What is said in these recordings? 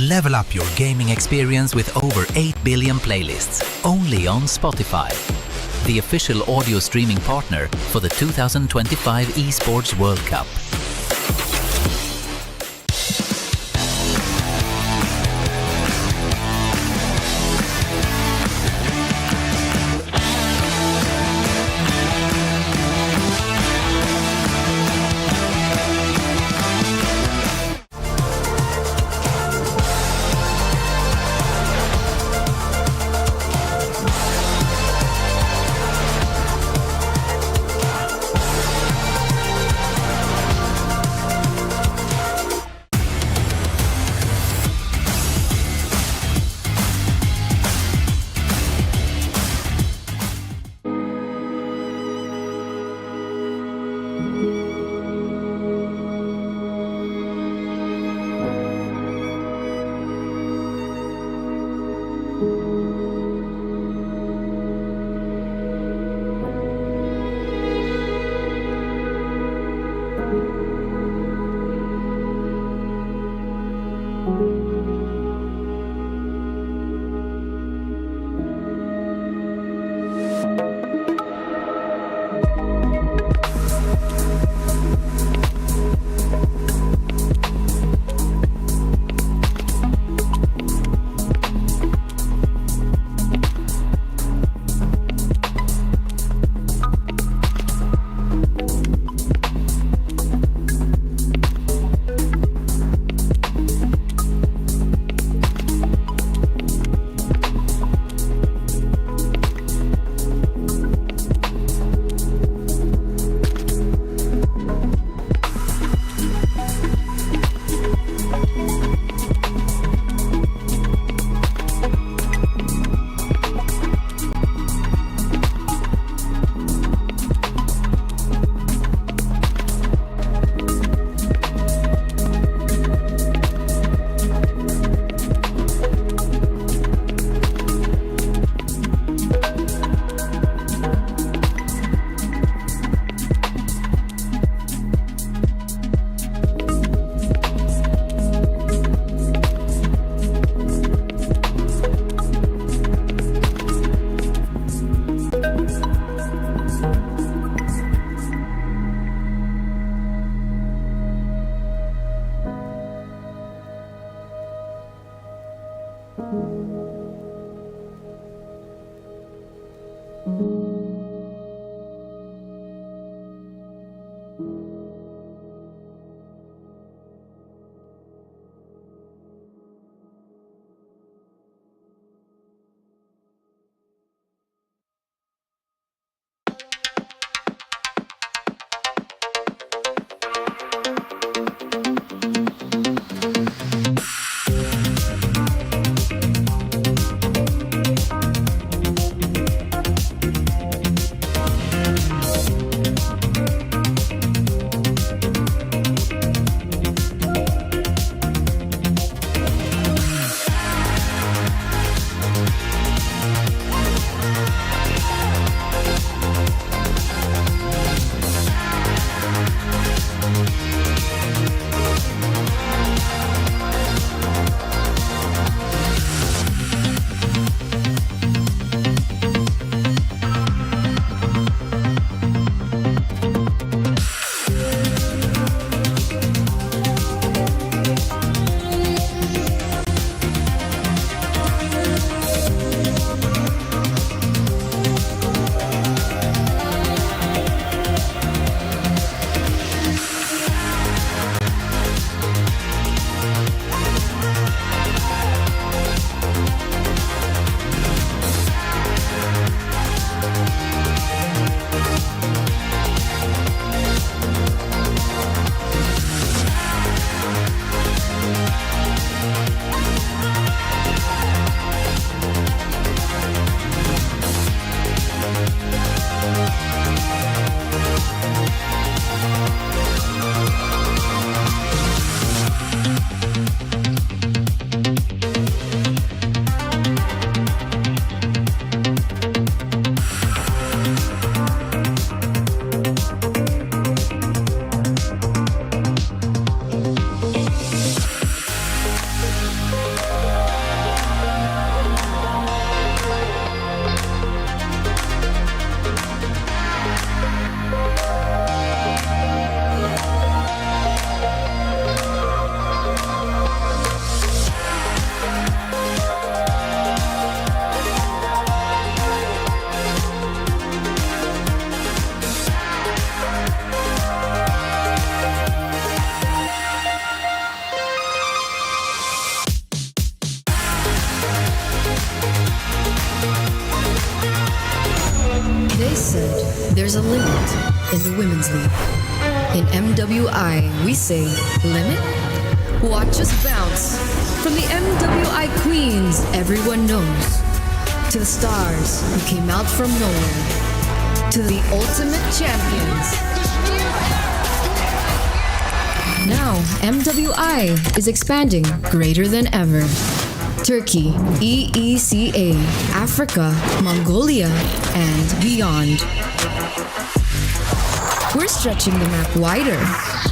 Level up your gaming experience with over 8 billion playlists, only on Spotify, the official audio streaming partner for the 2025 Esports World Cup. There's a limit in the Women's League. In MWI, we say, limit? Watch us bounce. From the MWI Queens everyone knows, to the stars who came out from nowhere, to the ultimate champions. Now, MWI is expanding greater than ever. Turkey, EECA, Africa, Mongolia, and beyond. We're stretching the map wider.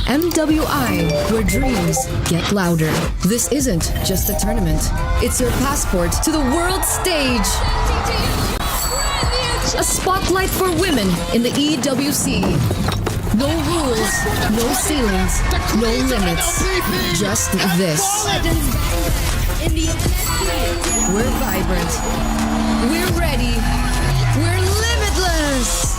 MWI, where dreams get louder. This isn't just a tournament. It's your passport to the world stage. A spotlight for women in the EWC. No rules, no ceilings, no limits. Just this. We're vibrant. We're ready. We're limitless.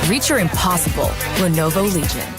Reach your impossible. Lenovo Legion.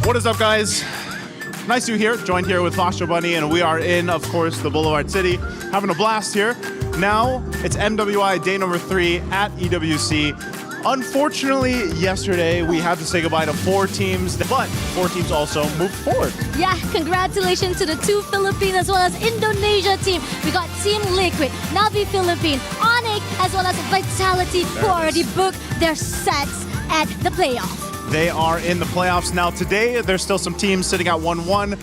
What is up, guys? Nice to be here, joined here with Foster Bunny, and we are in, of course, the Boulevard City, having a blast here. Now, it's MWI day number 3 at EWC. Unfortunately, yesterday, we had to say goodbye to 4 teams, but 4 teams also moved forward. Yeah, congratulations to the 2 Philippine as well as Indonesia team. We got Team Liquid, Navi Philippine, Onyx, as well as Vitality, who already booked their sets at the playoff. They are in the playoffs now. Today, there's still some teams sitting at 1-1.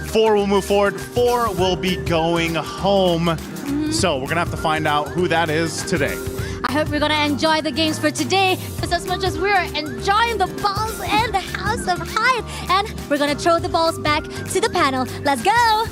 4 will move forward. 4 will be going home. So we're going to have to find out who that is today. I hope we're going to enjoy the games for today, just as much as we're enjoying the balls and the House of Hype. And we're going to throw the balls back to the panel. Let's go!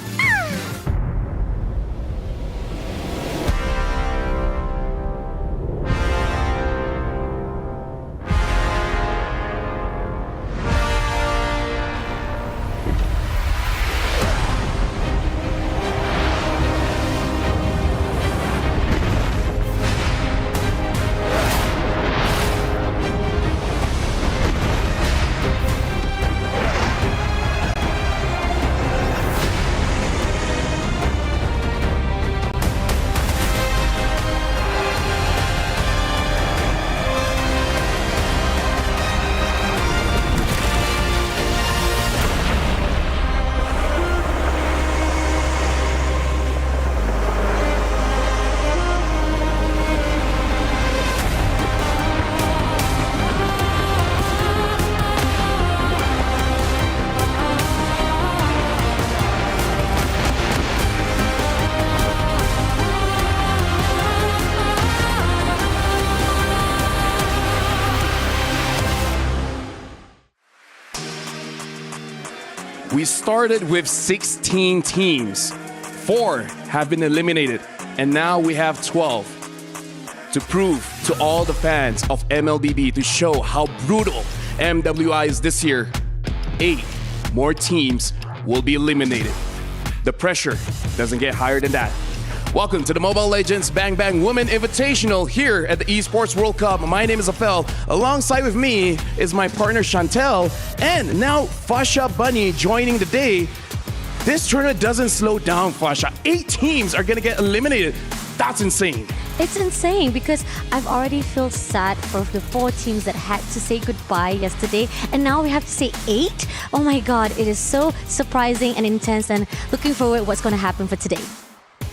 We started with 16 teams. 4 have been eliminated, and now we have 12. to prove to all the fans of MLBB to show how brutal MWI is this year. 8 more teams will be eliminated. The pressure doesn't get higher than that. Welcome to the Mobile Legends Bang Bang Women Invitational here at the Esports World Cup. My name is Afel. Alongside with me is my partner Chantel, and now Fasha Bunny joining the day. This tournament doesn't slow down, Fasha. 8 teams are gonna get eliminated. That's insane. It's insane because I've already feel sad for the 4 teams that had to say goodbye yesterday, and now we have to say 8. Oh my God, it is so surprising and intense, and looking forward what's going to happen for today.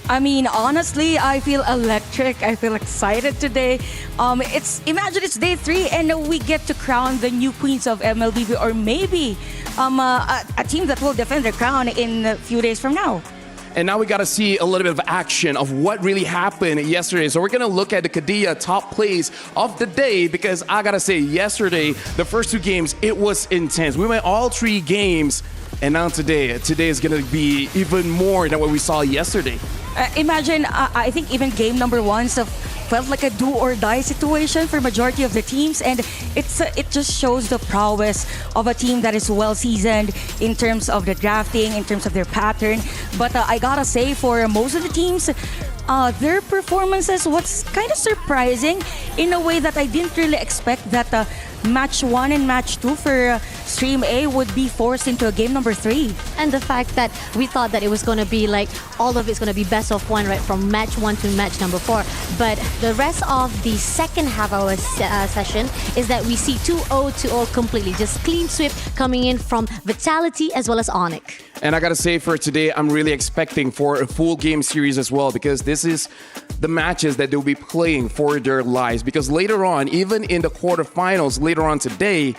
I mean, honestly, I feel electric. I feel excited today. Imagine it's day 3 and we get to crown the new queens of MLBB, or maybe a team that will defend their crown in a few days from now. And now we got to see a little bit of action of what really happened yesterday. So we're going to look at the Kadia top plays of the day, because I got to say, yesterday, the first 2 games, it was intense. We went all 3 games, and now today is going to be even more than what we saw yesterday. Imagine, I think even game number 1 felt like a do or die situation for majority of the teams, and it just shows the prowess of a team that is well seasoned in terms of the drafting, in terms of their pattern. But I gotta say, for most of the teams, their performances was kind of surprising in a way that I didn't really expect that match 1 and match 2 for Stream A would be forced into a game number 3. And the fact that we thought that it was going to be like all of it's going to be best of 1, right, from match 1 to match number 4. But the rest of the second half of our session is that we see 2-0 2-0 completely, just clean sweep coming in from Vitality as well as Onyx. And I gotta say, for today, I'm really expecting for a full game series as well, because this is the matches that they'll be playing for their lives. Because later on, even in the quarterfinals later on today,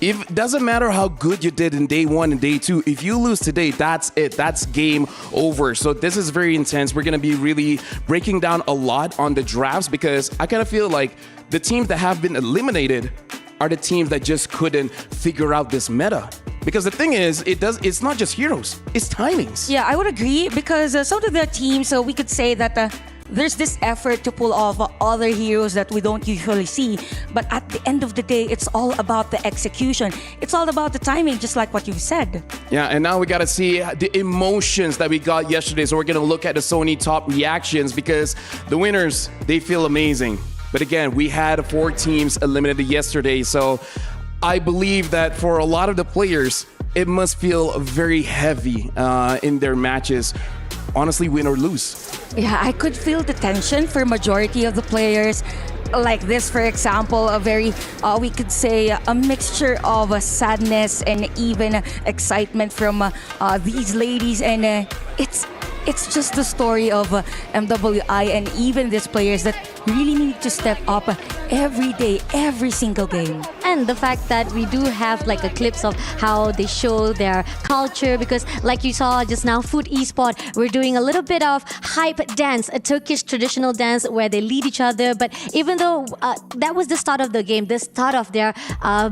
it doesn't matter how good you did in day 1 and day 2. If you lose today, that's it. That's game over. So this is very intense. We're gonna be really breaking down a lot on the drafts, because I kind of feel like the teams that have been eliminated are the teams that just couldn't figure out this meta. Because the thing is, it's not just heroes, it's timings. Yeah, I would agree, because some of the teams, we could say that there's this effort to pull off other heroes that we don't usually see. But at the end of the day, it's all about the execution. It's all about the timing, just like what you've said. Yeah, and now we got to see the emotions that we got yesterday. So we're going to look at the Sony top reactions, because the winners, they feel amazing. But again, we had 4 teams eliminated yesterday. So I believe that for a lot of the players, it must feel very heavy in their matches. Honestly, win or lose. Yeah, I could feel the tension for majority of the players. Like this, for example, a very, we could say, a mixture of sadness and even excitement from these ladies. And it's just the story of MWI and even these players that really need to step up every day, every single game. And the fact that we do have like a clips of how they show their culture, because like you saw just now, Food Esport, we're doing a little bit of hype dance, a Turkish traditional dance where they lead each other. But even though that was the start of the game, the start of their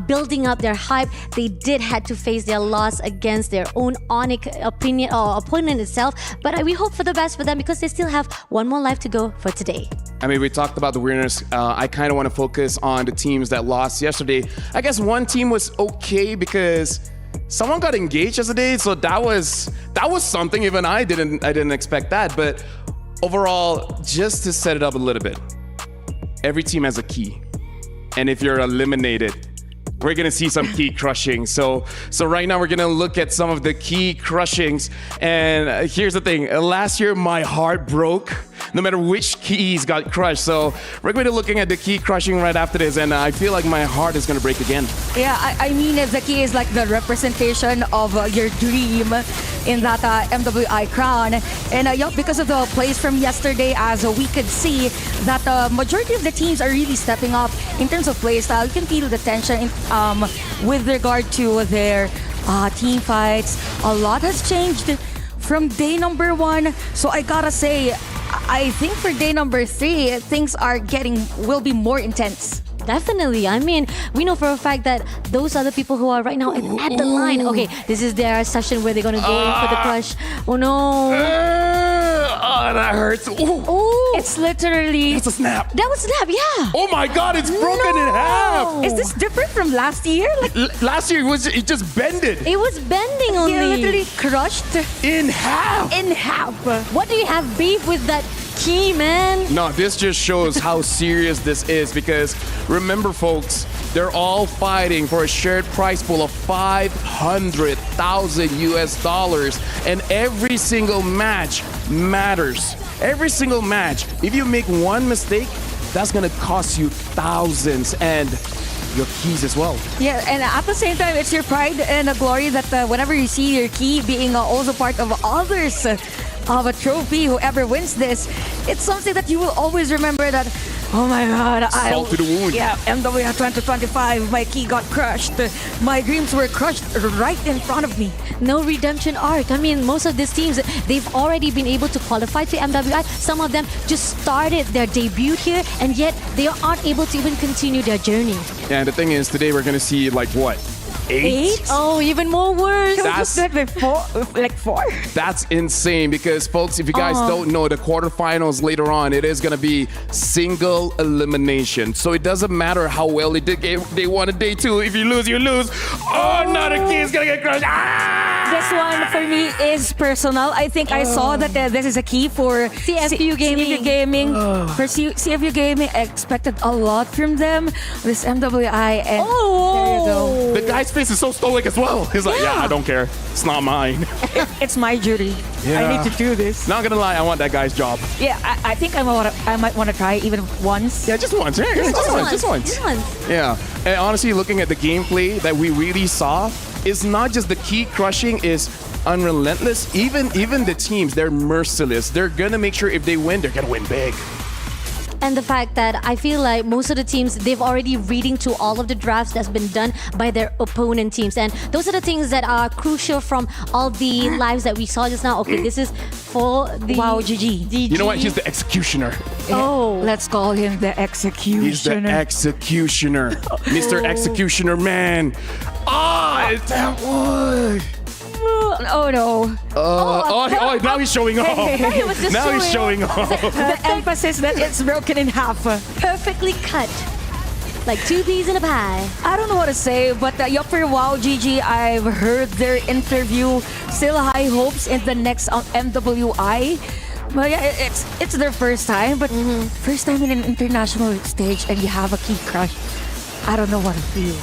building up their hype, they did had to face their loss against their own Onyx opponent itself. But we hope for the best for them, because they still have 1 more life to go for today. I mean, we talked about the winners. I kind of want to focus on the teams that lost yesterday. I guess one team was okay because someone got engaged yesterday, so that was something. Even I didn't expect that. But overall, just to set it up a little bit, every team has a key, and if you're eliminated, we're gonna see some key crushing. So right now we're gonna look at some of the key crushings. And here's the thing: last year my heart broke, no matter which keys got crushed. So we're going to be looking at the key crushing right after this, and I feel like my heart is gonna break again. Yeah, I mean, the key is like the representation of your dream in that MWI crown. And because of the plays from yesterday, as we could see that the majority of the teams are really stepping up in terms of play style. You can feel the tension with regard to their team fights. A lot has changed from day number 1. So I gotta say, I think for day number 3, things will be more intense. Definitely. I mean, we know for a fact that those are the people who are right now at the line. Okay, this is their session where they're going to go in for the crush. Oh no. Oh, that hurts. Ooh. Oh, It's literally. It's a snap. that was snap, yeah. Oh my God, it's broken in half. Is this different from last year? Like Last year it just bended It was bending only. he literally crushed in half. in half. What do you have beef with that key, man? No, this just shows how serious this is because remember, folks, they're all fighting for a shared prize pool of $500,000 US, and every single match matters. Every single match. If you make one mistake, that's gonna cost you thousands and your keys as well. Yeah, and at the same time, it's your pride and glory that whenever you see your key being also part of others of a trophy, whoever wins this, it's something that you will always remember that, oh my God, Salt to the wound. Yeah, MWI 2025, my key got crushed. My dreams were crushed right in front of me. No redemption arc. I mean, most of these teams, they've already been able to qualify to MWI. Some of them just started their debut here, and yet they aren't able to even continue their journey. And the thing is, today we're gonna see like what? Eight? Oh, even more worse. That's- like four. That's insane because, folks, if you guys don't know, the quarterfinals later on, it is going to be single elimination. So it doesn't matter how well they did day one and day two. If you lose, you lose. Oh, no, the key is going to get crushed. Ah! This one for me is personal. I think I saw that this is a key for CFU Gaming. CFU Gaming. For CFU Gaming, I expected a lot from them. This MWI, and there you go. The guy's face is so stoic as well. He's like, yeah, I don't care. It's not mine. It's my duty. Yeah. I need to do this. Not gonna lie, I want that guy's job. Yeah, I think I might want to try even once. Yeah, just once. Yeah, just once. Just once. Yeah, and honestly, looking at the gameplay that we really saw, it's not just the key crushing is unrelentless. Even the teams, they're merciless. They're gonna make sure if they win, they're gonna win big. And the fact that I feel like most of the teams, they've already reading to all of the drafts that's been done by their opponent teams. And those are the things that are crucial from all the lives that we saw just now. Okay, this is for the... Wow, GG. You know what? He's the executioner. Oh. Let's call him the executioner. He's the executioner. Mr. Executioner Man. Ah, that one. Oh no. Now he's showing off. He was just Now he's showing off. The emphasis that it's broken in half. Perfectly cut. Like two peas in a pie. I don't know what to say, but for Wow GG, I've heard their interview. Still high hopes in the next MWI. But yeah, it's their first time, but first time in an international stage and you have a key crush. I don't know what to feel.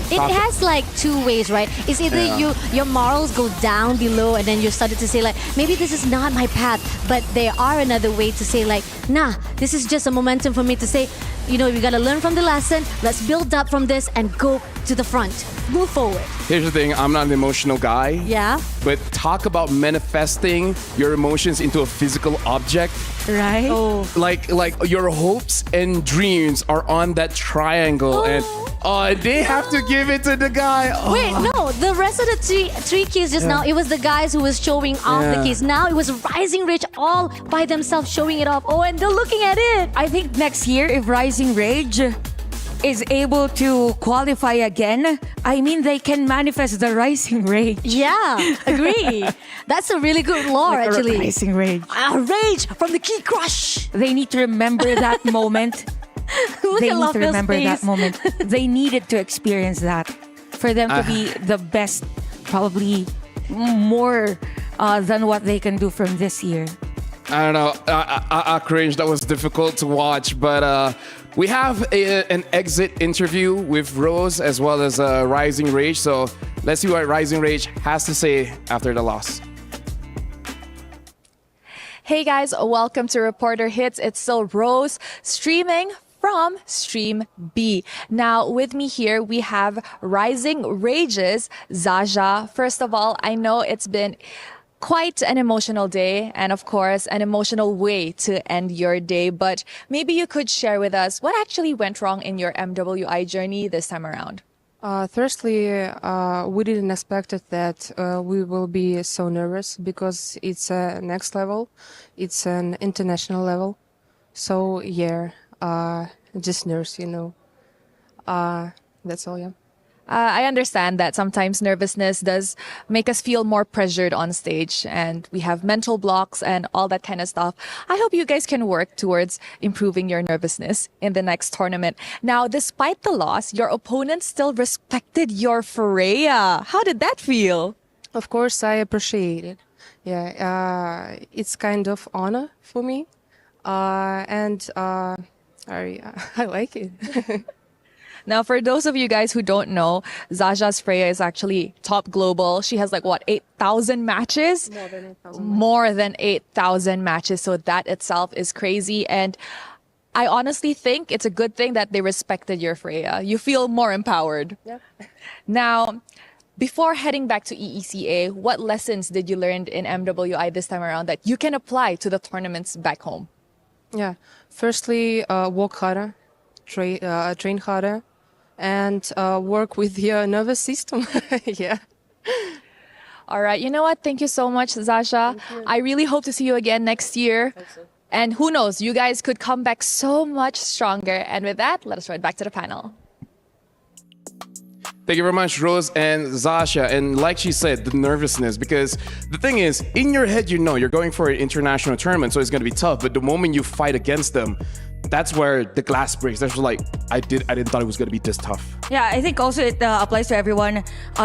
It has like two ways, right? It's either your morals go down below and then you started to say like, maybe this is not my path, but there are another way to say like, nah, this is just a momentum for me to say, you know, we gotta learn from the lesson, let's build up from this and go to the front, move forward. Here's the thing, I'm not an emotional guy. Yeah. But talk about manifesting your emotions into a physical object. Right? Oh. Like your hopes and dreams are on that triangle and they have to give it to the guy. Oh. Wait, no, the rest of the three keys just now, it was the guys who was showing off the keys. Now it was Rising Rage all by themselves showing it off. Oh, and they're looking at it. I think next year, if Rising Rage is able to qualify again, I mean, they can manifest the Rising Rage. Yeah, agree. That's a really good lore, actually. Rising Rage. Rage from the key crush. They need to remember that moment. Look They at need to Loffel's remember face. that moment. They needed to experience that for them to be the best, probably more than what they can do from this year. I don't know. I cringe. That was difficult to watch. But we have an exit interview with Rose as well as Rising Rage. So let's see what Rising Rage has to say after the loss. Hey guys, welcome to Reporter Hits. It's still Rose streaming from Stream B. Now, with me here, we have Rising Rage's Zaja. First of all, I know it's been quite an emotional day and, of course, an emotional way to end your day. But maybe you could share with us what actually went wrong in your MWI journey this time around. Firstly, we didn't expect it that we will be so nervous because it's a next level. It's an international level. So, yeah, just nerves, you know. That's all, yeah. I understand that sometimes nervousness does make us feel more pressured on stage and we have mental blocks and all that kind of stuff. I hope you guys can work towards improving your nervousness in the next tournament. Now, despite the loss, your opponent still respected your Freya. How did that feel? Of course, I appreciate it. Yeah, it's kind of honor for me, and I like it. Now, for those of you guys who don't know, Zaja's Freya is actually top global. She has like, what, 8,000 matches? More than 8,000. More than 8,000 matches. So that itself is crazy. And I honestly think it's a good thing that they respected your Freya. You feel more empowered. Yep. Now, before heading back to EECA, what lessons did you learn in MWI this time around that you can apply to the tournaments back home? Yeah. Firstly, work harder, train harder, and work with your nervous system. Yeah. All right. You know what? Thank you so much, Zasha. I really hope to see you again next year. And who knows, you guys could come back so much stronger. And with that, let us right back to the panel. Thank you very much, Rose and Zasha. And like she said, the nervousness, because the thing is, in your head, you know, you're going for an international tournament, so it's going to be tough. But the moment you fight against them, that's where the glass breaks. That's like, I didn't thought it was going to be this tough. Yeah, I think also it applies to everyone.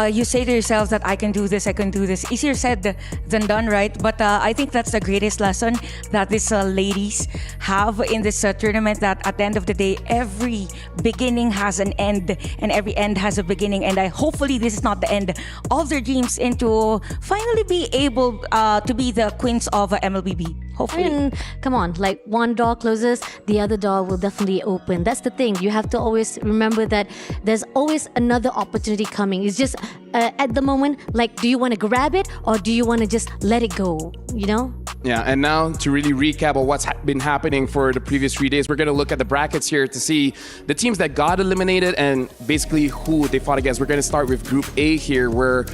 You say to yourselves that I can do this, I can do this. Easier said than done, right? But I think that's the greatest lesson that these ladies have in this tournament, that at the end of the day, every beginning has an end and every end has a beginning. And hopefully this is not the end of their dreams and to finally be able to be the queens of MLBB. Hopefully. I mean, come on, like one door closes, the other door will definitely open. That's the thing. You have to always remember that there's always another opportunity coming. It's just at the moment, like, do you want to grab it or do you want to just let it go? You know? Yeah, and now to really recap on what's been happening for the previous 3 days, we're going to look at the brackets here to see the teams that got eliminated and basically who they fought against. We're going to start with Group A here, where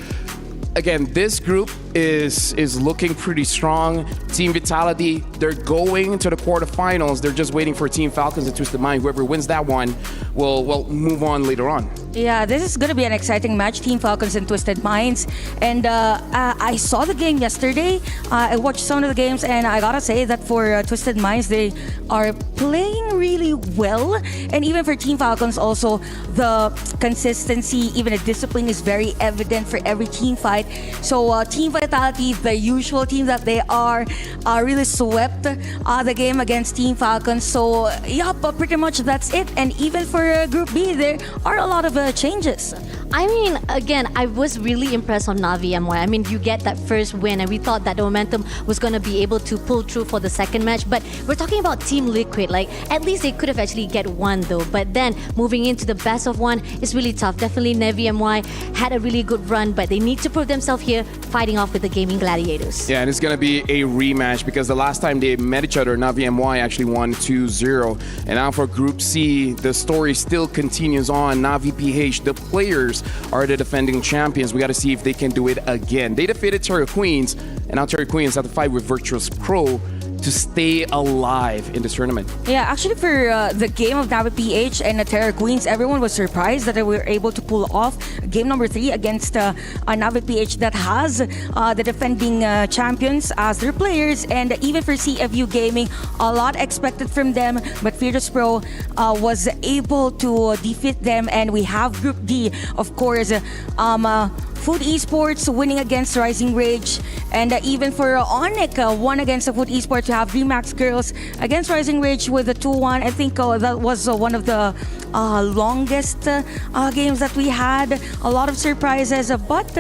again, this group is looking pretty strong. Team Vitality, they're going to the quarterfinals. They're just waiting for Team Falcons and Twisted Mind. Whoever wins that one will move on later on. Yeah, this is going to be an exciting match, Team Falcons and Twisted Minds. And I saw the game yesterday. I watched some of the games, and I gotta say that for Twisted Minds, they are playing really well. And even for Team Falcons also, the consistency, even the discipline is very evident for every team fight. So Team Vitality, the usual team that they are really swept the game against Team Falcons. So yeah, but pretty much that's it. And even for Group B, there are a lot of changes. I mean, again, I was really impressed on Navi MY. I mean, you get that first win, and we thought that the momentum was going to be able to pull through for the second match. But we're talking about Team Liquid. Like, at least they could have actually get one, though. But then, moving into the best of one is really tough. Definitely, Navi MY had a really good run, but they need to prove themselves here, fighting off with the Gaming Gladiators. Yeah, and it's going to be a rematch because the last time they met each other, Navi MY actually won 2-0. And now for Group C, the story still continues on. Navi PH, the players are the defending champions. We got to see if they can do it again. They defeated Terror Queens, and now Terror Queens have to fight with Virtus.pro to stay alive in this tournament. Yeah, actually for the game of Navi PH and the Terror Queens, everyone was surprised that they were able to pull off game number 3 against Navi PH that has the defending champions as their players. And even for CFU Gaming, a lot expected from them, but Virtus.pro was able to defeat them. And we have Group D, of course, Food Esports winning against Rising Rage, and even for Onyx won against the Food Esports. We have Remax Girls against Rising Rage with a 2-1. I think that was one of the longest games that we had. A lot of surprises, but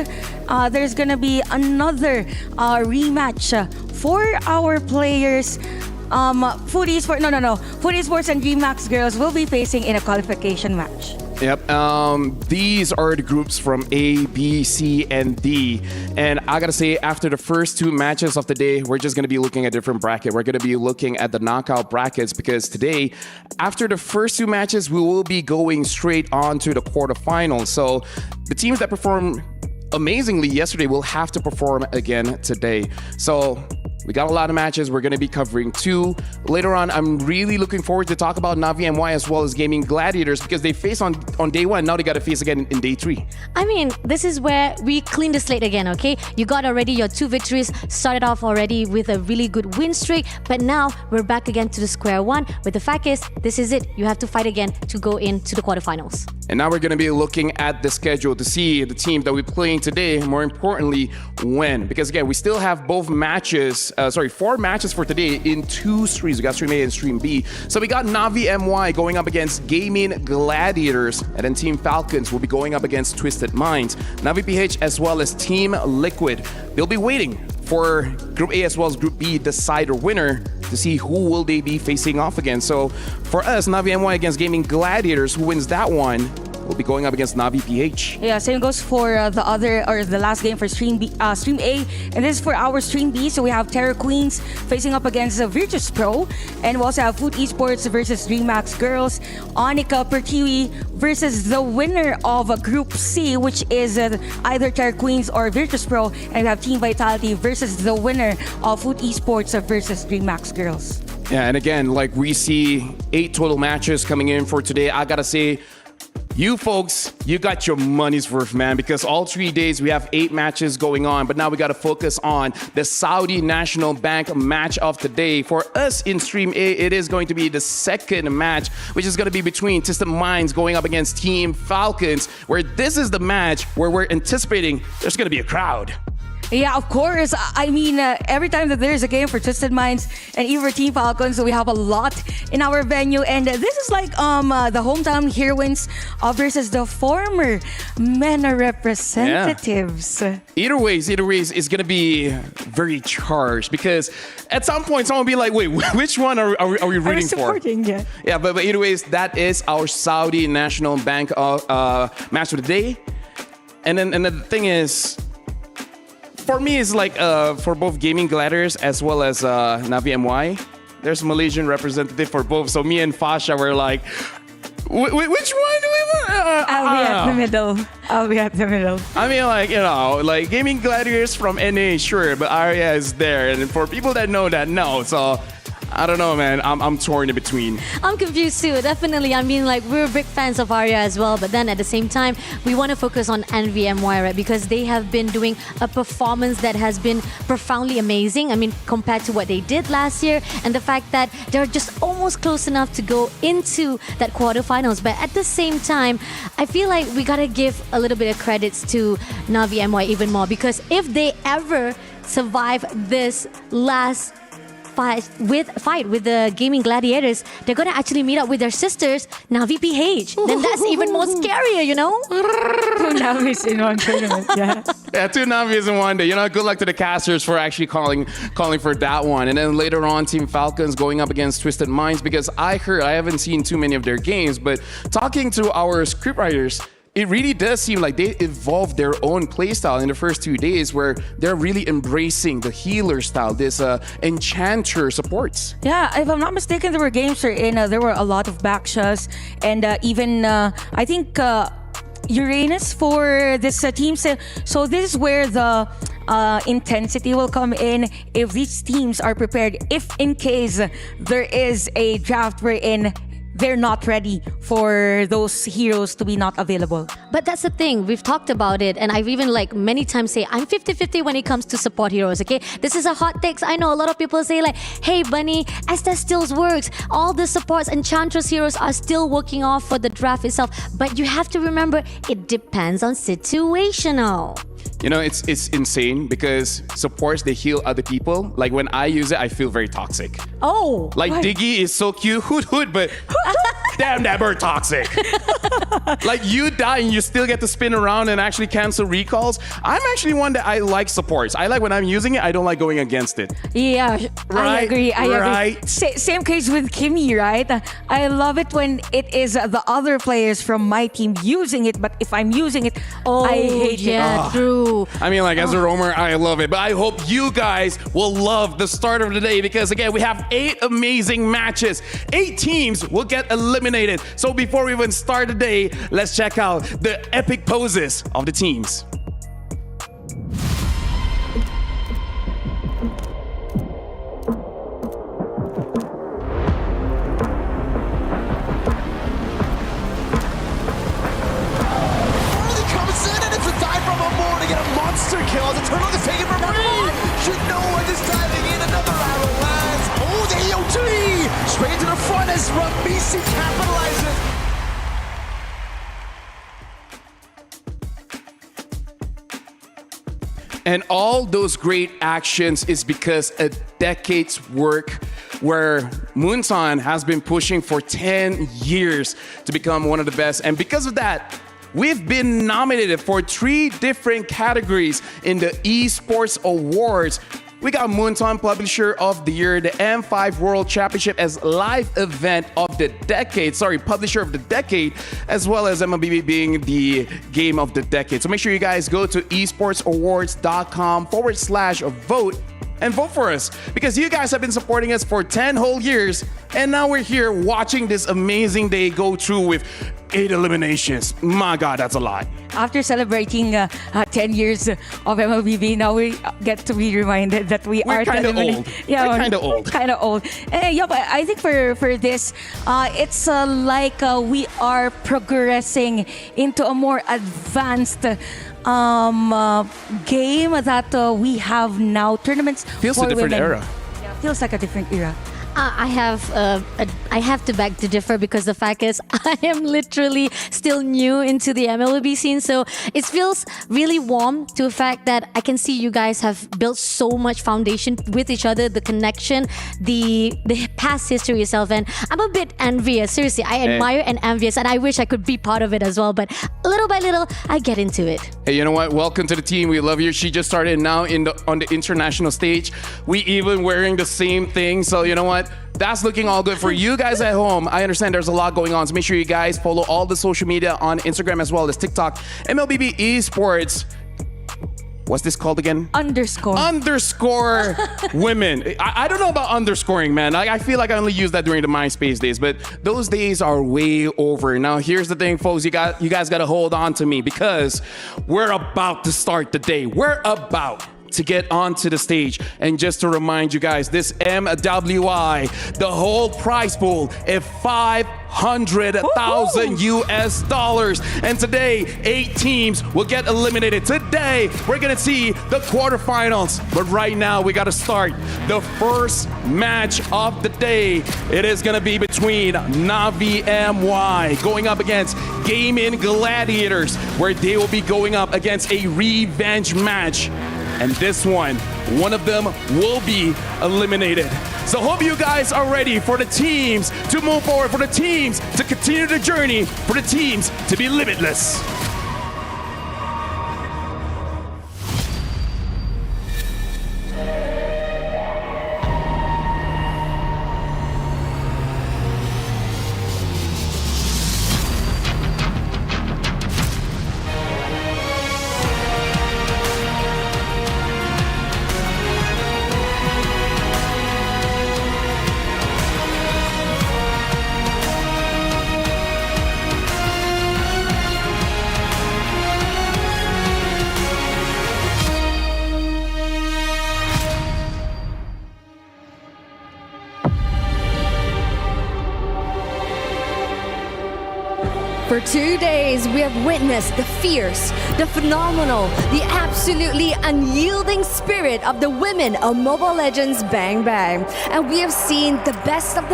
there's gonna be another rematch for our players. Food Esports, Food Esports and Remax Girls will be facing in a qualification match. Yep, these are the groups from A, B, C, and D. And I gotta say, after the first 2 matches of the day, we're just gonna be looking at a different bracket. We're gonna be looking at the knockout brackets because today, after the first 2 matches, we will be going straight on to the quarterfinals. So the teams that performed amazingly yesterday will have to perform again today. So We got a lot of matches. We're going to be covering 2. Later on, I'm really looking forward to talk about Navi MY as well as Gaimin Gladiators because they faced on day 1. Now they got to face again in day 3. I mean, this is where we clean the slate again, okay? You got already your 2 victories, started off already with a really good win streak, but now we're back again to the square one. But the fact is, this is it. You have to fight again to go into the quarterfinals. And now we're going to be looking at the schedule to see the team that we're playing today, more importantly, when. Because again, we still have both matches, 4 matches for today in 2 streams. We got Stream A and Stream B. So we got Navi MY going up against Gaimin Gladiators, and then Team Falcons will be going up against Twisted Minds. Navi PH as well as Team Liquid. They'll be waiting for Group A as well as Group B decider winner to see who will they be facing off against. So for us, Navi MY against Gaimin Gladiators, who wins that one will be going up against Navi PH. Yeah, same goes for the last game for Stream A, and this is for our Stream B. So we have Terror Queens facing up against Virtus.pro, and we also have Food Esports versus DreamHack Girls, Onika Pertiwi versus the winner of Group C, which is either Terror Queens or Virtus.pro, and we have Team Vitality versus the winner of Food Esports versus DreamHack Girls. Yeah, and again, like we see 8 total matches coming in for today. I gotta say, you folks, you got your money's worth, man, because all 3 days we have 8 matches going on, but now we got to focus on the Saudi National Bank match of the day. For us in Stream A, it is going to be the second match, which is going to be between Twisted Minds going up against Team Falcons, where this is the match where we're anticipating there's going to be a crowd. Yeah, of course. I mean, every time that there's a game for Twisted Minds and even for Team Falcons, we have a lot in our venue. And this is like the hometown heroines versus the former MENA representatives. Yeah. Either ways, it's going to be very charged because at some point someone will be like, wait, which one are we rooting for? Yeah. Yeah, but either ways, that is our Saudi National Bank match of the day. And then the thing is, for me, it's like for both Gaimin Gladiators as well as Navi MY, there's Malaysian representative for both. So me and Fasha were like, which one do we want? I'll be at the middle. I mean, like, like Gaimin Gladiators from NA, sure, but Arya is there. And for people that know that, no. So I don't know, man. I'm torn in between. I'm confused too, definitely. I mean, like, we're big fans of Arya as well, but then at the same time, we want to focus on NVMY, right? Because they have been doing a performance that has been profoundly amazing. I mean, compared to what they did last year, and the fact that they're just almost close enough to go into that quarterfinals. But at the same time, I feel like we gotta give a little bit of credits to Navi MY even more, because if they ever survive this last fight with the Gaimin Gladiators, they're gonna actually meet up with their sisters, Navi PH. Then that's even more scarier, you know? 2 Navis in one tournament, yeah. Yeah, 2 Navis in one day. Good luck to the casters for actually calling for that one. And then later on, Team Falcons going up against Twisted Minds, because I haven't seen too many of their games, but talking to our scriptwriters, it really does seem like they evolved their own playstyle in the first 2 days, where they're really embracing the healer style, this enchanter supports. Yeah, if I'm not mistaken, there were games wherein there were a lot of backshots, and even I think Uranus for this team. So this is where the intensity will come in if these teams are prepared. If in case there is a draft wherein they're not ready for those heroes to be not available. But that's the thing, we've talked about it, and I've even like many times say I'm 50-50 when it comes to support heroes, okay? This is a hot take. I know a lot of people say like, hey Bunny, Estes still works. All the supports Enchantress heroes are still working off for the draft itself. But you have to remember, it depends on situational. It's insane because supports, they heal other people. Like when I use it, I feel very toxic. Oh. Like what? Diggy is so cute, hoot, but damn that bird toxic. Like you die and you still get to spin around and actually cancel recalls. I'm actually one that I like supports. I like when I'm using it, I don't like going against it. Yeah, right? I agree. Right. Same case with Kimmy, right? I love it when it is the other players from my team using it, but if I'm using it, I hate it. Yeah, true. I mean, like, as a roamer, I love it. But I hope you guys will love the start of the day because, again, we have 8 amazing matches. 8 teams will get eliminated. So before we even start the day, let's check out the epic poses of the teams. EWC capitalizes. And all those great actions is because a decade's work where Moonson has been pushing for 10 years to become one of the best. And because of that, we've been nominated for 3 different categories in the Esports Awards. We got Moonton Publisher of the Year, the M5 World Championship as live event of the decade. Sorry, Publisher of the Decade, as well as MLBB being the game of the decade. So make sure you guys go to esportsawards.com/vote and vote for us, because you guys have been supporting us for 10 whole years, and now we're here watching this amazing day go through with 8 eliminations. My God, that's a lot. After celebrating 10 years of MLBB, now we get to be reminded that we're kind of old. Yeah, we're kind of old. Kind of old. Yeah, but I think for this, it's like we are progressing into a more advanced game that we have now. Tournaments Feels for a different women. era. Yeah, feels like a different era. I have to beg to differ, because the fact is I am literally still new into the MLB scene, so it feels really warm to the fact that I can see you guys have built so much foundation with each other, the connection, the past history itself, and I'm a bit envious. Seriously, I admire and envious, and I wish I could be part of it as well, but little by little I get into it. Hey, you know what? Welcome to the team. We love you. She just started now on the international stage. We even wearing the same thing, so you know what? That's looking all good for you guys at home. I understand there's a lot going on, so make sure you guys follow all the social media on Instagram as well as TikTok. MLBB Esports. What's this called again? Underscore women. I don't know about underscoring, man. I feel like I only used that during the MySpace days, but those days are way over. Now, here's the thing, folks. You guys got to hold on to me, because we're about to start the day. We're about to get onto the stage. And just to remind you guys, this MWI, the whole prize pool is $500,000 US. And today, 8 teams will get eliminated. Today, we're gonna see the quarterfinals. But right now, we gotta start the first match of the day. It is gonna be between Navi MY going up against Gaimin Gladiators, where they will be going up against a revenge match. And this one of them will be eliminated. So hope you guys are ready for the teams to move forward, for the teams to continue the journey, for the teams to be limitless. For 2 days, we have witnessed the fierce, the phenomenal, the absolutely unyielding spirit of the women of Mobile Legends Bang Bang. And we have seen the best of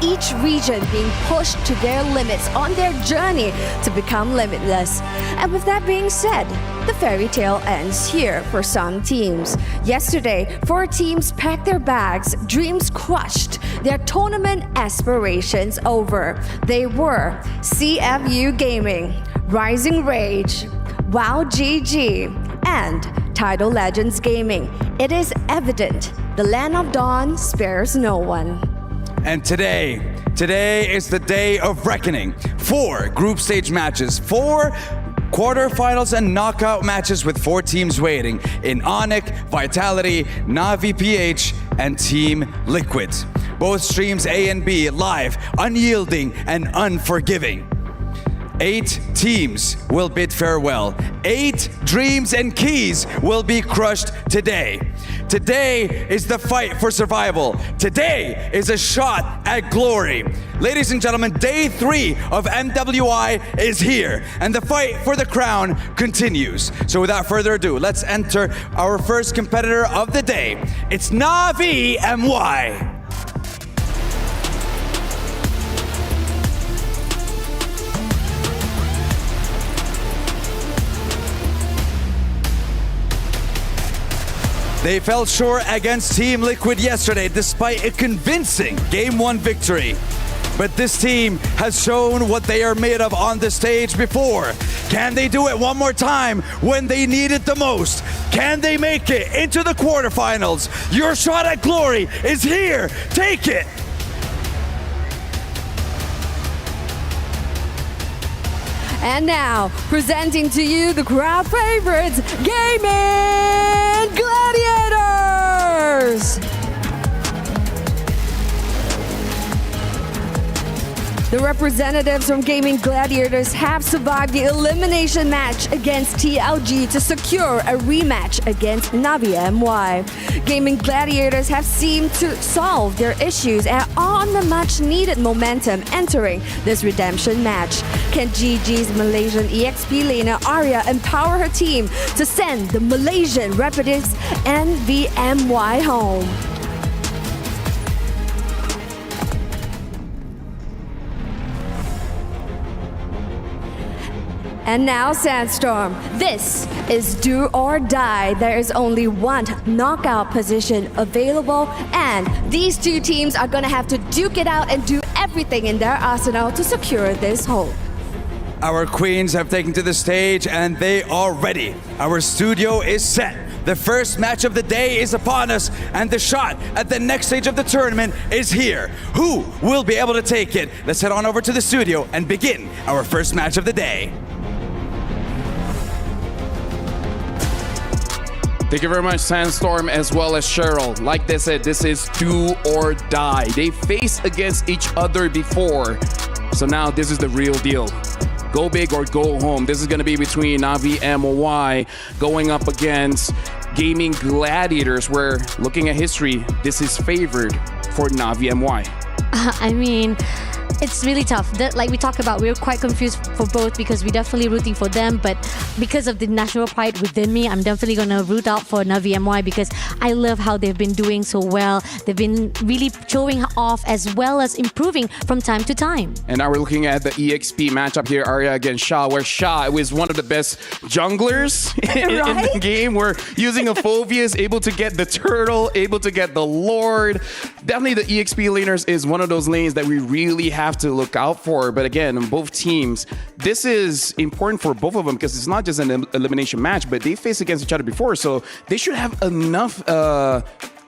each region being pushed to their limits on their journey to become limitless. And with that being said, the fairy tale ends here for some teams. Yesterday, 4 teams packed their bags, dreams crushed, their tournament aspirations over. They were CFU Gaming, Rising Rage, WoW GG, and Tidal Legends Gaming. It is evident the Land of Dawn spares no one. And today is the day of reckoning. 4 group stage matches, 4 quarterfinals and knockout matches with 4 teams waiting in Onyx, Vitality, Navi PH, and Team Liquid. Both streams A and B live, unyielding and unforgiving. 8 teams will bid farewell. 8 dreams and keys will be crushed today. Today is the fight for survival. Today is a shot at glory. Ladies and gentlemen, day 3 of MWI is here, and the fight for the crown continues. So without further ado, let's enter our first competitor of the day. It's Navi MY. They fell short against Team Liquid yesterday despite a convincing Game 1 victory. But this team has shown what they are made of on the stage before. Can they do it one more time when they need it the most? Can they make it into the quarterfinals? Your shot at glory is here. Take it. And now, presenting to you the crowd favorites, Gaimin Gladiators! The representatives from Gaimin Gladiators have survived the elimination match against TLG to secure a rematch against Navi MY. Gaimin Gladiators have seemed to solve their issues and are on the much needed momentum entering this redemption match. Can GG's Malaysian EXP laner Arya empower her team to send the Malaysian representatives NVMY home? And now, Sandstorm, this is do or die. There is only one knockout position available, and these two teams are gonna have to duke it out and do everything in their arsenal to secure this hold. Our queens have taken to the stage and they are ready. Our studio is set. The first match of the day is upon us, and the shot at the next stage of the tournament is here. Who will be able to take it? Let's head on over to the studio and begin our first match of the day. Thank you very much, Sandstorm, as well as Cheryl. Like they said, this is do or die. They faced against each other before, so now this is the real deal. Go big or go home. This is going to be between Navi MWI going up against Gaimin Gladiators, where, looking at history, this is favored for Navi MY. I mean, it's really tough. Like we talked about, we're quite confused for both because we're definitely rooting for them, but because of the national pride within me, I'm definitely going to root out for Navi MY because I love how they've been doing so well. They've been really showing off as well as improving from time to time. And now we're looking at the EXP matchup here, Arya against Sha, where Sha was one of the best junglers in the game. We're using a Phobius, able to get the turtle, able to get the Lord. Definitely the EXP laners is one of those lanes that we really have to look out for. But again, on both teams, this is important for both of them because it's not just an elimination match, but they faced against each other before, so they should have enough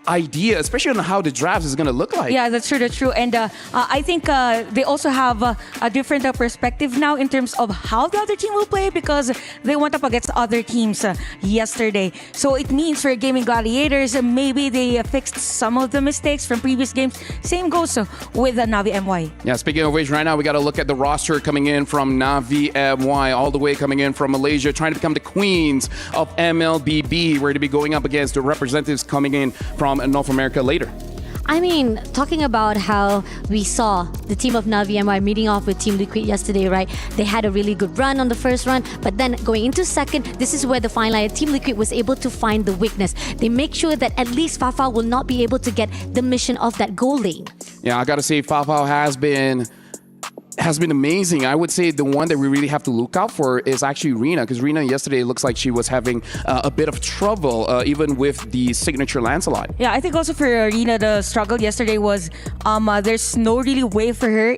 idea, especially on how the draft is going to look like. Yeah, that's true. And I think they also have a different perspective now in terms of how the other team will play because they went up against other teams yesterday. So it means for Gaimin Gladiators, maybe they fixed some of the mistakes from previous games. Same goes with Navi MY. Yeah, speaking of which, right now we got to look at the roster coming in from Navi MY, all the way coming in from Malaysia, trying to become the queens of MLBB. We're to be going up against the representatives coming in from North America later. I mean, talking about how we saw the team of Navi MY meeting off with Team Liquid yesterday, right? They had a really good run on the first run, but then going into second, this is where the fine line, Team Liquid was able to find the weakness. They make sure that at least Fafa will not be able to get the mission of that goal lane. Yeah, I gotta say, Fafa has been amazing. I would say the one that we really have to look out for is actually Rina, because Rina yesterday looks like she was having a bit of trouble, even with the signature Lancelot. Yeah, I think also for Rina, the struggle yesterday was there's no really way for her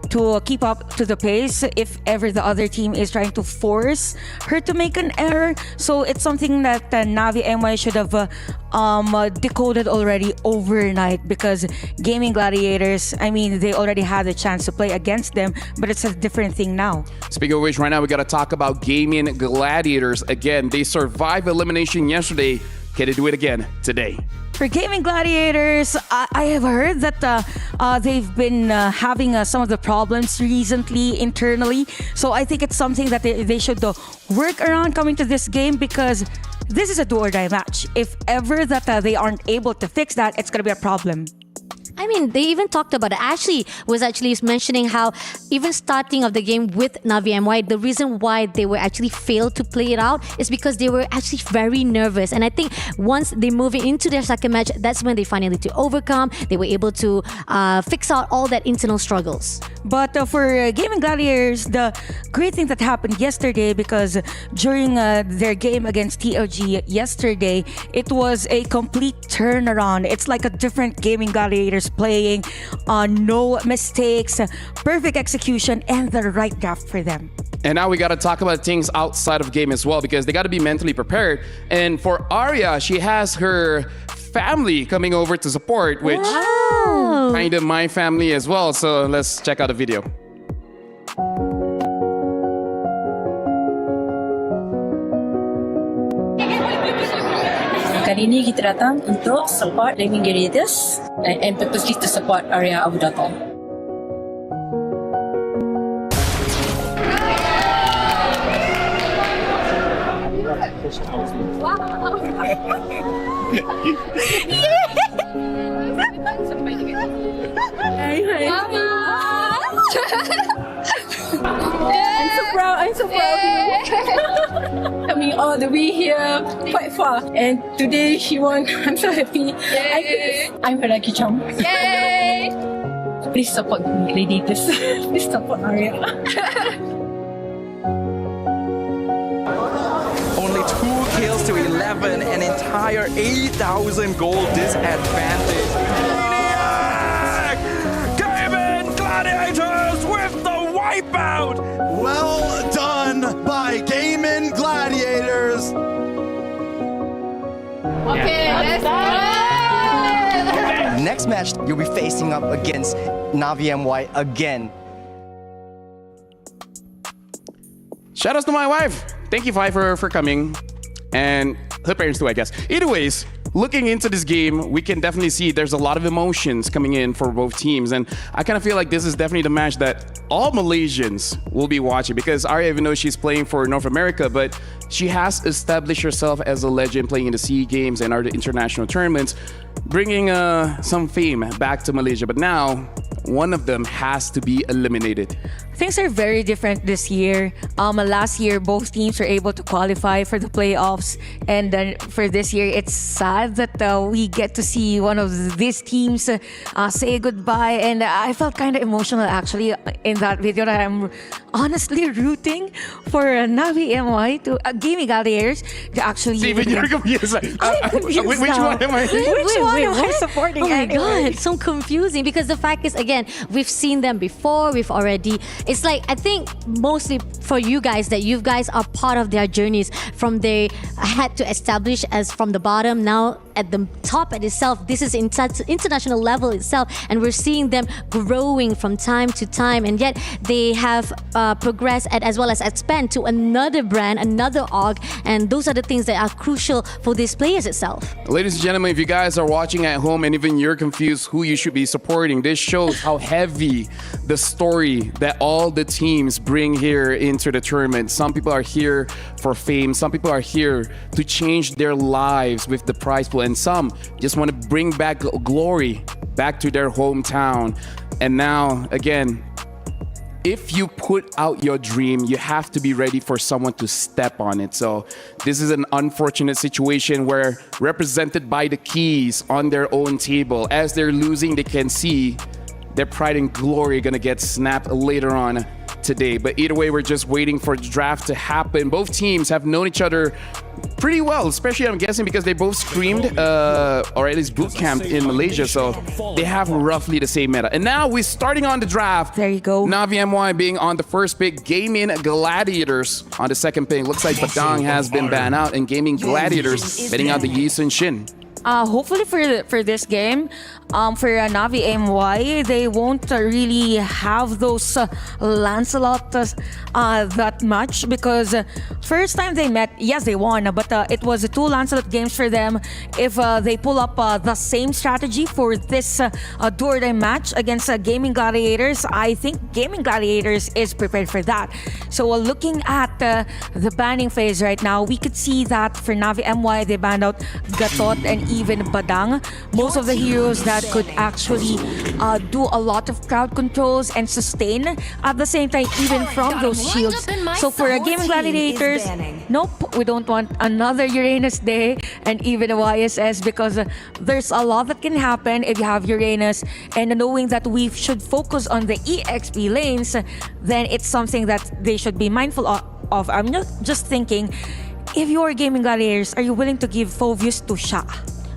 to keep up to the pace if ever the other team is trying to force her to make an error. So it's something that Navi MY should have decoded already overnight, because Gaimin Gladiators, I mean, they already had the chance to play against them, but it's a different thing now. Speaking of which, right now we got to talk about Gaimin Gladiators. Again, they survived elimination yesterday. Can they do it again today? For Gaimin Gladiators, I have heard that they've been having some of the problems recently internally. So I think it's something that they should work around coming to this game, because this is a do or die match. If ever that they aren't able to fix that, it's going to be a problem. I mean, they even talked about it. Ashley was actually mentioning how even starting of the game with Navi MY, the reason why they were actually failed to play it out is because they were actually very nervous. And I think once they move into their second match, that's when they finally to overcome. They were able to fix out all that internal struggles. But for Gaimin Gladiators, the great thing that happened yesterday, because during their game against TLG yesterday, it was a complete turnaround. It's like a different Gaimin Gladiators playing, no mistakes, perfect execution, and the right draft for them. And now we got to talk about things outside of game as well, because they got to be mentally prepared. And for Arya, she has her family coming over to support, which kind of my family as well. So let's check out the video. Kali ini kita datang untuk support Gaimin Gladiators and purposely to support Arya Abu Dhabi. I'm so proud of you. Coming all the way here, quite far. And today she won. I'm so happy. I'm her lucky charm. Yay! Please support Gladiators. Please support Arya. Only 2 kills to 11, an entire 8,000 gold disadvantage. Maniac! Gaimin Gladiators with the wipeout! Well done by Gaimin Gladiators. Okay, let's go! Next match, you'll be facing up against Navi MY again. Shout outs to my wife. Thank you, Vi, for coming. And her parents too, I guess. Either ways, looking into this game, we can definitely see there's a lot of emotions coming in for both teams. And I kind of feel like this is definitely the match that all Malaysians will be watching, because Arya, even though she's playing for North America, but she has established herself as a legend playing in the SEA Games and other international tournaments, bringing some fame back to Malaysia. But now, one of them has to be eliminated. Things are very different this year. Last year, both teams were able to qualify for the playoffs. And then for this year, it's sad that we get to see one of these teams say goodbye. And I felt kind of emotional, actually, in that video. That I'm honestly rooting for Navi MY to Gaimin Gladiators to actually... Steven, you're confused. Which one am I? Which one am I supporting? Oh my anyway? God, so confusing, because the fact is, again, we've seen them before. We've already... It's like, I think mostly for you guys, that you guys are part of their journeys from they had to establish as from the bottom, now at the top at itself. This is international level itself, and we're seeing them growing from time to time, and yet they have progressed as well as expand to another brand, another org, and those are the things that are crucial for these players itself. Ladies and gentlemen, if you guys are watching at home and even you're confused who you should be supporting, this shows how heavy the story that all the teams bring here into the tournament. Some people are here for fame, some people are here to change their lives with the prize pool, and some just want to bring back glory back to their hometown. And now, again, if you put out your dream, you have to be ready for someone to step on it. So this is an unfortunate situation where, represented by the keys on their own table, as they're losing, they can see their pride and glory gonna get snapped later on today. But either way, we're just waiting for the draft to happen. Both teams have known each other pretty well, especially, I'm guessing, because they both screamed or at least boot camped in Malaysia, so they have roughly the same meta. And now we're starting on the draft. There you go. Navi MY being on the first pick, Gaimin Gladiators on the second pick. Looks like Badang has been banned out, and Gaimin Gladiators betting out the Yi Sun Shin. Hopefully for this game, for Navi MY, they won't really have those Lancelot that much, because first time they met, yes, they won, but it was 2 Lancelot games for them. If they pull up the same strategy for this do-or-die match against Gaimin Gladiators, I think Gaimin Gladiators is prepared for that. So looking at the banning phase right now, we could see that for Navi MY, they banned out Gatot and even Badang. Most of the heroes that could actually do a lot of crowd controls and sustain at the same time, even from those shields. So for a Gaimin Gladiators, nope, we don't want another Uranus Day and even a YSS because there's a lot that can happen if you have Uranus, and knowing that we should focus on the EXP lanes, then it's something that they should be mindful of. I'm not just thinking, if you're Gaimin Gladiators, are you willing to give Phoveus to Sha?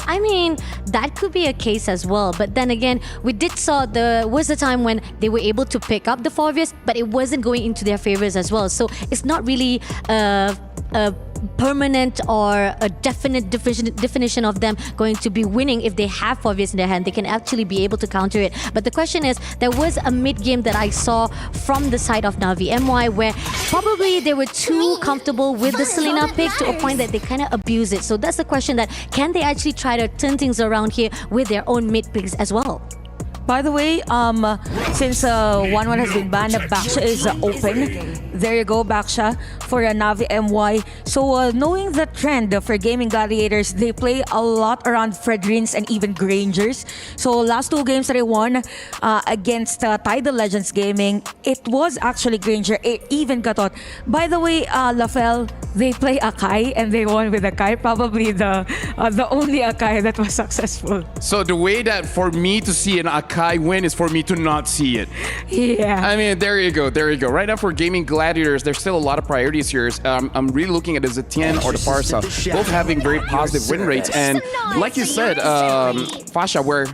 I mean, that could be a case as well. But then again, we did saw was the time when they were able to pick up the Phoveus, but it wasn't going into their favors as well. So it's not really a permanent or a definite definition of them going to be winning. If they have Phoveus in their hand, they can actually be able to counter it. But the question is, there was a mid game that I saw from the side of Navi MY where probably they were too comfortable with the Selena pick to a point that they kind of abuse it. So that's the question, that can they actually try to turn things around here with their own mid picks as well? By the way, since 1-1 has been banned, Baksha is open. There you go, Baksha for Navi MY. So knowing the trend for Gaimin Gladiators, they play a lot around Fredrins and even Grangers. So last 2 games that they won against Tidal Legends Gaming, it was actually Granger. It even got on. By the way, Lafel, they play Akai and they won with Akai. Probably the only Akai that was successful. So the way that for me to see an Akai win is for me to not see it. Yeah. I mean, there you go. Right now for Gaimin Gladiators, there's still a lot of priorities here. I'm really looking at the Zetian or the Farsa, both having very positive win rates. And like you said, Fasha, where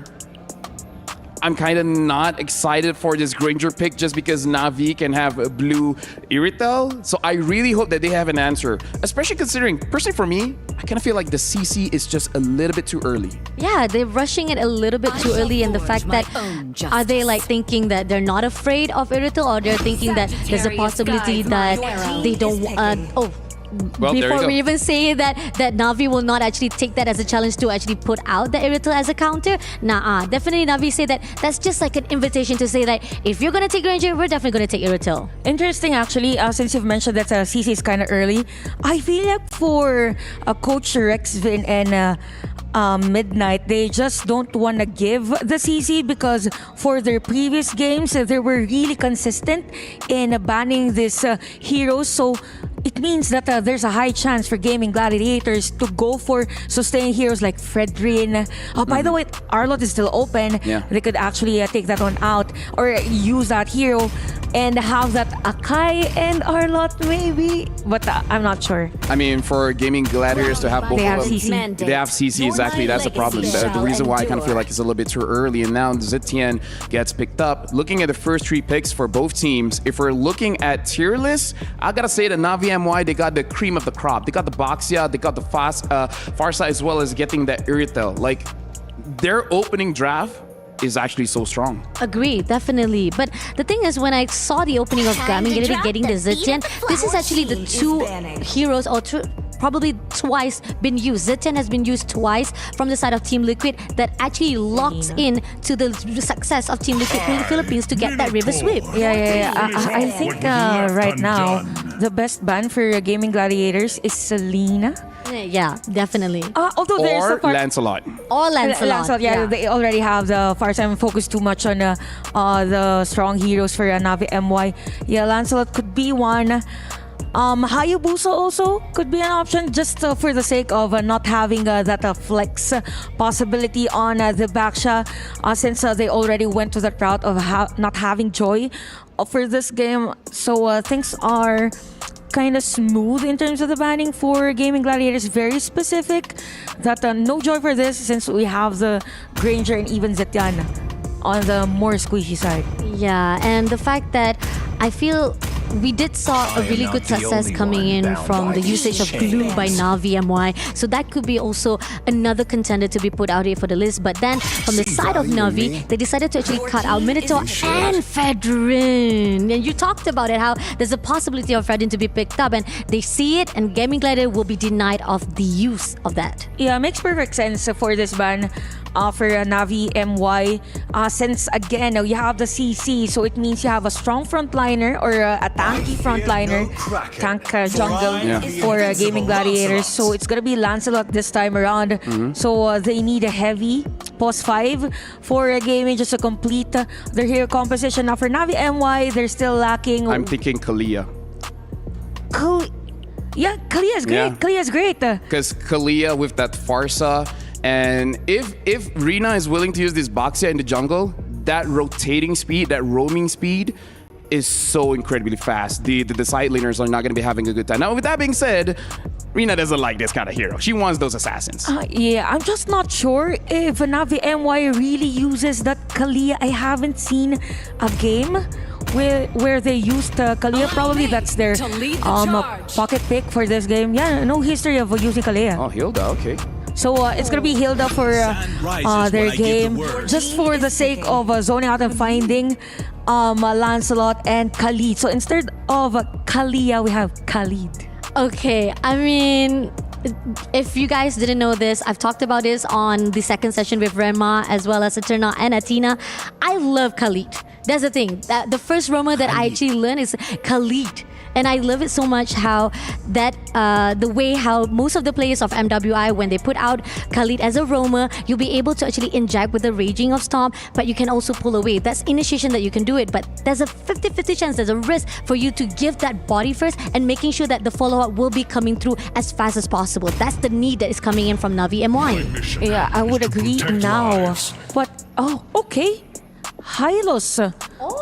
I'm kind of not excited for this Granger pick just because Navi can have a blue Iritel. So I really hope that they have an answer, especially considering, personally for me, I kind of feel like the CC is just a little bit too early. Yeah, they're rushing it a little bit too early, and the fact that are they like thinking that they're not afraid of Iritel, or they're thinking that there's a possibility that they don't Well, before we even say that Navi will not actually take that as a challenge to actually put out the Iritel as a counter. Definitely Navi say that that's just like an invitation to say that if you're gonna take Granger, we're definitely gonna take Iritel. Interesting, actually, since you've mentioned that CC is kind of early, I feel like for Coach Rexvin and Midnight, they just don't want to give the CC because for their previous games, they were really consistent in banning these heroes. So it means that there's a high chance for Gaimin Gladiators to go for sustained heroes like Fredrin. By the way, Arlot is still open. Yeah. They could actually take that one out or use that hero and have that Akai and Arlot maybe, but I'm not sure. I mean, for Gaimin Gladiators to have both They have of them, CC. they have CC, exactly. That's the problem. The reason why I kind of feel like it's a little bit too early, and now Zetian gets picked up. Looking at the first 3 picks for both teams, if we're looking at tier list, I gotta say that Navi MY, they got the cream of the crop. They got the Boxia, they got the Farsa, as well as getting the Iritel. Like, their opening draft is actually so strong. Agree, definitely. But the thing is, when I saw the opening of Gaimin getting the Zetian, this is actually the 2 heroes, or probably twice been used. Zetian has been used twice from the side of Team Liquid that actually locks in to the success of Team Liquid Philippines to get that river sweep. Yeah. I think right now, the best ban for Gaimin Gladiators is Selena. Yeah, definitely. Although there's Or a part Lancelot. Or Lancelot. Yeah, they already have the Farsa and focus too much on the strong heroes for Navi MY. Yeah, Lancelot could be one. Hayabusa also could be an option just for the sake of not having that flex possibility on the Baksha since they already went to that route of not having Joy for this game. So things are kind of smooth in terms of the banning for Gaimin Gladiators. Very specific that no Joy for this since we have the Granger and even Zetian on the more squishy side. Yeah, and the fact that I feel we did saw a really good success coming in from the usage of glue by Navi MY. So that could be also another contender to be put out here for the list. But then from the side of Navi, they decided to actually cut out Minotaur and Fedrin. And you talked about it, how there's a possibility of Fedrin to be picked up, and they see it, and Gaimin Gladiator will be denied of the use of that. Yeah, makes perfect sense for this ban. for Navi MY. Since again, you have the CC, so it means you have a strong frontliner or a tanky frontliner, tank jungle for Gaming Gladiators. So it's gonna be Lancelot this time around. So they need a heavy pos 5 for Gaimin just to complete their hero composition. Now for Navi MY, they're still lacking. I'm thinking Kalia. Yeah, Kalia is great. Yeah. Kalia is great. Because Kalia with that Farsa, and if Rina is willing to use this Boxia in the jungle, that rotating speed, that roaming speed is so incredibly fast. The side laners are not going to be having a good time. Now, with that being said, Rina doesn't like this kind of hero. She wants those assassins. Yeah, I'm just not sure if Navi MY really uses that Kalia. I haven't seen a game where they used Kalia. Probably that's their pocket pick for this game. Yeah, no history of using Kalia. Oh, Hilda, okay. So it's gonna be Hilda for their game, just for the sake of zoning out and finding Lancelot and Khalid. So instead of Kalia, we have Khalid. Okay, I mean, if you guys didn't know this, I've talked about this on the second session with Rema as well as Eterna and Athena. I love Khalid. That's the thing. The first roamer that I actually learned is Khalid. And I love it so much how that the way how most of the players of MWI, when they put out Khalid as a roamer, you'll be able to actually inject with the Raging of Storm, but you can also pull away. That's initiation that you can do it, but there's a 50-50 chance, there's a risk for you to give that body first and making sure that the follow-up will be coming through as fast as possible. That's the need that is coming in from Navi MY. Yeah, I would agree now. But, oh, okay. Hylos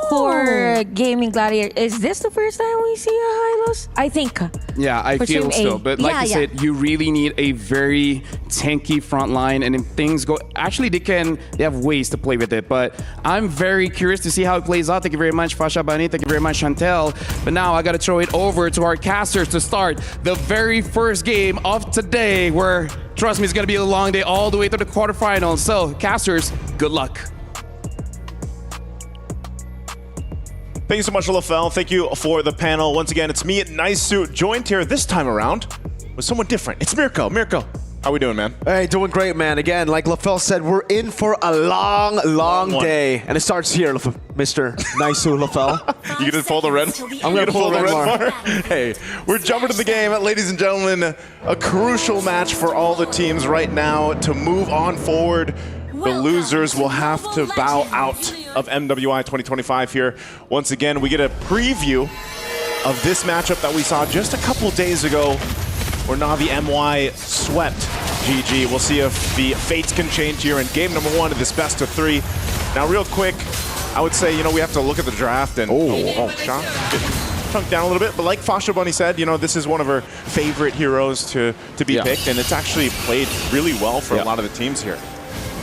for Gaming Gladiator. Is this the first time we see a Hylos? I think. Yeah, I feel so. But like you said, you really need a very tanky front line. And if things go... Actually, they have ways to play with it. But I'm very curious to see how it plays out. Thank you very much, Fasha Bani. Thank you very much, Chantel. But now I got to throw it over to our casters to start the very first game of today, where, trust me, it's going to be a long day all the way to the quarterfinals. So, casters, good luck. Thank you so much, LaFell. Thank you for the panel. Once again, it's me at Nice Suit, joined here this time around with someone different. It's Mirko. Mirko, how we doing, man? Hey, doing great, man. Again, like LaFell said, we're in for a long day. And it starts here, Mr. Nice Suit LaFell. You gonna pull the red? I'm gonna pull the red bar. Hey, we're jumping to the game, ladies and gentlemen. A crucial match for all the teams right now to move on forward. The losers will have to bow out of MWI 2025 here. Once again, we get a preview of this matchup that we saw just a couple days ago where Navi MY swept GG. We'll see if the fates can change here in game number 1 of this best of 3. Now, real quick, I would say, we have to look at the draft and... Sean, chunked down a little bit, but like Fasha Bunny said, this is one of her favorite heroes to be picked, and it's actually played really well for a lot of the teams here.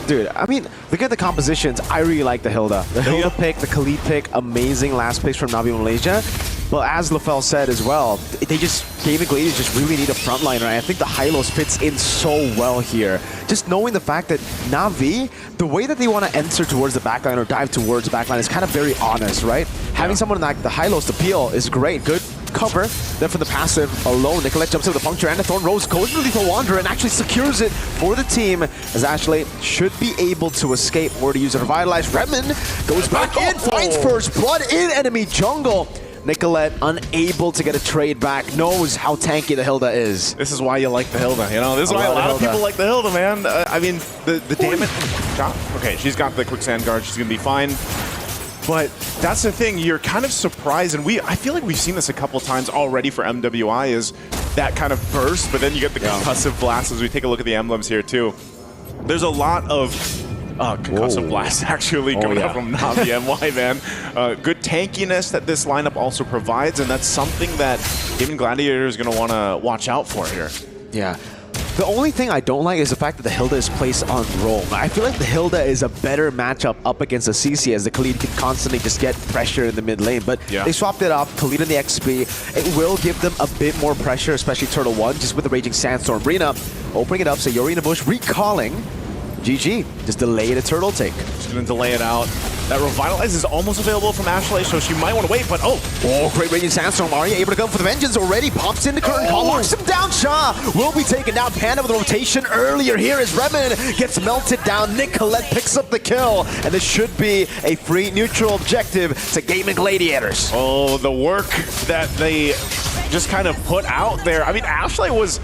Dude, I mean, look at the compositions. I really like the Hilda. The Hilda pick, the Khalid pick, amazing last picks from Navi Malaysia. But as LaFell said as well, Gaming Gladiators just really need a frontliner. I think the Hylos fits in so well here. Just knowing the fact that Navi, the way that they want to enter towards the backline or dive towards the backline is kind of very honest, right? Having someone like the Hylos to peel is great. Good cover. Then for the passive alone, Nicolette jumps in with the puncture and the Thorn Rose goes really for Wanderer and actually secures it for the team, as Ashley should be able to escape or to use a Revitalize. Redmond goes back in, finds first blood in enemy jungle. Nicolette unable to get a trade back, knows how tanky the Hilda is. This is why you like the Hilda, This is why a lot of people like the Hilda, man. I mean, the damage... Okay, she's got the quicksand guard. She's going to be fine. But that's the thing, you're kind of surprised, and I feel like we've seen this a couple times already for MWI, is that kind of burst, but then you get the concussive blast as we take a look at the emblems here too. There's a lot of concussive blasts actually going out from Navi MY, man. Good tankiness that this lineup also provides, and that's something that Gaming Gladiator is going to want to watch out for here. Yeah. The only thing I don't like is the fact that the Hilda is placed on roam. I feel like the Hilda is a better matchup up against the CC, as the Khalid can constantly just get pressure in the mid lane. But they swapped it up, Khalid in the XP. It will give them a bit more pressure, especially Turtle 1, just with the Raging Sandstorm. Rina opening it up, Sayori in the bush, recalling. GG, just delay the turtle take. She's going to delay it out. That Revitalize is almost available from Ashley, so she might want to wait, but great Radiant Sandstorm. Arya able to come for the vengeance already. Pops in the curtain call, locks him down. Sha will be taken down. Panda with the rotation earlier here as Remen gets melted down. Nicolette picks up the kill, and this should be a free neutral objective to Gaimin Gladiators. Oh, the work that they just kind of put out there. I mean, Ashley was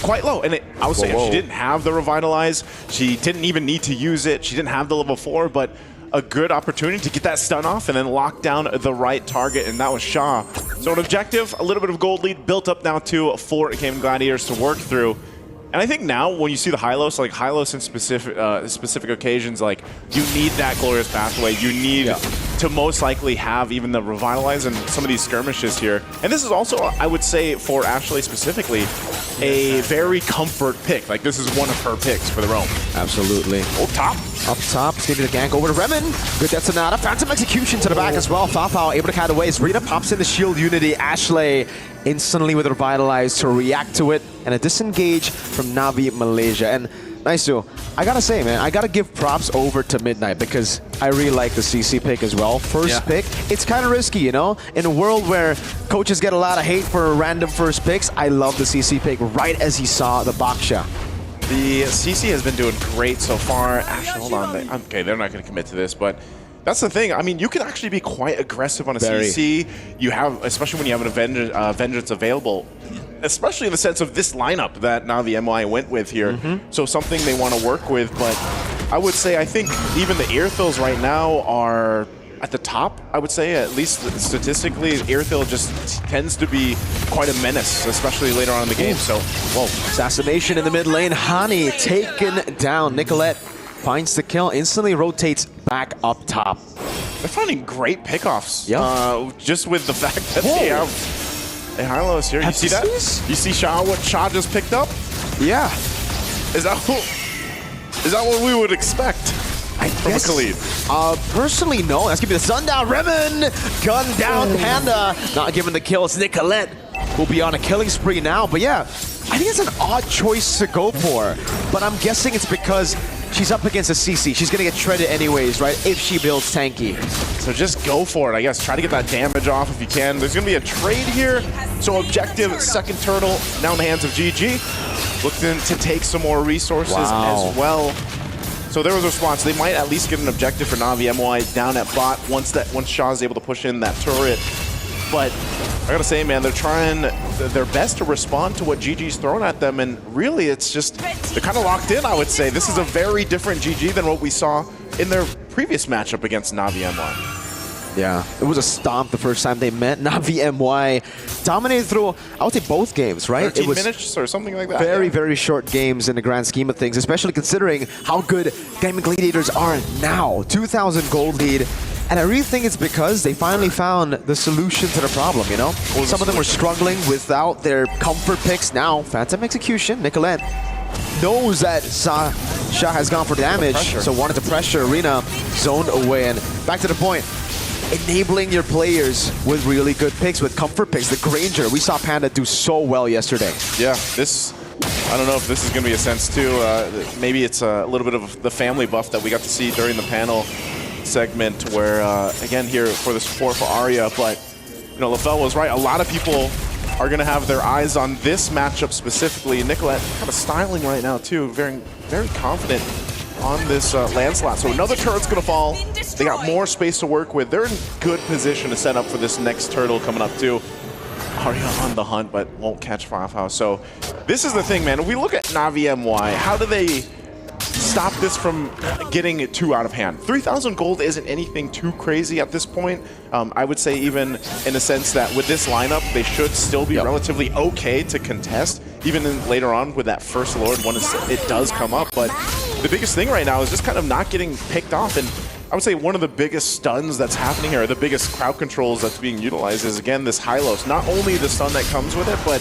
quite low, and I was saying she didn't have the Revitalize. She didn't even need to use it. She didn't have the level 4, but a good opportunity to get that stun off and then lock down the right target, and that was Sha. So an objective, a little bit of gold lead built up now to 4 Gaimin Gladiators to work through. And I think now when you see the Hylos, like Hylos in specific occasions, like you need that glorious pathway. You need to most likely have even the Revitalize and some of these skirmishes here. And this is also, I would say, for Ashley specifically, a very comfort pick. Like this is one of her picks for the roam. Absolutely. Oh, top. Up top, it's gonna be the gank over to Remen. Good Detonata. Phantom Execution to the back as well. Fafao able to cut away. Rita pops in the shield unity. Ashley instantly with Revitalize to react to it. And a disengage from Navi Malaysia. And Naisu, I gotta say, man, I gotta give props over to Midnight because I really like the CC pick as well. First pick, it's kind of risky, you know? In a world where coaches get a lot of hate for random first picks, I love the CC pick right as he saw the Baksha. The CC has been doing great so far. Actually, hold on. Okay, they're not going to commit to this, but that's the thing. I mean, you can actually be quite aggressive on a CC. You have, especially when you have an Vengeance available, especially in the sense of this lineup that now the MWI went with here. So something they want to work with, but I would say I think even the Earthils right now are at the top, I would say, at least statistically. Earthil just tends to be quite a menace, especially later on in the game. So, whoa. Assassination in the mid lane. Hani taken down. Nicolette finds the kill, instantly rotates back up top. They're finding great pickoffs. Just with the fact that they have a Hylos here. You see that? You see what Sha just picked up? Yeah. Is that what we would expect? From a Khalid? Personally, no. That's gonna be the sundown. Remen, gun down. Panda not given the kill. It's Nicolette will be on a killing spree now. But yeah, I think it's an odd choice to go for. But I'm guessing it's because she's up against a CC. She's gonna get shredded anyways, right? If she builds tanky. So just go for it, I guess. Try to get that damage off if you can. There's gonna be a trade here. So objective, second turtle, now in the hands of GG. Looking to take some more resources as well. So there was a response. They might at least get an objective for Navi MWI down at bot once Shaw's able to push in that turret. But I gotta say, man, they're trying their best to respond to what GG's thrown at them, and really it's just, they're kind of locked in, I would say. This is a very different GG than what we saw in their previous matchup against Navi MWI. Yeah, it was a stomp the first time they met. Navi MWI dominated through, I would say, both games, right? 13 it was minutes or something like that. Very short games in the grand scheme of things, especially considering how good Gaimin Gladiators are now. 2,000 gold lead. And I really think it's because they finally found the solution to the problem, you know? Some of them were struggling without their comfort picks. Now, Phantom Execution, Nicolette knows that Sha has gone for damage, so wanted to pressure Arena, zoned away, and back to the point. Enabling your players with really good picks, with comfort picks. The Granger, we saw Panda do so well yesterday. Yeah, I don't know if this is going to be a sense too. Maybe it's a little bit of the family buff that we got to see during the panel segment where, again, here for the support for Arya, but, you know, LaFell was right. A lot of people are going to have their eyes on this matchup specifically. Nicolette kind of styling right now too, very confident on this landslide. So another turret's going to fall. They got more space to work with. They're in good position to set up for this next turtle coming up too. Arya on the hunt, but won't catch Fafao. So this is the thing, man. When we look at Navi MWI, how do they stop this from getting it too out of hand? 3,000 gold isn't anything too crazy at this point. I would say even in the sense that with this lineup, they should still be relatively okay to contest, even later on with that first Lord when it does come up. But the biggest thing right now is just kind of not getting picked off. And I would say one of the biggest stuns that's happening here, the biggest crowd controls that's being utilized is, again, this Hylos. Not only the stun that comes with it, but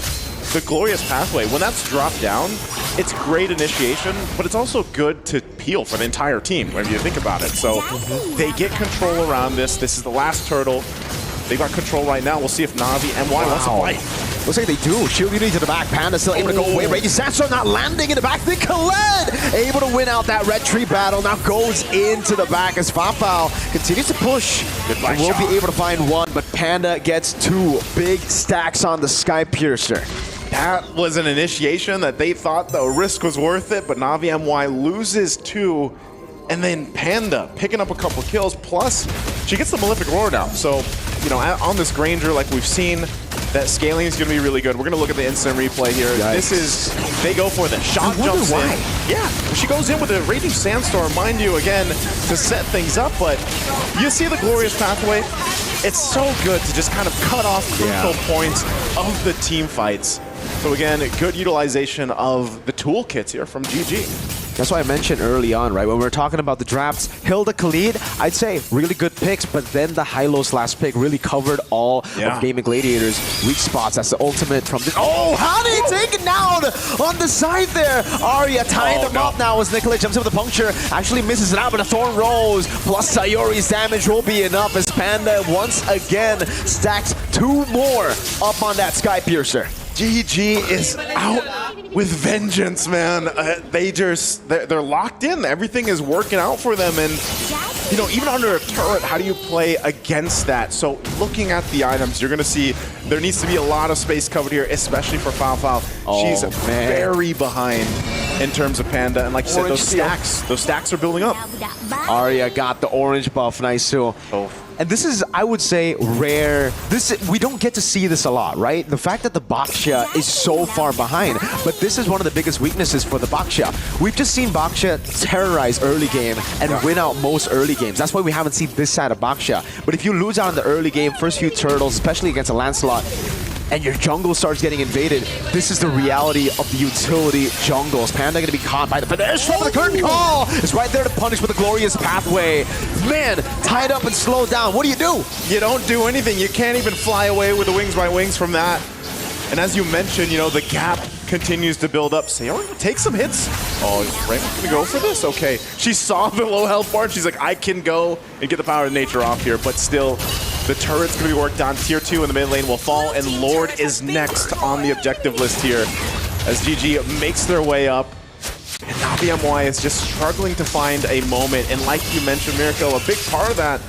the glorious pathway. When that's dropped down, it's great initiation, but it's also good to peel for the entire team when you think about it. So they get control around this. This is the last turtle. They got control right now. We'll see if Navi MWI wants to fight. Looks like they do. Shield unity to the back. Panda still able to go away. Raging Sandstorm not landing in the back. Nicolette able to win out that red tree battle. Now goes into the back as Fafao continues to push. And will be able to find one, but Panda gets two big stacks on the Sky Piercer. That was an initiation that they thought the risk was worth it, but Navi MY loses two. And then Panda picking up a couple kills, plus she gets the Malefic Roar now. So, you know, on this Granger, like we've seen, that scaling is going to be really good. We're going to look at the instant replay here. Yikes. This is, they go for the shot jumps in. Yeah, she goes in with a Raging Sandstorm, mind you, again, to set things up, but you see the glorious pathway. It's so good to just kind of cut off crucial points of the team fights. So again, good utilization of the toolkits here from GG. That's why I mentioned early on, right? When we were talking about the drafts, Hilda Khalid, I'd say really good picks, but then the Hylos last pick really covered all of Gaming Gladiators' weak spots. That's the ultimate from this. Oh, Hani taken down on the side there. Arya tying them up now as Nicolette jumps in with the puncture. Actually misses it out, but a Thorn Rose plus Sayori's damage will be enough as Panda once again stacks two more up on that Sky Piercer. GG is out with vengeance, man. They're locked in. Everything is working out for them, and you know, even under a turret, how do you play against that? So looking at the items, you're gonna see there needs to be a lot of space covered here, especially for Fafao. She's very behind in terms of Panda, and like you said, those stacks are building up. Arya got the orange buff, nice too. And this is, I would say, rare. We don't get to see this a lot, right? The fact that the Baksha is so far behind, but this is one of the biggest weaknesses for the Baksha. We've just seen Baksha terrorize early game and win out most early games. That's why we haven't seen this side of Baksha. But if you lose out in the early game, first few turtles, especially against a Lancelot, and your jungle starts getting invaded, this is the reality of the utility jungles. Panda gonna be caught by the finish from the curtain call. It's right there to punish with a glorious pathway. Man, tied up and slowed down. What do? You don't do anything. You can't even fly away with the wings by wings from that. And as you mentioned, you know, the gap continues to build up. Sayori take some hits. Oh, is Raymond gonna go for this? Okay. She saw the low health bar. She's like, I can go and get the power of nature off here, but still, the turret's gonna be worked on. Tier 2 in the mid lane will fall, and Lord is next on the objective list here as GG makes their way up. And now BMY is just struggling to find a moment. And like you mentioned, Mirko, a big part of that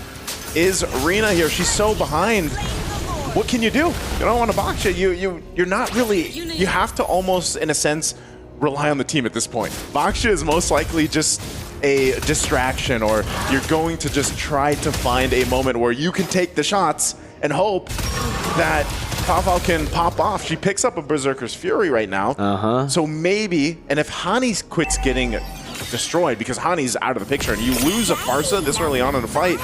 is Rina here. She's so behind. What can you do? You don't want to box it. You're not really, you have to almost, in a sense, rely on the team at this point. Baksha is most likely just a distraction, or you're going to just try to find a moment where you can take the shots and hope that Fafao can pop off. She picks up a Berserker's Fury right now. So maybe, and if Hani quits getting destroyed because Hani's out of the picture and you lose a Farsa this early on in the fight,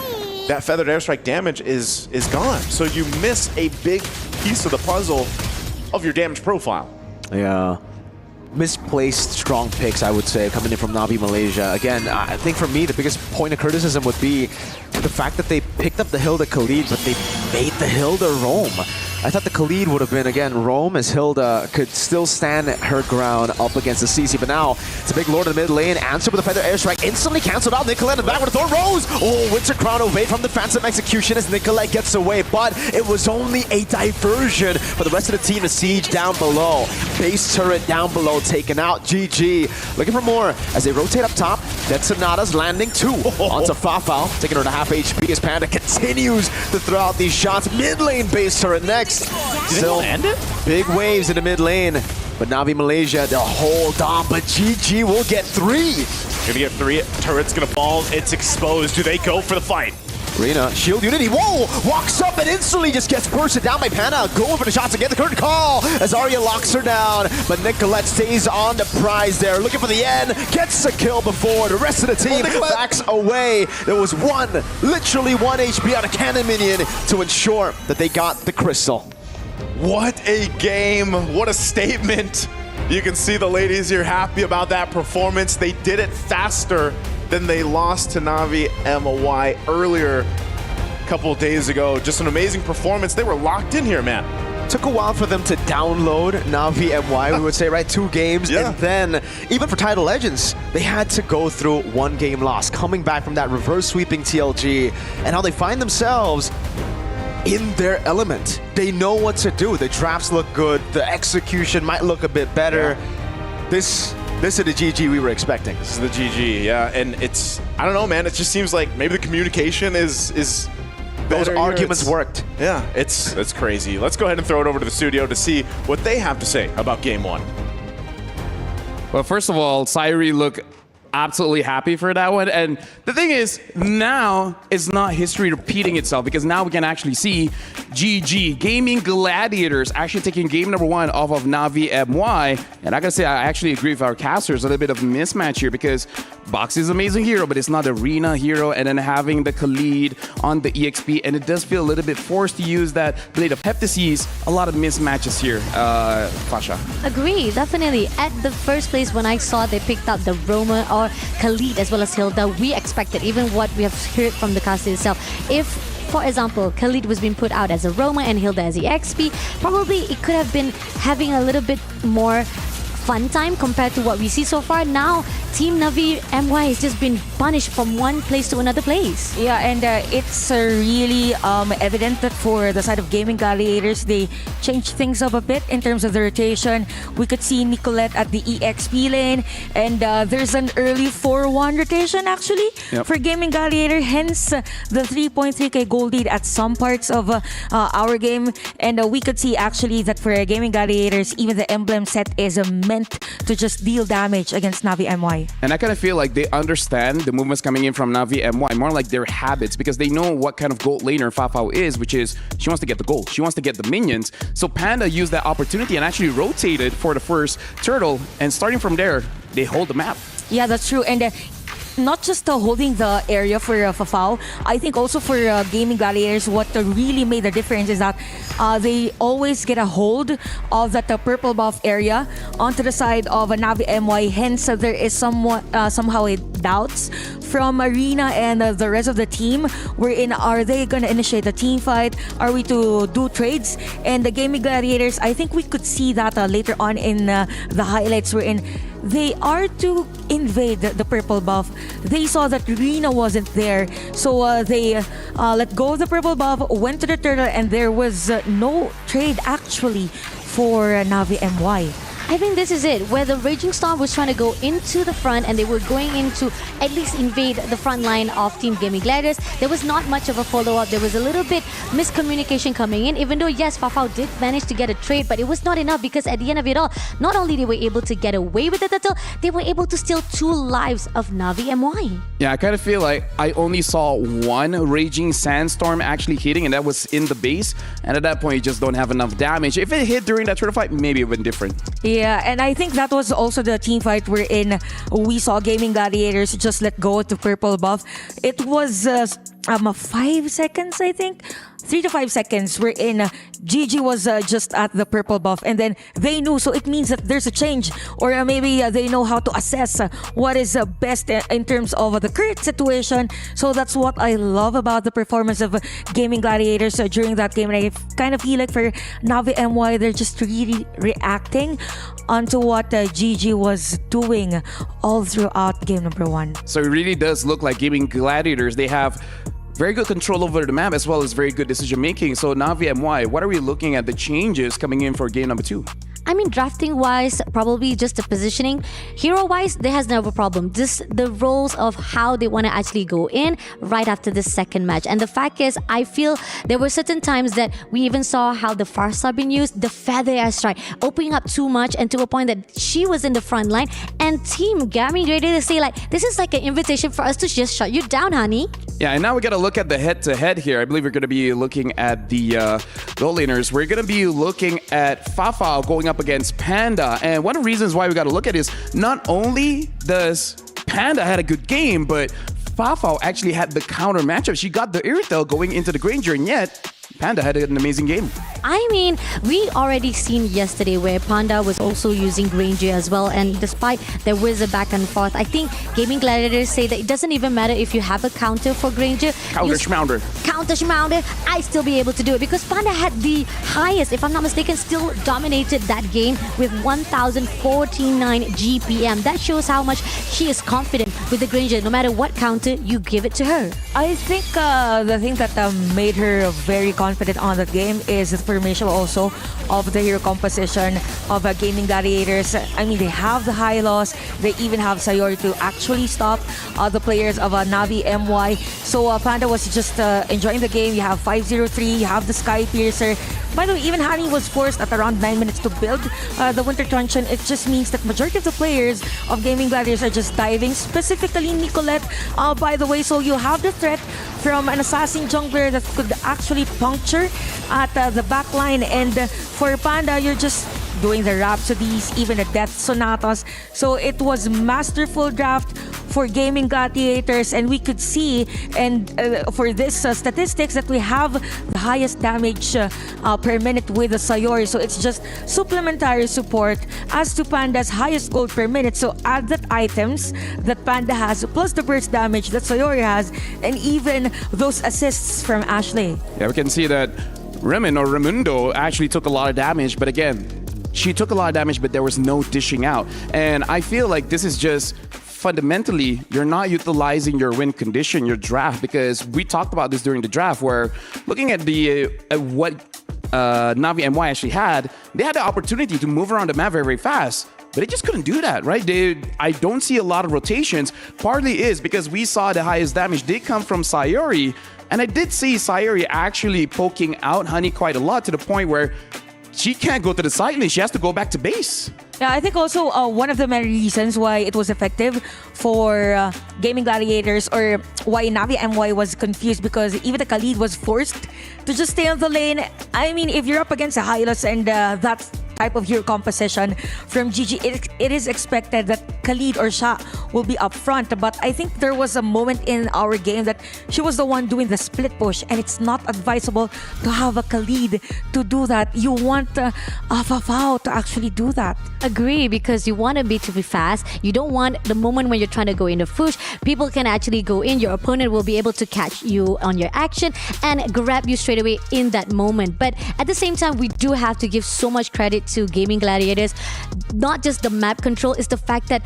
that feathered airstrike damage is gone. So you miss a big piece of the puzzle of your damage profile. Yeah. Misplaced strong picks, I would say, coming in from Navi Malaysia. Again, I think for me, the biggest point of criticism would be the fact that they picked up the Hilda Khalid, but they made the Hilda roam. I thought the Khalid would have been, again, roam, as Hilda could still stand her ground up against the CC. But now, it's a big Lord in the mid lane. Answer with a feather airstrike, instantly canceled out. Nicolette in the back with a Thorn Rose. Oh, Winter Crown evade from the Phantom Execution as Nicolette gets away. But it was only a diversion for the rest of the team to siege down below. Base turret down below taken out. GG. Looking for more as they rotate up top. Dead Sonata's landing two onto Fafao, taking her to half HP as Panda continues to throw out these shots. Mid lane base turret next. Still land it? Big waves in the mid lane. But Navi Malaysia, they'll hold on, but GG will get three. Gonna get three. Turret's gonna fall. It's exposed. Do they go for the fight? Rina, shield unity, whoa! Walks up and instantly just gets bursted down by Panda. Going for the shots again, the curtain call as Arya locks her down. But Nicolette stays on the prize there, looking for the end. Gets a kill before the rest of the team backs away. There was literally one HP on a cannon minion to ensure that they got the crystal. What a game, what a statement. You can see the ladies here happy about that performance. They did it faster than they lost to Navi MWI earlier a couple of days ago. Just an amazing performance. They were locked in here, man. Took a while for them to download Navi MY, we would say, right? 2 games. And then, even for Title Legends, they had to go through 1 game loss, coming back from that reverse sweeping TLG, and how they find themselves in their element. They know what to do. The drafts look good. The execution might look a bit better. This is the GG we were expecting. This is the GG, yeah. And it's, I don't know, man. It just seems like maybe the communication is those better. arguments worked. Yeah, it's crazy. Let's go ahead and throw it over to the studio to see what they have to say about Game 1. Well, first of all, Sairi looked absolutely happy for that one. And the thing is, now it's not history repeating itself, because now we can actually see GG, Gaming Gladiators, actually taking game number 1 off of Navi MY. And I gotta say, I actually agree with our casters, a little bit of a mismatch here, because Box is an amazing hero, but it's not Arena hero, and then having the Khalid on the EXP, and it does feel a little bit forced to use that Blade of Heptases. A lot of mismatches here, Fasha. Agree, definitely. At the first place, when I saw they picked out the Roma or Khalid as well as Hilda, we expected, even what we have heard from the cast itself, if, for example, Khalid was being put out as a Roma and Hilda as the XP, probably it could have been having a little bit more fun time compared to what we see so far. Now, Team Navi MY has just been punished from one place to another place. Yeah, and it's really evident that for the side of Gaming Gladiators, they changed things up a bit in terms of the rotation. We could see Nicolette at the EXP lane, and there's an early 4-1 rotation actually for Gaming Gladiator, hence the 3.3k gold lead at some parts of our game. And we could see actually that for Gaming Gladiators, even the emblem set is meant to just deal damage against Navi MY. And I kind of feel like they understand the movements coming in from Navi MY, more like their habits, because they know what kind of gold laner Fafao is, which is she wants to get the gold. She wants to get the minions. So Panda used that opportunity and actually rotated for the first turtle. And starting from there, they hold the map. Yeah, that's true. And not just holding the area for Fafao, I think also for Gaming Gladiators, what really made the difference is that they always get a hold of that purple buff area onto the side of Navi MY. Hence, there is somehow a doubts from Arena and the rest of the team wherein are they going to initiate a team fight? Are we to do trades? And the Gaming Gladiators, I think we could see that later on in the highlights wherein they are to invade the purple buff. They saw that Rina wasn't there, so they let go of the purple buff, went to the turtle, and there was no trade actually for Navi MY. I think this is it, where the Raging Storm was trying to go into the front and they were going into at least invade the front line of Team Gaming Gladiators. There was not much of a follow-up. There was a little bit miscommunication coming in, even though, yes, Fafao did manage to get a trade, but it was not enough because at the end of it all, not only they were able to get away with the title, they were able to steal 2 lives of Navi MY. Yeah, I kind of feel like I only saw one Raging Sandstorm actually hitting, and that was in the base. And at that point, you just don't have enough damage. If it hit during that turtle fight, maybe it would have been different. Yeah, and I think that was also the team fight wherein we saw Gaming Gladiators just let go of the purple buff. It was 5 seconds, I think. 3 to 5 seconds wherein GG was just at the purple buff, and then they knew, so it means that there's a change, or maybe they know how to assess what is best in terms of the current situation. So that's what I love about the performance of Gaming Gladiators during that game. And I kind of feel like for Navi MY, they're just really reacting onto what GG was doing all throughout game number 1. So it really does look like Gaming Gladiators, they have very good control over the map as well as very good decision making. So Navi MY, what are we looking at the changes coming in for game number 2? I mean, drafting-wise, probably just the positioning. Hero-wise, they has never a problem. Just the roles of how they want to actually go in right after the second match. And the fact is, I feel there were certain times that we even saw how the Farsa been used, the Feather Air Strike, opening up too much and to a point that she was in the front line. And Team Gaimin ready to say, like, this is like an invitation for us to just shut you down, honey. Yeah, and now we got to look at the head-to-head here. I believe we're going to be looking at the goal laners. We're going to be looking at Fafao going up against Panda. And one of the reasons why we got to look at is not only does Panda had a good game, but Fafao actually had the counter matchup. She got the Irithel going into the Granger, and yet Panda had an amazing game. I mean, we already seen yesterday where Panda was also using Granger as well, and despite there was a back and forth, I think Gaming Gladiators say that it doesn't even matter if you have a counter for Granger. Counter-schmounder. Counter-schmounder, I still be able to do it because Panda had the highest, if I'm not mistaken, still dominated that game with 1,049 GPM. That shows how much she is confident with the Granger. No matter what counter you give it to her. I think the thing that made her very confident on that game is the formation also of the hero composition of Gaming Gladiators. I mean, they have the high loss. They even have Sayori to actually stop the players of Navi MY. So Panda was just enjoying the game. You have 503, you have the Sky Piercer. By the way, even Hani was forced at around 9 minutes to build the Winter Truncheon. It just means that majority of the players of Gaming Gladiators are just diving, specifically Nicolette, by the way. So you have the threat from an assassin jungler that could actually puncture at the back line. And for Panda, you're just doing the Rhapsodies, even the Death Sonatas. So it was masterful draft for Gaming Gladiators, and we could see, and for this statistics, that we have the highest damage per minute with the Sayori. So it's just supplementary support as to Panda's highest gold per minute. So add that items that Panda has, plus the burst damage that Sayori has, and even those assists from Ashley. Yeah, we can see that Raimundo actually took a lot of damage, but again, she took a lot of damage, but there was no dishing out. And I feel like this is just fundamentally, you're not utilizing your win condition, your draft, because we talked about this during the draft, where looking at the what Navi MY actually had, they had the opportunity to move around the map very, very fast. But they just couldn't do that, right? I don't see a lot of rotations. Partly is because we saw the highest damage did come from Sayori. And I did see Sayori actually poking out Honey quite a lot, to the point where she can't go to the side lane. She has to go back to base. Yeah, I think also one of the many reasons why it was effective for Gaming Gladiators, or why Navi MY was confused, because even the Khalid was forced to just stay on the lane. I mean, if you're up against a Hylos and that type of hero composition from GG, it is expected that Khalid or Sha will be up front. But I think there was a moment in our game that she was the one doing the split push, and it's not advisable to have a Khalid to do that. You want Fafao to actually do that. Agree, because you want to be fast. You don't want the moment when you're trying to go in the push, people can actually go in. Your opponent will be able to catch you on your action and grab you straight away in that moment. But at the same time, we do have to give so much credit to Gaming Gladiators. Not just the map control, it's the fact that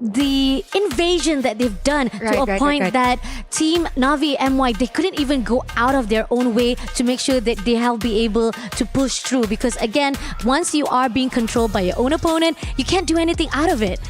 the invasion that they've done to a point that Team Navi MY, they couldn't even go out of their own way to make sure that they have be able to push through. Because again, once you are being controlled by your own opponent, you can't do anything out of it.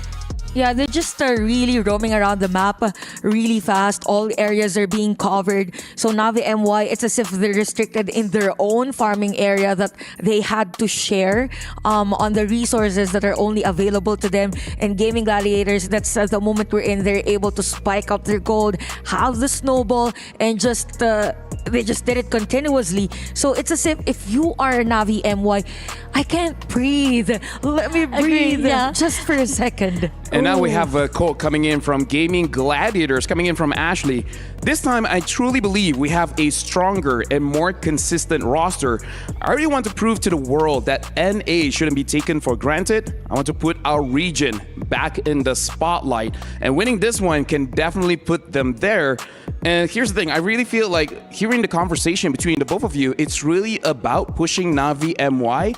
Yeah, they're just really roaming around the map really fast. All areas are being covered. So Navi MY, it's as if they're restricted in their own farming area that they had to share on the resources that are only available to them. And Gaming Gladiators, that's the moment we're in. They're able to spike up their gold, have the snowball, and just they just did it continuously. So it's as if you are Navi MY, I can't breathe. Let me breathe just for a second. And now we have a quote coming in from Gaming Gladiators, coming in from Ashley. This time, I truly believe we have a stronger and more consistent roster. I really want to prove to the world that NA shouldn't be taken for granted. I want to put our region back in the spotlight. And winning this one can definitely put them there. And here's the thing, I really feel like hearing the conversation between the both of you, it's really about pushing Navi MY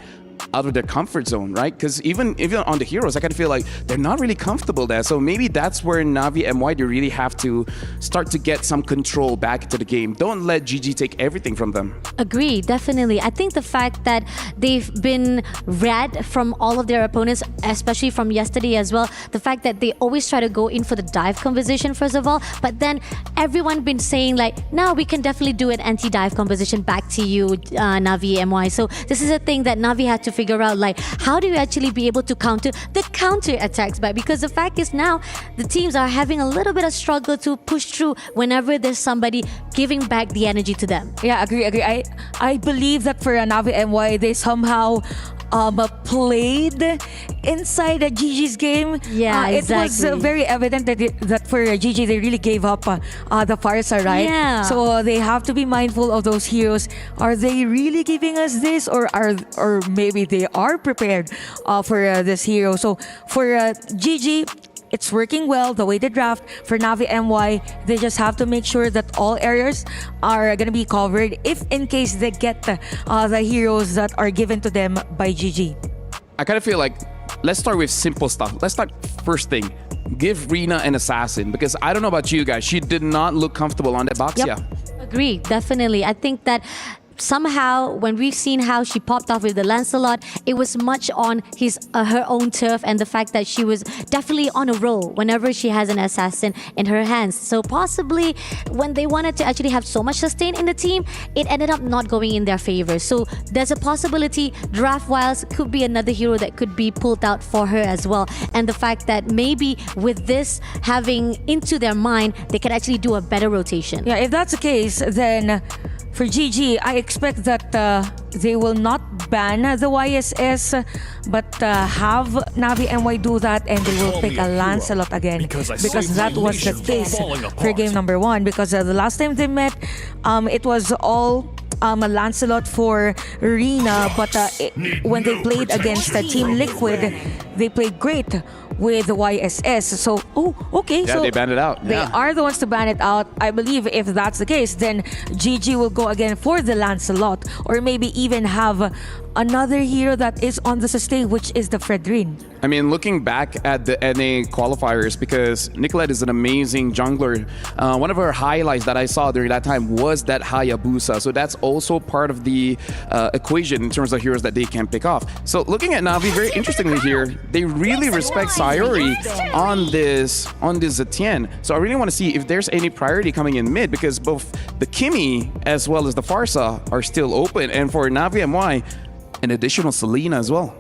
out of their comfort zone, right? Because even on the heroes, I kind of feel like they're not really comfortable there. So maybe that's where Navi MY, they really have to start to get some control back into the game. Don't let GG take everything from them. Agree, definitely. I think the fact that they've been read from all of their opponents, especially from yesterday as well, the fact that they always try to go in for the dive composition first of all, but then everyone been saying like, no, we can definitely do an anti-dive composition back to you, Navi MY. So this is a thing that Navi had to figure out, like, how do you actually be able to counter the counter attacks back? Because the fact is now the teams are having a little bit of struggle to push through whenever there's somebody giving back the energy to them. Yeah, agree. I believe that for Navi MY, they somehow played inside GG's game. Yeah, exactly. It was very evident that for GG, they really gave up the Farsa, right? Yeah. So they have to be mindful of those heroes. Are they really giving us this, or maybe they are prepared for this hero? So for GG, it's working well, the way they draft. For Navi MY, they just have to make sure that all areas are going to be covered if in case they get the heroes that are given to them by GG. I kind of feel like, let's start with simple stuff. Let's start first thing. Give Rina an assassin, because I don't know about you guys, she did not look comfortable on that box. Yep. Agree, definitely. I think that somehow, when we've seen how she popped off with the Lancelot, it was much on her own turf, and the fact that she was definitely on a roll whenever she has an assassin in her hands. So possibly when they wanted to actually have so much sustain in the team, it ended up not going in their favor. So there's a possibility draft-wise could be another hero that could be pulled out for her as well. And the fact that maybe with this having into their mind, they can actually do a better rotation. Yeah, if that's the case, then for GG, I expect that they will not ban the YSS, but have Navi MY do that, and they will pick a Lancelot again, because that was the case for game number 1. Because the last time they met, it was all a Lancelot for Rina, but when they played against Team Liquid, they played great with the YSS. So, okay. Yeah, so they banned it out. They are the ones to ban it out. I believe if that's the case, then GG will go again for the Lancelot, or maybe even have another hero that is on the sustain, which is the Fredrin. I mean, looking back at the NA qualifiers, because Nicolette is an amazing jungler, one of her highlights that I saw during that time was that Hayabusa. So that's also part of the equation in terms of heroes that they can pick off. So looking at Navi, very interestingly here, they really respect Sayori on this Zetienne. So I really want to see if there's any priority coming in mid, because both the Kimi as well as the Pharsa are still open. And for Navi MY, an additional Selena as well.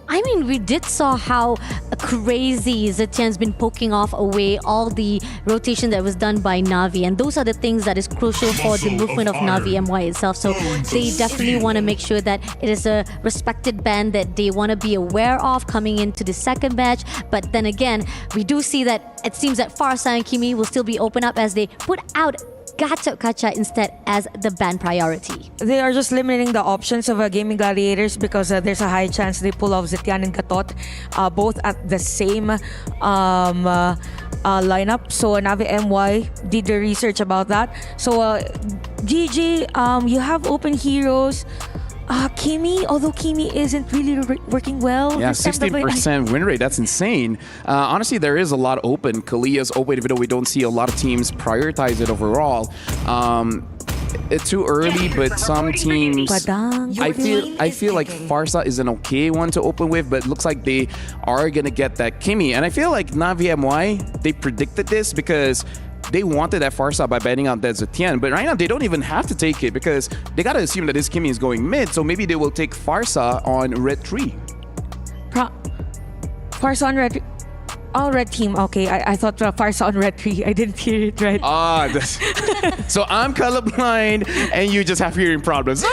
I mean, we did saw how crazy Zetien's been poking off away all the rotation that was done by Navi, and those are the things that is crucial for the movement of Navi MY itself. So they definitely want to make sure that it is a respected band that they want to be aware of coming into the second match. But then again, we do see that it seems that Pharsa and Kimi will still be open up as they put out Gacha Kacha instead as the ban priority. They are just limiting the options of Gaming Gladiators, because there's a high chance they pull off Zetian and Gatot both at the same lineup. So Navi MY did the research about that. So GG, you have open heroes. Kimi, although Kimi isn't really working well. Yeah, 16% win rate. That's insane. Honestly, there is a lot open. Kalia's open, even though we don't see a lot of teams prioritize it overall. It's too early, but some teams, I feel like Pharsa is an okay one to open with, but it looks like they are gonna get that Kimi. And I feel like Navi MY, they predicted this because they wanted that Pharsa by banning out that Zetienne, but right now they don't even have to take it because they gotta assume that this Kimi is going mid, so maybe they will take Pharsa on red 3. Pharsa on red. Oh, red team. Okay, I thought Pharsa on red 3. I didn't hear it right. So I'm colorblind and you just have hearing problems. So,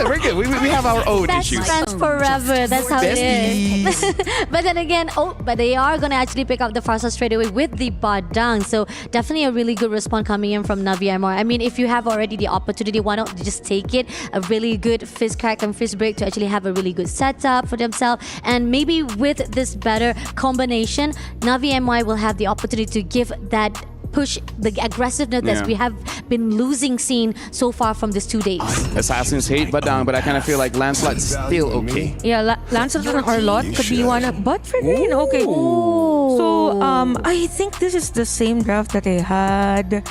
we're good. We have our own issues. Best friends forever. That's how it is. But then again, but they are going to actually pick up the Pharsa straight away with the Badang. So definitely a really good response coming in from Navi MY. I mean, if you have already the opportunity, why not just take it? A really good fizz crack and fizz break to actually have a really good setup for themselves. And maybe with this better combination, Navi MY will have the opportunity to give that push, the aggressiveness that we have been losing seen so far from these 2 days. Assassins hate Badang, but I kind of feel like Lancelot's still okay. Yeah, Lancelot and Arlot could be one, but Fredrin, okay. So, I think this is the same draft that I had.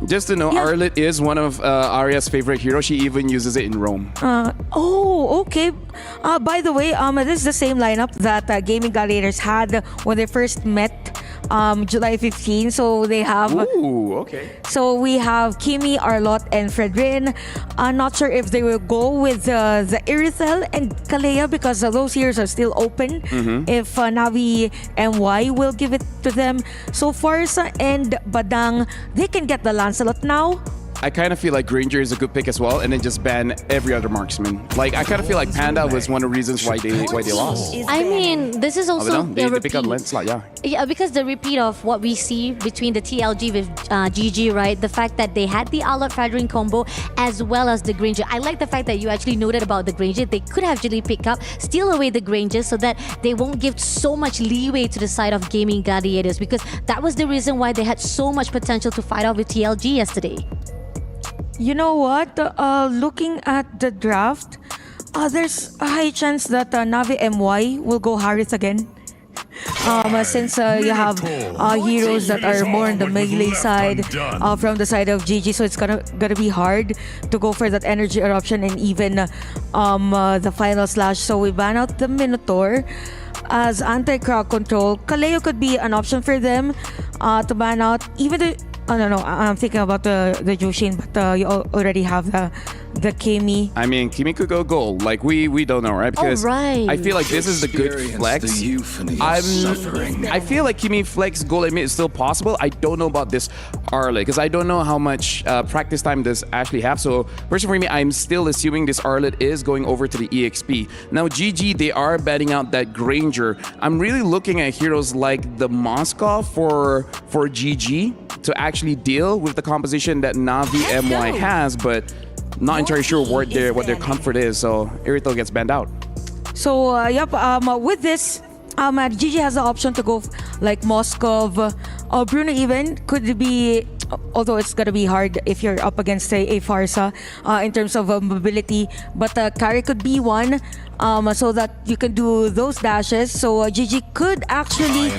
Just to know, Arlot is one of Arya's favorite heroes. She even uses it in Rome. Okay. By the way, this is the same lineup that Gaming Gladiators had when they first met July 15. So they have... Ooh, okay. So we have Kimi, Arlot, and Fredrin. I'm not sure if they will go with the Irithel and Kalea because those heroes are still open. If Navi MY will give it to them. So Pharsa and Badang, they can get the Lancelot now. I kind of feel like Granger is a good pick as well, and then just ban every other marksman. Like I kind of feel like Panda was one of the reasons why they lost. I mean, this is also they pick up Lancelot, yeah, because the repeat of what we see between the TLG with GG, right? The fact that they had the Arlot Fredrin combo as well as the Granger. I like the fact that you actually noted about the Granger. They could have actually pick up, steal away the Granger so that they won't give so much leeway to the side of Gaming Gladiators, because that was the reason why they had so much potential to fight off with TLG yesterday. You know what? Looking at the draft, there's a high chance that Navi MY will go Harith again. since you have heroes that are more on the melee side from the side of GG, so it's gonna be hard to go for that energy eruption and even the final slash. So we ban out the Minotaur as anti-crowd control. Kaleo could be an option for them to ban out. Even the I'm thinking about the Jushin, but you already have the Kimi. I mean, Kimi could go gold. Like, we don't know, right? Because I feel like this is the good flex. I feel like Kimi flex gold admit is still possible. I don't know about this Arlet, because I don't know how much practice time does Ashley have. So, personally for me, I'm still assuming this Arlet is going over to the EXP. Now, GG, they are betting out that Granger. I'm really looking at heroes like the Moskov for GG to actually deal with the composition that Navi MY has, but not entirely sure what their comfort is, so Irithel gets banned out. So with this, GG has the option to go like Moskov or Bruno even could be, although it's gonna be hard if you're up against say a Farsa in terms of mobility, but Kari could be one so that you can do those dashes. So GG could actually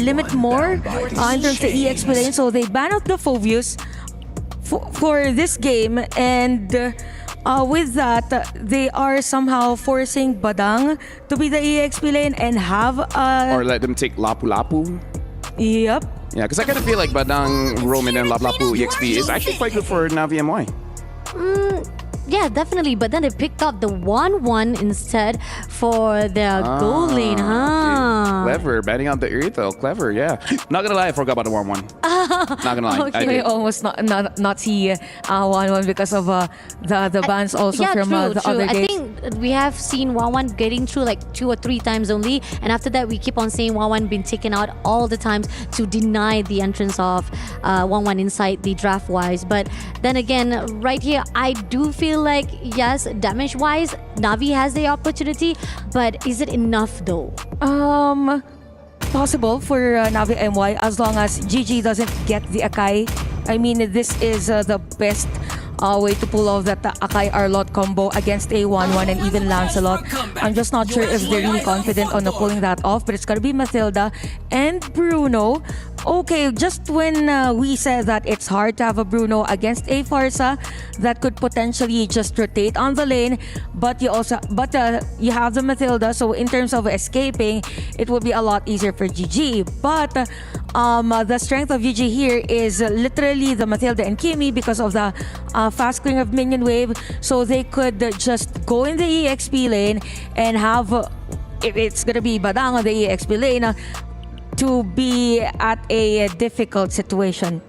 limit more in terms of the EX lane. So they ban out the Phovius for this game, and with that, they are somehow forcing Badang to be the EXP lane and have or let them take Lapu Lapu. Yep. Yeah, because I kind of feel like Badang, Roman, and Lapu Lapu EXP is actually quite good for Navi MY. Yeah, definitely. But then they picked up the 1-1 instead for their goal lane, huh? Clever. Banning out the Irithel. Clever, yeah. Not gonna lie, I forgot about the 1-1. Not gonna lie. Okay. I did. Almost not see 1-1 because of the bans also from the other days. I think we have seen 1-1 getting through like 2 or 3 times only. And after that, we keep on saying 1-1 been taken out all the times to deny the entrance of 1-1 inside the draft-wise. But then again, right here, I do feel like, yes, damage-wise, Navi has the opportunity, but is it enough though? Possible for Navi MY as long as GG doesn't get the Akai. I mean, this is the best way to pull off that Akai Arlot combo against a 1-1 and even Lancelot. I'm just not sure if they're really confident on pulling that off, but it's gonna be Mathilda and Bruno. Okay, just when we said that it's hard to have a Bruno against a Farsa that could potentially just rotate on the lane, but you have the Mathilda, so in terms of escaping, it would be a lot easier for GG. But the strength of GG here is literally the Mathilda and Kimi because of the fast clearing of minion wave, so they could just go in the EXP lane and have, if it's gonna be Badang on the EXP lane, to be at a difficult situation.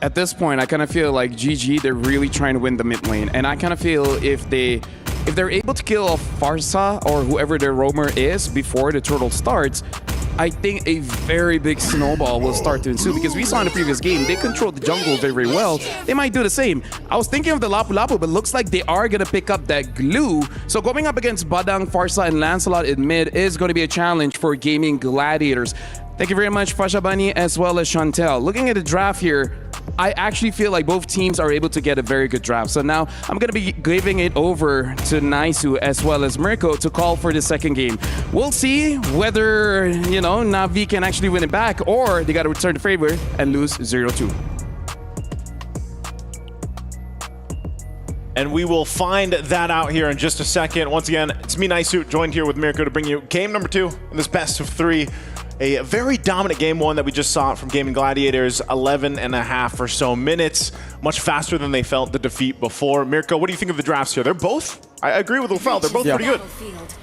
At this point, I kind of feel like GG, they're really trying to win the mid lane. And I kind of feel if they're able to kill off Farsa or whoever their roamer is before the turtle starts, I think a very big snowball will start to ensue, because we saw in the previous game, they controlled the jungle very, very well. They might do the same. I was thinking of the Lapu Lapu, but looks like they are going to pick up that glue. So going up against Badang, Farsa, and Lancelot in mid is going to be a challenge for Gaming Gladiators. Thank you very much, Fasha Bunny, as well as Chantel. Looking at the draft here, I actually feel like both teams are able to get a very good draft. So now I'm going to be giving it over to Naisu as well as Mirko to call for the second game. We'll see whether, Navi can actually win it back, or they got to return the favor and lose 0-2. And we will find that out here in just a second. Once again, it's me, Naisu, joined here with Mirko to bring you game number 2 in this best of 3. A very dominant game 1 that we just saw from Gaming Gladiators, 11.5 or so minutes, much faster than they felt the defeat before. Mirko, what do you think of the drafts here? They're both, I agree with Lufel, they're both pretty good.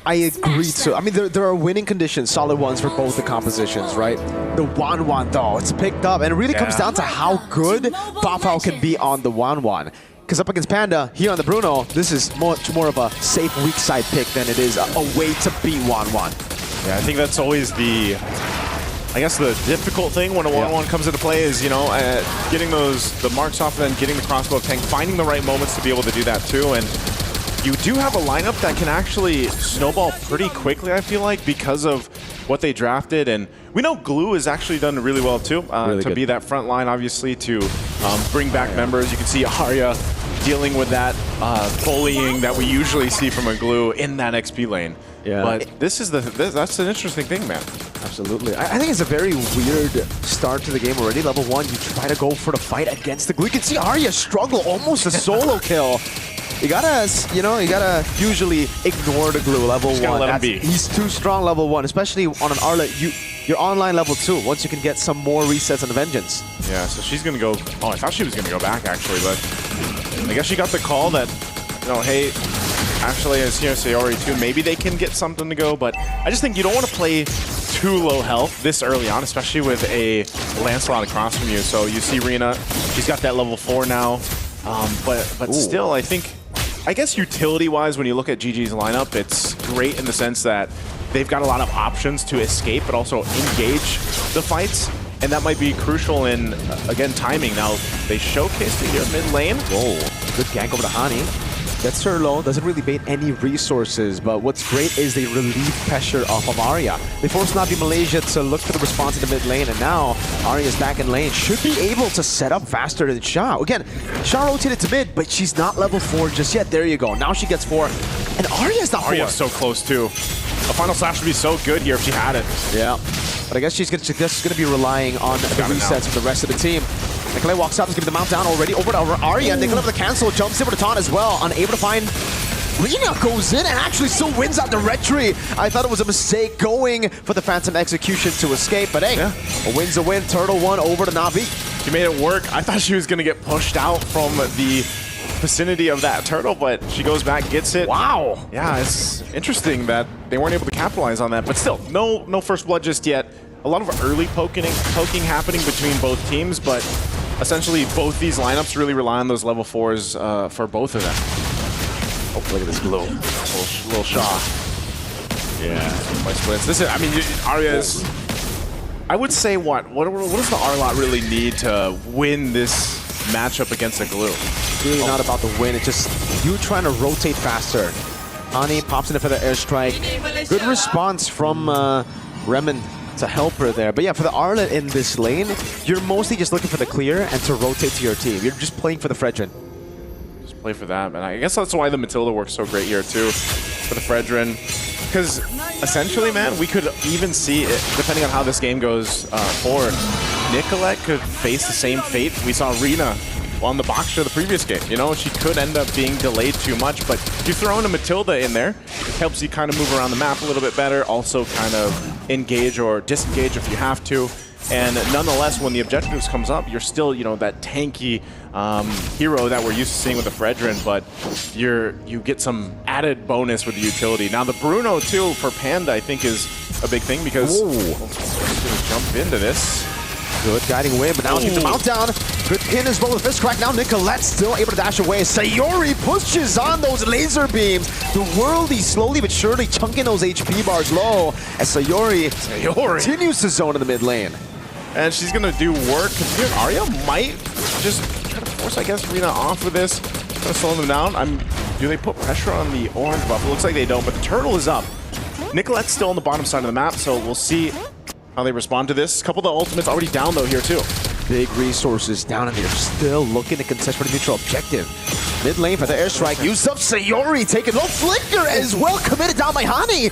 I agree too. I mean, there are winning conditions, solid ones for both the compositions, right? The 1-1 though, it's picked up, and it really comes down to how good Bafao can be on the 1-1. Because up against Panda, here on the Bruno, this is much more of a safe weak side pick than it is a way to beat 1-1. Yeah, I think that's always the difficult thing when a 1-1 comes into play is, getting the marks off and then getting the crossbow tank, finding the right moments to be able to do that too. And you do have a lineup that can actually snowball pretty quickly, I feel like, because of what they drafted. And we know Glue has actually done really well too, to be that front line, obviously, to bring back members. You can see Arya dealing with that bullying that we usually see from a glue in that XP lane. Yeah. But that's an interesting thing, man. Absolutely. I think it's a very weird start to the game already. Level 1, you try to go for the fight against the glue. You can see Arya struggle, almost a solo kill. You gotta usually ignore the glue level 1. Let him be. He's too strong level 1, especially on an Arla. You're online level 2 once you can get some more resets on the Vengeance. Yeah, so she's gonna go. Oh, I thought she was gonna go back actually, but I guess she got the call that, hey, actually is here Sayori too. Maybe they can get something to go, but I just think you don't want to play too low health this early on, especially with a Lancelot across from you. So you see Rina, she's got that level 4 now, but still, I guess utility-wise, when you look at GG's lineup, it's great in the sense that they've got a lot of options to escape, but also engage the fights, and that might be crucial in, again, timing. Now, they showcased it here mid lane. Whoa, good gank over to Hani. Gets her low, doesn't really bait any resources, but what's great is they relieve pressure off of Arya. They forced Navi Malaysia to look for the response in the mid lane, and now Arya's back in lane. Should be able to set up faster than Sha. Again, Sha rotated to mid, but she's not level 4 just yet. There you go. Now she gets 4, and Arya's not 4. Arya's so close too. A final slash would be so good here if she had it. Yeah, but I guess she's just gonna be relying on the resets from the rest of the team. Nikolai walks out, just giving the mount down already over to Arya. Nikolai with the cancel, jumps in with a taunt as well. Unable to find... Rina goes in and actually still wins out the red tree. I thought it was a mistake going for the Phantom Execution to escape, but hey, a win's a win. Turtle 1 over to Navi. She made it work. I thought she was going to get pushed out from the vicinity of that turtle, but she goes back, gets it. Wow. Yeah, it's interesting that they weren't able to capitalize on that, but still, no first blood just yet. A lot of early poking happening between both teams, but essentially both these lineups really rely on those level 4s for both of them. Oh, look at this glue. Little shot. Yeah, by splits. This is, I mean, Arya's... I would say what does the Arlot really need to win this matchup against the glue? It's really not about the win, it's just you trying to rotate faster. Ani pops in for the airstrike. Good response from Remen to help her there. But yeah, for the Arlet in this lane, you're mostly just looking for the clear and to rotate to your team. You're just playing for the Fredrin. Just play for that, and I guess that's why the Matilda works so great here too, for the Fredrin. Because essentially, man, we could even see it, depending on how this game goes forward, Nicolette could face the same fate we saw Rina on the box of the previous game. She could end up being delayed too much, but you throw in a Matilda in there, it helps you kind of move around the map a little bit better, also kind of engage or disengage if you have to. And nonetheless, when the objectives comes up, you're still, that tanky hero that we're used to seeing with the Fredrin, but you get some added bonus with the utility. Now the Bruno too for Panda I think is a big thing because he's gonna jump into this. Good guiding win, but now keeps the mount down. Good pin as well with fist crack. Now Nicolette still able to dash away. Sayori pushes on those laser beams. The Worldie slowly but surely chunking those HP bars low as Sayori continues to zone in the mid lane. And she's gonna do work. Arya might just try to force, I guess, Rina off of this. Try to slow them down. Do they put pressure on the orange buff? It looks like they don't, but the turtle is up. Nicolette's still on the bottom side of the map, so we'll see how they respond to this. A couple of the ultimates already down though here too. Big resources down, and they're still looking to contest for the neutral objective. Mid lane for the airstrike. Use up Sayori taking low flicker as well, committed down by Hani.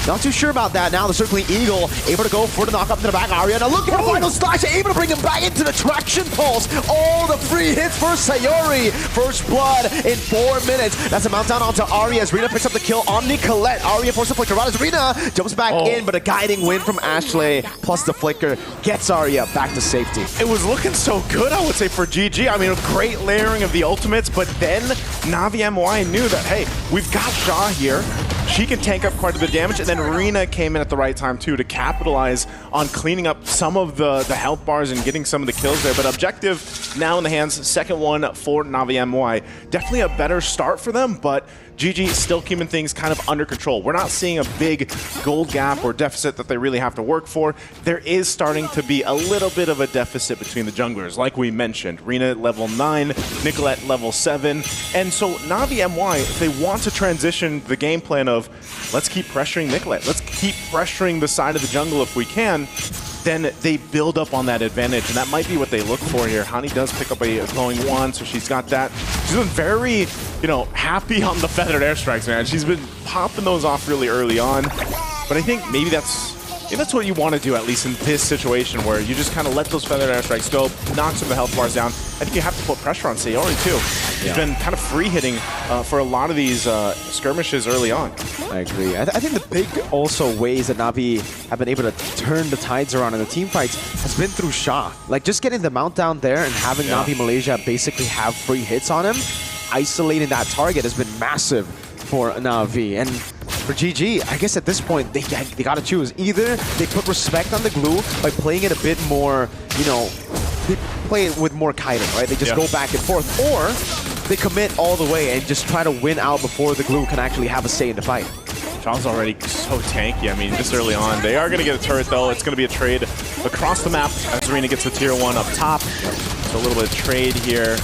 Not too sure about that. Now the circling eagle able to go for the knock up to the back. Arya now looking for a final slash, able to bring him back into the traction pulse. All the free hits for Sayori. First blood in 4 minutes. That's a mount down onto Arya as Rina picks up the kill on Nicolette. Arya forces the flicker out as Rina jumps back in, but a guiding win from Ashley plus the flicker gets Arya back to safety. It was looking so good, I would say, for GG. I mean, a great layering of the ultimates, but then Navi MWI knew that, hey, we've got Sha here. She can tank up quite a bit of damage, and then Rina came in at the right time too to capitalize on cleaning up some of the health bars and getting some of the kills there. But objective now in the hands, second one for Navi MWI. Definitely a better start for them, but GG still keeping things kind of under control. We're not seeing a big gold gap or deficit that they really have to work for. There is starting to be a little bit of a deficit between the junglers, like we mentioned. Rina level 9, Nicolette level 7. And so Navi MWI, if they want to transition the game plan of let's keep pressuring Nicolette, let's keep pressuring the side of the jungle if we can, then they build up on that advantage, and that might be what they look for here. Hani does pick up a glowing wand, so she's got that. She's been very, you know, happy on the feathered airstrikes, man. She's been popping those off really early on, but I think maybe that's what you want to do, at least in this situation, where you just kind of let those feathered airstrikes go, knock some of the health bars down. I think you have to put pressure on Sayori too. She's been kind of free hitting for a lot of these skirmishes early on. I agree. I think the big also ways that Na'Vi have been able to turn the tides around in the team fights has been through Sha. Like just getting the mount down there and having Na'Vi Malaysia basically have free hits on him, isolating that target has been massive for Na'Vi. And for GG, I guess at this point, they got to choose. Either they put respect on the glue by playing it a bit more, you know, they play it with more kiting, right? They just go back and forth. Or they commit all the way and just try to win out before the glue can actually have a say in the fight. Sha's already so tanky. I mean, just early on. They are going to get a turret, though. It's going to be a trade across the map as Arena gets the tier 1 up top. So a little bit of trade here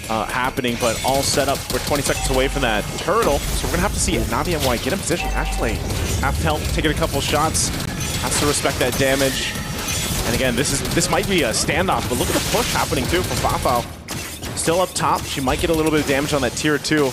happening, but all set up. We're 20 seconds away from that turtle. So we're going to have to see Navi MWI get in position. Actually, half health, taking a couple shots. Has to respect that damage. And again, this might be a standoff, but look at the push happening, too, from Fafao. Still up top. She might get a little bit of damage on that tier 2.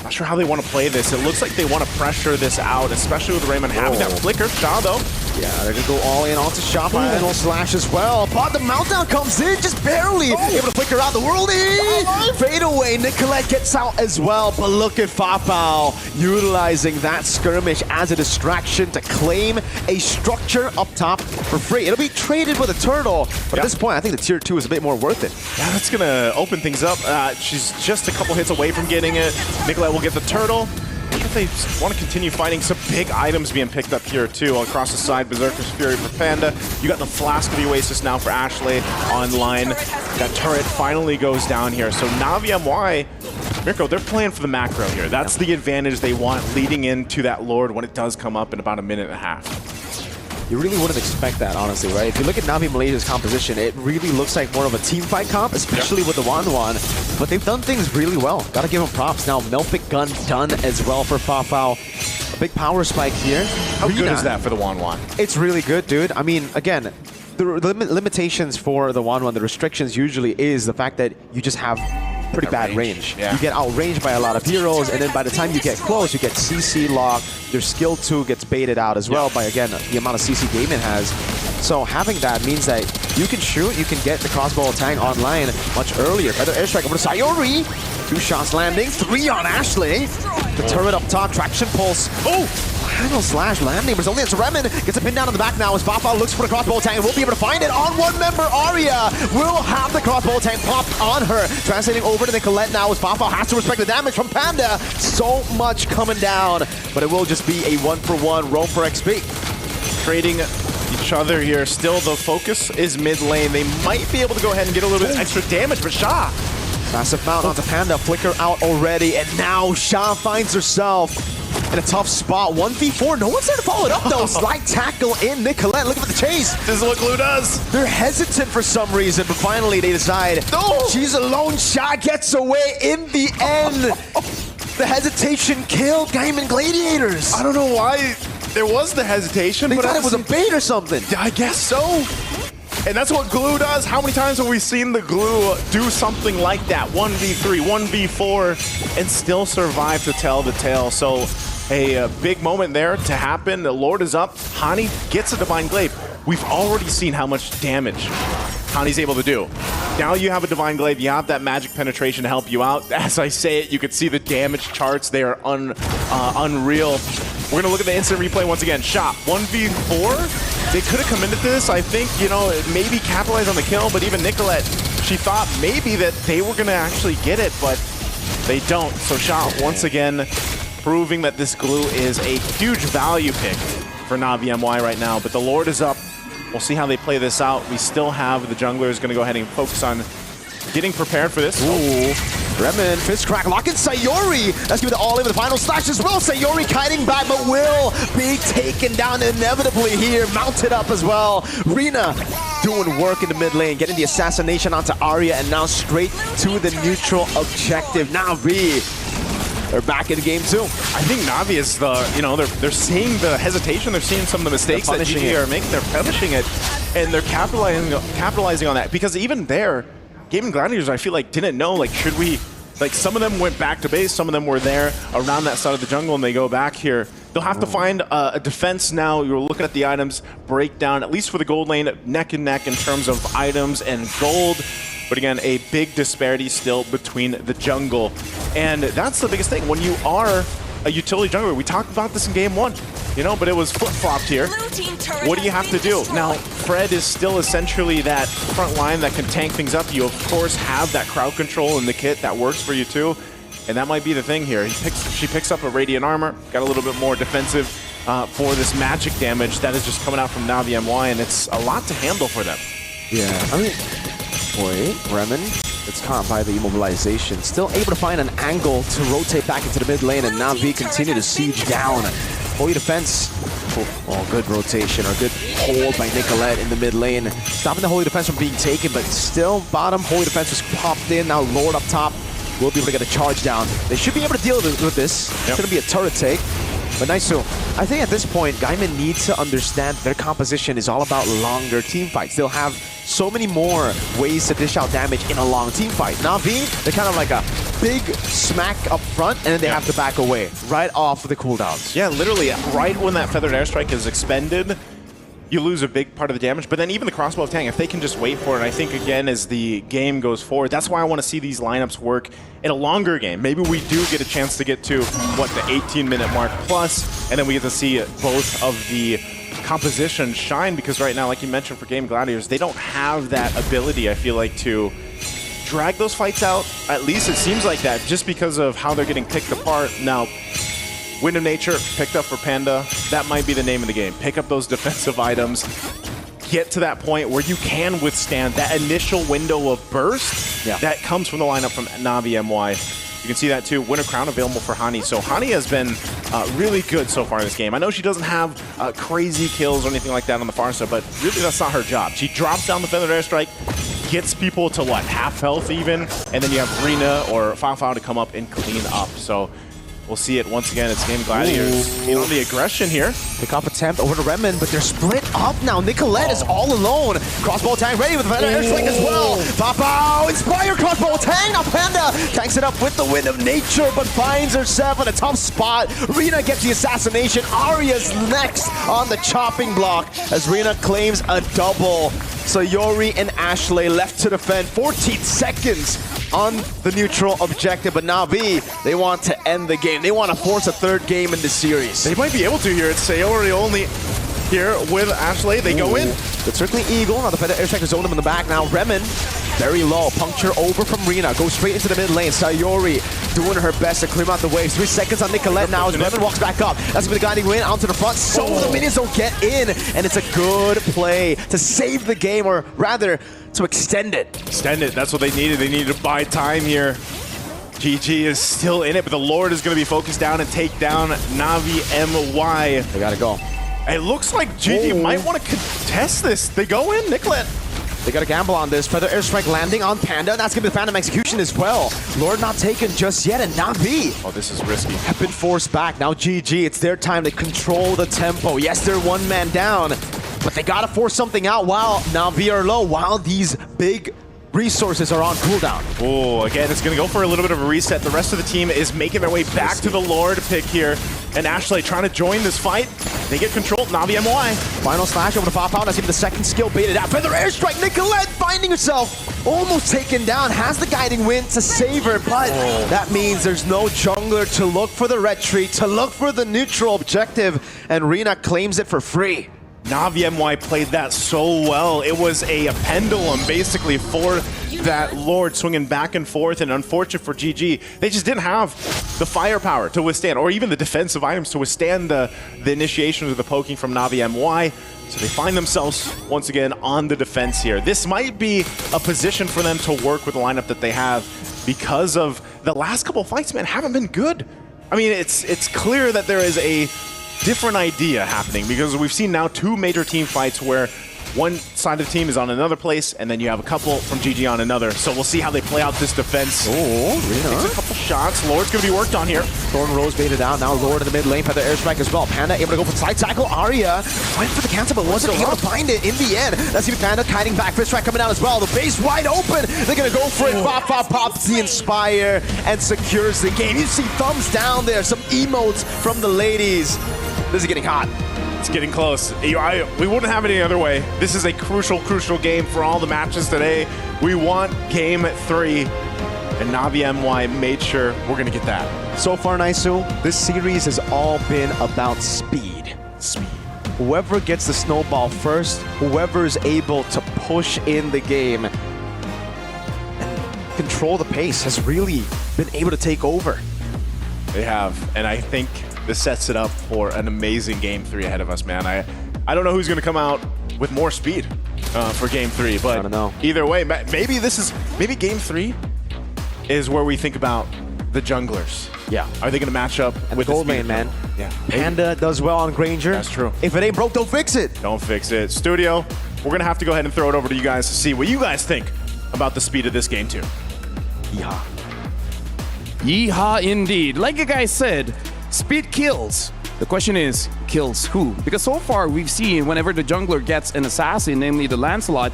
Not sure how they want to play this. It looks like they want to pressure this out, especially with Raymond having that flicker. Sha, though. Yeah, they're going to go all in onto Sha. Final slash as well. But the meltdown comes in, just barely able to flicker out the worldie. Fade away. Nicolette gets out as well. But look at Fafao utilizing that skirmish as a distraction to claim a structure up top for free. It'll be traded with a turtle, but at this point, I think the tier 2 is a bit more worth it. Yeah, that's going to open things up. She's just a couple hits away from getting it. Nicolette will get the turtle. I wonder if they want to continue fighting. Some big items being picked up here too. Across the side, Berserker's Fury for Panda. You got the Flask of the Oasis now for Ashley online. That turret finally goes down here. So Navi MWI, Mirko, they're playing for the macro here. That's the advantage they want leading into that Lord when it does come up in about a minute and a half. You really wouldn't expect that, honestly, right? If you look at Navi Malaysia's composition, it really looks like more of a team fight comp, especially with the Wan. But they've done things really well. Gotta give them props. Now, Melpic Gun done as well for Fafao. A big power spike here. How good is that for the Wan? It's really good, dude. I mean, again, the limitations for the Wan, the restrictions usually is the fact that you just have pretty bad range. You get outranged by a lot of heroes, and then by the time you get close, you get CC locked. Your skill 2 gets baited out as well by, again, the amount of CC Gaimin has. So having that means that you can shoot, you can get the crossbow attack online much earlier. Feather airstrike over to Sayori. 2 shots landing, 3 on Ashley. The turret up top, traction pulse. Final slash landing, but it's only as Remen gets a pin down in the back now as Fafao looks for the crossbow tank and won't be able to find it. On one member, Arya will have the crossbow tank popped on her. Translating over to Nicolette now as Fafao has to respect the damage from Panda. So much coming down, but it will just be a 1-for-1 roam for XP. Trading each other here. Still, the focus is mid lane. They might be able to go ahead and get a little bit of extra damage, but Sha. Massive mount onto Panda, flicker out already, and now Sha finds herself in a tough spot. 1v4, no one's there to follow it up though. Slight tackle in. Nicolette, look at the chase. This is what Glue does. They're hesitant for some reason, but finally they decide, she's alone. Sha gets away in the end. The hesitation killed Gaimin Gladiators. I don't know why there was the hesitation. They but thought it was a bait or something. I guess so. And that's what Glue does. How many times have we seen the Glue do something like that? 1v3, 1v4, and still survive to tell the tale. So a big moment there to happen. The Lord is up. Hani gets a Divine Glaive. We've already seen how much damage Hani's able to do. Now you have a Divine Glaive. You have that magic penetration to help you out. As I say it, you can see the damage charts. They are unreal. We're going to look at the instant replay once again. Shot 1v4. They could have committed to this. I think, you know, maybe capitalize on the kill, but even Nicolette, she thought maybe that they were going to actually get it, but they don't. So Shot once again proving that this Glue is a huge value pick for Navi MWI right now. But the Lord is up. We'll see how they play this out. We still have the junglers going to go ahead and focus on getting prepared for this. Ooh. Remen, fist crack, lock in Sayori. That's going to be the all-in with the final slash as well. Sayori kiting back, but will be taken down inevitably here. Mounted up as well. Rina doing work in the mid lane, getting the assassination onto Arya, and now straight to the neutral objective. Navi they're back in the game too. I think Navi is the, you know, they're seeing the hesitation, they're seeing some of the mistakes that GG are making, they're punishing it, and they're capitalizing on that. Because even there, Gaimin Gladiators, I feel like, didn't know, like, should we, like, some of them went back to base, some of them were there around that side of the jungle, and they go back here. They'll have to find a defense now. You're looking at the items breakdown, at least for the gold lane, neck and neck in terms of items and gold. But again, a big disparity still between the jungle. And that's the biggest thing. When you are a utility jungler, we talked about this in game one, you know, but it was flip-flopped here. What do you have to do? Now, Fred is still essentially that front line that can tank things up. You, of course, have that crowd control in the kit that works for you too. And that might be the thing here. She picks up a Radiant Armor, got a little bit more defensive for this magic damage that is just coming out from Navi MY, and it's a lot to handle for them. Yeah, I mean, wait, Remen, it's caught by the immobilization. Still able to find an angle to rotate back into the mid lane, and Navi continue to siege down. Holy defense. Oh, good rotation, or good hold by Nicolette in the mid lane. Stopping the Holy Defense from being taken, but still bottom. Holy Defense was popped in. Now Lord up top will be able to get a charge down. They should be able to deal with this. It's going to be a turret take. But nice. So I think at this point, Gaimin needs to understand their composition is all about longer team fights. They'll have so many more ways to dish out damage in a long team fight. Navi, they're kind of like a big smack up front, and then they have to back away right off of the cooldowns. Yeah, literally, right when that Feathered Airstrike is expended, you lose a big part of the damage. But then even the Crossbow of Tang, if they can just wait for it, I think, again, as the game goes forward, that's why I want to see these lineups work in a longer game. Maybe we do get a chance to get to, what, the 18-minute mark plus, and then we get to see both of the compositions shine, because right now, like you mentioned for Gaimin Gladiators, they don't have that ability, I feel like, to drag those fights out. At least it seems like that, just because of how they're getting picked apart. Now, Wind of Nature picked up for Panda. That might be the name of the game. Pick up those defensive items. Get to that point where you can withstand that initial window of burst that comes from the lineup from Navi MY. You can see that too. Winter Crown available for Hani. So Hani has been really good so far in this game. I know she doesn't have crazy kills or anything like that on the far side, but really that's not her job. She drops down the Feathered Airstrike, gets people to, what, half health even, and then you have Rina or Fao to come up and clean up. So we'll see it once again. It's Gaimin Gladiators. You know, the aggression here. Pick up attempt over to Remen, but they're split up now. Nicolette is all alone. Crossbow Tang ready with the Feather Airstrike as well. Papao, Inspire Crossbow Tang. Now Panda tanks it up with the Wind of Nature, but finds herself in a tough spot. Rina gets the assassination. Arya's next on the chopping block as Rina claims a double. So Yori and Ashley left to defend. 14 seconds on the neutral objective, but Navi, they want to end the game. They want to force a third game in the series. They might be able to here. It's Sayori only here with Ashley. They go in. But certainly Eagle. Now the Feather Airstrike has zoned him in the back. Now Remen, very low. Puncture over from Rina. Goes straight into the mid lane. Sayori doing her best to clear out the waves. 3 seconds on Nicolette now as Remen walks back up. That's the guiding win onto the front. So the minions don't get in. And it's a good play to save the game, or rather, to extend it. Extend it. That's what they needed. They needed to buy time here. GG is still in it, but the Lord is going to be focused down and take down Navi MY. They got to go. It looks like GG might want to contest this. They go in, Nicolette. They got to gamble on this. Feather Airstrike landing on Panda. That's going to be the Phantom Execution as well. Lord not taken just yet, and Navi. Oh, this is risky. Have been forced back. Now GG, it's their time to control the tempo. Yes, they're one man down, but they got to force something out while Navi are low, while these big resources are on cooldown. Oh, again, it's going to go for a little bit of a reset. The rest of the team is making their way back to the Lord pick here. And Ashley trying to join this fight. They get control. Navi MY. Final slash over to Fao. That's even the second skill baited out. Feather Airstrike. Nicolette finding herself almost taken down. Has the guiding wind to save her, but that means there's no jungler to look for the retreat, to look for the neutral objective, and Rina claims it for free. Navi MY played that so well. It was a pendulum, basically, for that Lord swinging back and forth, and unfortunate for GG, they just didn't have the firepower to withstand, or even the defensive items to withstand the initiations of the poking from Navi MY. So they find themselves, once again, on the defense here. This might be a position for them to work with the lineup that they have, because of the last couple of fights, man, haven't been good. I mean, it's clear that there is a different idea happening, because we've seen now 2 major team fights where one side of the team is on another place, and then you have a couple from GG on another. So we'll see how they play out this defense. Rina. Takes a couple shots. Lord's going to be worked on here. Thorn Rose baited out. Now Lord in the mid lane. Panther airstrike as well. Panda able to go for side tackle. Arya went for the cancel, but wasn't able to find it in the end. Let's see Panda kiting back. Fist strike coming out as well. The base wide open. They're going to go for it. Pops the Inspire and secures the game. You see thumbs down there. Some emotes from the ladies. This is getting hot. It's getting close. We wouldn't have it any other way. This is a crucial game for all the matches today. We want game 3, and Navi MY made sure we're going to get that. So far, Naisu, this series has all been about speed. Whoever gets the snowball first, whoever is able to push in the game and control the pace has really been able to take over. They have, and I think this sets it up for an amazing game 3 ahead of us, man. I don't know who's going to come out with more speed for game 3, but I don't know. Either way, maybe game 3 is where we think about the junglers. Yeah. Are they going to match up and with the gold the lane, man? Yeah. Panda does well on Granger. That's true. If it ain't broke, don't fix it. Don't fix it. Studio, we're going to have to go ahead and throw it over to you guys to see what you guys think about the speed of this game 2. Yeah. Yeehaw indeed. Like you guys said, speed kills. The question is, kills who? Because so far we've seen whenever the jungler gets an assassin, namely the Lancelot,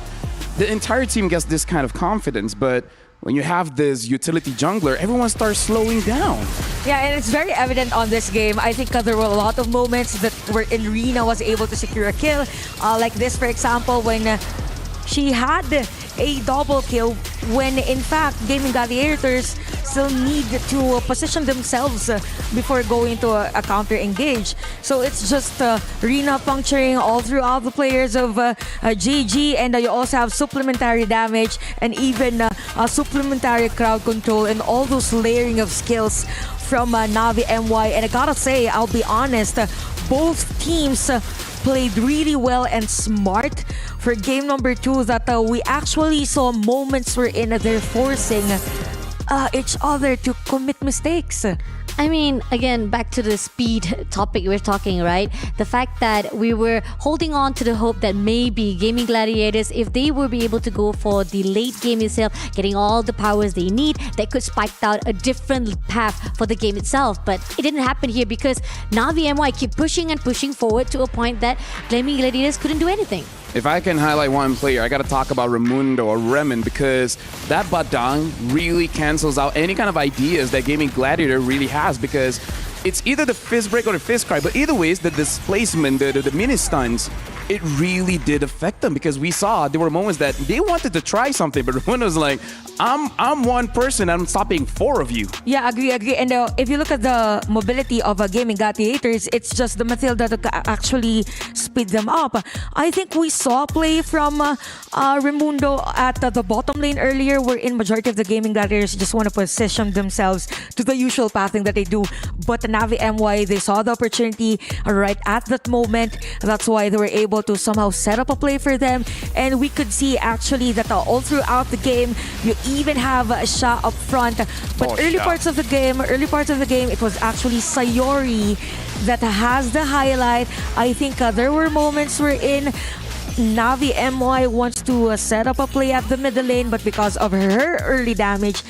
the entire team gets this kind of confidence. But when you have this utility jungler, everyone starts slowing down. Yeah, and it's very evident on this game. I think there were a lot of moments that wherein Rina was able to secure a kill. Like this, for example, when she had a double kill when in fact Gaimin Gladiators still need to position themselves before going to a counter engage. So it's just Rina puncturing all throughout the players of GG, and you also have supplementary damage and even supplementary crowd control and all those layering of skills from Navi MY. And I gotta say, I'll be honest, both teams played really well and smart for game number 2, that we actually saw moments wherein they're forcing each other to commit mistakes. I mean, again, back to the speed topic we're talking, right? The fact that we were holding on to the hope that maybe Gaimin Gladiators, if they will be able to go for the late game itself, getting all the powers they need, that could spike out a different path for the game itself. But it didn't happen here because Navi MY keep pushing and pushing forward to a point that Gaimin Gladiators couldn't do anything. If I can highlight one player, I gotta talk about Raimundo or Remen, because that Badang really cancels out any kind of ideas that Gaimin Gladiator really has, because it's either the fist break or the fist cry, but either ways, the displacement, the mini stuns, it really did affect them, because we saw there were moments that they wanted to try something, but Raimundo was like, I'm one person, I'm stopping 4 of you. Yeah, agree. And if you look at the mobility of Gaimin Gladiators, it's just the Mathilda that actually speed them up. I think we saw play from Raimundo at the bottom lane earlier, wherein majority of the Gaimin Gladiators just want to position themselves to the usual pathing that they do. But the Navi MY, they saw the opportunity right at that moment. That's why they were able to somehow set up a play for them. And we could see actually that all throughout the game, you even have a shot up front. But early parts of the game, it was actually Sayori that has the highlight. I think there were moments wherein Navi MY wants to set up a play at the middle lane, but because of her early damage,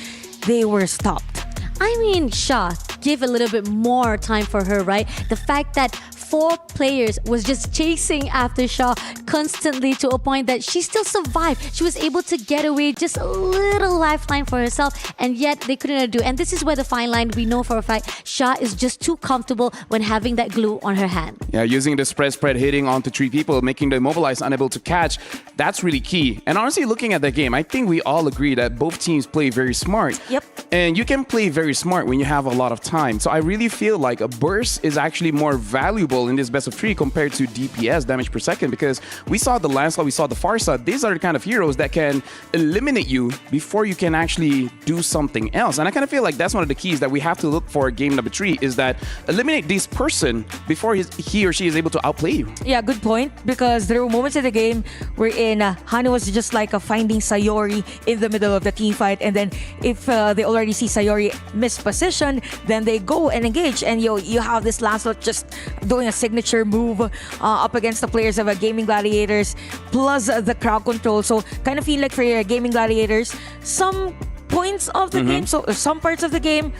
they were stopped. I mean, Sha, give a little bit more time for her, right? The fact that 4 players was just chasing after Shaw constantly to a point that she still survived. She was able to get away, just a little lifeline for herself, and yet they couldn't do. And this is where the fine line, we know for a fact, Shaw is just too comfortable when having that glue on her hand. Yeah, using the spread hitting onto 3 people, making the immobilized unable to catch, that's really key. And honestly, looking at the game, I think we all agree that both teams play very smart. Yep. And you can play very smart when you have a lot of time. So I really feel like a burst is actually more valuable in this best of 3 compared to DPS, damage per second, because we saw the Lancelot, we saw the Farsa. These are the kind of heroes that can eliminate you before you can actually do something else. And I kind of feel like that's one of the keys that we have to look for game number 3, is that eliminate this person before he or she is able to outplay you. Yeah, good point, because there were moments in the game wherein Hana was just like finding Sayori in the middle of the team fight, and then if they already already see Sayori misposition, then they go and engage, and you have this Lancelot just doing a signature move up against the players of Gaming Gladiators, plus the crowd control. So kind of feel like for your Gaming Gladiators, some points of the game, so some parts of the game,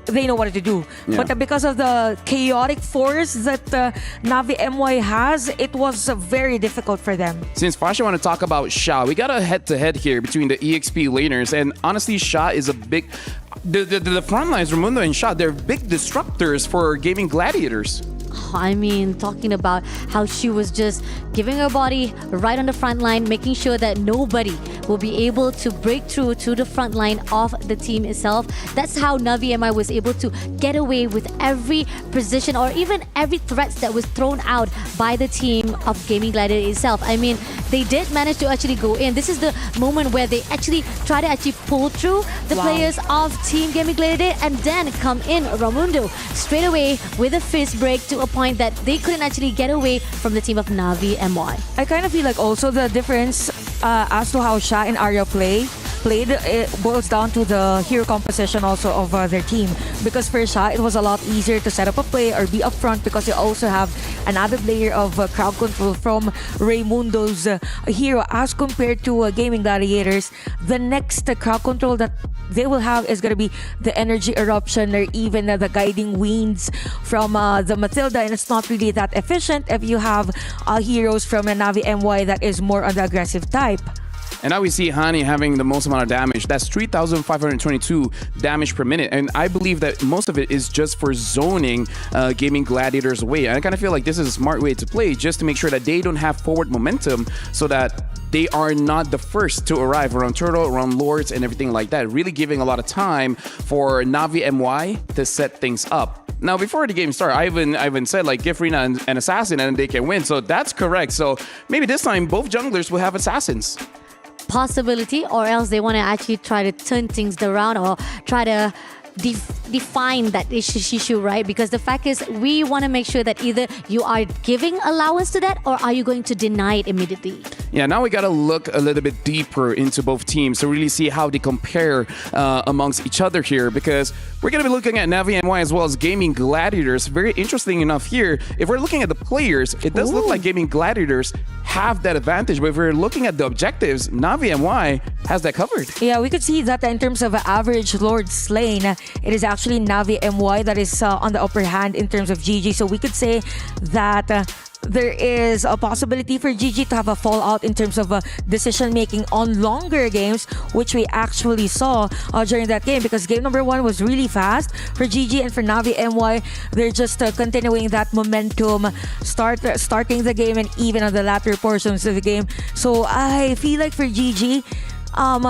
they know what to do. Yeah. But because of the chaotic force that Navi MY has, it was very difficult for them. Since Fasha want to talk about Sha, we got a head-to-head here between the EXP laners, and honestly, Sha is a big... The front lines, Raimundo and Sha, they're big disruptors for Gaming Gladiators. I mean, talking about how she was just giving her body right on the front line, making sure that nobody will be able to break through to the front line of the team itself. That's how Navi MI was able to get away with every position or even every threat that was thrown out by the team of Gaming Gladiator itself. I mean, they did manage to actually go in. This is the moment where they actually try to pull through the players of Team Gaming Gladiator and then come in Raimundo straight away with a fist break to a point that they couldn't actually get away from the team of Navi MY. I kind of feel like also the difference as to how Sha and Arya played, it boils down to the hero composition also of their team. Because for Sha, it was a lot easier to set up a play or be up front because you also have another layer of crowd control from Raimundo's hero as compared to Gaming Gladiators. The next crowd control that they will have is going to be the energy eruption or even the guiding winds from the Matilda, and it's not really that efficient if you have heroes from Navi MY that is more on the aggressive type. And now we see Hani having the most amount of damage. That's 3,522 damage per minute. And I believe that most of it is just for zoning Gaming Gladiators away. And I kind of feel like this is a smart way to play, just to make sure that they don't have forward momentum so that they are not the first to arrive around Turtle, around Lords, and everything like that. Really giving a lot of time for Navi MY to set things up. Now, before the game started, Ivan said, like, give Rina an assassin and they can win. So that's correct. So maybe this time, both junglers will have assassins. Possibility, or else they want to actually try to turn things around or try to define that issue, right? Because the fact is, we want to make sure that either you are giving allowance to that or are you going to deny it immediately. Yeah, now we got to look a little bit deeper into both teams to really see how they compare amongst each other here, because we're going to be looking at Navi MY as well as Gaming Gladiators. Very interesting enough here, if we're looking at the players, it does look like Gaming Gladiators have that advantage, but if we're looking at the objectives, Navi MY has that covered. Yeah, we could see that in terms of average Lord Slain, it is actually Navi MY that is on the upper hand in terms of GG. So we could say that there is a possibility for GG to have a fallout in terms of decision making on longer games, which we actually saw during that game, because game number 1 was really fast for GG, and for Navi MY, they're just continuing that momentum, starting the game and even on the latter portions of the game. So I feel like for GG,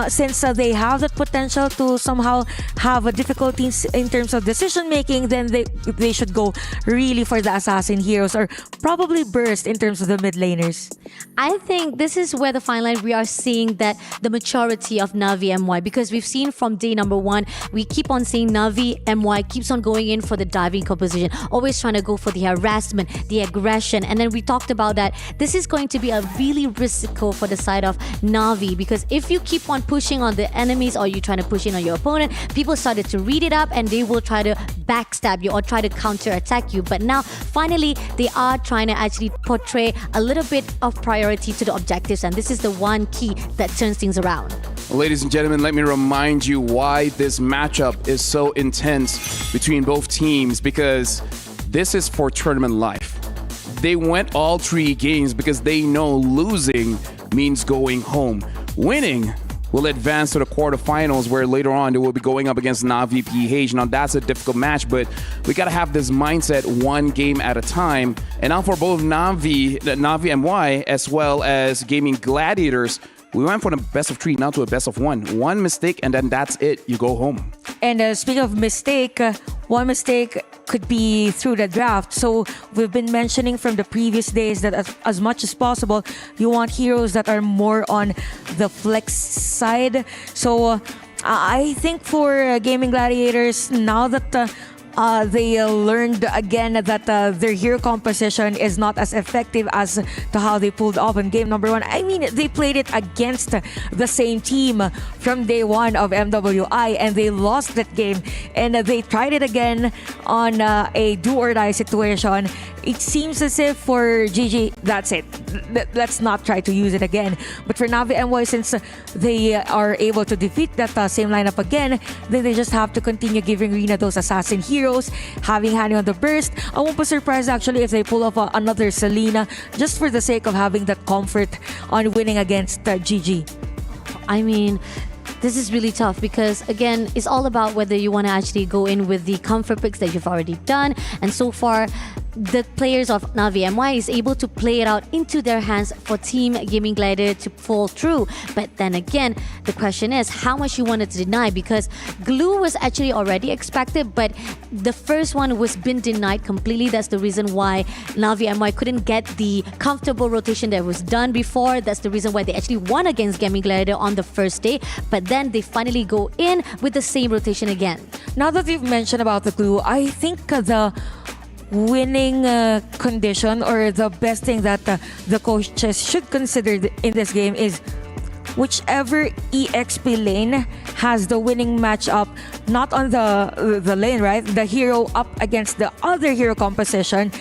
since they have that potential to somehow have difficulties in terms of decision making, then they should go really for the assassin heroes or probably burst in terms of the mid laners. I think this is where the fine line we are seeing that the maturity of Navi MY, because we've seen from day number 1, we keep on seeing Navi MY keeps on going in for the diving composition, always trying to go for the harassment, the aggression, and then we talked about that this is going to be a really risky for the side of Navi, because if you keep on pushing on the enemies or you trying to push in on your opponent, people started to read it up and they will try to backstab you or try to counter attack you. But now finally they are trying to actually portray a little bit of priority to the objectives, and this is the one key that turns things around. Ladies and gentlemen, let me remind you why this matchup is so intense between both teams, because this is for tournament life. They went all 3 games because they know losing means going home. Winning will advance to the quarterfinals, where later on they will be going up against Navi PH. Now that's a difficult match, but we gotta have this mindset one game at a time. And now for both Navi MY as well as Gaming Gladiators, we went from a best of 3 now to a best of 1. One mistake and then that's it. You go home. And speaking of mistake, one mistake could be through the draft. So we've been mentioning from the previous days that as much as possible, you want heroes that are more on the flex side. So I think for Gaming Gladiators, now that they learned again that their hero composition is not as effective as to how they pulled off in game number 1. I mean, they played it against the same team from day 1 of MWI, and they lost that game. And they tried it again on a do-or-die situation. It seems as if for GG, that's it. Let's not try to use it again. But for Navi MY, since they are able to defeat that same lineup again, then they just have to continue giving Rina those assassin heroes, having Hani on the burst. I won't be surprised actually if they pull off another Selena, just for the sake of having that comfort on winning against GG. I mean, this is really tough because, again, it's all about whether you want to actually go in with the comfort picks that you've already done. And so far, the players of Navi MY is able to play it out into their hands for Team Gaming Gladiator to fall through. But then again, the question is how much you wanted to deny, because glue was actually already expected, but the first one was been denied completely. That's the reason why Navi MY couldn't get the comfortable rotation that was done before. That's the reason why they actually won against Gaming Gladiator on the first day. But then they finally go in with the same rotation again. Now that you've mentioned about the glue, I think the winning condition, or the best thing that the coaches should consider in this game, is whichever EXP lane has the winning matchup, not on the lane, right? The hero up against the other hero composition.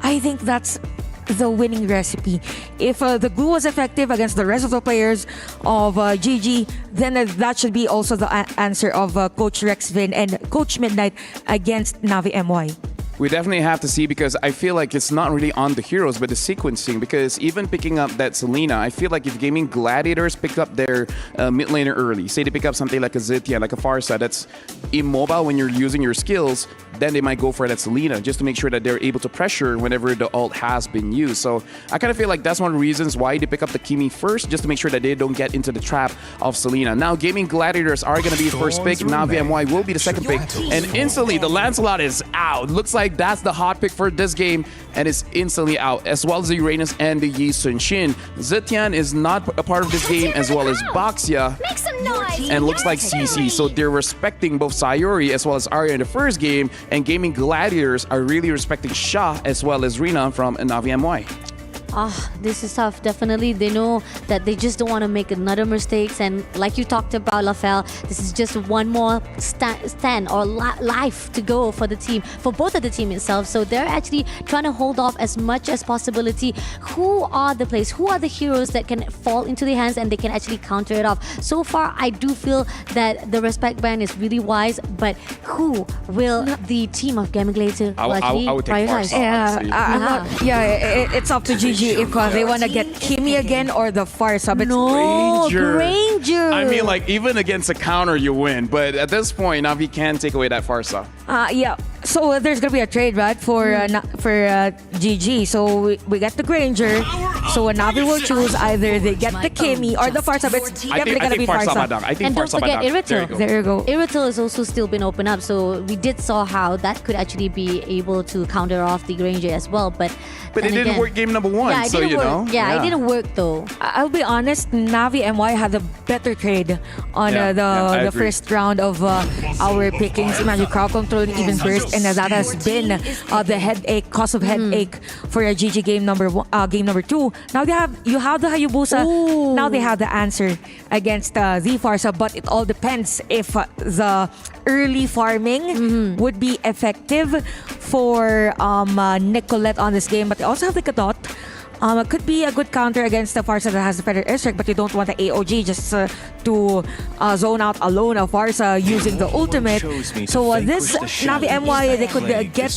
I think that's the winning recipe. If the glue was effective against the rest of the players of GG, then that should be also the answer of Coach Rexvin and Coach Midnight against Navi MY. We definitely have to see, because I feel like it's not really on the heroes but the sequencing, because even picking up that Selena, I feel like if Gaming Gladiators pick up their mid laner early, say they pick up something like a Zitian, like a Farsa that's immobile when you're using your skills, then they might go for that Selena just to make sure that they're able to pressure whenever the ult has been used. So I kind of feel like that's one of the reasons why they pick up the Kimi first, just to make sure that they don't get into the trap of Selena. Now Gaming Gladiators are going to be the first pick, Navi MY will be the second pick, and instantly the Lancelot is out. Looks like that's the hot pick for this game, and it's instantly out, as well as the Uranus and the Yi Sun Shin. Zitian is not a part of this game, as well as Baxia, Make some noise! and looks like CC. So they're respecting both Sayuri as well as Arya in the first game, and Gaming Gladiators are really respecting Shah as well as Rina from Navi MY. This is tough. Definitely, they know that they just don't want to make another mistakes. And like you talked about, Lafel, this is just one more stand or life to go for the team, for both of the team itself. So they're actually trying to hold off as much as possibility. Who are the players? Who are the heroes that can fall into their hands and they can actually counter it off? So far, I do feel that the respect ban is really wise. But who will the team of Gaming Gladiator I would take prioritize? It's up to GG if they want to get Kimi again or the Farsa. But Granger. I mean, like, even against a counter, you win. But at this point, Navi can take away that Farsa. Yeah. So there's gonna be a trade, right, for GG. So we get the Granger. So Navi will choose either they get the Kimi or the Farsa. But it's definitely gonna be Farsa. And don't forget Irrital. There you go. Irrital has also still been opened up, so we did saw how that could actually be able to counter off the Granger as well. But it didn't work game number 1, yeah, so you know. Yeah, it didn't work though. I'll be honest, Navi MY had a better trade on the first round of our pickings. Imagine crowd control and even burst, and that has been the headache, cause of headache for a GG game number 2. Now you have the Hayabusa. Ooh. Now they have the answer against the Farsa, but it all depends if the early farming would be effective for Nicolette on this game. But they also have the Kadot. It could be a good counter against the Farsa that has the better airstrike, but you don't want the AOG just to zone out alone a Farsa using the ultimate. So this Navi MY, they could get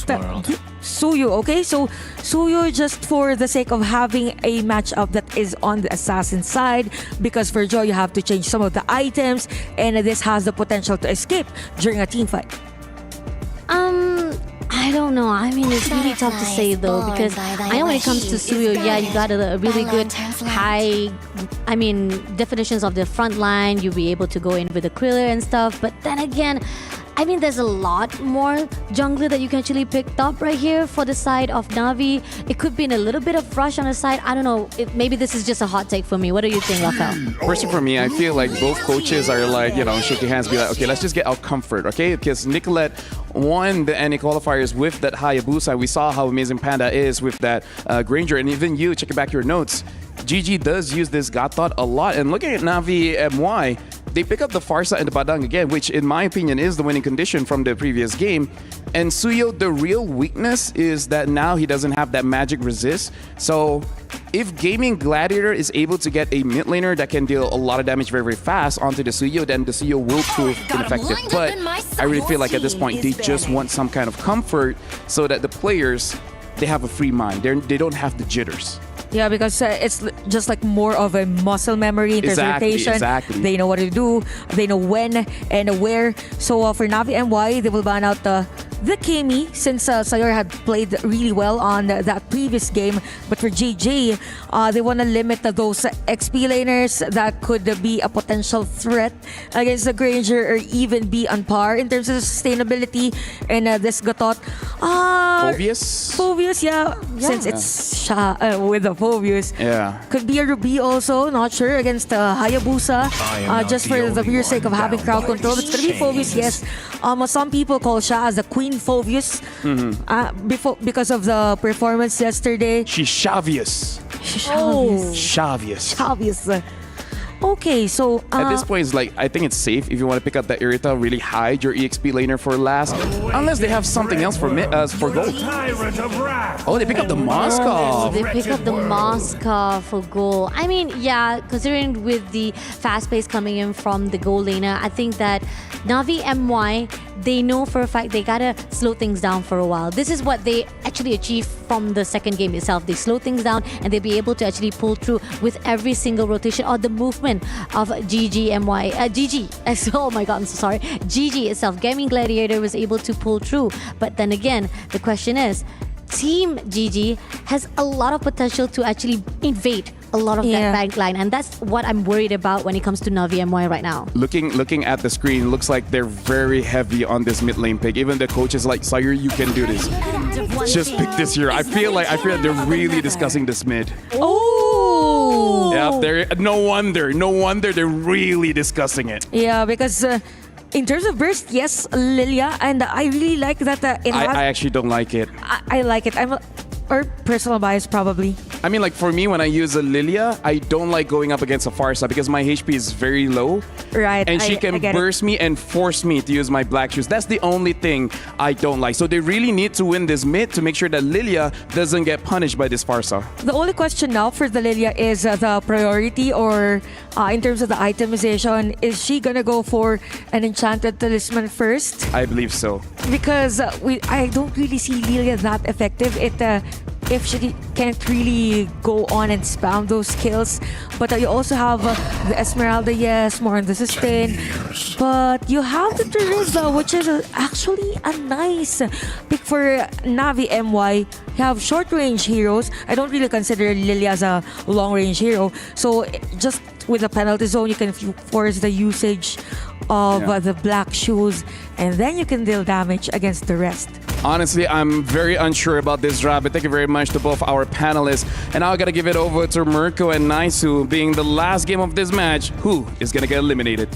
Suyu, okay? So Suyu, just for the sake of having a matchup that is on the assassin side, because for Joy you have to change some of the items, and this has the potential to escape during a team fight. I don't know. I mean, it's really tough to say though, because I know when it comes to Suyo, yeah, you got a really good high, definitions of the front line. You'll be able to go in with the Kriller and stuff. But then again, I mean, there's a lot more jungler that you can actually pick up right here for the side of Navi. It could be in a little bit of rush on the side. I don't know. Maybe this is just a hot take for me. What do you think, Rafael? Personally, for me, I feel like both coaches are like, shaking hands, be like, okay, let's just get our comfort, okay? Because Nicolette won the NA qualifiers with that Hayabusa. We saw how amazing Panda is with that Granger. And even you, checking back your notes, GG does use this God Thought a lot. And looking at Navi MY, they pick up the Farsa and the Badang again, which in my opinion is the winning condition from the previous game. And Suyo, the real weakness is that now he doesn't have that magic resist. So if Gaming Gladiator is able to get a mid laner that can deal a lot of damage very, very fast onto the Suyo, then the Suyo will prove ineffective. But I really feel like at this point, they just want some kind of comfort so that the players, they have a free mind. They don't have the jitters. Yeah, because it's just like more of a muscle memory in rotation. Exactly. They know what to do. They know when and where. So for Navi MY, they will ban out the Kami since Sayor had played really well on that previous game. But for GG, they want to limit those XP laners that could be a potential threat against the Granger or even be on par in terms of sustainability. And this Gatot, Phoveus, yeah. Since it's with the Phoveus. Yeah. Could be a Ruby also, not sure, against Hayabusa. Just for the mere sake of having crowd control. It's going to be Phoveus, yes. Some people call Sha as the Queen Phoveus because of the performance yesterday. She's Shavius. Shavius. Okay, so at this point, it's like I think it's safe if you want to pick up that Irita, really hide your EXP laner for last, unless they have something else for gold. Oh, they pick up the Moskov. They pick up the Moskov for gold. I mean, yeah, considering with the fast pace coming in from the gold laner, I think that Navi MY, they know for a fact they gotta slow things down for a while. This is what they actually achieved from the second game itself. They slow things down and they'll be able to actually pull through with every single rotation or the movement of GG. Oh my god, I'm so sorry. GG itself, Gaming Gladiator, was able to pull through. But then again, the question is, Team GG has a lot of potential to actually invade a lot of that bank line, and that's what I'm worried about when it comes to Navi MY right now. Looking at the screen, looks like they're very heavy on this mid lane pick. Even the coach is like, Sire, you can do this. Just pick this here. I feel like they're really discussing this mid. Oh! Yeah, no wonder they're really discussing it. Yeah, because in terms of burst, yes, Lilia, and I really like that. I actually don't like it. I like it. Or personal bias, probably. I mean, like for me, when I use a Lilia, I don't like going up against a Farsa because my HP is very low. Right. And she can burst me and force me to use my black shoes. That's the only thing I don't like. So they really need to win this mid to make sure that Lilia doesn't get punished by this Farsa. The only question now for the Lilia is the priority, or in terms of the itemization, is she gonna go for an enchanted talisman first? I believe so. Because I don't really see Lilia that effective. If she can't really go on and spam those kills. But you also have the Esmeralda, yes, more on the sustain. But you have the Teresa, which is actually a nice pick for Navi MY. You have short-range heroes. I don't really consider Lilia as a long-range hero. So just with the penalty zone, you can force the usage of the black shoes, and then you can deal damage against the rest. Honestly, I'm very unsure about this draft, but thank you very much to both our panelists. And now I gotta give it over to Mirko and Naisu, being the last game of this match. Who is gonna get eliminated?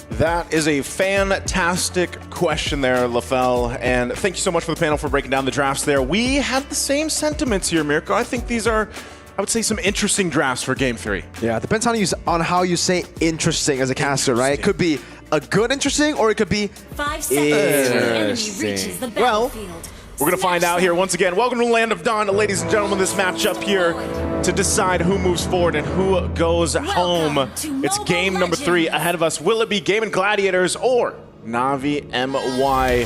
That is a fantastic question there, Lafell, and thank you so much for the panel for breaking down the drafts there. We had the same sentiments here, Mirko. I think these are, I would say, some interesting drafts for Game 3. Yeah, it depends on how you say interesting as a caster, right? It could be a good interesting, or it could be 5 seconds till the enemy reaches the battlefield. We're going to find out here once again. Welcome to Land of Dawn, ladies and gentlemen. This matchup here to decide who moves forward and who goes home. It's game number 3 ahead of us. Will it be Gaimin Gladiators or Navi MY?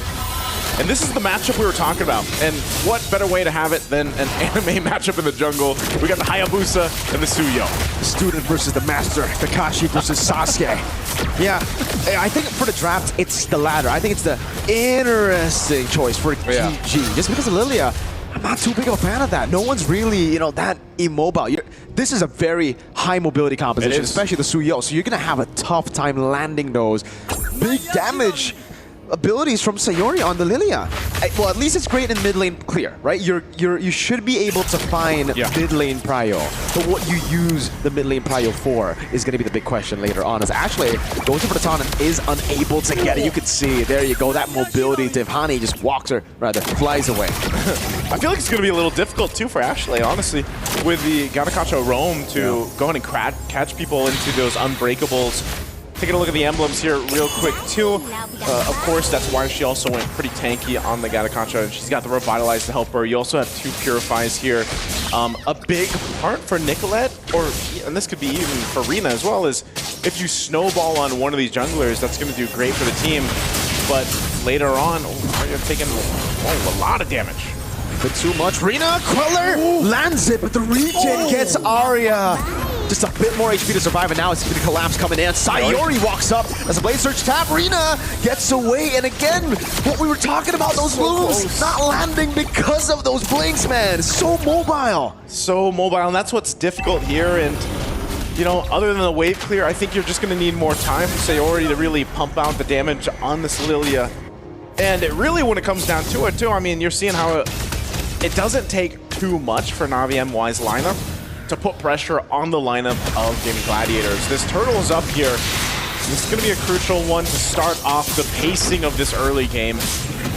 And this is the matchup we were talking about. And what better way to have it than an anime matchup in the jungle? We got the Hayabusa and the Suyo. The student versus the master. Kakashi versus Sasuke. Yeah, I think for the draft, it's the latter. I think it's the interesting choice for GG. Just because of Lilia, I'm not too big of a fan of that. No one's really, you know, that immobile. This is a very high mobility composition, especially the Suyo. So you're going to have a tough time landing those big damage abilities from Sayori on the Lilia. Well, at least it's great in mid lane clear, right? You should be able to find mid lane prio, but what you use the mid lane prio for is going to be the big question later on. As Ashley goes for the taunt and is unable to get it. You can see, there you go, that mobility. Tivhani just walks her, rather flies away. I feel like it's going to be a little difficult too for Ashley, honestly, with the Garakacho roam to go ahead and catch people into those unbreakables. Taking a look at the emblems here real quick too. Of course, that's why she also went pretty tanky on the Garakacho, and she's got the Revitalize to help her. You also have 2 Purifies here. A big part for Nicolette, and this could be even for Rina as well, is if you snowball on one of these junglers, that's going to do great for the team. But later on, you're taking a lot of damage. But too much. Rina, Queller lands it, but the regen gets Arya. Just a bit more HP to survive, and now it's going to collapse coming in. Sayori walks up as a Blade Surge tap. Rina gets away, and again, what we were talking about, those moves not landing because of those blinks, man. So mobile. So mobile, and that's what's difficult here. And, you know, other than the wave clear, I think you're just going to need more time for Sayori to really pump out the damage on this Lilia. And it really, when it comes down to it, too, I mean, you're seeing how it doesn't take too much for Navi MY's lineup to put pressure on the lineup of Gaimin Gladiators. This turtle is up here. This is going to be a crucial one to start off the pacing of this early game,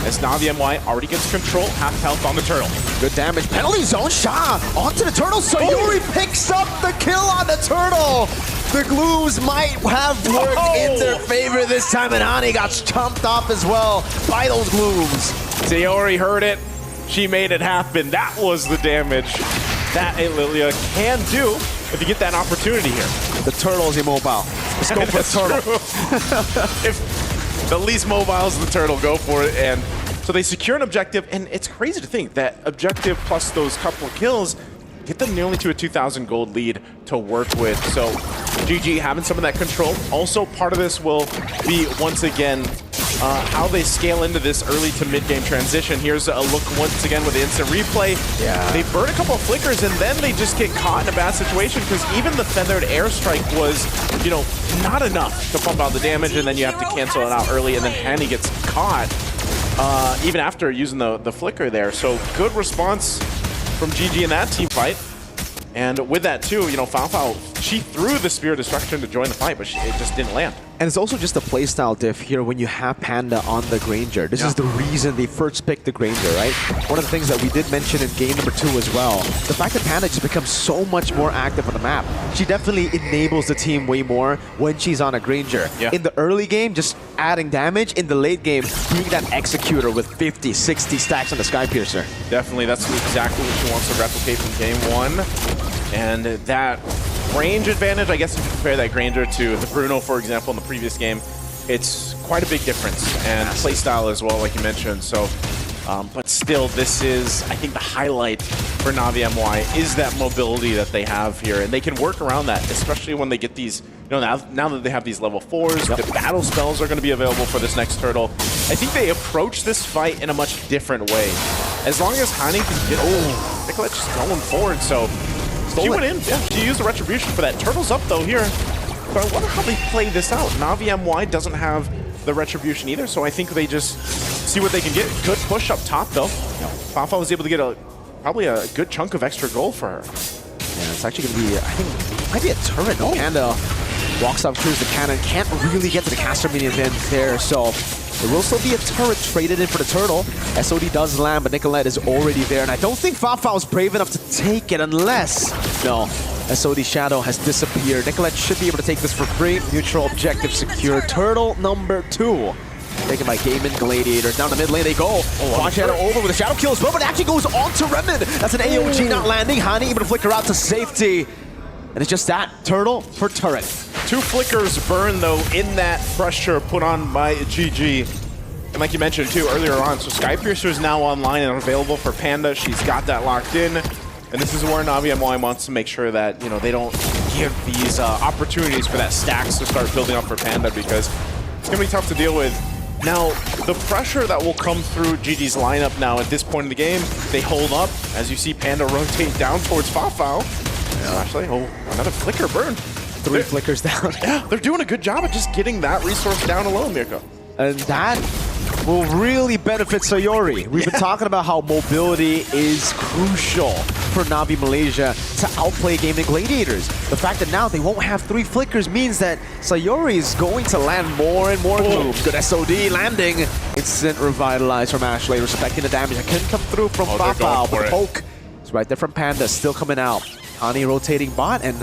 as Navi MY already gets control, half health on the turtle. Good damage. Penalty zone. Sha onto the turtle. Sayori picks up the kill on the turtle. The glues might have worked in their favor this time, and Ani got chomped off as well by those glues. Sayori heard it. She made it happen. That was the damage that a Lilia can do if you get that opportunity here. The turtle is immobile. Let's go for the turtle. If the least mobile is the turtle, go for it. And so they secure an objective, and it's crazy to think that objective plus those couple of kills get them nearly to a 2,000 gold lead to work with. So GG having some of that control. Also, part of this will be, once again, how they scale into this early to mid-game transition. Here's a look once again with the instant replay. Yeah. They burn a couple of flickers, and then they just get caught in a bad situation, because even the feathered airstrike was, you know, not enough to pump out the damage, and then you have to cancel it out early, and then Hanny gets caught even after using the flicker there. So good response from GG in that team fight. And with that too, you know, Fao, she threw the Spear of Destruction to join the fight, but it just didn't land. And it's also just a playstyle diff here when you have Panda on the Granger. This is the reason they first picked the Granger, right? One of the things that we did mention in game number 2 as well, the fact that Panda just becomes so much more active on the map. She definitely enables the team way more when she's on a Granger. In the early game, just adding damage. In the late game, being that executor with 50, 60 stacks on the Skypiercer. Definitely, that's exactly what she wants to replicate from game 1. And that range advantage, I guess if you compare that Granger to the Bruno, for example, in the previous game, it's quite a big difference. And playstyle as well, like you mentioned. So, but still, this is, I think, the highlight for Navi MY is that mobility that they have here. And they can work around that, especially when they get these, you know, now that they have these level 4s, the battle spells are going to be available for this next turtle. I think they approach this fight in a much different way. As long as Hani can get, Nicolette just going forward, so she went in. Yeah, she used the Retribution for that. Turtle's up, though, here. But I wonder how they play this out. Navi MY doesn't have the Retribution either, so I think they just see what they can get. Good push up top, though. Fafa was able to get probably a good chunk of extra gold for her. Yeah, it's actually going to be, I think, might be a turret. Panda walks up, clears the cannon, can't really get to the caster minion there, so there will still be a turret traded in for the turtle. SOD does land, but Nicolette is already there, and I don't think Fafa is brave enough to take it unless, no, SOD Shadow has disappeared. Nicolette should be able to take this for free. Neutral objective secured. Turtle number 2. Taken by Gaimin Gladiators. Down the mid lane they go. Watch Shadow over with a Shadow kill as well, but it actually goes on to Remnant. That's an AOG not landing. Hani able to flicker out to safety. And it's just that. Turtle for turret. 2 flickers burn, though, in that pressure put on by GG. And like you mentioned, too, earlier on, so Skypiercer is now online and available for Panda. She's got that locked in. And this is where Navi MY wants to make sure that, you know, they don't give these opportunities for that stacks to start building up for Panda, because it's going to be tough to deal with Now, the pressure that will come through GG's lineup now at this point in the game, they hold up. As you see Panda rotate down towards Fafao. Actually, another flicker burn. 3 flickers down. Yeah, they're doing a good job of just getting that resource down alone, Mirko. And that will really benefit Sayori. We've been talking about how mobility is crucial for Navi Malaysia to outplay Gaimin Gladiators. The fact that now they won't have 3 flickers means that Sayori is going to land more and more glooms. Good SOD landing. Instant revitalize from Ashley, respecting the damage that couldn't come through from Fafao, but the poke is right there from Panda, still coming out. Hani rotating bot, and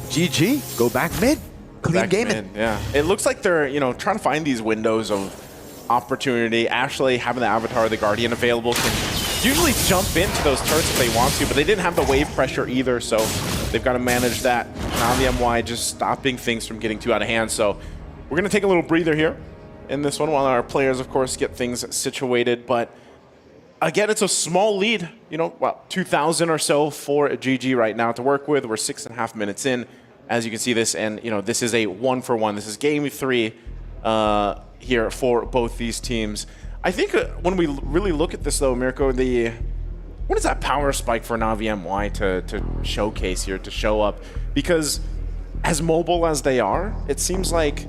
GG go back mid. Clean Gaimin. Yeah, it looks like they're trying to find these windows of opportunity. Ashley having the Avatar, the Guardian available, can usually jump into those turrets if they want to, but they didn't have the wave pressure either, so they've got to manage that. Navi MWI just stopping things from getting too out of hand. So we're going to take a little breather here in this one while our players, of course, get things situated. But again, it's a small lead, 2,000 or so for GG right now to work with. We're 6.5 minutes in, as you can see this, and this is a 1-for-1. This is game 3 here for both these teams. I think when we really look at this though, Mirko, what is that power spike for Navi MWI to showcase here, to show up? Because as mobile as they are, it seems like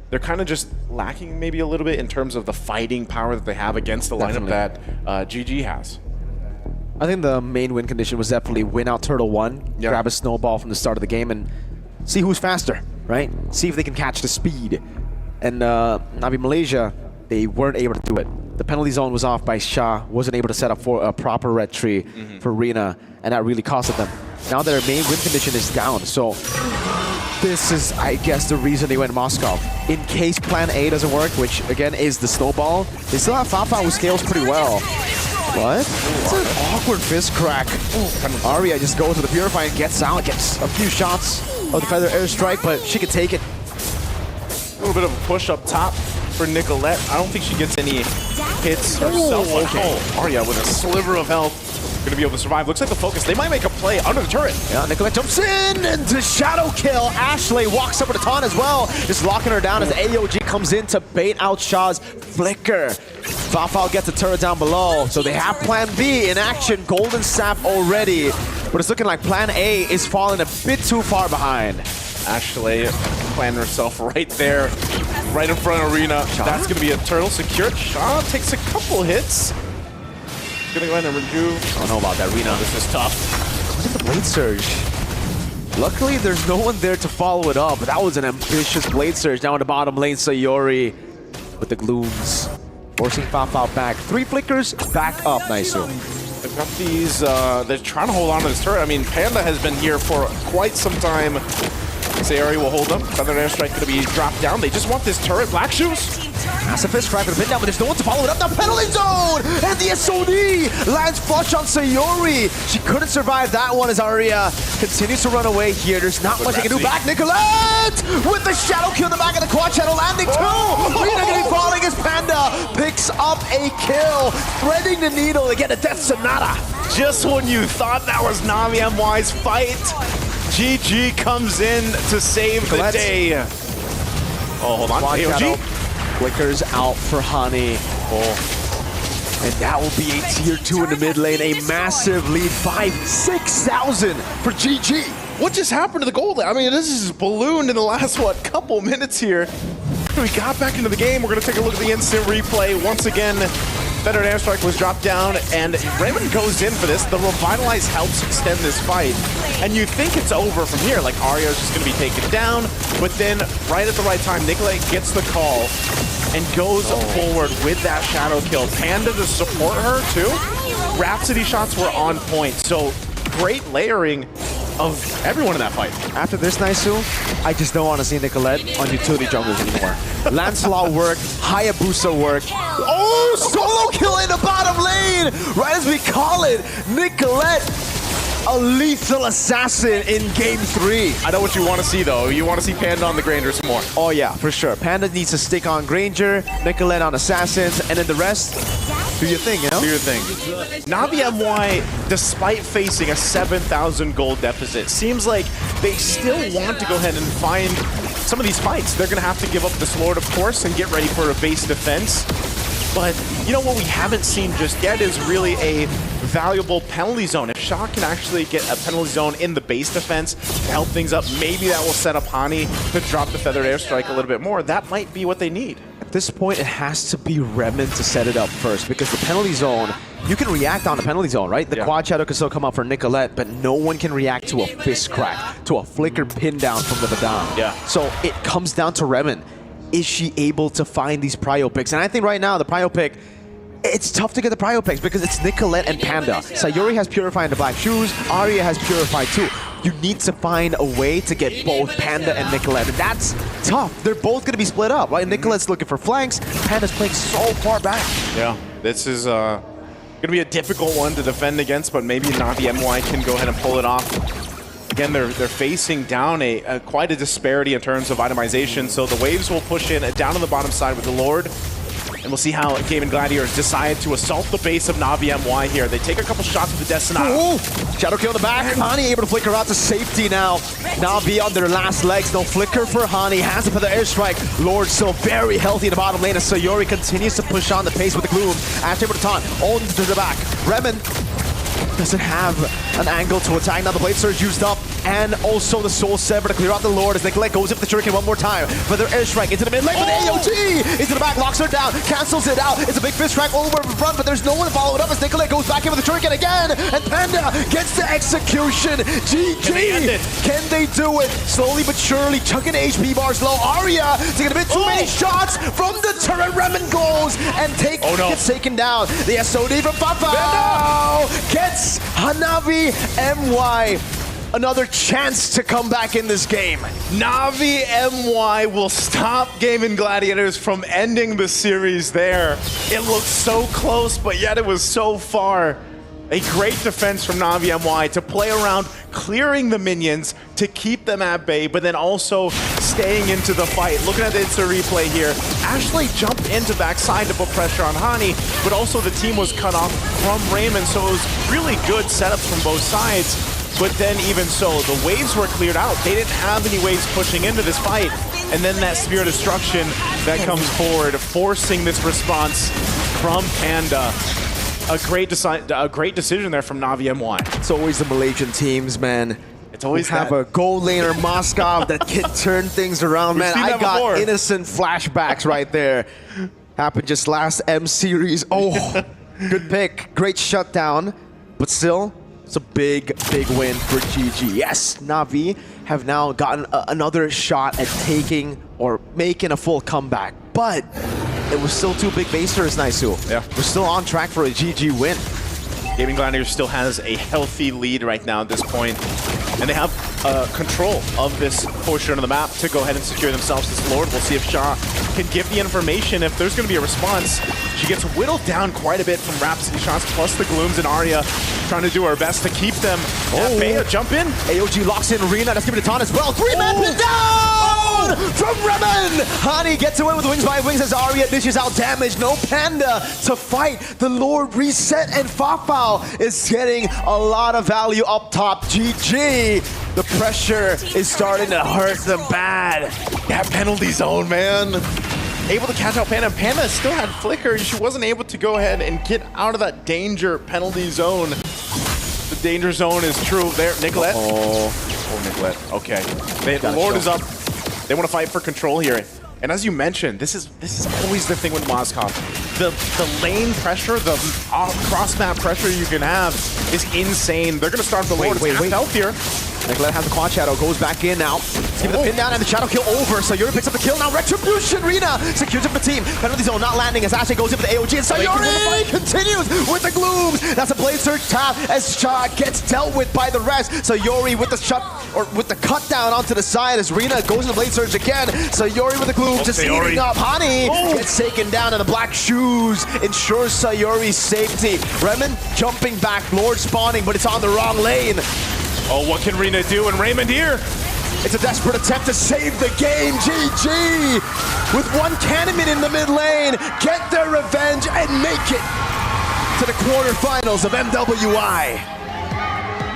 they're kind of just lacking maybe a little bit in terms of the fighting power that they have against the lineup that GG has. I think the main win condition was definitely win out Turtle 1, grab a snowball from the start of the game, and see who's faster, right? See if they can catch the speed. And Navi Malaysia, they weren't able to do it. The penalty zone was off by Shah, wasn't able to set up for a proper red tree for Rina, and that really costed them. Now their main win condition is down, so this is, I guess, the reason they went Moscow. In case plan A doesn't work, which again is the snowball, they still have Fafao who scales pretty well. What? It's an awkward fist crack. Arya just goes to the Purify and gets out, gets a few shots of the Feather Airstrike, but she can take it. A little bit of a push up top for Nicolette. I don't think she gets any hits herself. Arya with a sliver of health. Going to be able to survive. Looks like the focus. They might make a play under the turret. Yeah, Nicolette jumps in into shadow kill. Ashley walks up with a taunt as well. Just locking her down as AOG comes in to bait out Shah's flicker. Fafao gets the turret down below. So they have plan B in action. Golden Sap already. But it's looking like plan A is falling a bit too far behind. Ashley planting herself right there, right in front of Arena. That's going to be a turtle secured. Shah takes a couple hits. Gonna go ahead and redo. I don't know about that, Rina. This is tough. Look at the Blade Surge. Luckily, there's no one there to follow it up, but that was an ambitious Blade Surge down the bottom lane. Sayori with the glooms, forcing Fafao back. 3 flickers, back up, Naisu. They've got these, they're trying to hold on to this turret. I mean, Panda has been here for quite some time. Sayori will hold up. Feather Airstrike going to be dropped down. They just want this turret. Black Shoes. Massive fist crack with a pin down, but there's no one to follow it up. Now penalty zone! And the SOD lands flush on Sayori. She couldn't survive that one as Arya continues to run away here. There's not much they can do. Back Nicolette with the shadow kill in the back of the quad channel landing too. Rina going to be falling as Panda picks up a kill, threading the needle to get a Death Sonata. Just when you thought that was Navi MWI's fight, GG comes in to save the day. Oh, hold on. AOG. Flickers out for Hani. And that will be a tier 2 in the mid lane. A massive lead, 6,000 for GG. What just happened to the gold lane? I mean, this is ballooned in the last, couple minutes here. We got back into the game. We're going to take a look at the instant replay. Once again, Feather Airstrike was dropped down, and Raymond goes in for this. The Revitalize helps extend this fight. And you think it's over from here, like Arya's just going to be taken down, but then right at the right time, Nicolette gets the call and goes forward with that shadow kill. Panda to support her too. Rhapsody shots were on point, so great layering of everyone in that fight. After this, Naisu, I just don't want to see Nicolette on utility junglers anymore. Lancelot work, Hayabusa work. Oh, solo kill in the bottom lane! Right as we call it, Nicolette, a lethal assassin in game 3. I know what you want to see though. You want to see Panda on the Granger some more. Oh yeah, for sure. Panda needs to stick on Granger, Nicolette on Assassins, and then the rest, do your thing, Do your thing. Navi MWI, despite facing a 7,000 gold deficit, seems like they still want to go ahead and find some of these fights. They're going to have to give up this Lord, of course, and get ready for a base defense. But you know what we haven't seen just yet is really a valuable penalty zone. If Shaw can actually get a penalty zone in the base defense to help things up, maybe that will set up Hani to drop the feathered airstrike a little bit more. That might be what they need. At this point, it has to be Remen to set it up first, because the penalty zone, you can react on the penalty zone, right? The quad shadow can still come up for Nicolette, but no one can react to a fist crack, to a flicker pin down from the Badam. Yeah. So it comes down to Remen. Is she able to find these prio picks? And I think right now, the prio pick, it's tough to get the prio picks because it's Nicolette and Panda. Sayuri has Purify in the black shoes. Arya has Purify too. You need to find a way to get both Panda and Nicolette, and that's tough. They're both going to be split up, right? Nicolette's looking for flanks. Panda's playing so far back. Yeah, this is going to be a difficult one to defend against, but maybe Navi MWI can go ahead and pull it off. Again, they're facing down quite a disparity in terms of itemization, so the waves will push in down on the bottom side with the Lord. And we'll see how Gaimin Gladiators decide to assault the base of Navi MWI here. They take a couple shots with the Destinado. Shadow kill in the back. Hani able to flicker out to safety now. Navi on their last legs. No flicker for Hani. Has it for the airstrike. Lord still very healthy in the bottom lane as Sayuri continues to push on the pace with the Gloom. Ash able to taunt. On to the back. Remen doesn't have an angle to attack. Now the Blade Surge used up, and also the Soul Sever to clear out the Lord as Nicolette goes up the Shuriken one more time for their airstrike into the mid lane with AOT! Into the back, locks her down, cancels it out. It's a big fist crack all over in front, but there's no one to follow it up as Nicolette goes back in with the Shuriken again, and Panda gets the execution. GG! Can they end it? Can they do it? Slowly but surely, chucking HP bars low. Arya taking a bit too many shots from the turret. Remen goes and gets taken down. The SOD from Fafa gets Hanavi MY another chance to come back in this game. Navi MY will stop Gaimin Gladiators from ending the series there. It looked so close, but yet it was so far. A great defense from Navi MY to play around, clearing the minions to keep them at bay, but then also staying into the fight. Looking at the instant replay here, Ashley jumped into backside to put pressure on Hani, but also the team was cut off from Raymond, so it was really good setups from both sides. But then even so, the waves were cleared out. They didn't have any waves pushing into this fight. And then that Spear of Destruction that comes forward, forcing this response from Panda. A great decision there from Navi MY. It's always the Malaysian teams, man. It's always have a gold laner Moskov that can turn things around, man. I got innocent flashbacks right there. Happened just last M series. Oh, good pick. Great shutdown. But still, it's a big, big win for GG. Yes, Navi have now gotten another shot at taking or making a full comeback. But it was still two big basers, Naisu. Yeah. We're still on track for a GG win. Gaimin Gladiators still has a healthy lead right now at this point. And they have control of this portion of the map to go ahead and secure themselves this Lord. We'll see if Shaw can give the information. If there's going to be a response, she gets whittled down quite a bit from Rhapsody shots, plus the Glooms and Arya trying to do her best to keep them at bay. Jump in. AOG locks in Rina. That's giving it a taunt as well. Three-man pin down from Remen. Hani gets away with Wings by Wings as Arya dishes out damage. No Panda to fight. The Lord reset, and Fafao is getting a lot of value up top. GG. The pressure is starting to hurt them bad. That penalty zone, man. Able to catch out Panda. Panda still had flicker. She wasn't able to go ahead and get out of that danger penalty zone. The danger zone is true. There, Nicolette. Oh, Nicolette. Okay. The Lord is up. They want to fight for control here. And as you mentioned, this is always the thing with Moskov. The lane pressure, the cross-map pressure you can have is insane. They're going to start the Lord. Wait. Health here. Nicolette has the quad shadow, goes back in now. Give the pin down and the shadow kill over. Sayuri picks up the kill now. Retribution, Rina secures it for the team. Penalty zone not landing as Ashley goes in for the AOG, and Sayuri continues with the Glooms. That's a Blade Surge tap as Shaw gets dealt with by the rest. Sayuri with the shot, or with the cut down onto the side as Rina goes in the Blade Surge again. Sayuri with the Gloom just eating up. Hani gets taken down, and the black shoes ensures Sayuri's safety. Remen jumping back, Lord spawning, but it's on the wrong lane. Oh, what can Rina do? And Raymond here. It's a desperate attempt to save the game. GG! With one Cannon in the mid lane, get their revenge and make it to the quarterfinals of MWI.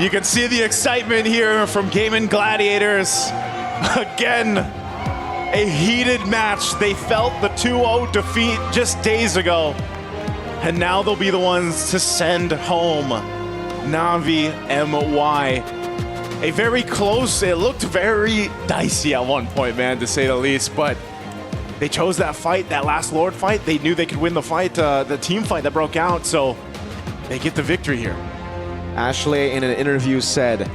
You can see the excitement here from Gaimin Gladiators. Again, A heated match. They felt the 2-0 defeat just days ago. And now they'll be the ones to send home Navi MY. A very close, it looked very dicey at one point, man, to say the least. But they chose that fight, that last Lord fight. They knew they could win the fight, the team fight that broke out. So they get the victory here. Ashley, in an interview, said,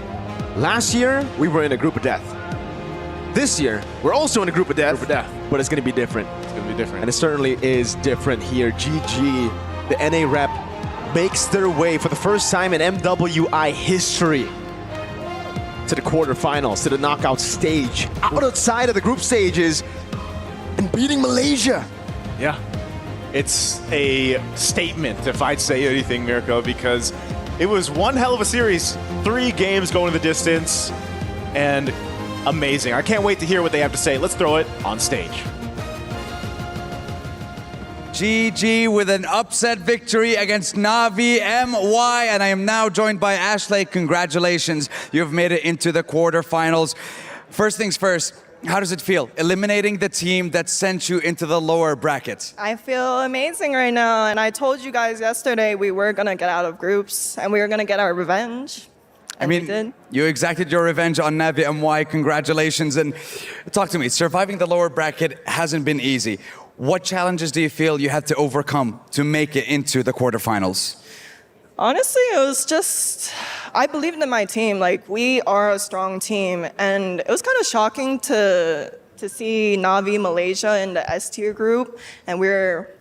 last year, we were in a group of death. This year, we're also in a group of death, but it's going to be different. It's going to be different. And it certainly is different here. GG, the NA rep, makes their way for the first time in MWI history to the quarterfinals, to the knockout stage, outside of the group stages, and beating Malaysia. Yeah, it's a statement, if I'd say anything, Mirko, because it was one hell of a series. 3 games going the distance, and amazing. I can't wait to hear what they have to say. Let's throw it on stage. GG with an upset victory against Navi MY, and I am now joined by Ashley. Congratulations, you've made it into the quarterfinals. First things first, how does it feel eliminating the team that sent you into the lower bracket? I feel amazing right now, and I told you guys yesterday we were gonna get out of groups and we were gonna get our revenge. I mean, you exacted your revenge on Navi MY. Congratulations. And talk to me, surviving the lower bracket hasn't been easy. What challenges do you feel you had to overcome to make it into the quarterfinals? Honestly, it was just, I believed in my team. Like, we are a strong team, and it was kind of shocking to see Navi Malaysia in the S tier group, and we're,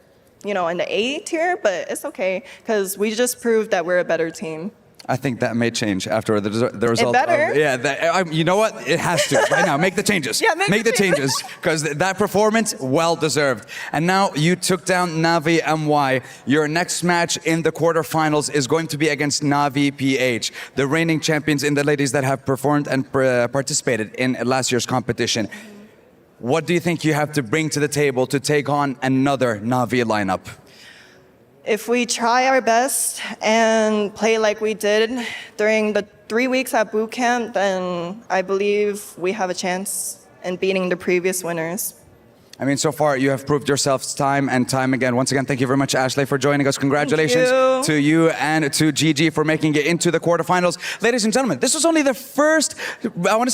in the A tier, but it's okay, because we just proved that we're a better team. I think that may change after the result. It better. You know what? It has to. Right now, make the changes. Yeah, make the changes. Because that performance, well deserved. And now you took down Navi MY. Your next match in the quarterfinals is going to be against Navi PH, the reigning champions in the ladies that have performed and participated in last year's competition. What do you think you have to bring to the table to take on another Navi lineup? If we try our best and play like we did during the 3 weeks at boot camp, then I believe we have a chance in beating the previous winners. I mean, so far you have proved yourselves time and time again. Once again, thank you very much, Ashley, for joining us. Congratulations to you and to GG for making it into the quarterfinals. Ladies and gentlemen, this was only the first,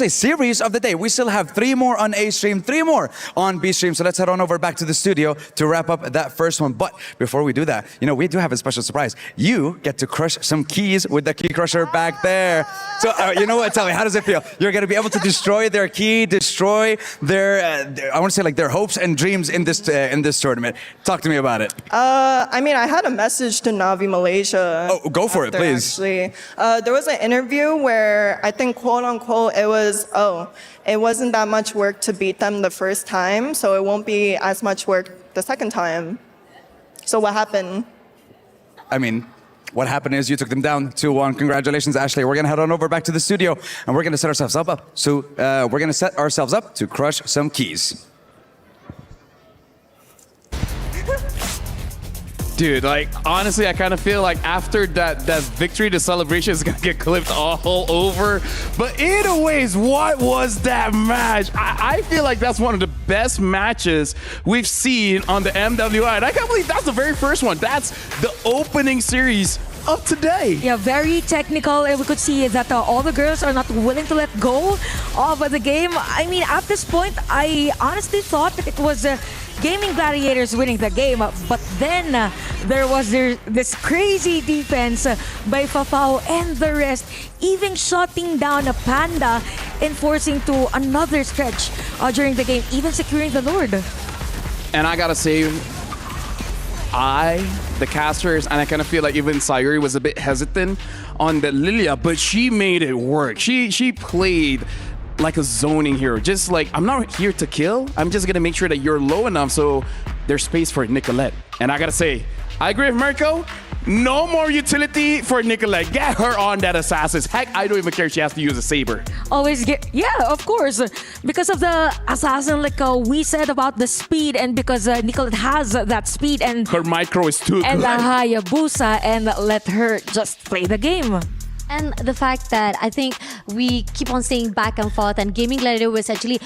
series of the day. We still have 3 more on A stream, 3 more on B stream. So let's head on over back to the studio to wrap up that first one. But before we do that, we do have a special surprise. You get to crush some keys with the key crusher back there. So you know what? Tell me, how does it feel? You're going to be able to destroy their key, destroy their, their hopes and dreams in this tournament. Talk to me about it. I had a message to Navi Malaysia. Oh, go for it, please. Actually, there was an interview where I think, quote unquote, it wasn't that much work to beat them the first time, so it won't be as much work the second time. So what happened? What happened is you took them down 2-1. Congratulations, Ashley. We're going to head on over back to the studio, and we're going to set ourselves up. So we're going to set ourselves up to crush some keys. Dude, honestly, I kind of feel like after that victory, the celebration is going to get clipped all over. But anyways, what was that match? I feel like that's one of the best matches we've seen on the MWI. And I can't believe that's the very first one. That's the opening series of today. Yeah, very technical. And we could see that all the girls are not willing to let go of the game. At this point, I honestly thought that it was Gaimin Gladiators winning the game, but then there was this crazy defense by Fafao and the rest, even shutting down a Panda and forcing to another stretch during the game, even securing the Lord. And I gotta say, the casters, and I kind of feel like even Sayuri was a bit hesitant on the Lilia, but she made it work. She played like a zoning hero. Just like, I'm not here to kill. I'm just going to make sure that you're low enough so there's space for Nicolette. And I got to say, I agree with Mirko. No more utility for Nicolette. Get her on that Assassin. Heck, I don't even care if she has to use a saber. Yeah, of course. Because of the Assassin, we said about the speed, and because Nicolette has that speed, and her micro is too good. And the Hayabusa, and let her just play the game. And the fact that I think we keep on staying back and forth, and Gaimin Gladiator was actually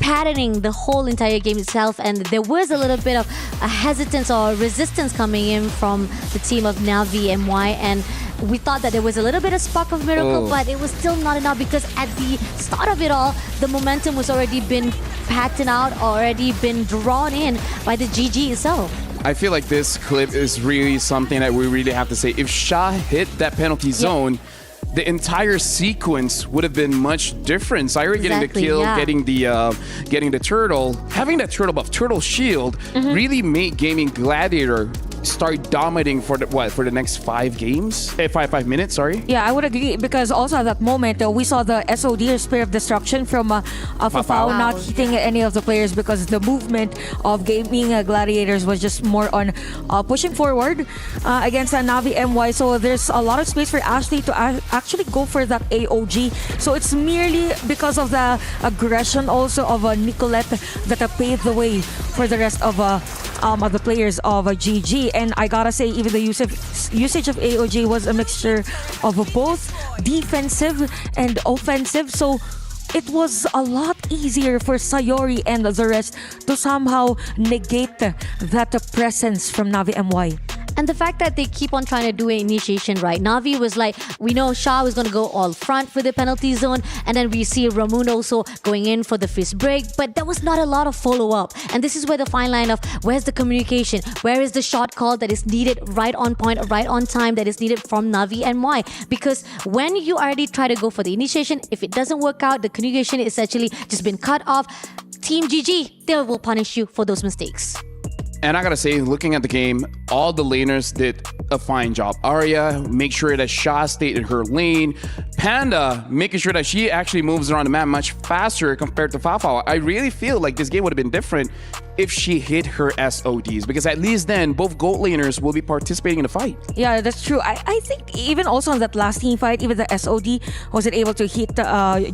patterning the whole entire game itself, and there was a little bit of a hesitance or resistance coming in from the team of Navi MY, and we thought that there was a little bit of spark of miracle, but it was still not enough because at the start of it all, the momentum was already been patterned out, already been drawn in by the GG itself. I feel like this clip is really something that we really have to say. If Sha hit that penalty zone, the entire sequence would have been much different. Sayuri getting the kill, getting the turtle, having that turtle buff, turtle shield, really made Gaming Gladiator start dominating for the next 5 games, 5 minutes. Sorry. Yeah, I would agree because also at that moment we saw the SOD or Spear of Destruction from Fafao not hitting any of the players because the movement of Gaming Gladiators was just more on pushing forward against Navi MY. So there's a lot of space for Ashley to actually go for that AOG. So it's merely because of the aggression also of Nicolette that paved the way for the rest of the players of GG. And I gotta say, even the usage of AOG was a mixture of both defensive and offensive. So it was a lot easier for Sayori and the rest to somehow negate that presence from Navi MY. And the fact that they keep on trying to do an initiation, right? Navi was like, we know Sha was going to go all front for the penalty zone, and then we see Ramun also going in for the fist break, but there was not a lot of follow-up. And this is where the fine line of where's the communication, where is the shot call that is needed right on point, right on time, that is needed from Navi and Y. Because when you already try to go for the initiation, if it doesn't work out, the communication is actually just been cut off. Team GG, they will punish you for those mistakes. And I gotta say, looking at the game, all the laners did a fine job. Arya, make sure that Sha stayed in her lane. Panda, making sure that she actually moves around the map much faster compared to Fafao. I really feel like this game would have been different if she hit her SODs, because at least then both gold laners will be participating in the fight. Yeah, that's true. I think even also on that last team fight, even the SOD wasn't able to hit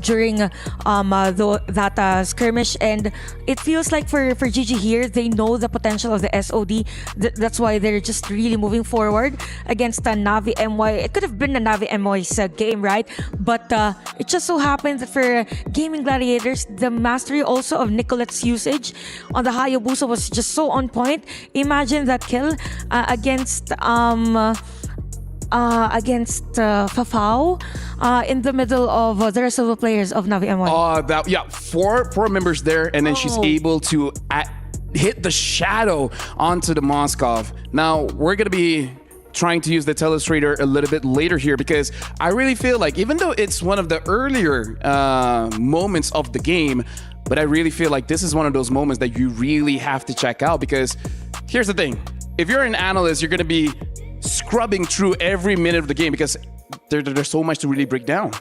during that skirmish, and it feels like for GG here, they know the potential of the SOD. That's why they're just really moving forward against Navi MY. It could have been the Navi MY's game, right? But it just so happens that for Gaming Gladiators, the mastery also of Nicolette's usage on the Hayabusa was just so on point. Imagine that kill against Fafao in the middle of the rest of the players of Navi MY. Four members there, and then she's able to hit the shadow onto the Moskov. Now we're gonna be trying to use the telestrator a little bit later here, because I really feel like even though it's one of the earlier moments of the game, but I really feel like this is one of those moments that you really have to check out, because here's the thing. If you're an analyst, you're going to be scrubbing through every minute of the game because there's so much to really break down.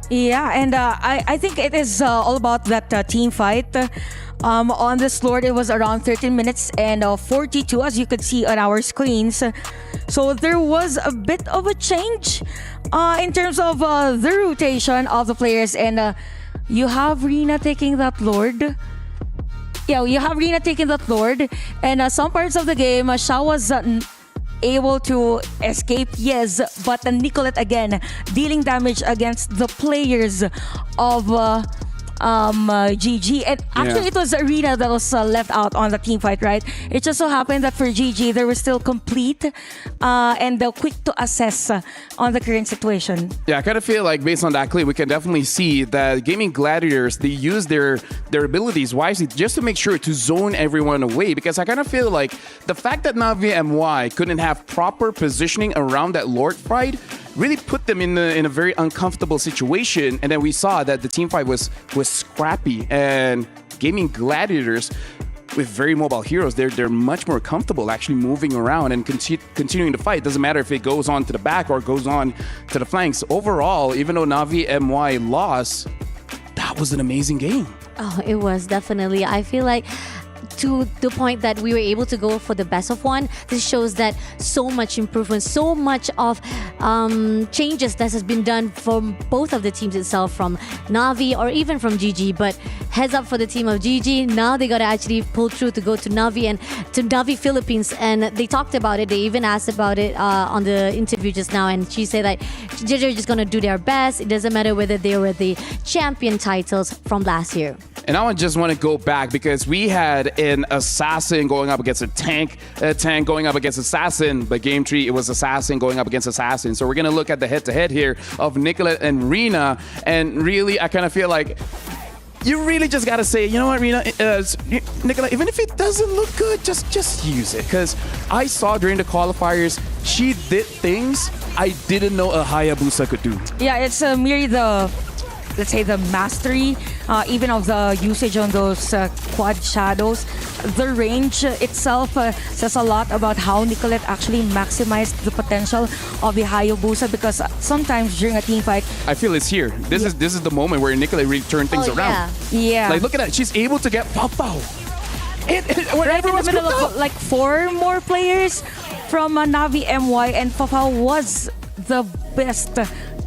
Yeah, and I think it is all about that team fight. On this Lord, it was around 13 minutes and 42, as you could see on our screens. So there was a bit of a change in terms of the rotation of the players, and you have Rina taking that Lord. Yeah, you have Rina taking that Lord, and some parts of the game, Sha was able to escape, yes, but Nicolette again dealing damage against the players of GG. And actually it was Arena that was left out on the team fight, right? It just so happened that for GG they were still complete and quick to assess on the current situation. Yeah, I kind of feel like based on that clip, we can definitely see that Gaming Gladiators, they use their abilities wisely just to make sure to zone everyone away, because I kind of feel like the fact that Navi MY couldn't have proper positioning around that Lord fight really put them in a very uncomfortable situation. And then we saw that the team fight was scrappy, and Gaming Gladiators with very mobile heroes, they're much more comfortable actually moving around and continuing to fight. Doesn't matter if it goes on to the back or goes on to the flanks. Overall, even though Navi MY lost, that was an amazing game. Oh, it was definitely. I feel like to the point that we were able to go for the best of one. This shows that so much improvement, so much of changes that has been done from both of the teams itself, from Navi or even from GG. But heads up for the team of GG. Now they got to actually pull through to go to Navi and to Navi Philippines. And they talked about it. They even asked about it on the interview just now. And she said that they're just going to do their best. It doesn't matter whether they were the champion titles from last year. And I just want to go back because we had an assassin going up against a tank going up against assassin, but game 3 it was assassin going up against assassin. So we're gonna look at the head-to-head here of Nicolette and Rina, and really I kind of feel like you really just gotta say, you know what, Rina, Nicolette, even if it doesn't look good, just use it. Because I saw during the qualifiers, she did things I didn't know a Hayabusa could do. Yeah, it's merely the, let's say, the mastery, even of the usage on those quad shadows. The range itself says a lot about how Nicolette actually maximized the potential of the Hayabusa, because sometimes during a team fight, I feel it's here. This is the moment where Nicolette really turned things around. Yeah. Like, look at that. She's able to get Pao Pao. Right in the middle of like 4 more players from Navi MY, and Pao Pao was the best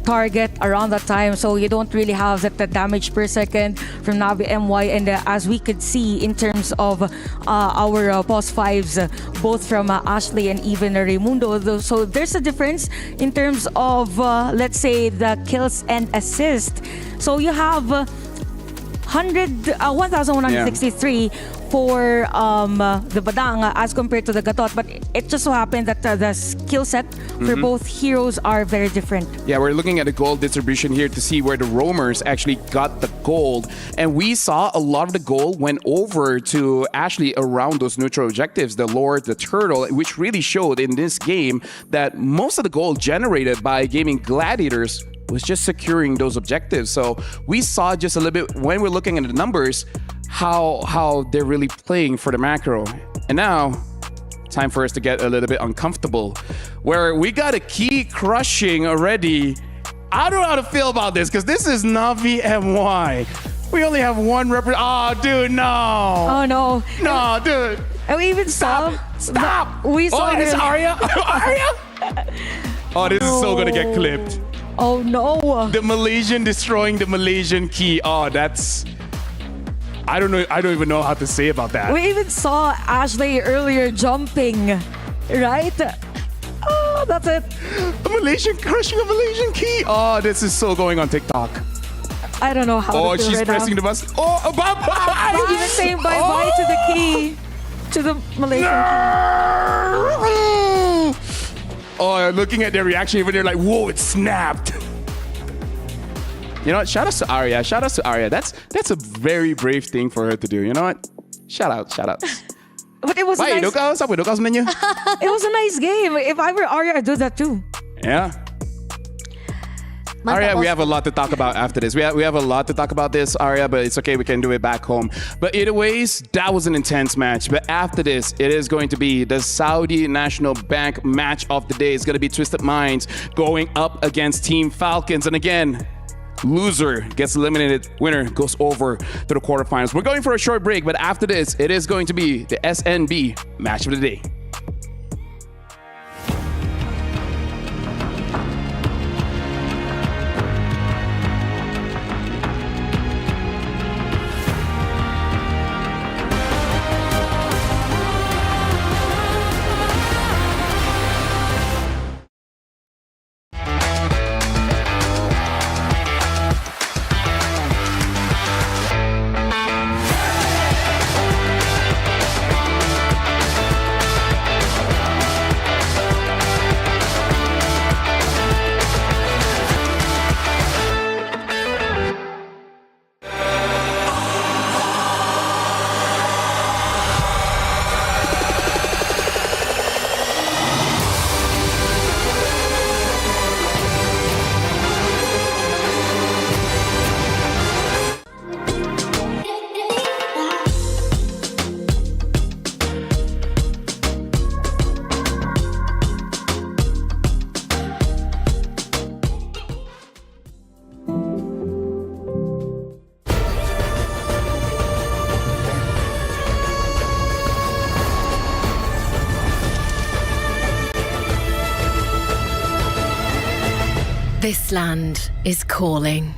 target around that time, so you don't really have that damage per second from Navi MY. And as we could see in terms of our boss 5s, both from Ashley and even Raimundo, so there's a difference in terms of let's say the kills and assist. So you have 1,163 for the Badang as compared to the Gatot, but it just so happened that the skill set for both heroes are very different. Yeah, we're looking at the gold distribution here to see where the roamers actually got the gold, and we saw a lot of the gold went over to Ashley around those neutral objectives, the Lord, the Turtle, which really showed in this game that most of the gold generated by Gaming Gladiators was just securing those objectives. So we saw just a little bit when we're looking at the numbers how they're really playing for the macro. And now time for us to get a little bit uncomfortable, where we got a key crushing already. I don't know how to feel about this, because this is Navi MY. We only have one Oh, dude, no. Oh, no. No, dude. And we even saw... Stop. We saw it's Arya. Arya. Oh, this is so gonna get clipped. Oh, no. The Malaysian destroying the Malaysian key. Oh, that's... I don't know. I don't even know how to say about that. We even saw Ashley earlier jumping, right? Oh, that's it. A Malaysian crushing a Malaysian key. Oh, this is so going on TikTok. I don't know how to feel she's right pressing now. the bus. Oh, bye-bye. Even saying bye-bye to the key, to the Malaysian key. Oh, looking at their reaction, even they're like, whoa, it snapped. You know what? Shout out to Arya. Shout out to Arya. That's a very brave thing for her to do. You know what? Shout out. But it was a nice... It was a nice game. If I were Arya, I'd do that too. Yeah. Arya, we have a lot to talk about after this. We have a lot to talk about this, Arya, but it's okay. We can do it back home. But either ways, that was an intense match. But after this, it is going to be the Saudi National Bank match of the day. It's going to be Twisted Minds going up against Team Falcons. And again, loser gets eliminated. Winner goes over to the quarterfinals. We're going for a short break, but after this, it is going to be the SNB match of the day. This land is calling.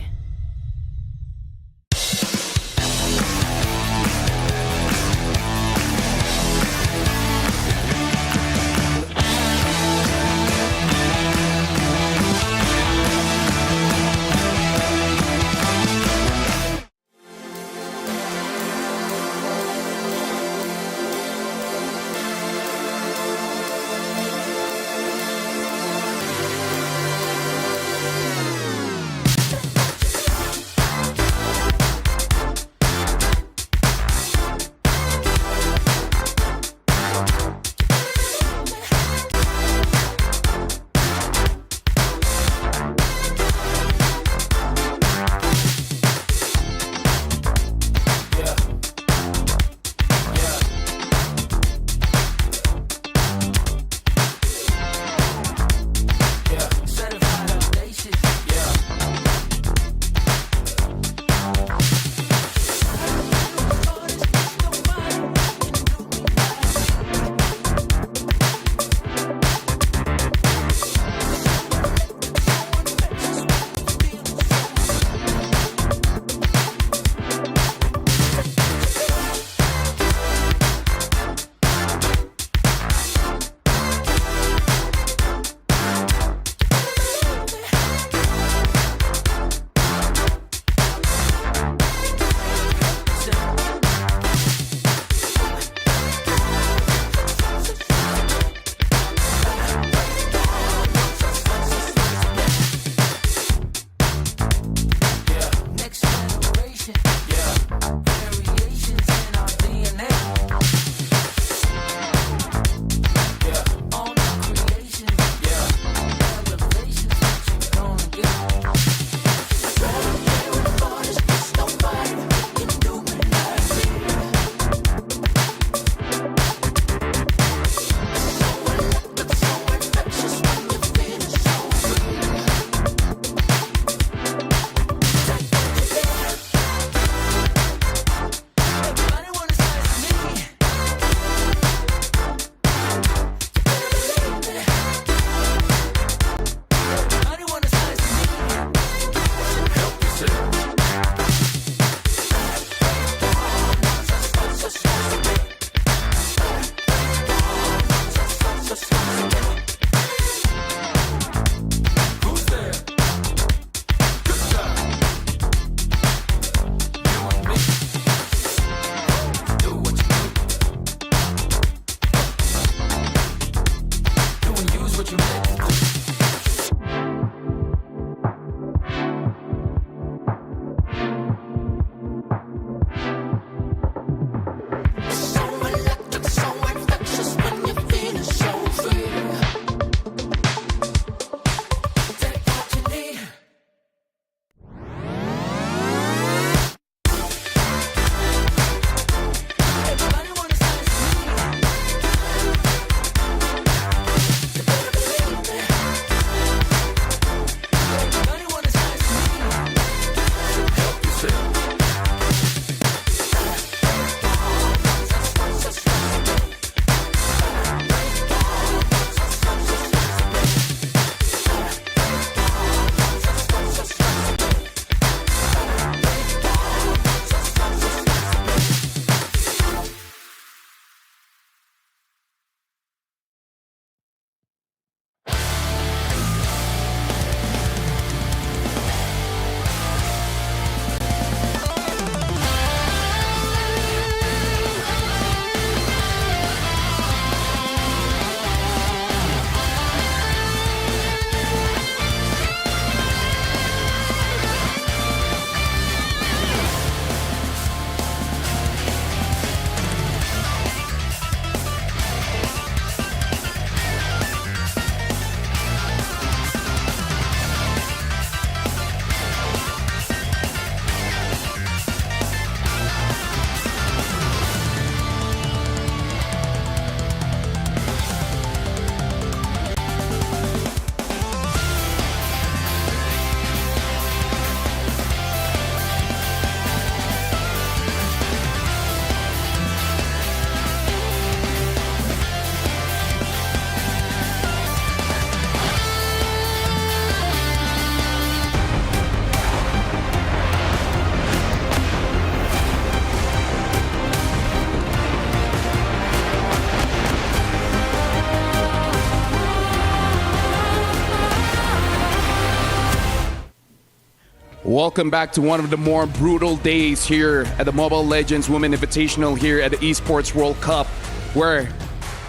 Welcome back to one of the more brutal days here at the Mobile Legends Women Invitational here at the Esports World Cup, where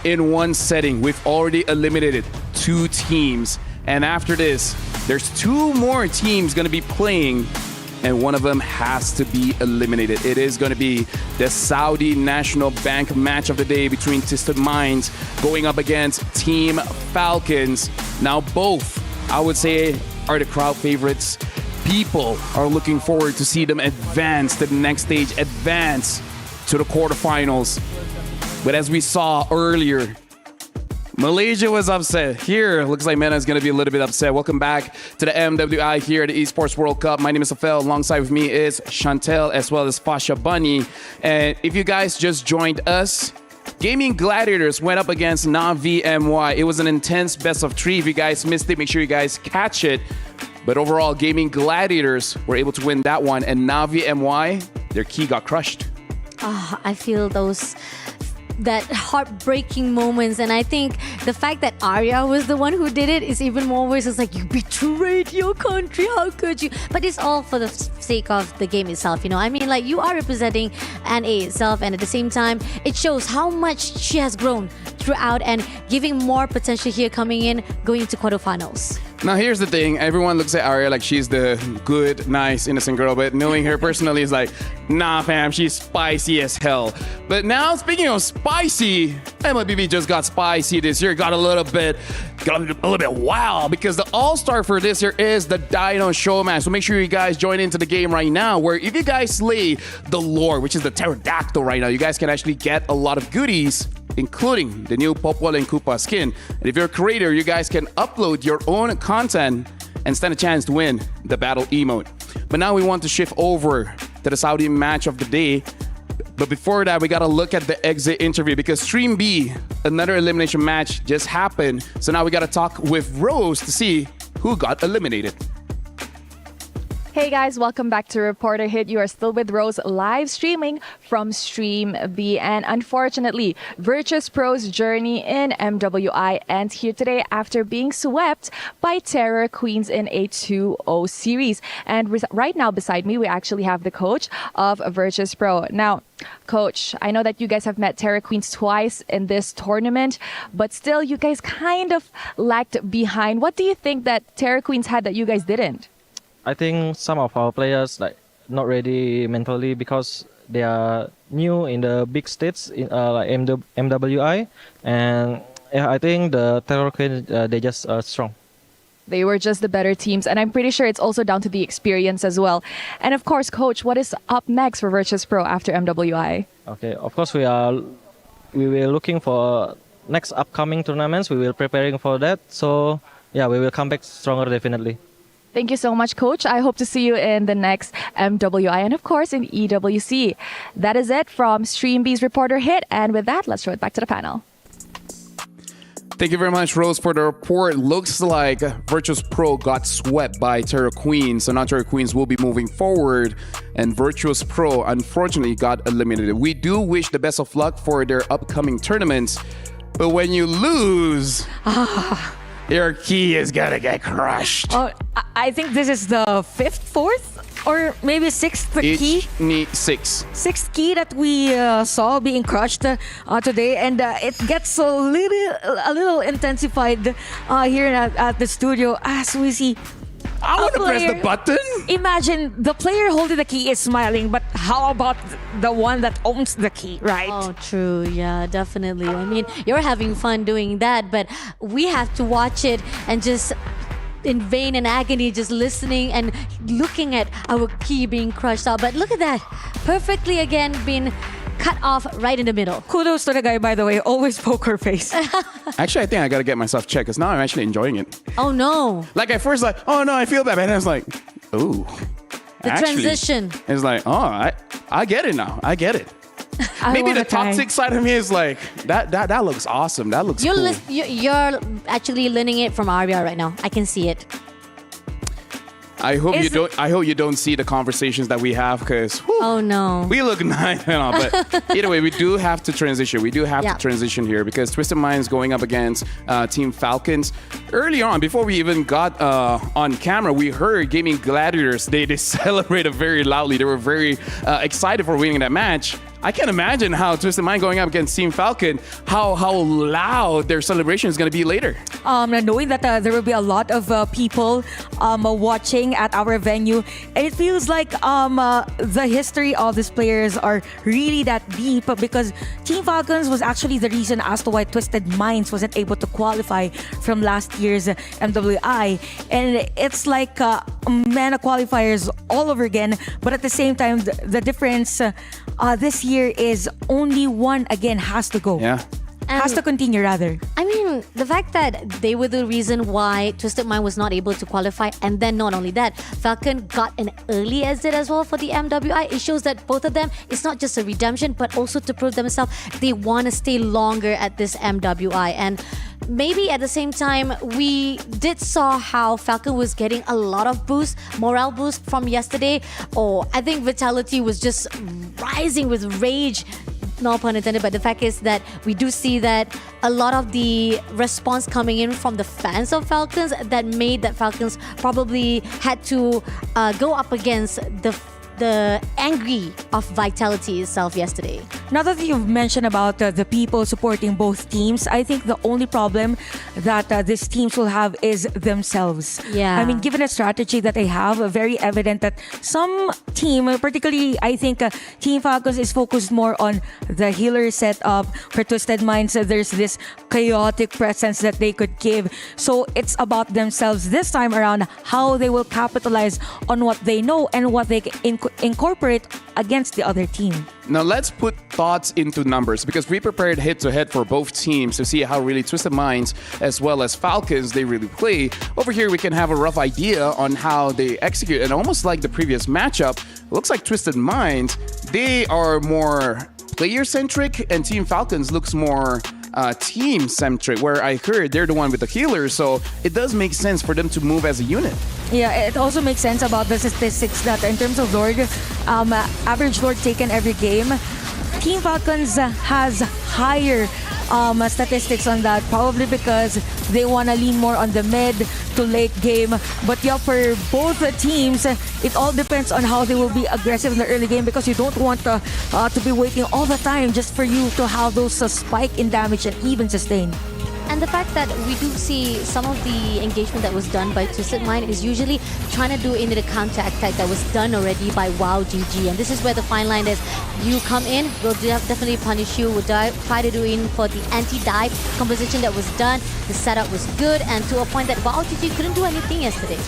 in one setting, we've already eliminated 2 teams. And after this, there's 2 more teams going to be playing, and one of them has to be eliminated. It is going to be the Saudi National Bank match of the day between Twisted Minds going up against Team Falcons. Now, both, I would say, are the crowd favorites. People are looking forward to see them advance to the next stage, advance to the quarterfinals. But as we saw earlier, Malaysia was upset. Here, looks like Mena is going to be a little bit upset. Welcome back to the MWI here at the Esports World Cup. My name is Afel. Alongside with me is Chantel as well as Fasha Bunny. And if you guys just joined us, Gaimin Gladiators went up against Navi MY. It was an intense best of 3. If you guys missed it, make sure you guys catch it. But overall, Gaimin Gladiators were able to win that one. And Navi MY, their key got crushed. I feel that heartbreaking moments, and I think the fact that Arya was the one who did it is even more worse. It's like, you betrayed your country, how could you? But it's all for the sake of the game itself, you know. I mean, like, you are representing NA itself, and at the same time it shows how much she has grown throughout and giving more potential here coming in, going into quarterfinals. Now, here's the thing. Everyone looks at Arya like she's the good, nice, innocent girl, but knowing her personally is like, nah, fam, she's spicy as hell. But now, speaking of spicy, MLBB just got spicy this year. Got a little bit wild, because the all-star for this year is the Dino Showman. So make sure you guys join into the game right now, where if you guys slay the Lord, which is the pterodactyl right now, you guys can actually get a lot of goodies, including the new Popwell and Koopa skin. And if you're a creator, you guys can upload your own content and stand a chance to win the battle emote. But now we want to shift over to the Saudi match of the day. But before that, we got to look at the exit interview, because Stream B, another elimination match just happened. So now we got to talk with Rose to see who got eliminated. Hey guys, welcome back to Reporter Hit. You are still with Rose, live streaming from Stream B. And unfortunately, Virtus.pro's journey in MWI ends here today after being swept by Terror Queens in a 2-0 series. And right now beside me, we actually have the coach of Virtus.pro. Now, Coach, I know that you guys have met Terror Queens twice in this tournament, but still you guys kind of lagged behind. What do you think that Terror Queens had that you guys didn't? I think some of our players not ready mentally, because they are new in the big states in like MWI, and I think the Terror Queen they just strong. They were just the better teams, and I'm pretty sure it's also down to the experience as well. And of course, Coach, what is up next for Virtus.pro after MWI? Okay, of course we were looking for next upcoming tournaments. We will preparing for that. So yeah, we will come back stronger definitely. Thank you so much, Coach. I hope to see you in the next MWI and, of course, in EWC. That is it from Stream B's Reporter Hit. And with that, let's throw it back to the panel. Thank you very much, Rose, for the report. Looks like Virtus.pro got swept by Terror Queens. So now Terror Queens will be moving forward, and Virtus.pro unfortunately got eliminated. We do wish the best of luck for their upcoming tournaments, but when you lose... your key is gonna get crushed. Oh, I think this is the 5th, 4th, or maybe 6th key. Sixth key that we saw being crushed today, and it gets a little intensified here at the studio as we see. I want to press the button. Imagine the player holding the key is smiling, but how about the one that owns the key, right? Oh, true. Yeah, definitely. I mean, you're having fun doing that, but we have to watch it and just in vain and agony, just listening and looking at our key being crushed out. But look at that. Perfectly again being cut off right in the middle. Kudos to the guy, by the way. Always poker face. Actually, I think I gotta get myself checked, because now I'm actually enjoying it. Oh no. Like at first, like, oh no, I feel bad. And I was like, ooh. The transition. It's like, oh, I get it now. I get it. Maybe the toxic side of me is like, that looks awesome. That looks cool. You're actually learning it from Arya right now. I can see it. I hope you don't see the conversations that we have because Oh no. we look nice and all. But either way, we do have to transition. We do have Yeah. to transition here because Twisted Minds going up against Team Falcons. Early on, before we even got on camera, we heard Gaming Gladiators. They celebrated very loudly. They were very excited for winning that match. I can imagine how Twisted Mind going up against Team Falcon, how loud their celebration is going to be later. Knowing that there will be a lot of people watching at our venue, and it feels like the history of these players are really that deep because Team Falcons was actually the reason as to why Twisted Minds wasn't able to qualify from last year's MWI, and it's like MENA qualifiers all over again. But at the same time, the difference this year is only one again has to go. Yeah. Has to continue rather. I mean, the fact that they were the reason why Twisted Mind was not able to qualify, and then not only that, Falcon got an early exit as well for the MWI. It shows that both of them, it's not just a redemption, but also to prove themselves they want to stay longer at this MWI. And maybe at the same time, we did saw how Falcon was getting a lot of boost, morale boost from yesterday. I think Vitality was just rising with rage. No pun intended, but the fact is that we do see that a lot of the response coming in from the fans of Falcons that made that Falcons probably had to go up against the angry of Vitality itself yesterday. Now that you've mentioned about the people supporting both teams, I think the only problem that these teams will have is themselves. Yeah. I mean, given the strategy that they have, very evident that some team, particularly I think Team Falcons is focused more on the healer setup. For Twisted Minds, there's this chaotic presence that they could give. So it's about themselves this time around, how they will capitalize on what they know and what they can incorporate against the other team. Now let's put thoughts into numbers because we prepared head-to-head for both teams to see how really Twisted Minds as well as Falcons they really play. Over here we can have a rough idea on how they execute, and almost like the previous matchup, it looks like Twisted Minds, they are more player-centric and Team Falcons looks more team-centric, where I heard they're the one with the healer, so it does make sense for them to move as a unit. Yeah, it also makes sense about the statistics that in terms of Lord, average Lord taken every game, Team Falcons has higher statistics on that, probably because they want to lean more on the mid to late game. But yeah, for both teams, it all depends on how they will be aggressive in the early game because you don't want to be waiting all the time just for you to have those spike in damage and even sustain. And the fact that we do see some of the engagement that was done by Twisted Mind is usually trying to do into the counter-attack that was done already by WoW GG. And this is where the fine line is. You come in, we'll definitely punish you. We'll try to do in for the anti-dive composition that was done. The setup was good, and to a point that WoW GG couldn't do anything yesterday.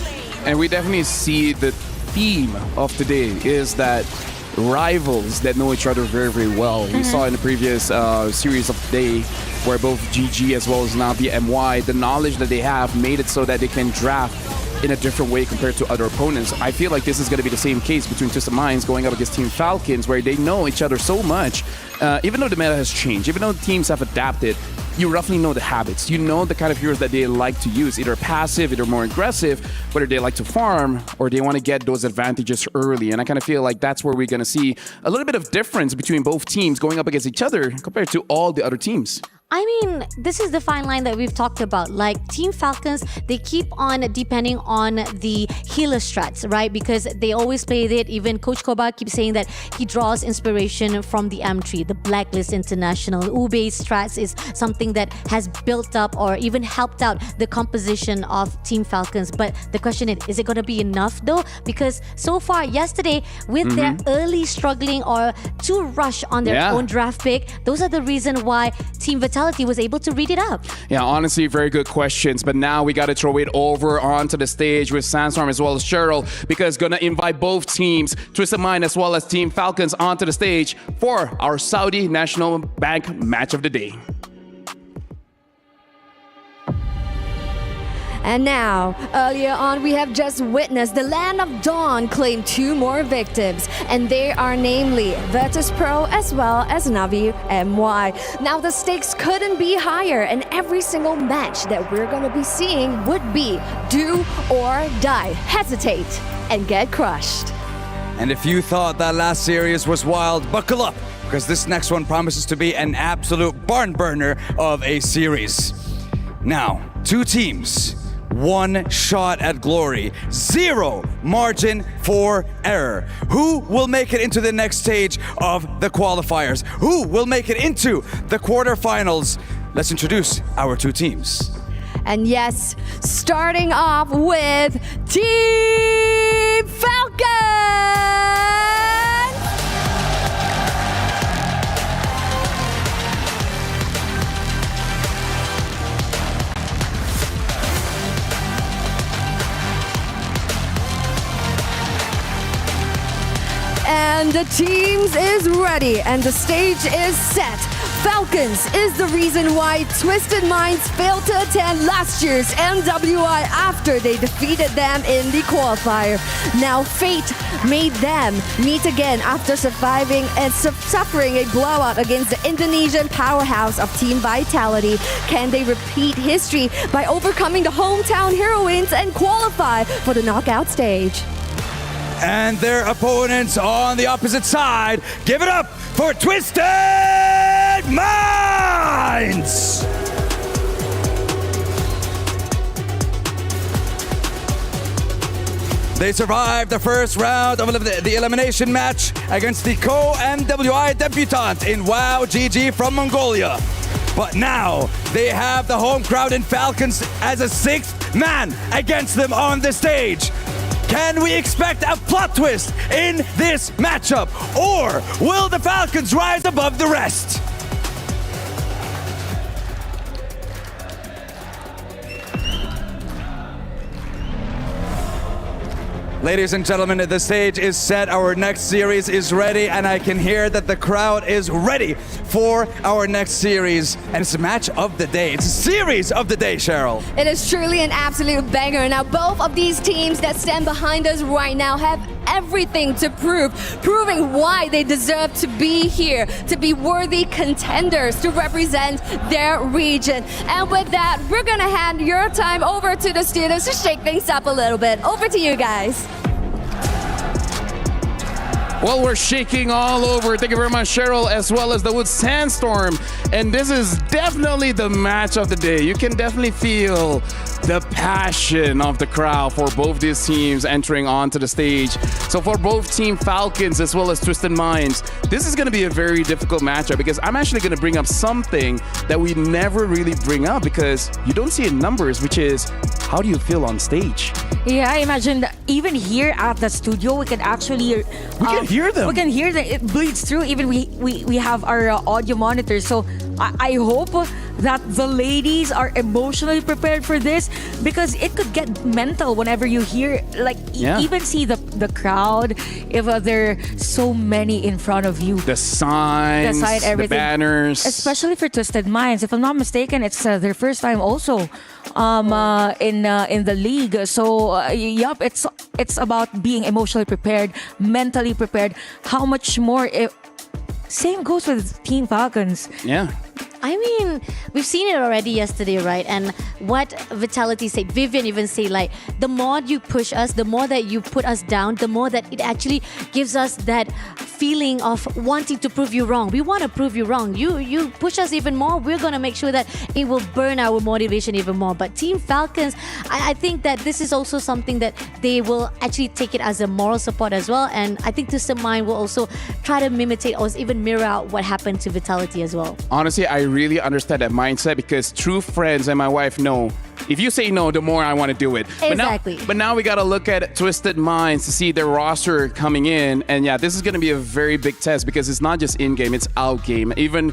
And we definitely see the theme of today is that rivals that know each other very, very well. We saw in the previous series of day where both GG as well as now the MY, the knowledge that they have made it so that they can draft in a different way compared to other opponents. I feel like this is going to be the same case between Twisted Minds going up against Team Falcons, where they know each other so much. Even though the meta has changed, even though the teams have adapted, you roughly know the habits. You know the kind of heroes that they like to use, either passive, either more aggressive, whether they like to farm or they want to get those advantages early. And I kind of feel like that's where we're going to see a little bit of difference between both teams going up against each other compared to all the other teams. I mean, this is the fine line that we've talked about. Like Team Falcons, they keep on depending on the healer strats, right? Because they always play it. Even Coach Koba keeps saying that he draws inspiration from the M3, the Blacklist International. Ube strats is something that has built up or even helped out the composition of Team Falcons. But the question is it going to be enough though? Because so far, yesterday, with their early struggling or too rush on their own draft pick, those are the reason why Team Vitality was able to read it up. Yeah, honestly, very good questions. But now we got to throw it over onto the stage with Sandstorm as well as Cheryl, because gonna invite both teams, Twisted Mind as well as Team Falcons, onto the stage for our Saudi National Bank match of the day. And now, earlier on, we have just witnessed the Land of Dawn claim 2 more victims, and they are namely Virtus.pro as well as Navi MY. Now, the stakes couldn't be higher, and every single match that we're going to be seeing would be do or die, hesitate, and get crushed. And if you thought that last series was wild, buckle up, because this next one promises to be an absolute barn burner of a series. Now, 2 teams, 1 shot at glory, 0 margin for error. Who will make it into the next stage of the qualifiers? Who will make it into the quarterfinals? Let's introduce our 2 teams. And yes, starting off with Team Falcon! And the teams is ready and the stage is set. Falcons is the reason why Twisted Minds failed to attend last year's MWI after they defeated them in the qualifier. Now fate made them meet again after surviving and suffering a blowout against the Indonesian powerhouse of Team Vitality. Can they repeat history by overcoming the hometown heroines and qualify for the knockout stage? And their opponents on the opposite side, give it up for Twisted Minds! They survived the first round of the elimination match against the co-MWI debutant in WoW GG from Mongolia. But now they have the home crowd in Falcons as a 6th man against them on the stage. Can we expect a plot twist in this matchup? Or will the Falcons rise above the rest? Ladies and gentlemen, the stage is set. Our next series is ready, and I can hear that the crowd is ready for our next series. And it's a match of the day. It's a series of the day, Cheryl. It is truly an absolute banger. Now, both of these teams that stand behind us right now have everything to prove, proving why they deserve to be here, to be worthy contenders, to represent their region. And with that, we're gonna hand your time over to the students to shake things up a little bit. Over to you guys. Well, we're shaking all over. Thank you very much, Cheryl, as well as the Wood Sandstorm. And this is definitely the match of the day. You can definitely feel the passion of the crowd for both these teams entering onto the stage. So for both Team Falcons as well as Twisted Minds, this is going to be a very difficult matchup because I'm actually going to bring up something that we never really bring up because you don't see it in numbers, which is how do you feel on stage? Yeah, I imagine that even here at the studio, we can actually... we can hear them. We can hear that it bleeds through. Even we have our audio monitors. So I hope that the ladies are emotionally prepared for this because it could get mental whenever you hear, like, even see the crowd if there are so many in front of you. The signs, everything. the banners. Especially for Twisted Minds. If I'm not mistaken, it's their first time also in the league. So, yup, it's about being emotionally prepared, mentally prepared. How much more if... Same goes with Team Falcons. Yeah. I mean, we've seen it already yesterday, right? And what Vitality said, Vivian even said, like, the more you push us, the more that you put us down, the more that it actually gives us that feeling of wanting to prove you wrong. We want to prove you wrong. You push us even more, we're going to make sure that it will burn our motivation even more. But Team Falcons, I think that this is also something that they will actually take it as a moral support as well. And I think Twisted Mind will also try to imitate or even mirror out what happened to Vitality as well. Honestly, I really understand that mindset because true friends and my wife know if you say no, the more I want to do it. Exactly. But now we got to look at Twisted Minds to see their roster coming in. And yeah, this is going to be a very big test because it's not just in-game, it's out-game. Even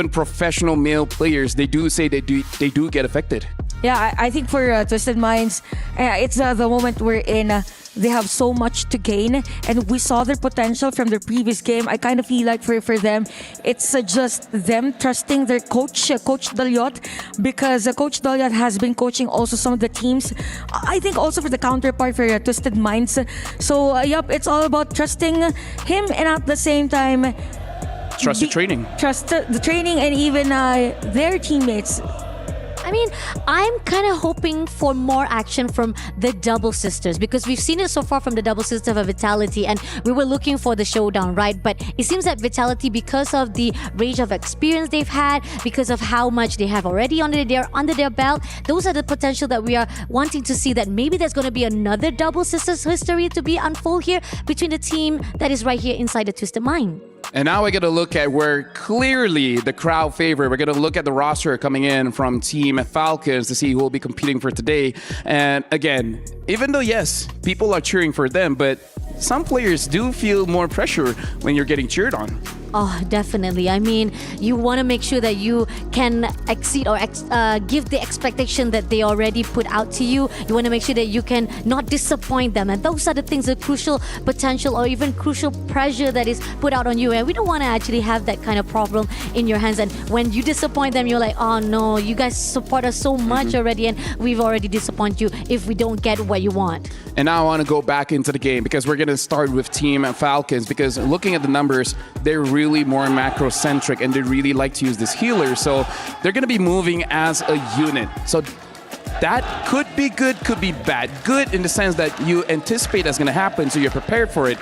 professional male players, they do say they do get affected. Yeah, I think for Twisted Minds, it's the moment we're in. They have so much to gain, and we saw their potential from the previous game. I kind of feel like for them, it's just them trusting their coach, Coach Dalyot, because Coach Dalyot has been coaching also some of the teams. I think also for the counterpart for Twisted Minds. So, yep, it's all about trusting him, and at the same time, trust the training. Trust the training and even their teammates. I mean, I'm kind of hoping for more action from the Double Sisters because we've seen it so far from the Double Sisters of Vitality, and we were looking for the showdown, right? But it seems that Vitality, because of the range of experience they've had, because of how much they have already under their belt, those are the potential that we are wanting to see, that maybe there's going to be another Double Sisters history to be unfold here between the team that is right here inside the Twisted Mind. And now we're going to look at where clearly the crowd favorite. We're going to look at the roster coming in from Team Falcons to see who will be competing for today. And again, even though, yes, people are cheering for them, but some players do feel more pressure when you're getting cheered on. Oh, definitely. I mean, you want to make sure that you can exceed or give the expectation that they already put out to you. You want to make sure that you can not disappoint them. And those are the things, the crucial potential or even crucial pressure that is put out on you. And we don't want to actually have that kind of problem in your hands. And when you disappoint them, you're like, oh no, you guys support us so much already and we've already disappointed you if we don't get what you want. And now I want to go back into the game because we're going to start with Team Falcons, because looking at the numbers, they're really more macro-centric and they really like to use this healer. So they're going to be moving as a unit. So that could be good, could be bad. Good in the sense that you anticipate that's going to happen, so you're prepared for it.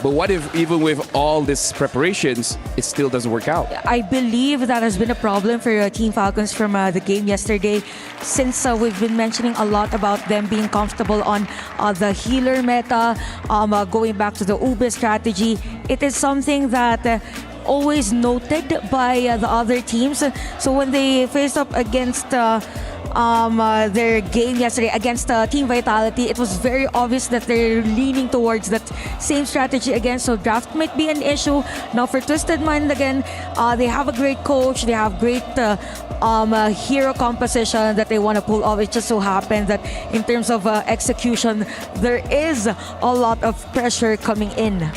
But what if even with all these preparations, it still doesn't work out? I believe that has been a problem for Team Falcons from the game yesterday, since we've been mentioning a lot about them being comfortable on the healer meta, going back to the Ube strategy. It is something that always noted by the other teams. So when they faced up against their game yesterday against Team Vitality, it was very obvious that they're leaning towards that same strategy again. So draft might be an issue. Now for Twisted Mind again, they have a great coach, they have great hero composition that they want to pull off. It just so happens that in terms of execution, there is a lot of pressure coming in.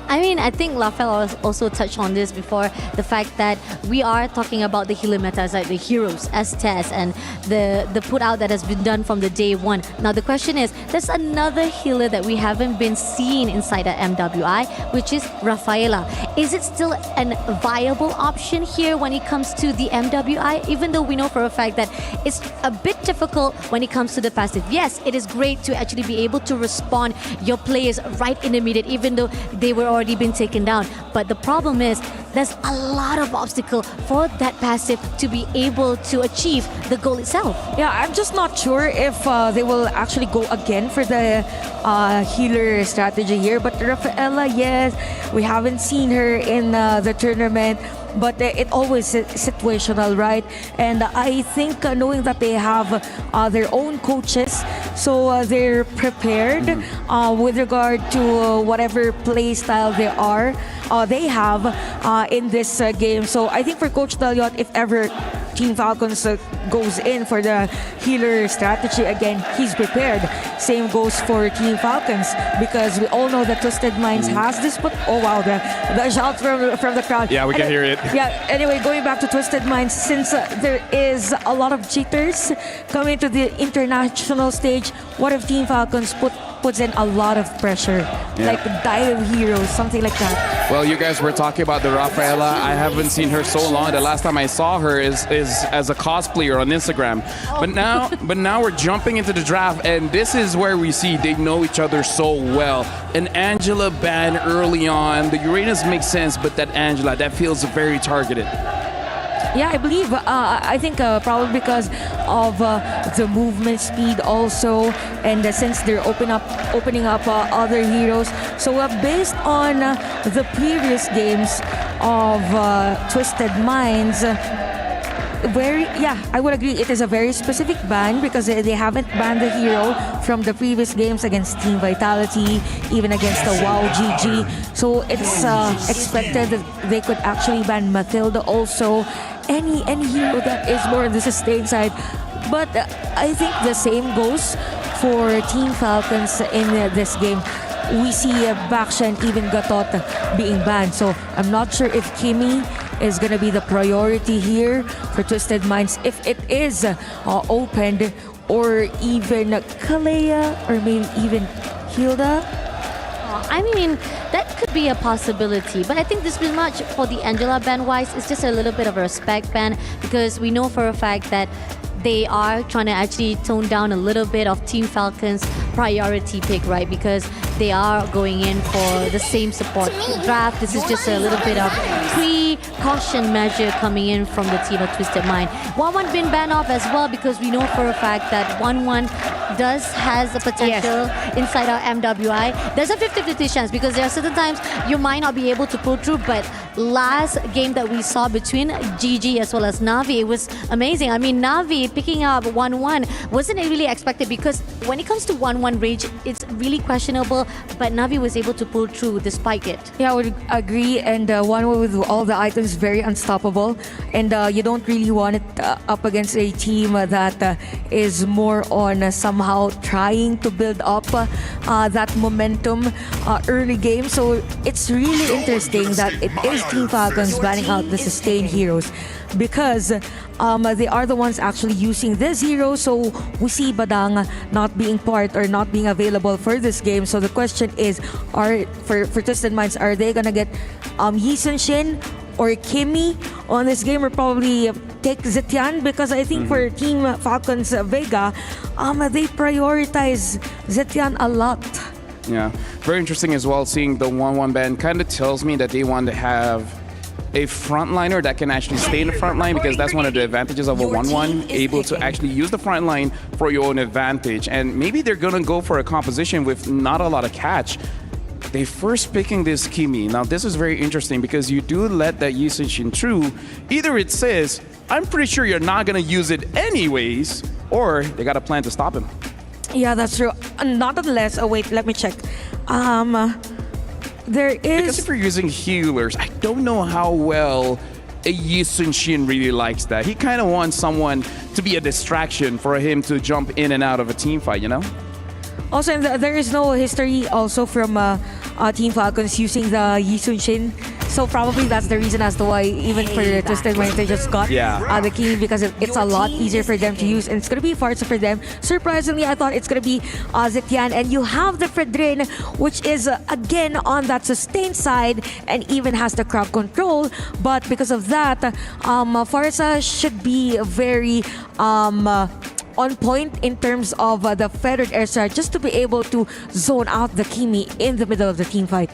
I mean, I think Lafel also touched on this before, the fact that we are talking about the healer metas, like the heroes, Estes, and the put out that has been done from the day one. Now, the question is, there's another healer that we haven't been seeing inside the MWI, which is Rafaela. Is it still a viable option here when it comes to the MWI, even though we know for a fact that it's a bit difficult when it comes to the passive? Yes, it is great to actually be able to respond your players right in the immediate, even though they were already been taken down. But the problem is there's a lot of obstacle for that passive to be able to achieve the goal itself. Yeah, I'm just not sure if they will actually go again for the healer strategy here. But Rafaela, yes, we haven't seen her in the tournament. But it always situational, right? And I think knowing that they have their own coaches, so they're prepared with regard to whatever play style they have in this game. So I think for Coach Dalyot, if ever Team Falcons goes in for the healer strategy again, he's prepared. Same goes for Team Falcons, because we all know that Twisted Minds has this. But oh wow, the shout from the crowd. Yeah, we can hear it. Yeah. Anyway, going back to Twisted Minds, since there is a lot of jitters coming to the international stage, what if Team Falcons puts in a lot of pressure, like dive heroes, something like that? Well, you guys were talking about the Rafaela. I haven't seen her so long. The last time I saw her is as a cosplayer on Instagram. But now we're jumping into the draft, and this is where we see they know each other so well. An Angela ban early on. The Uranus makes sense, but that Angela, that feels very targeted. Yeah, I believe. I think probably because of the movement speed also, and since they're opening up other heroes. So based on the previous games of Twisted Minds, I would agree it is a very specific ban, because they haven't banned the hero from the previous games against Team Vitality, even against the WoW GG. So it's expected that they could actually ban Mathilda also. Any hero that is more on the sustain side, But I think the same goes for Team Falcons in this game. We see Baksha and even Gatot being banned. So I'm not sure if Kimi is going to be the priority here for Twisted Minds. If it is opened, or even Kalea, or maybe even Hilda. I mean, that could be a possibility, but I think this pretty much for the Angela ban wise, it's just a little bit of a respect ban, because we know for a fact that they are trying to actually tone down a little bit of Team Falcon's priority pick, right? Because they are going in for the same support draft. This is just a little bit of precaution measure coming in from the team of Twisted Mind. 1-1 been banned off as well, because we know for a fact that 1-1 has the potential inside our MWI. There's a 50-50 chance, because there are certain times you might not be able to pull through, but last game that we saw between GG as well as Navi, it was amazing. I mean, Navi picking up 1-1 wasn't really expected, because when it comes to 1-1 rage, it's really questionable, but Navi was able to pull through despite it. Yeah, I would agree. And 1-1 with all the items, very unstoppable. And you don't really want it up against a team that is more on somehow trying to build up that momentum early game. So it's really interesting that it is Team Falcons banning out the sustained heroes, because they are the ones actually using this hero. So we see Badang not being part or not being available for this game. So the question is, for Twisted Minds, are they gonna get Yi Sun-shin or Kimi on this game, or probably take Zetian? Because I think for Team Falcons Vega, they prioritize Zetian a lot. Yeah, very interesting as well. Seeing the 1-1 ban kind of tells me that they want to have a frontliner that can actually stay in the front line, because that's one of the advantages of a 1-1, able to actually use the front line for your own advantage. And maybe they're going to go for a composition with not a lot of catch. They first picking this Kimi. Now this is very interesting, because you do let that Yi Sun-shin through. Either it says, I'm pretty sure you're not going to use it anyways, or they got a plan to stop him. Yeah, that's true. Nonetheless, wait, let me check. There is... Because if you're using healers, I don't know how well a Yi Sun-shin really likes that. He kind of wants someone to be a distraction for him to jump in and out of a team fight, you know? Also, there is no history also from Team Falcons using the Yi Sun-shin. So probably that's the reason as to why even for the Twisted Minds, they just got the key, because it's a lot easier for them to use, and it's going to be faster for them. Surprisingly, I thought it's going to be Zetian, and you have the Fredrin, which is again on that sustained side and even has the crowd control. But because of that, Farsa should be very on point in terms of the feathered air strike, just to be able to zone out the Kimi in the middle of the team fight.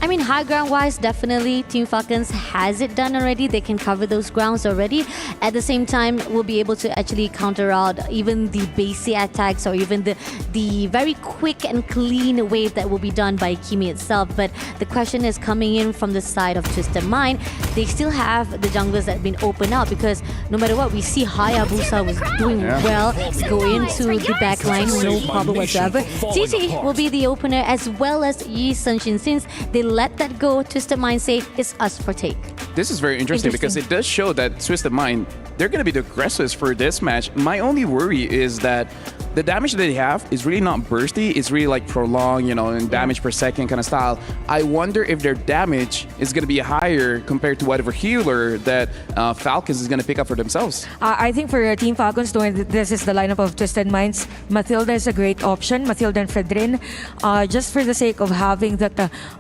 I mean, high ground wise, definitely Team Falcons has it done already. They can cover those grounds already. At the same time, we'll be able to actually counter out even the basic attacks, or even the very quick and clean wave that will be done by Kimi itself. But the question is coming in from the side of Twisted Mind. They still have the junglers that have been opened up, because no matter what, we see Hayabusa was doing well. Go into the back line, no problem whatsoever. TT will be the opener, as well as Yi Sun-shin. Since they let that go, Twisted Mind say it's us for take. This is very interesting, because it does show that Twisted Mind, they're going to be the aggressors for this match. My only worry is that the damage that they have is really not bursty. It's really like prolonged, you know, and damage per second kind of style. I wonder if their damage is going to be higher compared to whatever healer that Falcons is going to pick up for themselves. I think for Team Falcons, knowing that this is the lineup of Twisted Minds, Mathilda is a great option. Mathilda and Fredrin, just for the sake of having that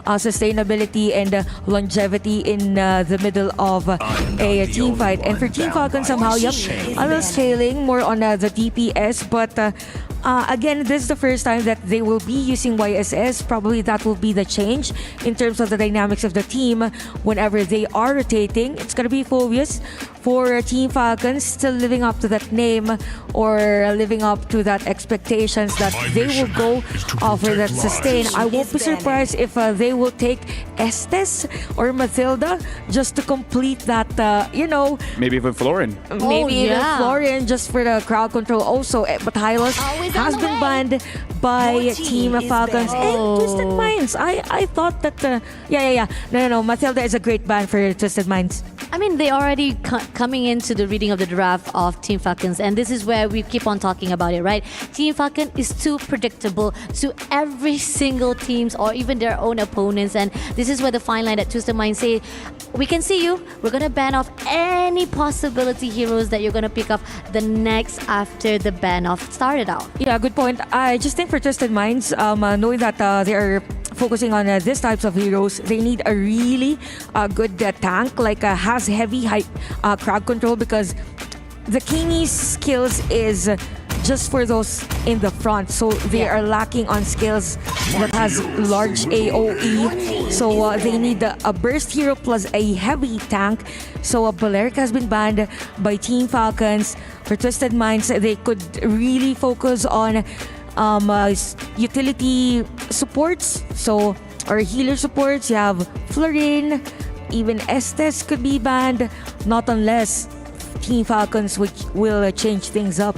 sustainability and longevity in the middle of a team fight. And for Team Falcons, somehow, a little scaling more on the DPS, but again, this is the first time that they will be using YSS. Probably that will be the change in terms of the dynamics of the team whenever they are rotating. It's going to be Phobius for Team Falcons, still living up to that name, or living up to that expectations that they will go for that sustain. I won't be surprised if they will take Estes or Mathilda just to complete that, you know. Maybe even Florin. Maybe even Florin, just for the crowd control also. But Hylos has been banned by Team Falcons and Twisted Minds. I thought that, No, Mathilda is a great ban for Twisted Minds. I mean, they already coming into the reading of the draft of Team Falcons, and this is where we keep on talking about it, right? Team Falcon is too predictable to every single teams or even their own opponents, and this is where the fine line that Twisted Mind say, we can see you, we're gonna ban off any possibility heroes that you're gonna pick up the next after the ban off started out. Yeah, good point. I just think for Twisted Minds, knowing that they are focusing on these types of heroes, they need a really good tank, like has heavy crowd control, because the Kimi's skills is just for those in the front, so they are lacking on skills that has large AoE, so they need a burst hero plus a heavy tank. So Balearic has been banned by Team Falcons. For Twisted Minds, they could really focus on utility supports, so or healer supports. You have Florin, even Estes could be banned, not unless Team Falcons will change things up.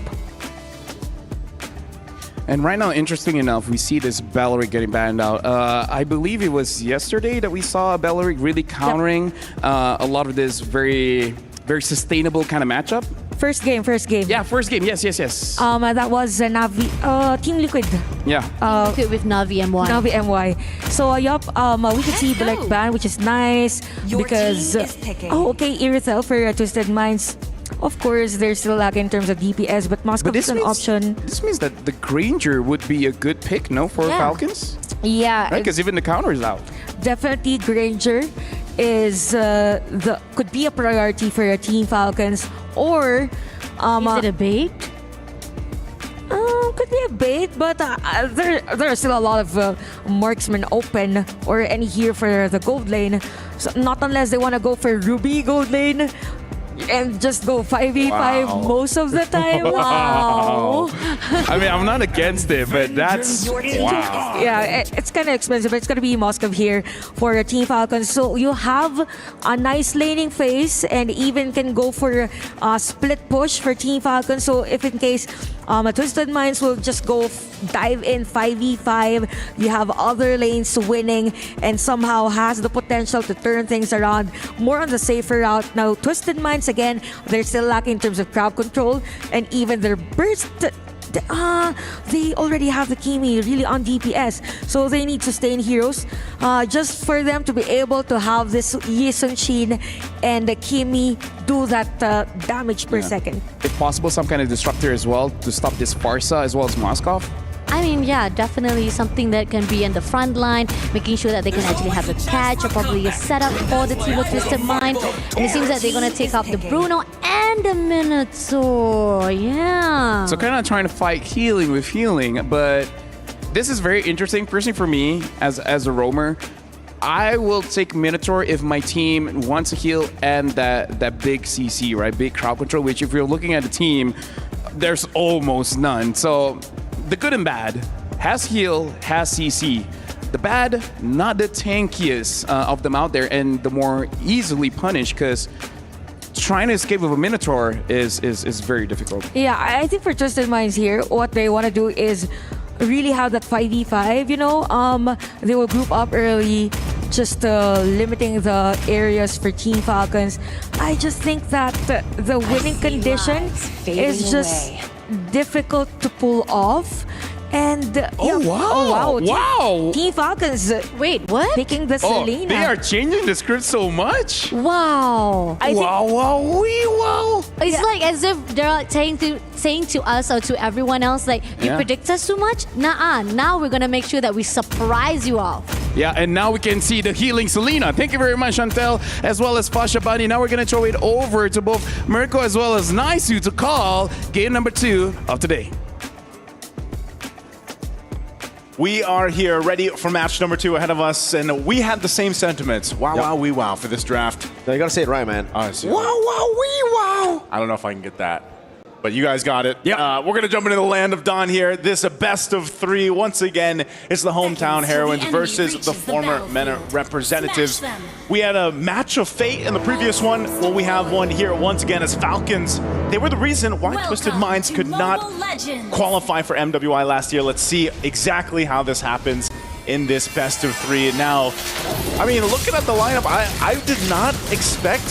And right now, interesting enough, we see this Balearic getting banned out. I believe it was yesterday that we saw Balearic really countering a lot of this very sustainable kind of matchup. First game. Yeah, first game. Yes. That was Navi, Team Liquid. Yeah. Liquid with Navi MY. Navi MY. So we could see Black Ban, which is nice because Irithel for Twisted Minds. Of course, they're still lacking in terms of DPS, but Moscow is an option. This means that the Granger would be a good pick, no, for Falcons? Yeah. Right, because even the counter is out. Definitely Granger is could be a priority for Team Falcons, or is it a bait? Could be a bait, but there are still a lot of marksmen open or any here for the gold lane. So not unless they want to go for Ruby gold lane and just go 5v5 most of the time. Wow. I mean, I'm not against it, but that's wow. Yeah, it's kind of expensive, but it's going to be Moscow here for Team Falcons. So you have a nice laning phase and even can go for a split push for Team Falcons. So if in case Twisted Minds will just go dive in 5v5, you have other lanes winning and somehow has the potential to turn things around more on the safer route. Now, Twisted Minds, again, they're still lacking in terms of crowd control and even their burst. They already have the Kimi really on DPS, so they need sustain heroes just for them to be able to have this Yi Sun-Shin and the Kimi do that damage per second. If possible, some kind of disruptor as well to stop this Farsa as well as Moskov. I mean, yeah, definitely something that can be in the front line, making sure that they can actually have a catch or probably a setup for the team of Twisted Mind. And it seems that they're going to take up the Bruno and the Minotaur. Yeah. So kind of trying to fight healing with healing, but this is very interesting. Personally for me, as a roamer, I will take Minotaur if my team wants to heal and that big CC, right? Big crowd control, which if you're looking at the team, there's almost none. So the good and bad, has heal, has CC. The bad, not the tankiest of them out there and the more easily punished, because trying to escape with a Minotaur is very difficult. Yeah, I think for Twisted Minds here, what they want to do is really have that 5v5, you know? They will group up early, just limiting the areas for Team Falcons. I just think that the winning condition is just difficult to pull off. And wow. Team Falcons. Wait, what? Picking the Selena. They are changing the script so much. Wow. It's like as if they're like saying to us or to everyone else, like, you predict us too much? Nah, now we're gonna make sure that we surprise you all. Yeah, and now we can see the healing Selena. Thank you very much, Chantel, as well as Fasha Bunny. Now we're gonna throw it over to both Mirko as well as Naisu to call game number 2 of today. We are here ready for match number 2 ahead of us, and we had the same sentiments. Wow for this draft. No, you gotta say it right, man. Wow. I don't know if I can get that, but you guys got it. Yeah. We're gonna jump into the land of Dawn here. This a best of 3. Once again, it's the hometown heroines versus the former MENA representatives. We had a match of fate in the previous one. Well, we have one here once again as Falcons. They were the reason why Twisted Minds could not qualify for MWI last year. Let's see exactly how this happens in this best of 3. Now, I mean, looking at the lineup, I did not expect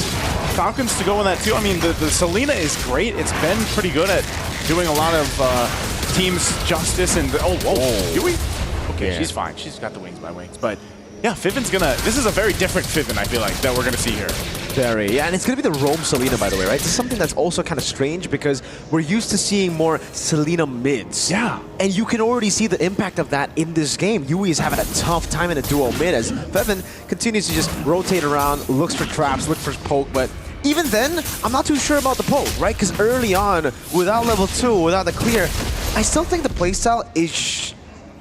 Falcons to go in that too. I mean, the Selena is great. It's been pretty good at doing a lot of teams justice and Yui? Okay, she's fine. She's got the wings by wings. But yeah, Fiven's gonna, this is a very different Fiven, I feel like, that we're gonna see here. Very, yeah, and it's going to be the Roam Selena, by the way, right? This is something that's also kind of strange because we're used to seeing more Selena mids. Yeah. And you can already see the impact of that in this game. Yui is having a tough time in a duo mid as Feven continues to just rotate around, looks for traps, looks for poke, but even then, I'm not too sure about the poke, right? Because early on, without level 2, without the clear, I still think the playstyle is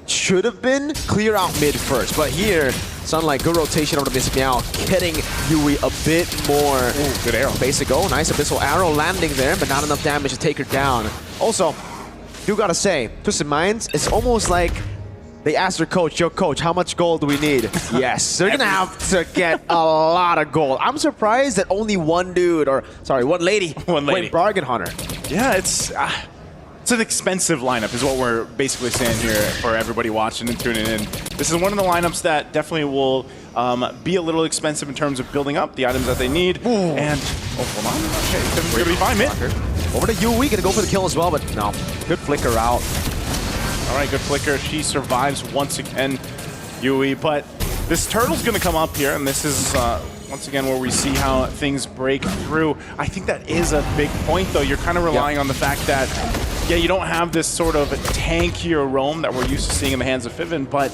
should have been clear out mid first, but here, Sunlight, good rotation over to Miss Meow, getting Yui a bit more. Ooh, good arrow. Basic go, nice Abyssal Arrow landing there, but not enough damage to take her down. Also, do gotta say, Twisted Minds, it's almost like they asked their coach, yo coach, how much gold do we need? Yes, they're gonna have to get a lot of gold. I'm surprised that only one dude, or sorry, one lady went Bargain Hunter. Yeah, it's an expensive lineup is what we're basically saying here for everybody watching and tuning in. This is one of the lineups that definitely will be a little expensive in terms of building up the items that they need. Ooh. And, hold on. Okay, Fiven's gonna be fine, mid. Over to Yui, gonna go for the kill as well, but no, good flicker out. All right, good flicker. She survives once again, Yui, but this turtle's gonna come up here, and this is once again where we see how things break through. I think that is a big point, though. You're kind of relying on the fact that, yeah, you don't have this sort of tankier roam that we're used to seeing in the hands of Fiven, but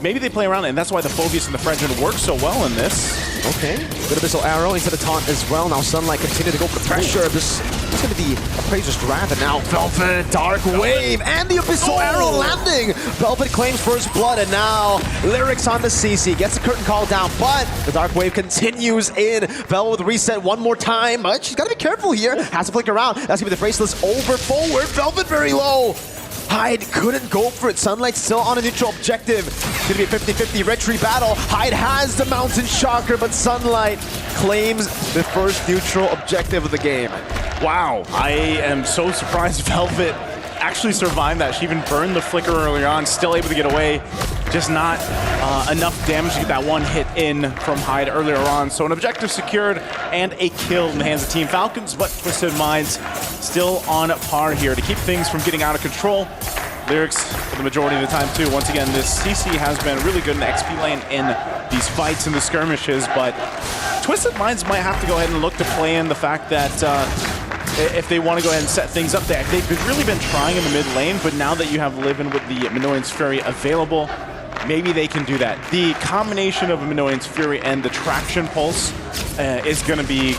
maybe they play around it, and that's why the Phobius and the Frenchman work so well in this. Okay, good Abyssal Arrow into the taunt as well. Now Sunlight continue to go for the pressure. This is going to be Appraiser's Wrath, and now Velvet, Dark Wave, and the Abyssal Arrow landing. Velvet claims first blood, and now Lyrics on the CC. Gets the curtain call down, but the Dark Wave continues in. Velvet with reset one more time, but she's got to be careful here. Has to flick around. That's going to be the Bracelets over forward. Velvet very low. Hyde couldn't go for it. Sunlight still on a neutral objective. It's gonna be a 50-50 retreat battle. Hyde has the Mountain Shocker, but Sunlight claims the first neutral objective of the game. Wow, I am so surprised Velvet actually survived that. She even burned the flicker earlier on, still able to get away. Just not enough damage to get that one hit in from Hyde earlier on. So an objective secured and a kill in the hands of Team Falcons, but Twisted Minds still on par here to keep things from getting out of control. Lyrics for the majority of the time too. Once again, this CC has been really good in the XP lane in these fights and the skirmishes, but Twisted Minds might have to go ahead and look to play in the fact that if they want to go ahead and set things up there. They've really been trying in the mid lane, but now that you have Livin with the Minoan's Fury available, maybe they can do that. The combination of Minoan's Fury and the Traction Pulse is going to be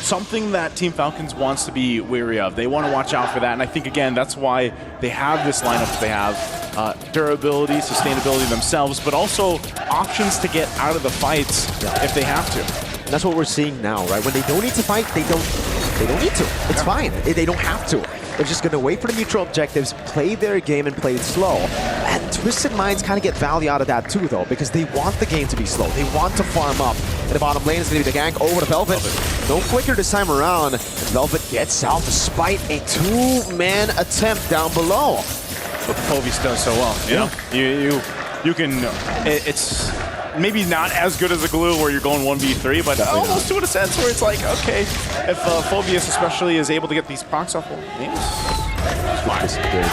something that Team Falcons wants to be wary of. They want to watch out for that, and I think, again, that's why they have this lineup that they have. Durability, sustainability themselves, but also options to get out of the fights if they have to. And that's what we're seeing now, right? When they don't need to fight, they don't need to. It's fine. They don't have to. They're just going to wait for the neutral objectives, play their game, and play it slow. And Twisted Minds kind of get value out of that too, though, because they want the game to be slow. They want to farm up. In the bottom lane is going to be the gank over to Velvet. No flicker this time around. And Velvet gets out despite a two-man attempt down below. What the Phobius does so well, you know? You can, it's maybe not as good as a glue where you're going 1v3, but almost to a sense where it's like, okay, if Phobius especially is able to get these procs off,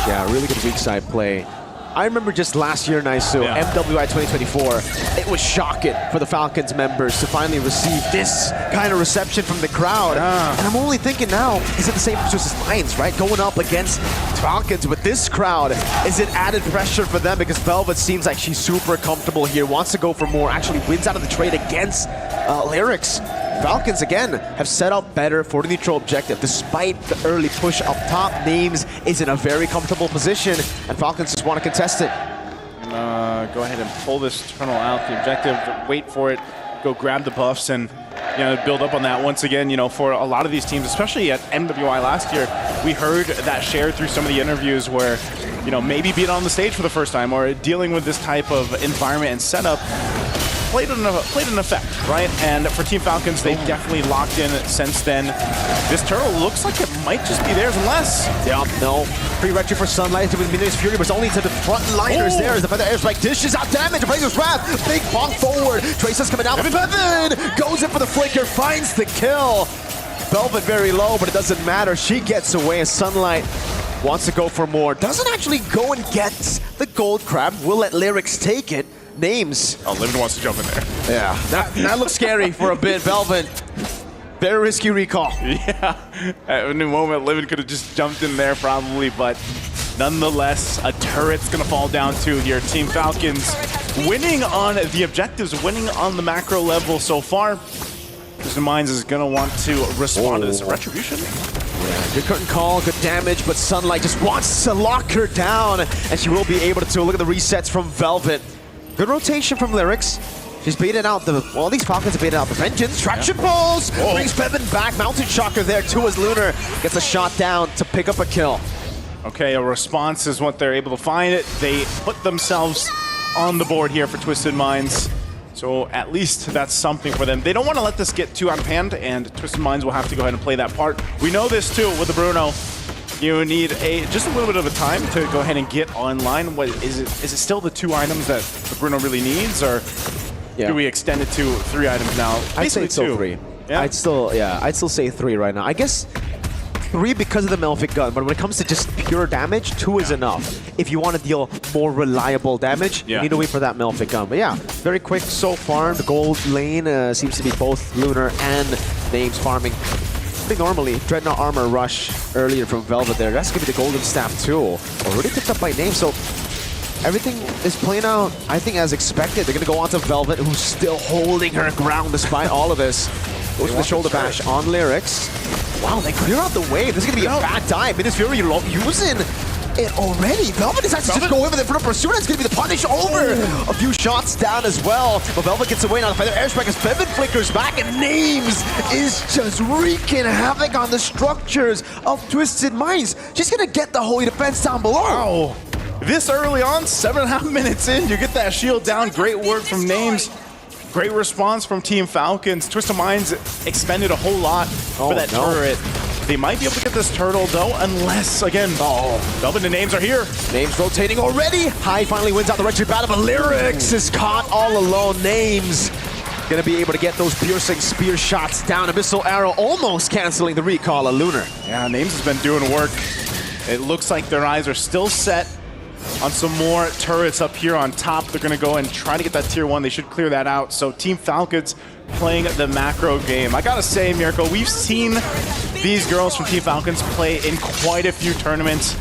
yeah, really good weak side play. I remember just last year, Naisu, MWI 2024, it was shocking for the Falcons members to finally receive this kind of reception from the crowd. And I'm only thinking now, is it the same for Twisted Minds, right? Going up against Falcons with this crowd, is it added pressure for them? Because Velvet seems like she's super comfortable here, wants to go for more, actually wins out of the trade against Lyrics. Falcons, again, have set up better for the neutral objective. Despite the early push up top, Names is in a very comfortable position, and Falcons just want to contest it. Go ahead and pull this tunnel out. The objective, wait for it, go grab the buffs, and build up on that. Once again, for a lot of these teams, especially at MWI last year, we heard that shared through some of the interviews where, maybe being on the stage for the first time or dealing with this type of environment and setup, played an effect, right? And for Team Falcons, they've definitely locked in since then. This turtle looks like it might just be theirs unless... Yeah, no. Pre-retry for Sunlight with Minus Fury, but only to the front liners there as the feather airstrike dishes out damage. Blazer's Wrath, big bonk forward. Tracer's coming out. Bevan goes in for the flicker, finds the kill. Velvet very low, but it doesn't matter. She gets away as Sunlight wants to go for more. Doesn't actually go and get the gold crab. Will let Lyrics take it. Names. Oh, Livin wants to jump in there. Yeah, that looks scary for a bit. Velvet, very risky recall. Yeah, at any moment, Livin could have just jumped in there probably, but nonetheless, a turret's gonna fall down too here. Team Falcons winning on the objectives, winning on the macro level so far. Twisted Minds is gonna want to respond to this. Retribution? Yeah, good curtain call, good damage, but Sunlight just wants to lock her down, and she will be able to. Look at the resets from Velvet. Good rotation from Lyrics. She's baited out well, these Falcons have baited out the Vengeance. Traction pulls! Brings Bevan back. Mountain Shocker there too as Lunar gets a shot down to pick up a kill. Okay, a response is what they're able to find. They put themselves on the board here for Twisted Minds. So at least that's something for them. They don't want to let this get too out of hand, and Twisted Minds will have to go ahead and play that part. We know this too with the Bruno. You need just a little bit of a time to go ahead and get online. What is it? Is it still the 2 items that the Bruno really needs, or do we extend it to 3 items now? I'd say it's still 3. Yeah? I'd still say 3 right now. I guess 3 because of the Malefic Gun, but when it comes to just pure damage, 2 is enough. If you want to deal more reliable damage, you need to wait for that Malefic Gun. But yeah, very quick so far. The gold lane seems to be both Lunar and Names farming. I think normally Dreadnought Armor Rush earlier from Velvet there. That's going to be the Golden Staff too. Already picked up by Names, so everything is playing out, I think, as expected. They're going to go on to Velvet, who's still holding her ground despite all of this. Goes for the shoulder bash on Lyrics. Wow, they clear out the wave. This is going to be a bad time. Minus Fury using it already. Velvet decides to just go in with it for the pursuit. It's going to be the punish over. A few shots down as well. But Velvet gets away now. The feather airstrike as Bevan flickers back, and Names is just wreaking havoc on the structures of Twisted Minds. She's going to get the holy defense down below. Wow. This early on, 7.5 minutes in, you get that shield down. Great work from Names. Great response from Team Falcons. Twisted Minds expended a whole lot for that turret. They might be able to get this turtle though, unless, again, Velvet and Names are here. Names rotating already. High finally wins out the retreat battle, but Lyrics is caught all alone. Names gonna be able to get those piercing spear shots down. A missile arrow almost canceling the recall of Lunar. Yeah, Names has been doing work. It looks like their eyes are still set on some more turrets up here on top. They're gonna go and try to get that tier 1. They should clear that out. So Team Falcons playing the macro game. I gotta say, Mirko, we've seen these girls from Team Falcons play in quite a few tournaments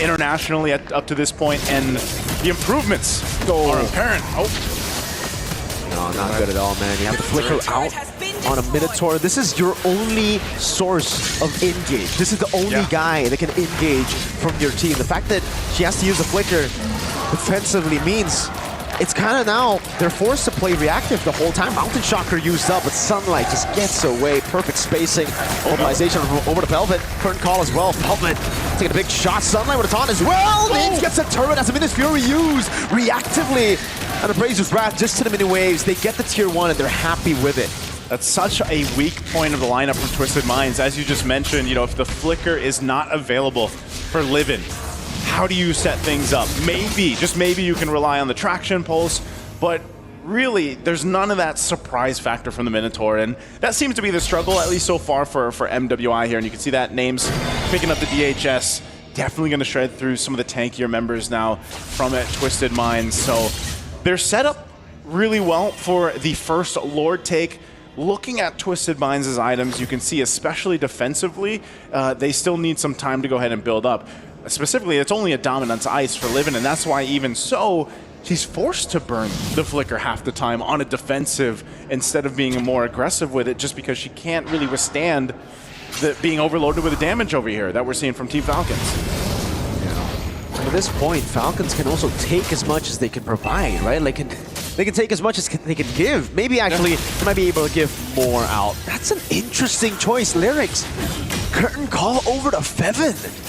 internationally up to this point, and the improvements are apparent. No, not good at all, man. You have to flicker out on a Minotaur. This is your only source of engage. This is the only guy that can engage from your team. The fact that she has to use a flicker defensively means it's kind of now they're forced to play reactive the whole time. Mountain Shocker used up, but Sunlight just gets away. Perfect spacing. Mobilization over to Velvet. Curtain call as well. Velvet taking a big shot. Sunlight with a taunt as well. Names gets a turret as a Minus Fury used reactively. And a Brazer's Wrath just to the mini waves. They get the tier 1 and they're happy with it. That's such a weak point of the lineup from Twisted Minds. As you just mentioned, you know, if the flicker is not available for Livin, how do you set things up? Maybe, just maybe you can rely on the traction pulse, but really, there's none of that surprise factor from the Minotaur, and that seems to be the struggle, at least so far, for MWI here, and you can see that Names picking up the DHS, definitely going to shred through some of the tankier members now from Twisted Minds, so they're set up really well for the first Lord take. Looking at Twisted Minds' items, you can see, especially defensively, they still need some time to go ahead and build up. Specifically, it's only a Dominance Ice for Livin, and that's why even so, she's forced to burn the flicker half the time on a defensive instead of being more aggressive with it, just because she can't really withstand being overloaded with the damage over here that we're seeing from Team Falcons. At this point, Falcons can also take as much as they can provide, right? They can take as much as they can give. Maybe actually they might be able to give more out. That's an interesting choice. Lyrics, curtain call over to Feven.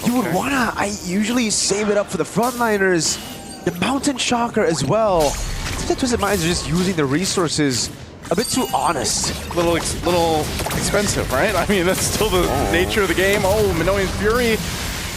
You would wanna, I usually save it up for the frontliners. The Mountain Shocker as well. The Twisted Minds are just using the resources a bit too honest. Little expensive, right? I mean, that's still the nature of the game. Oh, Minoan Fury,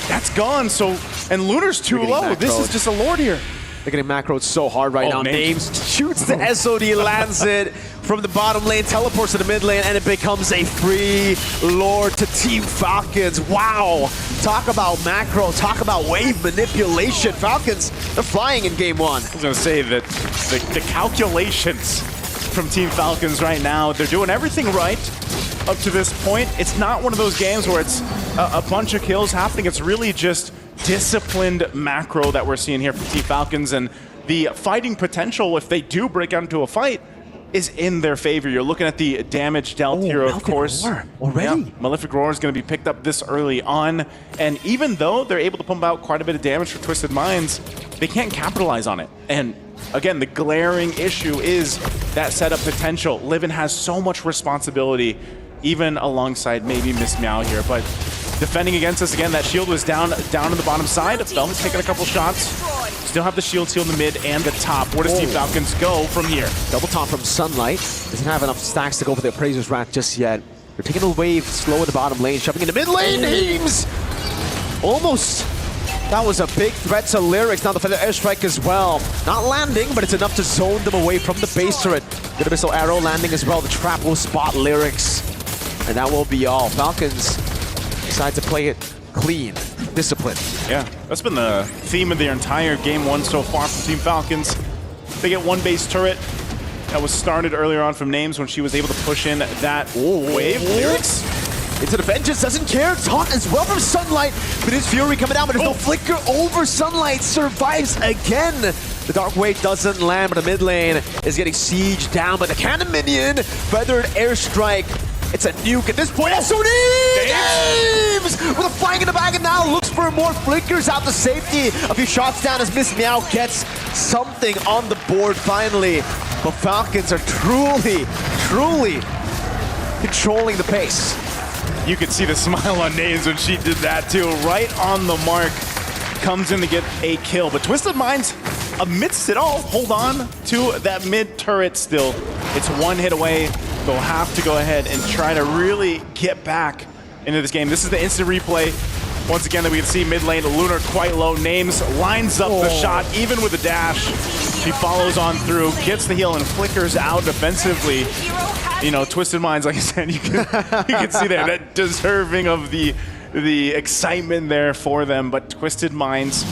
that's gone. So, and Lunar's too low. This is just a Lord here. They're getting macroed so hard right now. Names shoots the SOD, lands it from the bottom lane, teleports to the mid lane, and it becomes a free Lord to Team Falcons. Wow. Talk about macro, talk about wave manipulation. Falcons, they're flying in game one. I was going to say that the calculations from Team Falcons right now, they're doing everything right up to this point. It's not one of those games where it's a bunch of kills happening. It's really just disciplined macro that we're seeing here from Team Falcons, and the fighting potential, if they do break out into a fight, is in their favor. You're looking at the damage dealt here, of course. Already? Yeah, Malefic Roar is going to be picked up this early on, and even though they're able to pump out quite a bit of damage for Twisted Minds, they can't capitalize on it. And again, the glaring issue is that setup potential. Livin has so much responsibility, even alongside maybe Miss Meow here, but defending against us again, that shield was down on the bottom side. Bell has taken a couple shots. Still have the shield seal in the mid and the top. Where does Team Falcons go from here? Double top from Sunlight. Doesn't have enough stacks to go for the Appraiser's Rat just yet. They're taking a wave slow in the bottom lane, shoving in the mid lane. Names! Almost. That was a big threat to Lyrics. Now the Feather Airstrike as well. Not landing, but it's enough to zone them away from the base turret. Good Missile Arrow landing as well. The trap will spot Lyrics. And that will be all. Falcons decide to play it clean, disciplined. Yeah, that's been the theme of their entire game one so far from Team Falcons. They get one base turret that was started earlier on from Names when she was able to push in that wave. Lyrics into the Vengeance, doesn't care. Taunt as well from Sunlight, but his Fury coming down, but there's no flicker over Sunlight. Survives again. The Dark Wave doesn't land, but the mid lane is getting sieged down by the Cannon Minion. Feathered Airstrike. It's a nuke at this point. SOD! Games! With a flying in the bag, and now looks for more flickers out to safety. A few shots down as Miss Meow gets something on the board finally. But Falcons are truly controlling the pace. You could see the smile on Names when she did that too. Right on the mark. Comes in to get a kill. But Twisted Minds, amidst it all, hold on to that mid turret still. It's one hit away. They'll have to go ahead and try to really get back into this game. This is the instant replay. Once again, that we can see mid lane, Lunar quite low. Names lines up the shot, even with a dash. She follows on through, gets the heal, and flickers out defensively. You know, Twisted Minds, like I said, you can see that deserving of the excitement there for them. But Twisted Minds,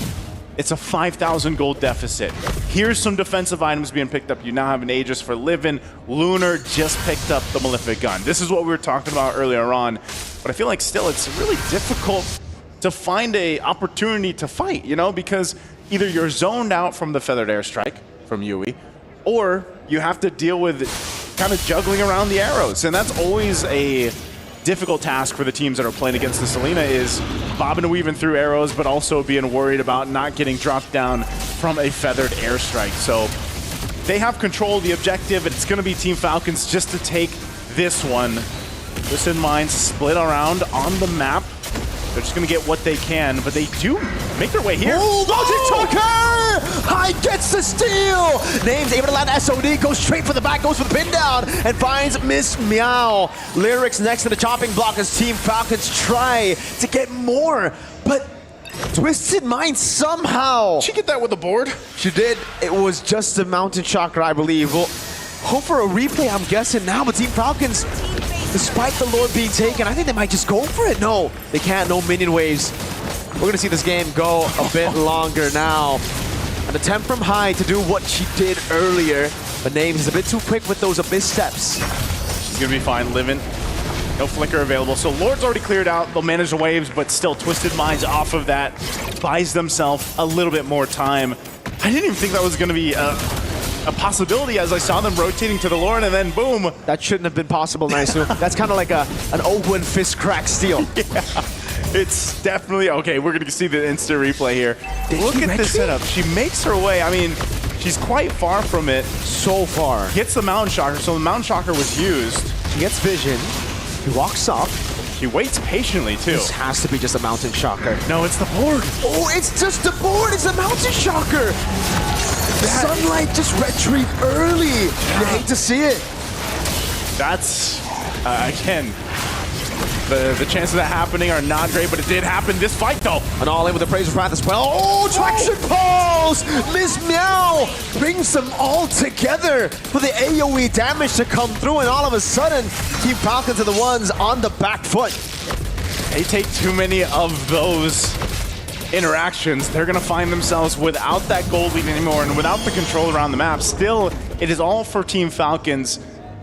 it's a 5,000 gold deficit. Here's some defensive items being picked up. You now have an Aegis for Livin. Lunar just picked up the Malefic Gun. This is what we were talking about earlier on. But I feel like still it's really difficult to find a opportunity to fight, you know, because either you're zoned out from the Feathered Airstrike from Yui, or you have to deal with kind of juggling around the arrows. And that's always a difficult task for the teams that are playing against the Selena, is bobbing and weaving through arrows, but also being worried about not getting dropped down from a Feathered Airstrike. So they have control of the objective. It's going to be Team Falcons just to take this one. Twisted Minds split around on the map. They're just going to get what they can, but they do make their way here. High gets the steal! Names able to land SOD, goes straight for the back, goes for the pin down, and finds Miss Meow. Lyrics next to the chopping block as Team Falcons try to get more, but Twisted Mind somehow. Did she get that with the board? She did. It was just a Mountain Chakra, I believe. We'll hope for a replay, I'm guessing now, but Team Falcons, despite the Lord being taken, I think they might just go for it. No, they can't. No minion waves. We're going to see this game go a bit longer now. An attempt from High to do what she did earlier, but Names is a bit too quick with those Abyss steps. She's going to be fine. Livin. No flicker available. So Lord's already cleared out. They'll manage the waves, but still Twisted Minds off of that. Buys themselves a little bit more time. I didn't even think that was going to be a possibility as I saw them rotating to the Lord, and then boom. That shouldn't have been possible, Naisu. That's kind of like an Owen fist crack steal. Yeah, it's definitely, okay, we're going to see the instant replay here. Look at this setup. She makes her way. I mean, she's quite far from it. So far. Gets the Mountain Shocker, so the Mountain Shocker was used. She gets vision. He walks up. He waits patiently, too. This has to be just a Mountain Shocker. No, it's the board. Oh, it's just the board. It's a Mountain Shocker. Sunlight just retreat early. You hate to see it. That's, again, the chances of that happening are not great, but it did happen this fight, though. And all in with the praise of Wrath as well. Oh, traction pulse! Miss Meow brings them all together for the AoE damage to come through, and all of a sudden, Team Falcons are the ones on the back foot. They take too many of those interactions. They're going to find themselves without that gold lead anymore and without the control around the map. Still, it is all for Team Falcons.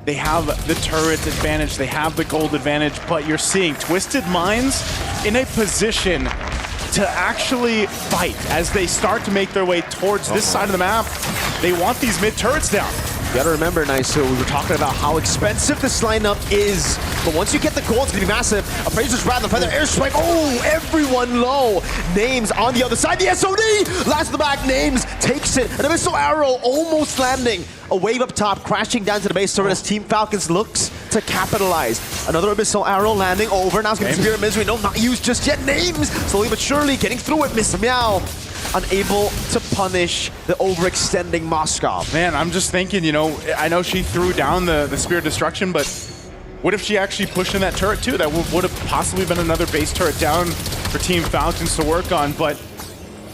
They have the turret advantage, they have the gold advantage, but you're seeing Twisted Minds in a position to actually fight as they start to make their way towards this side of the map. They want these mid turrets down. You gotta remember, Nice, we were talking about how expensive this lineup is, but once you get the gold, it's gonna be massive. Appraiser's Wrath, the Feather Airstrike, oh, everyone low. Names on the other side, the SOD! Last of the back, Names takes it, an Abyssal Arrow almost landing. A wave up top, crashing down to the base turret as Team Falcons looks to capitalize. Another Abyssal Arrow landing over, now it's gonna be Spirit Misery, no, not used just yet. Names, slowly but surely getting through it, Miss Meow. Unable to punish the overextending Moskov. Man, I'm just thinking, you know, I know she threw down the Spirit Destruction, but what if she actually pushed in that turret too? That would have possibly been another base turret down for Team Falcons to work on, but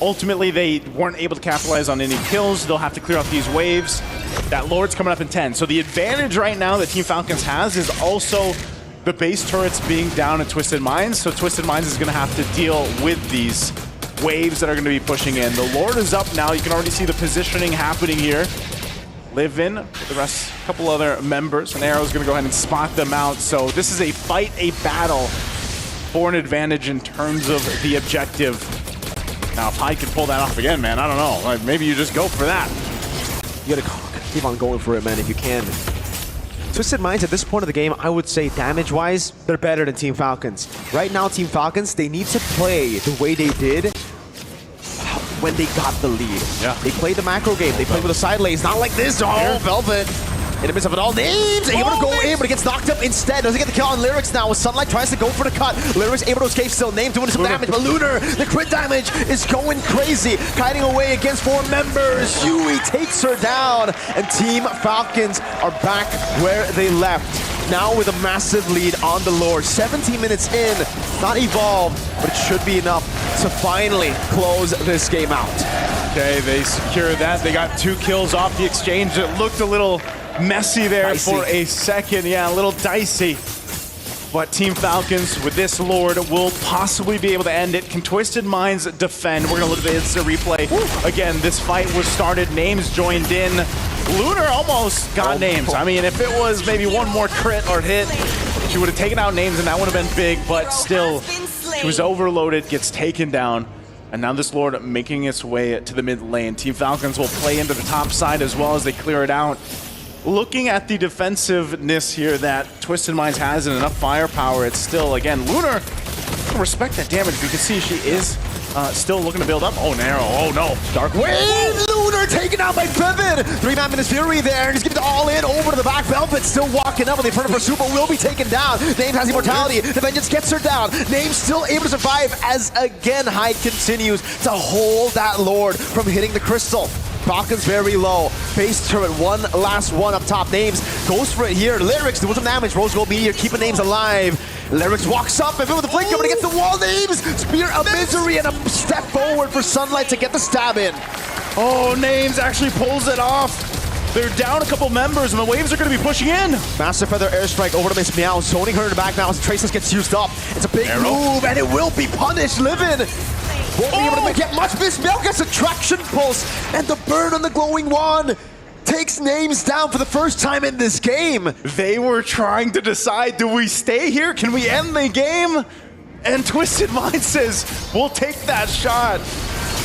ultimately they weren't able to capitalize on any kills. They'll have to clear out these waves. That Lord's coming up in 10. So the advantage right now that Team Falcons has is also the base turrets being down at Twisted Minds. So Twisted Minds is gonna have to deal with these waves that are going to be pushing in. The Lord is up now. You can already see the positioning happening here. Live in the rest, a couple other members, and Arrow's going to go ahead and spot them out. So this is a fight, a battle for an advantage in terms of the objective. Now, if Hyde can pull that off again, man, I don't know. Like, maybe you just go for that. You gotta keep on going for it, man, if you can. Twisted Minds at this point of the game, I would say damage-wise, they're better than Team Falcons. Right now, Team Falcons, they need to play the way they did when they got the lead. Yeah. They played the macro game. They played with the side lanes. Not like this. Oh, Velvet. In the midst of it all, Names able to go in, but it gets knocked up instead. Doesn't get the kill on Lyrics now. As Sunlight tries to go for the cut. Lyrics able to escape still. Names doing some damage, but Lunar, the crit damage is going crazy. Kiting away against 4 members. Yui takes her down, and Team Falcons are back where they left. Now with a massive lead on the Lord. 17 minutes in, not evolved, but it should be enough to finally close this game out. Okay, they secure that. They got 2 kills off the exchange. It looked a little messy there for a second. Yeah, a little dicey. But Team Falcons, with this Lord, will possibly be able to end it. Can Twisted Minds defend? We're going to look at the instant replay. Again, this fight was started. Names joined in. Lunar almost got Names. I mean, if it was maybe one more crit or hit, she would have taken out Names, and that would have been big. But still, she was overloaded, gets taken down. And now this Lord making its way to the mid lane. Team Falcons will play into the top side as well as they clear it out. Looking at the defensiveness here that Twisted Minds has and enough firepower, it's still, again, Lunar, respect that damage. You can see she is still looking to build up. Oh, Narrow. Oh, no. Dark Wave. Lunar taken out by Vivid. 3-man Minus Fury there. And he's giving it all in over to the back. Velvet still walking up, but the front of her super will be taken down. Names has immortality. The Vengeance gets her down. Names still able to survive as, again, Hyde continues to hold that Lord from hitting the crystal. Falcons very low. Base turret, one last one up top. Names goes for it here. Lyrics doing some damage. Rose Gold Meteor keeping Names alive. Lyrics walks up and with the flank, but against the wall. Names Spear of Misery and a step forward for Sunlight to get the stab in. Oh, Names actually pulls it off. They're down a couple members and the waves are going to be pushing in. Massive Feather Airstrike over to Miss Meow, zoning her in the back now as Traces gets used up. It's a big move and it will be punished. Livin' won't be able to get much. Miss Meow gets a traction pulse and the burn on the glowing wand takes Names down for the first time in this game. They were trying to decide, do we stay here? Can we end the game? And Twisted Mind says, we'll take that shot.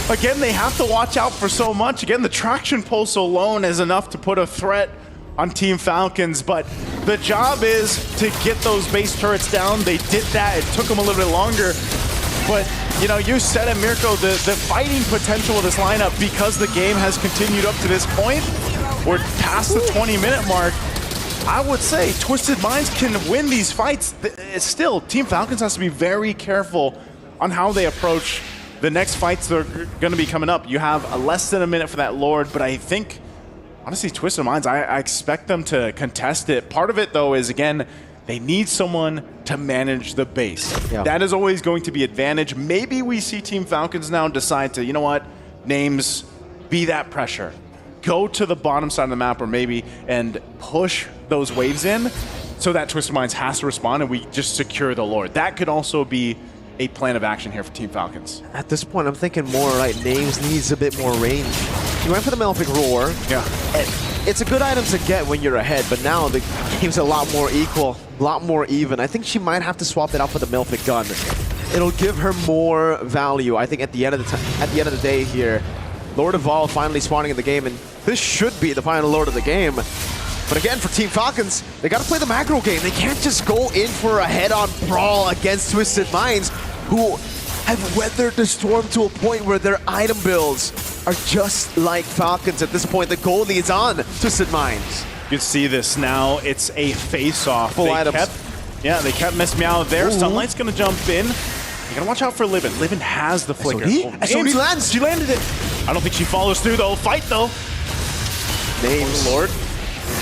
Again, they have to watch out for so much. Again, the traction pulse alone is enough to put a threat on Team Falcons, but the job is to get those base turrets down. They did that. It took them a little bit longer. But, you know, you said it, Mirko, the fighting potential of this lineup, because the game has continued up to this point, we're past the 20-minute mark. I would say Twisted Minds can win these fights. Still, Team Falcons has to be very careful on how they approach the next fights that are going to be coming up, you have less than a minute for that Lord, but I think, honestly, Twisted Minds, I expect them to contest it. Part of it, though, is, again, they need someone to manage the base. Yeah. That is always going to be advantage. Maybe we see Team Falcons now decide to, you know what, names, be that pressure. Go to the bottom side of the map or maybe and push those waves in so that Twisted Minds has to respond and we just secure the Lord. That could also be a plan of action here for Team Falcons. At this point, I'm thinking more like Names needs a bit more range. You went for the Malefic Roar. Yeah. It's a good item to get when you're ahead, but now the game's a lot more equal, a lot more even. I think she might have to swap it out for the Malefic Gun. It'll give her more value, I think, at the end of the day here. Lord Evolve finally spawning in the game, and this should be the final Lord of the game. But again, for Team Falcons, they got to play the macro game. They can't just go in for a head-on brawl against Twisted Minds, who have weathered the storm to a point where their item builds are just like Falcons. At this point, the goal leads on Twisted Minds. You can see this now. It's a face-off. Full items. They kept Miss Meow there. Ooh. Sunlight's going to jump in. You got to watch out for Livin. Livin has the flicker. SOD lands. She landed it. I don't think she follows through, though. Fight, though. Names. Lord.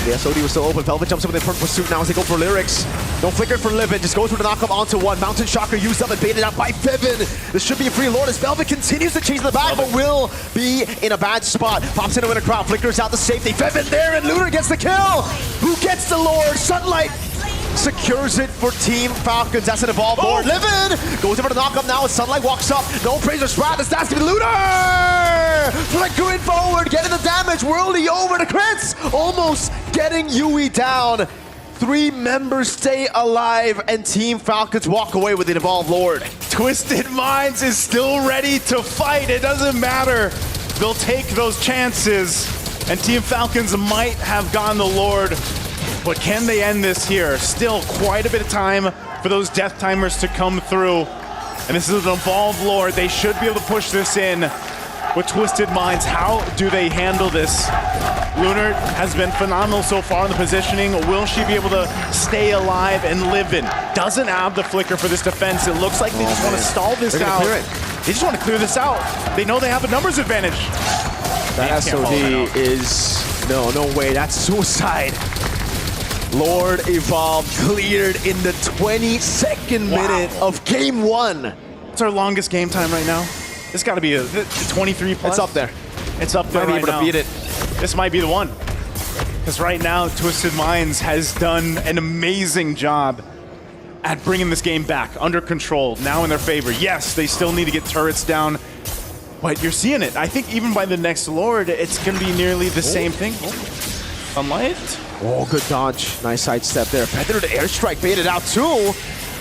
The SOD was still open. Velvet jumps up in the front pursuit now as they go for Lyrics. No flicker for Livin. Just goes for the knockup onto one. Mountain Shocker used up and baited out by Fevin. This should be a free Lord as Velvet continues to chase in the back, but will be in a bad spot. Pops into a crowd. Flickers out the safety. Fevin there, and Lunar gets the kill. Who gets the Lord? Sunlight secures it for Team Falcons. That's an evolved Lord. Livin goes over the knockup now as Sunlight walks up. No praise or sprat. That's going to be Lunar! Flickering forward, getting the damage. Worldy over the crits. Almost getting Yui down. 3 members stay alive, and Team Falcons walk away with the evolved Lord. Twisted Minds is still ready to fight. It doesn't matter. They'll take those chances, and Team Falcons might have gotten the Lord. But can they end this here? Still quite a bit of time for those death timers to come through. And this is an evolved Lord. They should be able to push this in with Twisted Minds. How do they handle this? Lunar has been phenomenal so far in the positioning. Will she be able to stay alive and live in? Doesn't have the flicker for this defense. It looks like they just want to stall this out. They just want to clear this out. They know they have a numbers advantage. That SOD is... No way. That's suicide. Lord Evolve cleared in the 22nd minute of game 1. It's our longest game time right now. This got to be a 23 plus. It's up there. It's up there right now. Might be able to beat it. This might be the one. Because right now, Twisted Minds has done an amazing job at bringing this game back under control, now in their favor. Yes, they still need to get turrets down, but you're seeing it. I think even by the next Lord, it's going to be nearly the same thing. Sunlight. Oh, good dodge. Nice sidestep there. Feather to airstrike baited out too.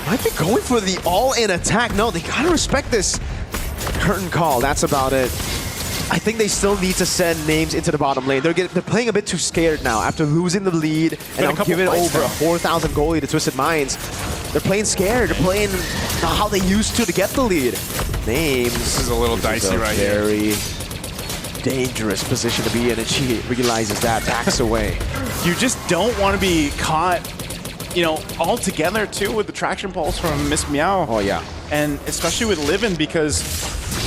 Might be going for the all-in attack. No, they gotta respect this. Curtain call, that's about it. I think they still need to send Names into the bottom lane. They're playing a bit too scared now after losing the lead and now giving over a 4,000 goal lead to Twisted Minds. They're playing scared. They're playing how they used to get the lead. Names. This is a little dicey right here. Very dangerous position to be in, and she realizes that, backs away. You just don't want to be caught, you know, all together too with the traction pulse from Miss Meow. Oh yeah. And especially with Livin, because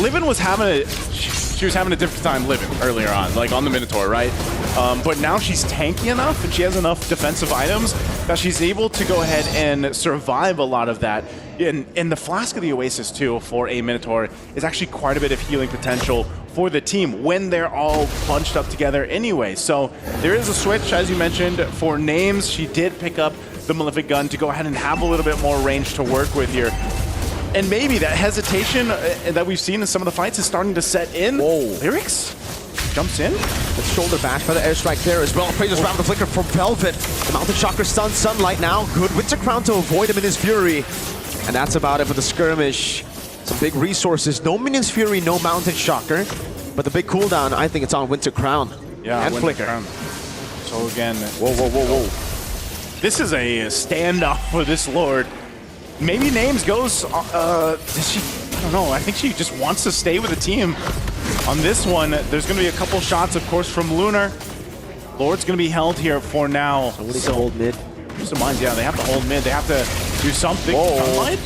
Livin was having she was having a different time living earlier on, like on the Minotaur, right? But now she's tanky enough and she has enough defensive items that she's able to go ahead and survive a lot of that. And the Flask of the Oasis too for a Minotaur is actually quite a bit of healing potential for the team when they're all bunched up together anyway. So there is a switch, as you mentioned, for Names. She did pick up the Malefic Gun to go ahead and have a little bit more range to work with here. And maybe that hesitation that we've seen in some of the fights is starting to set in. Whoa. Lyrics jumps in. The shoulder bash for the airstrike there as well. Praises around the flicker from Velvet. The Mountain Chakra stuns Sunlight now. Good Winter Crown to avoid him in his Fury. And that's about it for the skirmish. Some big resources. No Minions Fury, no Mountain Shocker. But the big cooldown, I think it's on Winter Crown. Yeah, and Winter Flicker. Crown. So again, whoa. This is a standoff for this Lord. Maybe Names goes, does she, I don't know, I think she just wants to stay with the team. On this one, there's going to be a couple shots, of course, from Lunar. Lord's going to be held here for now. Somebody to hold mid. Some minds, yeah, they have to hold mid. They have to do something. Whoa. Sunlight?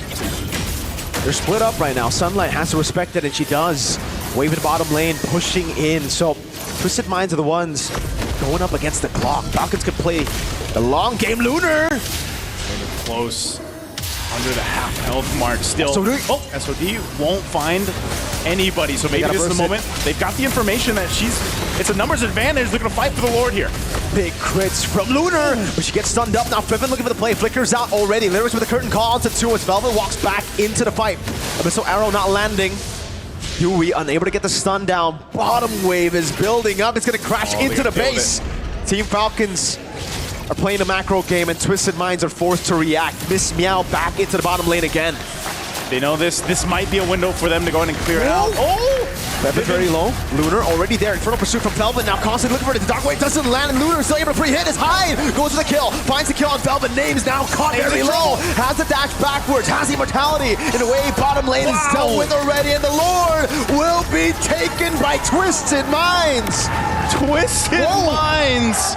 They're split up right now. Sunlight has to respect it, and she does. Wave in the bottom lane, pushing in. So Twisted Minds are the ones going up against the clock. Falcons could play the long game. Lunar! Close. Under the half health mark still. SOD. Oh, SOD won't find anybody. So maybe this is the moment. They've got the information that it's a numbers advantage. They're going to fight for the Lord here. Big crits from Lunar, but she gets stunned up. Now Fiven looking for the play. Flickers out already. Lyrics with the curtain call onto 2 as Velvet walks back into the fight. Abyssal Arrow not landing. Yui unable to get the stun down. Bottom wave is building up. It's going to crash into the base. Team Falcons are playing a macro game, and Twisted Minds are forced to react. Miss Meow back into the bottom lane again. They know this might be a window for them to go in and clear it out. Oh! Velvet very low. Lunar already there. Infernal pursuit from Velvet. Now constantly looking for it. The Dark Wave doesn't land, and Lunar is still able to pre-hit. His hide goes for the kill. Finds the kill on Velvet. Names now caught very low. Has the dash backwards. Has immortality. In a way, bottom lane is dealt with already, and the Lord will be taken by Twisted Minds. Twisted Minds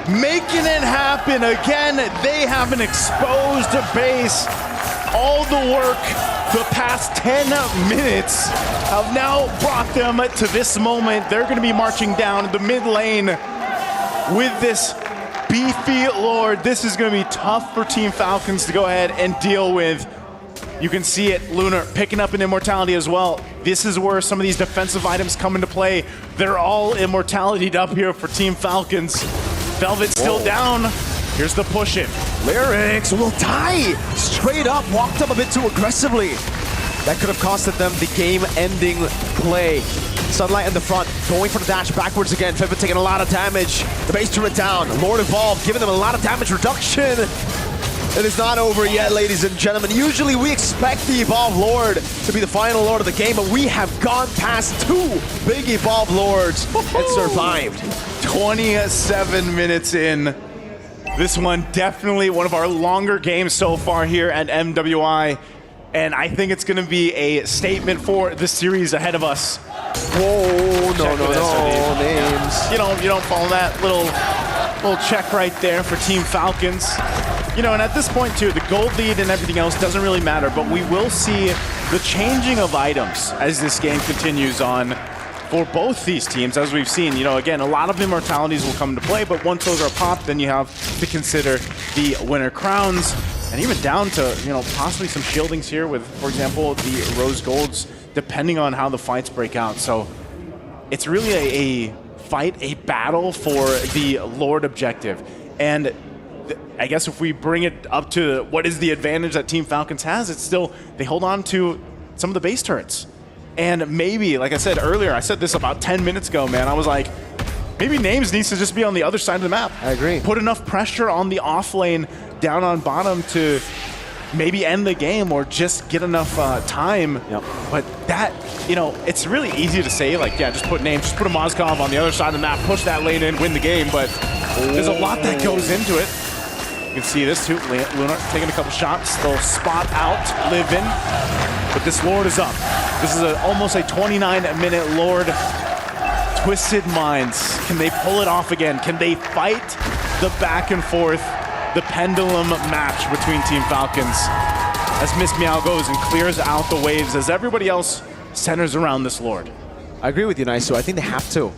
making it happen again. They have an exposed base. All the work the past 10 minutes have now brought them to this moment. They're going to be marching down the mid lane with this beefy Lord. This is going to be tough for Team Falcons to go ahead and deal with. You can see it, Lunar picking up an immortality as well. This is where some of these defensive items come into play. They're all immortality'd up here for Team Falcons. Velvet still down. Here's the push in. Lyrics will die. Straight up, walked up a bit too aggressively. That could have costed them the game-ending play. Sunlight in the front, going for the dash backwards again. Fiven taking a lot of damage. The base turret down. Lord Evolve giving them a lot of damage reduction. It is not over yet, ladies and gentlemen. Usually we expect the Evolve Lord to be the final Lord of the game, but we have gone past 2 big Evolve Lords and survived. 27 minutes in. This one definitely one of our longer games so far here at MWI, and I think it's going to be a statement for the series ahead of us. Whoa, no, names. You don't follow that little check right there for Team Falcons. You know, and at this point too, the gold lead and everything else doesn't really matter, but we will see the changing of items as this game continues on. For both these teams, as we've seen, again, a lot of immortalities will come into play, but once those are popped, then you have to consider the winner crowns, and even down to, possibly some shieldings here with, for example, the rose golds, depending on how the fights break out. So it's really a fight, a battle for the Lord objective. And I guess if we bring it up to what is the advantage that Team Falcons has, it's still, they hold on to some of the base turrets. And maybe, like I said earlier, I said this about 10 minutes ago, man. I was like, maybe Names needs to just be on the other side of the map. I agree. Put enough pressure on the off lane down on bottom to maybe end the game or just get enough time. Yep. But that, it's really easy to say, like, yeah, just put Names, just put a Mozkov on the other side of the map, push that lane in, win the game. But there's a lot that goes into it. You can see this too. Lunar taking a couple shots. They'll spot out, live in. But this Lord is up. This is almost a 29-minute Lord. Twisted Minds. Can they pull it off again? Can they fight the back and forth, the pendulum match between Team Falcons? As Miss Meow goes and clears out the waves as everybody else centers around this Lord. I agree with you, Naisu. I think they have to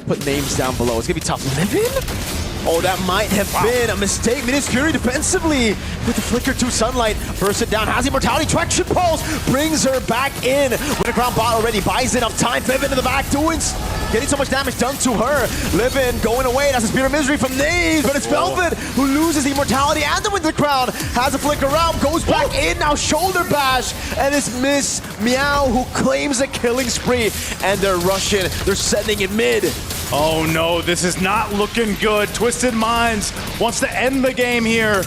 put Names down below. It's going to be tough. Livin'? Oh, that might have been a mistake. Minis Fury defensively with the flicker to Sunlight. Bursts it down, has immortality, traction pulse, brings her back in. With a ground bot already, buys enough time. Fiven in the back, getting so much damage done to her. Livin going away, that's a Spear of Misery from Naves, but it's Velvet who loses the immortality and the Winter Crown. Has a flicker around, goes back in, now shoulder bash, and it's Miss Meow who claims a killing spree. And they're rushing, they're sending it mid. Oh no, this is not looking good. Twisted Minds wants to end the game here.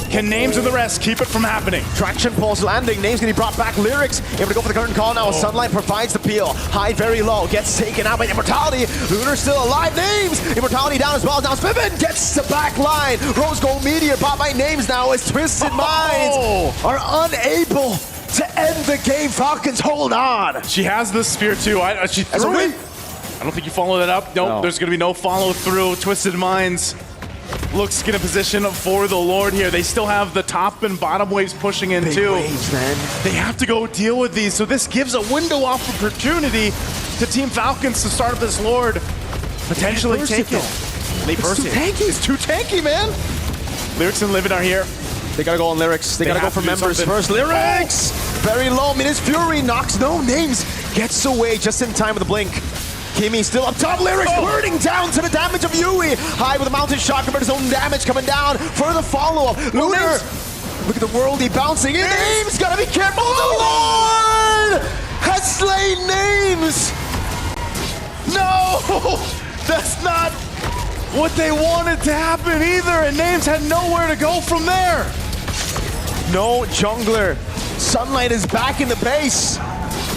Can Names and the rest keep it from happening? Traction pulse landing. Names getting brought back. Lyrics able to go for the curtain call now. Sunlight provides the peel. High very low. Gets taken out by immortality. Lunar still alive. Names. Immortality down as well. Now Fiven gets the back line. Rose Gold Meteor bought by Names now as Twisted Minds are unable to end the game. Falcons hold on. She has the spear too. She threw it. I don't think you follow that up. Nope, no. There's going to be no follow through. Twisted Minds looks to get a position for the Lord here. They still have the top and bottom waves pushing in Big too. waves, man. They have to go deal with these, so this gives a window of opportunity to Team Falcons to start up this Lord, potentially take it. They burst it. It's too tanky, man. Lyrics and Livin are here. They gotta go on Lyrics. They gotta go for members first. Lyrics! Very low. Minus Fury knocks no names. Gets away just in time with a blink. Kimi still up top. Lyrics burning down to the damage of Yui. High with a mountain shot compared to his own damage coming down. Further follow-up. Lunar. Look at the worldie bouncing in. Names gotta be careful. The Lord has slain Names. No! That's not what they wanted to happen either, and Names had nowhere to go from there. No jungler. Sunlight is back in the base.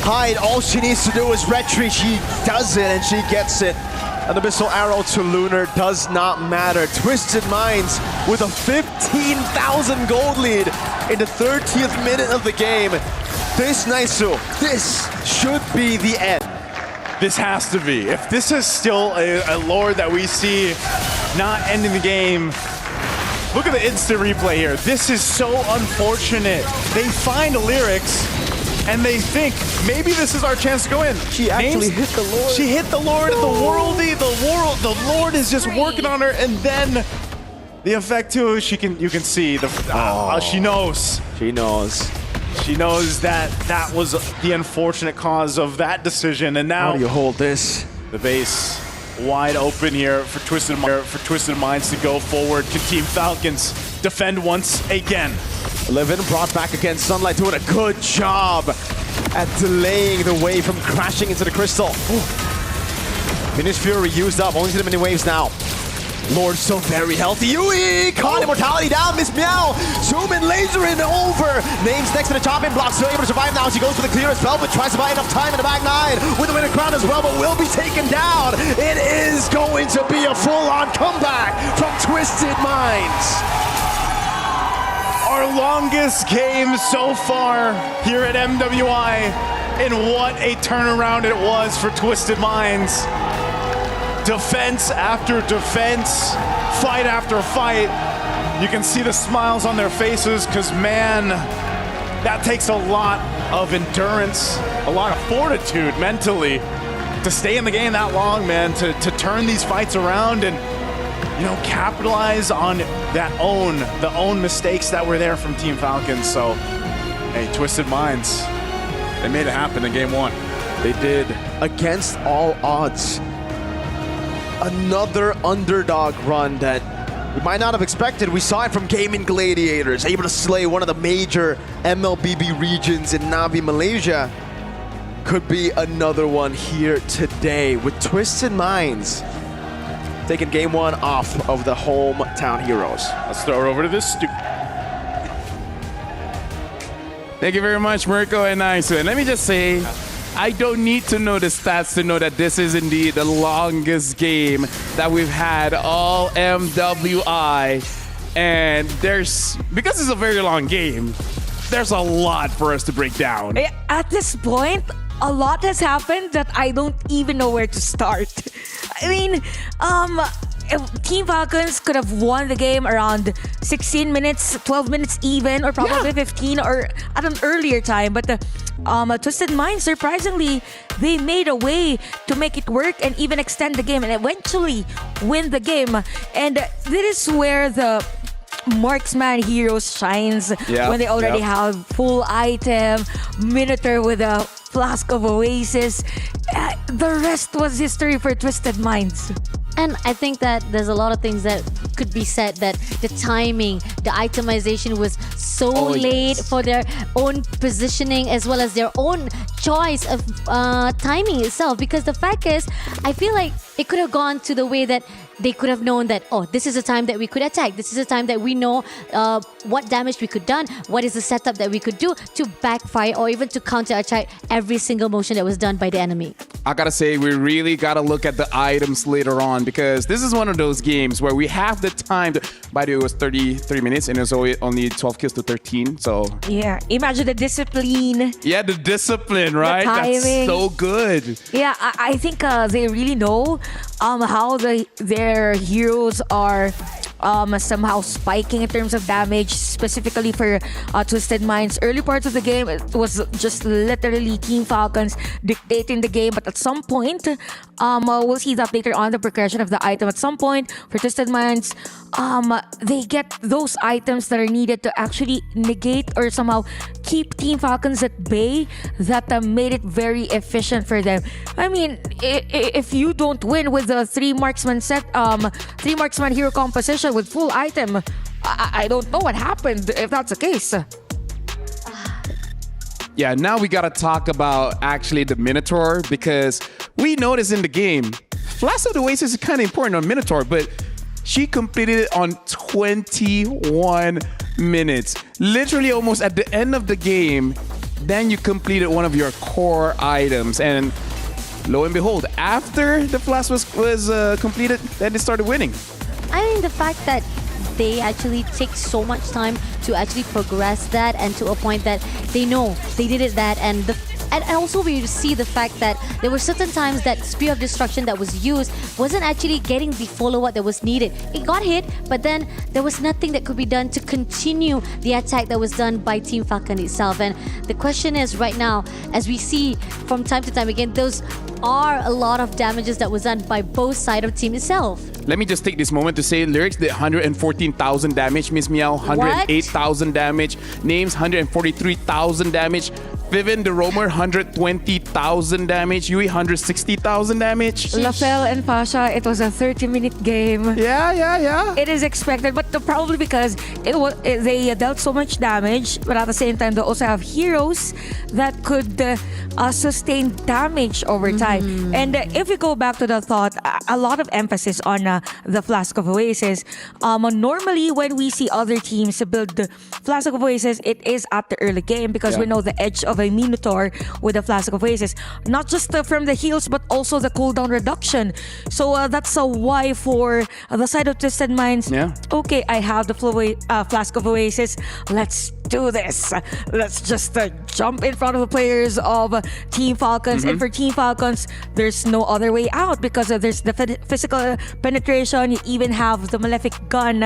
Hyde, all she needs to do is retreat. She does it, and she gets it. An Abyssal Arrow to Lunar does not matter. Twisted Minds with a 15,000 gold lead in the 30th minute of the game. This, Naisu, this should be the end. This has to be. If this is still a Lord that we see not ending the game, look at the instant replay here. This is so unfortunate. They find Lyrics, and they think, maybe this is our chance to go in. She actually hit the Lord. She hit the Lord, the worldie, the Lord is just working on her, and then the effect too, you can see, she knows. She knows. She knows that that was the unfortunate cause of that decision, and now how do you hold this? The base wide open here for Twisted Minds to go forward. Can Team Falcons defend once again? Levin brought back again. Sunlight doing a good job at delaying the wave from crashing into the crystal. Finish Fury used up, only to the mini waves now. Lord so very healthy. Yui caught immortality down. Miss Meow. Zoom in, laser in over. Names next to the chopping block. Still able to survive now. She goes for the clear as well, but tries to buy enough time in the back nine with the winner crown as well, but will be taken down. It is going to be a full-on comeback from Twisted Minds. Our longest game so far here at MWI, and what a turnaround it was for Twisted Minds. Defense after defense, fight after fight. You can see the smiles on their faces because, man, that takes a lot of endurance, a lot of fortitude mentally to stay in the game that long, man, to turn these fights around and, you know, capitalize on the own mistakes that were there from Team Falcons. So, hey, Twisted Minds, they made it happen in game one. They did, against all odds. Another underdog run that we might not have expected. We saw it from Gaimin Gladiators, able to slay one of the major MLBB regions in Navi, Malaysia. Could be another one here today with Twisted Minds taking game one off of the hometown heroes. Let's throw it over to this Thank you very much, Mirko and Naisu. And let me just say, I don't need to know the stats to know that this is indeed the longest game that we've had all MWI. And because it's a very long game, there's a lot for us to break down. At this point, a lot has happened that I don't even know where to start. I mean, Team Falcons could have won the game around 16 minutes, 12 minutes even, or probably 15 or at an earlier time. But Twisted Minds, surprisingly, they made a way to make it work and even extend the game and eventually win the game. And this is where the marksman heroes shines when they already have full item, Minotaur with a flask of Oasis. The rest was history for Twisted Minds. And I think that there's a lot of things that could be said, that the timing, the itemization was so late for their own positioning as well as their own choice of timing itself. Because the fact is, I feel like it could have gone to the way that they could have known that, oh, this is a time that we could attack. This is a time that we know what damage we could done, what is the setup that we could do to backfire or even to counter-attack every single motion that was done by the enemy. I gotta say, we really gotta look at the items later on, because this is one of those games where we have the time to, by the way, it was 33 minutes and it was only 12 kills to 13, so. Yeah, imagine the discipline. Yeah, the discipline, right? That's so good. Yeah, I think they really know how their heroes are somehow spiking in terms of damage, specifically for Twisted Minds. Early parts of the game, it was just literally Team Falcons dictating the game. But at some point, we'll see that later on, the progression of the item. At some point, for Twisted Minds, they get those items that are needed to actually negate or somehow keep Team Falcons at bay. That made it very efficient for them. I mean, if you don't win with the three marksman hero composition with full item, I don't know what happened if that's the case. Yeah, now we gotta talk about actually the Minotaur, because we noticed in the game, Flash of the Oasis is kind of important on Minotaur, but she completed it on 21 minutes. Literally almost at the end of the game, then you completed one of your core items. And lo and behold, after the Flash was completed, then they started winning. I mean, the fact that they actually take so much time to actually progress that, and to a point that they know they did it that, and also we see the fact that there were certain times that Spear of Destruction that was used wasn't actually getting the follow-up that was needed. It got hit, but then there was nothing that could be done to continue the attack that was done by Team Falcon itself. And the question is, right now, as we see from time to time again, those are a lot of damages that was done by both sides of team itself. Let me just take this moment to say Lyrics did 114,000 damage, Miss Meow 108,000 damage, Names 143,000 damage, Vivian the Roamer 120,000 damage, Yui 160,000 damage. LaFell and Pasha, it was a 30-minute game. Yeah. It is expected, but probably because they dealt so much damage, but at the same time they also have heroes that could sustain damage over time. And if we go back to the thought, a lot of emphasis on the Flask of Oasis. Normally when we see other teams build the Flask of Oasis, it is at the early game, because we know the edge of a Minotaur with the Flask of Oasis, not just from the heals but also the cooldown reduction. So that's why for the side of Twisted Minds, okay, I have the Flask of Oasis, let's do this. Let's just jump in front of the players of Team Falcons. And for Team Falcons, there's no other way out, because there's the physical penetration. You even have the Malefic Gun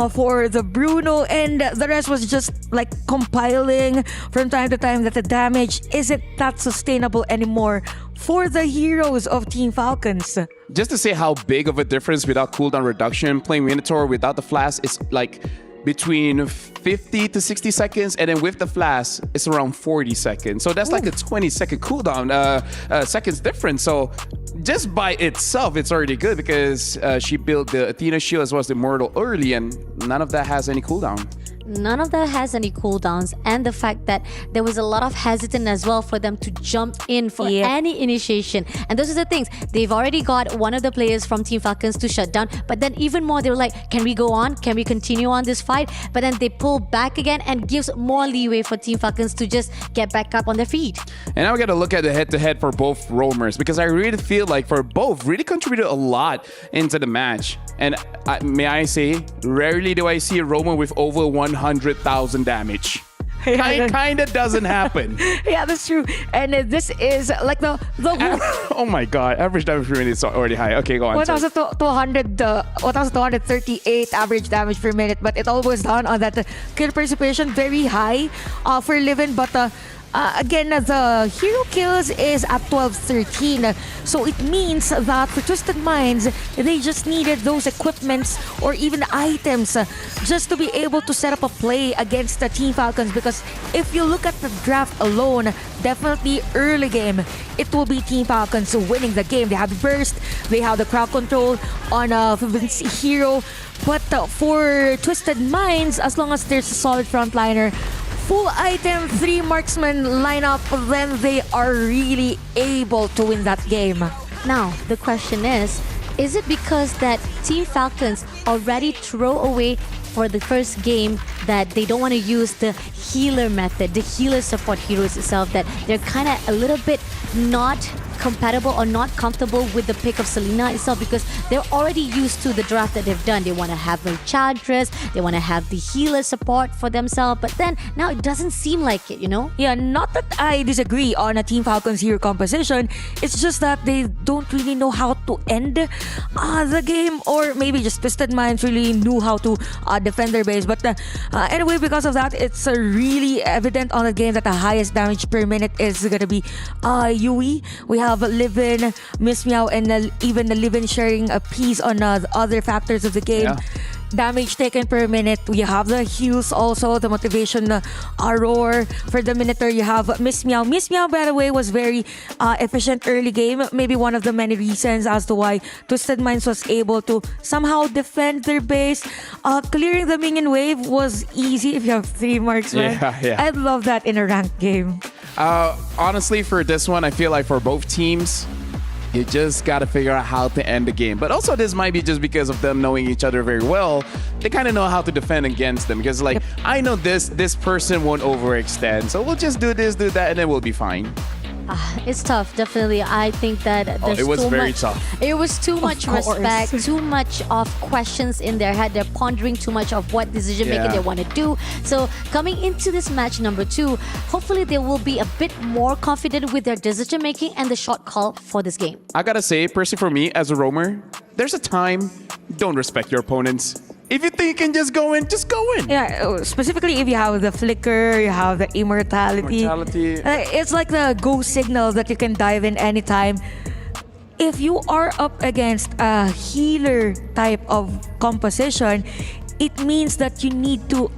for the Bruno, and the rest was just like compiling from time to time that the damage isn't that sustainable anymore for the heroes of Team Falcons. Just to say how big of a difference without cooldown reduction, playing Minotaur without the Flash is like between 50 to 60 seconds, and then with the Flash, it's around 40 seconds. So that's like a 20-second cooldown, seconds difference. So just by itself, it's already good, because she built the Athena shield as well as the Immortal early, and none of that has any cooldown. None of that has any cooldowns, and the fact that there was a lot of hesitant as well for them to jump in for any initiation. And those are the things. They've already got one of the players from Team Falcons to shut down, but then even more, they were like, can we go on? Can we continue on this fight? But then they pull back again and gives more leeway for Team Falcons to just get back up on their feet. And now we got to look at the head-to-head for both roamers, because I really feel like for both really contributed a lot into the match. And may I say, rarely do I see a roamer with over 100,000 damage. Kind of doesn't happen. Yeah, that's true. And this is like the oh my god, average damage per minute is already high. Okay, go on. 1,238 average damage per minute, but it all was done on that kill participation, very high for Livin, but again, the hero kills is at 12-13. So it means that for Twisted Minds, they just needed those equipments or even items just to be able to set up a play against the Team Falcons. Because if you look at the draft alone, definitely early game, it will be Team Falcons winning the game. They have the burst, they have the crowd control on Vivian's hero. But for Twisted Minds, as long as there's a solid frontliner, full item, 3 marksman lineup, then they are really able to win that game. Now, the question is it because that Team Falcons already throw away for the first game that they don't want to use the healer method, the healer support heroes itself, that they're kind of a little bit not compatible or not comfortable with the pick of Selena itself because they're already used to the draft that they've done. They want to have a Enchantress, they want to have the healer support for themselves, but then now it doesn't seem like it, you know? Yeah, not that I disagree on a Team Falcon's hero composition. It's just that they don't really know how to end the game, or maybe just Twisted Minds really knew how to defend their base. But anyway, because of that, it's really evident on the game that the highest damage per minute is gonna be Yui. We have Livin, Miss Meow, and even the Livin sharing a piece on the other factors of the game. Yeah. Damage taken per minute. We have the heals also, the motivation roar. For the Minotaur, you have Miss Meow. Miss Meow, by the way, was very efficient early game. Maybe one of the many reasons as to why Twisted Minds was able to somehow defend their base. Clearing the minion wave was easy if you have 3 marksmen. Yeah. I love that in a ranked game. Honestly, for this one, I feel like for both teams, you just got to figure out how to end the game. But also, this might be just because of them knowing each other very well. They kind of know how to defend against them. Because, like, I know this person won't overextend. So we'll just do this, do that, and then we'll be fine. It's tough, definitely. I think that there's it was too very much, tough. It was too much course. respect, too much of questions in their head. They're pondering too much of what decision making they want to do. So coming into this match number 2, hopefully they will be a bit more confident with their decision making and the shot call for this game. I gotta say, personally for me, as a roamer, there's a time, don't respect your opponents. If you think you can just go in, just go in. Yeah, specifically if you have the flicker, you have the immortality. It's like the go signal that you can dive in anytime. If you are up against a healer type of composition, it means that you need to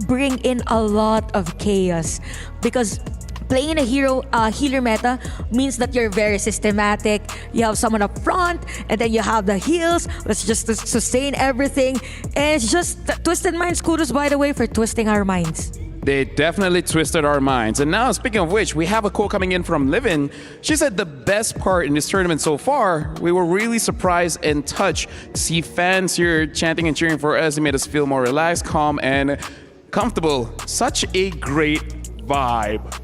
bring in a lot of chaos, because playing a healer meta means that you're very systematic. You have someone up front, and then you have the heals. Let's just sustain everything. And it's just Twisted Minds. Kudos, by the way, for twisting our minds. They definitely twisted our minds. And now, speaking of which, we have a quote coming in from Livin. She said the best part in this tournament so far, we were really surprised and touched to see fans here chanting and cheering for us. It made us feel more relaxed, calm, and comfortable. Such a great vibe.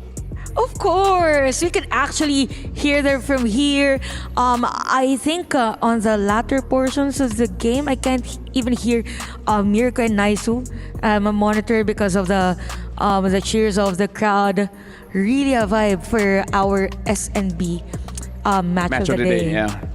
Of course, we could actually hear them from here. I think on the latter portions of the game, I can't even hear Mirko and Naisu. A monitor because of the cheers of the crowd. Really a vibe for our SNB match of the day. Yeah.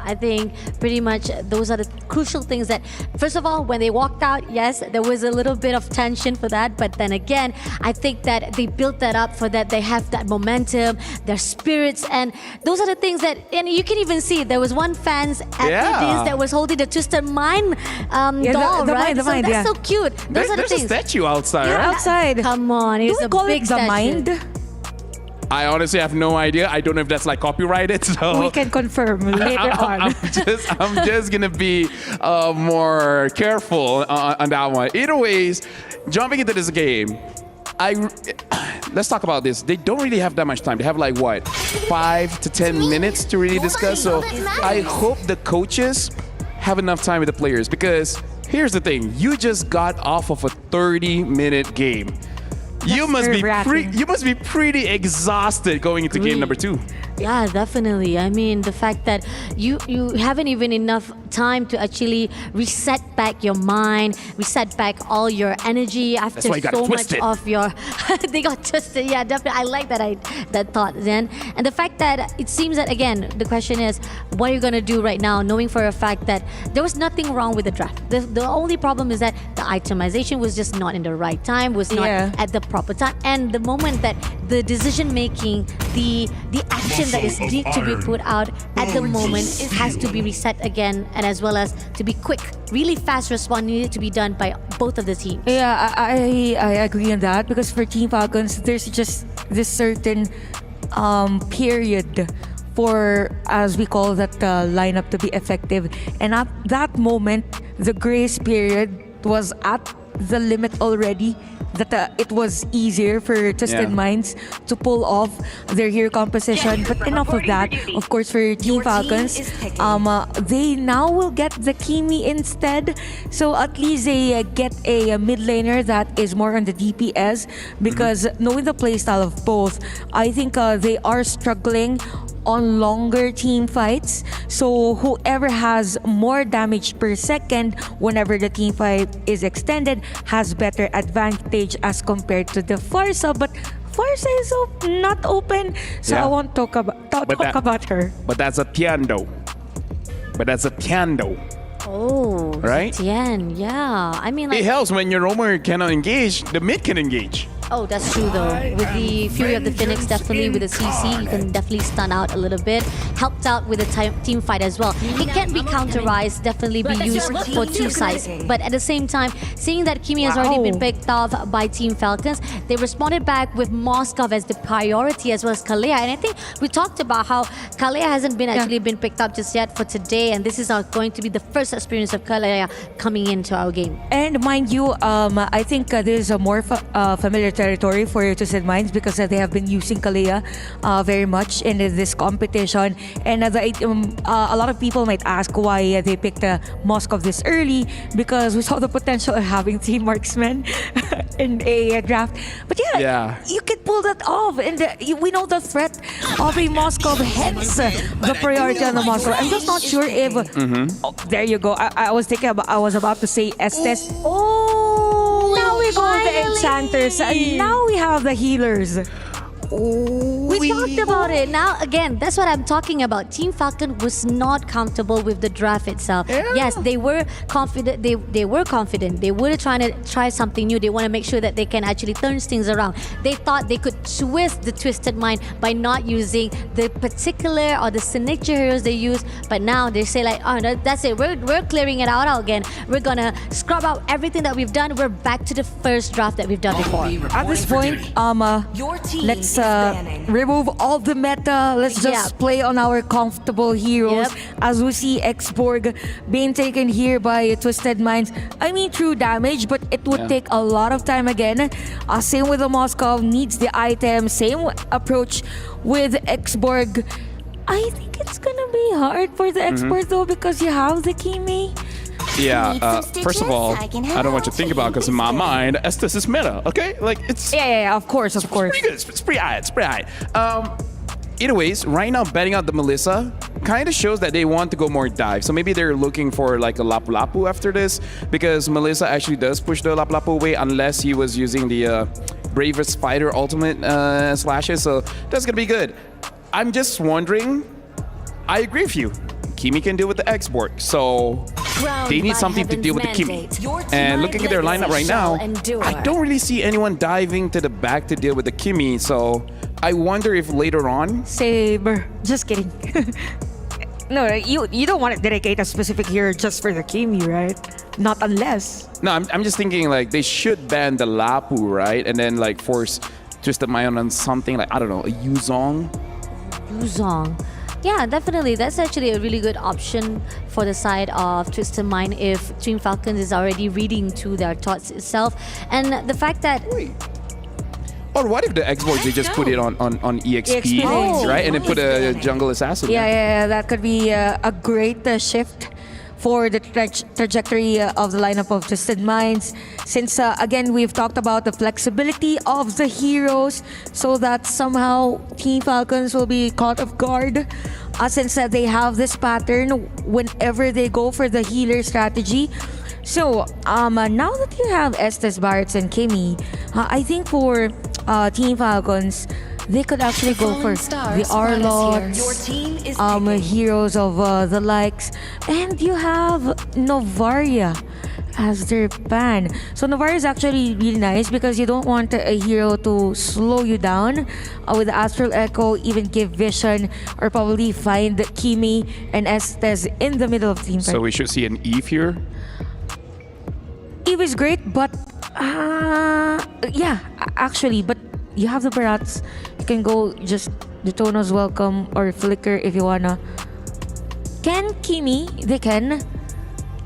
I think pretty much those are the crucial things that, first of all, when they walked out, yes, there was a little bit of tension for that. But then again, I think that they built that up for that. They have that momentum, their spirits, and those are the things that, and you can even see there was one fans at this that was holding the Twisted Mind doll, right? That's so cute. Those are the There's things. a statue outside, right? Outside. Come on, it's a call big it the statue. mind? I honestly have no idea. I don't know if that's like copyrighted. So We can confirm later on. I'm just gonna be more careful on that one. Either ways, jumping into this game, let's talk about this. They don't really have that much time. They have like what, 5 to 10 minutes to really discuss. So I hope the coaches have enough time with the players, because here's the thing: you just got off of a 30-minute game. You must be pretty exhausted going into game number 2. Yeah, definitely. I mean, the fact that you haven't even enough time to actually reset back your mind, reset back all your energy after so much of your... They got twisted. Yeah, definitely. I like that thought, Zen. And the fact that it seems that, again, the question is, what are you going to do right now, knowing for a fact that there was nothing wrong with the draft. The only problem is that the itemization was just not in the right time, was not at the proper time. And the moment that the decision making, the action that is need to be put out at the moment, it has to be reset again, and as well as to be quick, really fast response needed to be done by both of the teams. Yeah, I agree on that, because for Team Falcons, there's just this certain period for, as we call that, lineup to be effective, and at that moment, the grace period was at the limit already, that it was easier for Twisted Minds to pull off their hero composition. But enough of that. Of course, for Team Falcons, they now will get the Kimi instead. So at least they get a mid laner that is more on the DPS, because knowing the playstyle of both, I think they are struggling on longer team fights. So whoever has more damage per second whenever the team fight is extended has better advantage as compared to the Farsa. But Farsa is not open, so I won't talk about her. But that's a Tiando. Oh, right? Tian, yeah. I mean, like, It helps when your roamer cannot engage, the mid can engage. oh, that's true though. With the Fury of the Phoenix, definitely with the CC, you can definitely stun out a little bit. Helped out with the team fight as well. It can be counterized, definitely be used for two sides. But at the same time, seeing that Kimi has already been picked off by Team Falcons, they responded back with Moskov as the priority as well as Kalea. And I think we talked about how Kalea hasn't been actually been picked up just yet for today. And this is going to be the first experience of Kalea coming into our game. And mind you, I think this is a more familiar territory for Twisted Minds because they have been using Kalea very much in this competition. And a lot of people might ask why they picked Moskov this early, because we saw the potential of having 3 marksmen in a draft. But you can pull that off. And we know the threat of a Moskov, hence the priority on the Moskov. I'm just not sure if... Oh, there you go. I was about to say Estes. Oh, now we go with the enchanters, and now we have the healers. We talked about it. Now, again, that's what I'm talking about. Team Falcon was not comfortable with the draft itself. Yes, they were confident. They were confident. They were trying to try something new. They want to make sure that they can actually turn things around. They thought they could twist the Twisted Mind by not using the particular or the signature heroes they use. But now they say like, oh, no, that's it. We're clearing it out again. We're gonna scrub out everything that we've done. We're back to the first draft that we've done before. At this point, let's remove all the meta. Let's just play on our comfortable heroes. As we see Xborg being taken here by Twisted Minds. I mean, true damage, but it would take a lot of time again. Same with the Moskov, needs the item. Same approach with Xborg. I think it's gonna be hard for the Xborg though, because you have the Kimi. Yeah, first of all, I don't know what to think about, because in my mind, Estes is meta, okay? Like, it's... Yeah, of course. It's pretty good. It's pretty high. Either ways, right now, betting out the Melissa kind of shows that they want to go more dive. So maybe they're looking for like a Lapu Lapu after this, because Melissa actually does push the Lapu Lapu away unless he was using the Bravest Fighter ultimate slashes. So that's going to be good. I'm just wondering, I agree with you. Kimi can deal with the Xborg, so they need something to deal with the Kimi. And looking at their lineup right now, I don't really see anyone diving to the back to deal with the Kimi, so I wonder if later on... Saber. Just kidding. No, you don't want to dedicate a specific hero just for the Kimi, right? Not unless... No, I'm just thinking like they should ban the Lapu, right? And then like force Twisted Mind on something like, I don't know, a Yuzong? Yuzong. Yeah, definitely. That's actually a really good option for the side of Twisted Mind if Team Falcons is already reading to their thoughts itself. And the fact that... Or what if the Xbox, they just put it on EXP, right? And then put a jungle assassin. Yeah, that could be a great shift for the trajectory of the lineup of Twisted Minds. Since, again, we've talked about the flexibility of the heroes so that somehow Team Falcons will be caught off guard. Since they have this pattern whenever they go for the healer strategy. So, now that you have Estes, Barretts, and Kimi, I think for Team Falcons, they could actually go for the Arlots, heroes of the likes, and you have Novaria as their ban. So Novaria is actually really nice because you don't want a hero to slow you down with Astral Echo, even give vision, or probably find Kimi and Estes in the middle of the team. So we should see an Eve here? Eve is great, but yeah, actually, but you have the Barats. You can go just Detona's Welcome or Flicker if you wanna. Can Kimi? They can.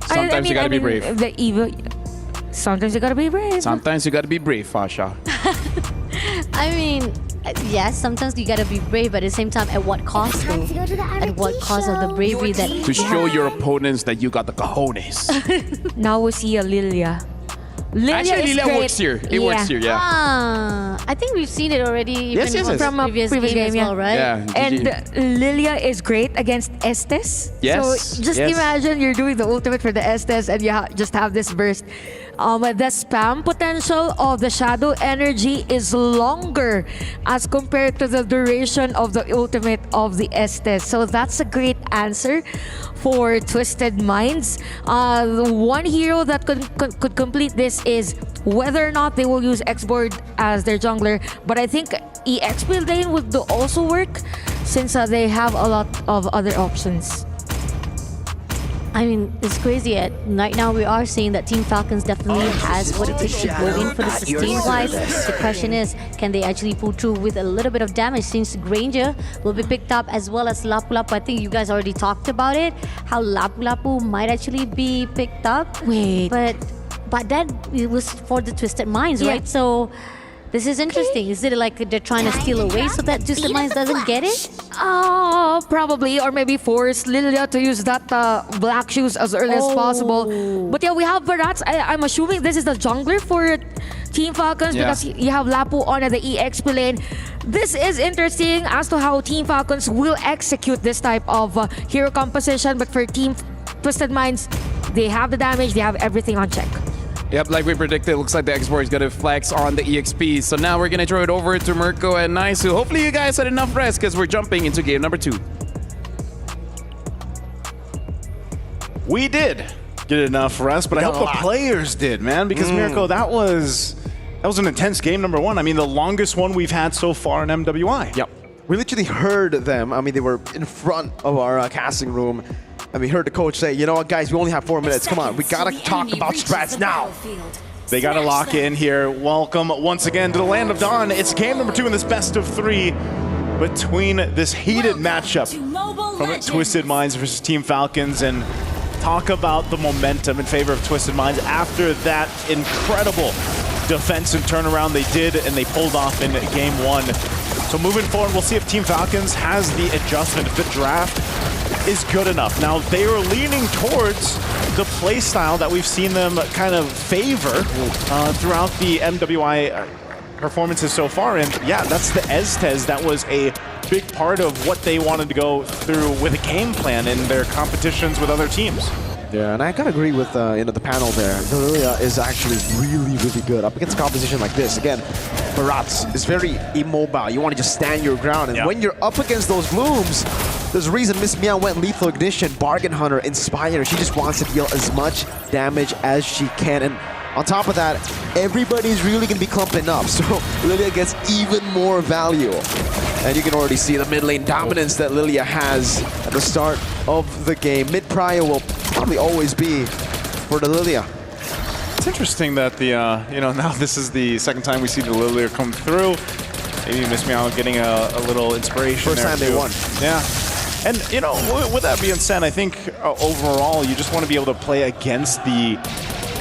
Sometimes you gotta be brave. The Eve. Sometimes you gotta be brave. Sometimes you gotta be brave, Fasha. I mean, yes, sometimes you gotta be brave, but at the same time, at what cost though? At what cost of the bravery that... To show your opponents that you got the cojones. Now we see a Lilia. Lilia Actually, is Lilia great. works here. It works here, yeah. I think we've seen it already Yes, even yes, yes. from a previous game as well, right? Yeah. And Lilia is great against Estes. Yes, So just yes. imagine you're doing the ultimate for the Estes and you just have this burst. The spam potential of the Shadow Energy is longer as compared to the duration of the ultimate of the Estes. So that's a great answer for Twisted Minds. The one hero that could complete this is whether or not they will use X-Board as their jungler. But I think EXP lane would also work since they have a lot of other options. I mean, it's crazy. Right now, we are seeing that Team Falcons definitely has what it takes to go in for the sustain-wise. The question is, can they actually pull through with a little bit of damage since Granger will be picked up as well as Lapu Lapu. I think you guys already talked about it, how Lapu Lapu might actually be picked up. Wait. But that it was for the Twisted Minds, right? So this is interesting. Is it like they're trying to steal away so that Twisted Minds doesn't get it? Probably, or maybe force Lilia to use that black shoes as early as possible. But yeah, we have Barats. I'm assuming this is the jungler for Team Falcons because you have Lapu on the EXP lane. This is interesting as to how Team Falcons will execute this type of hero composition. But for Team Twisted Minds, they have the damage, they have everything on check. Yep, like we predicted, it looks like the X-Board is going to flex on the EXP. So now we're going to throw it over to Mirko and Naisu. Hopefully you guys had enough rest because we're jumping into game number 2. We did get enough rest, but I hope the players did, man, because Mirko, that was an intense game number 1. I mean, the longest one we've had so far in MWI. Yep. We literally heard them. I mean, they were in front of our casting room. And we heard the coach say, you know what, guys, we only have 4 minutes. Come on, we gotta talk about strats now. They gotta lock in here. Welcome once again to the Land of Dawn. It's game number 2 in this best of 3 between this heated matchup from Twisted Minds versus Team Falcons. And talk about the momentum in favor of Twisted Minds after that incredible defense and turnaround they did and they pulled off in game 1. So moving forward, we'll see if Team Falcons has the adjustment, if the draft is good enough. Now, they are leaning towards the play style that we've seen them kind of favor throughout the MWI performances so far. And yeah, that's the Estes. That was a big part of what they wanted to go through with a game plan in their competitions with other teams. Yeah, and I kind of agree with the panel there. Lilia is actually really, really good up against a composition like this. Again, Barats is very immobile. You want to just stand your ground. And when you're up against those blooms, there's a reason Miss Meow went Lethal Ignition, Bargain Hunter, Inspire. She just wants to deal as much damage as she can. And on top of that, everybody's really going to be clumping up. So Lilia gets even more value. And you can already see the mid lane dominance that Lilia has at the start of the game. Mid prio will probably always be for the Lilia. It's interesting that the, now this is the second time we see the Lilia come through. Maybe Miss Meow getting a little inspiration. First time they won. Yeah. And, with that being said, I think overall, you just want to be able to play against the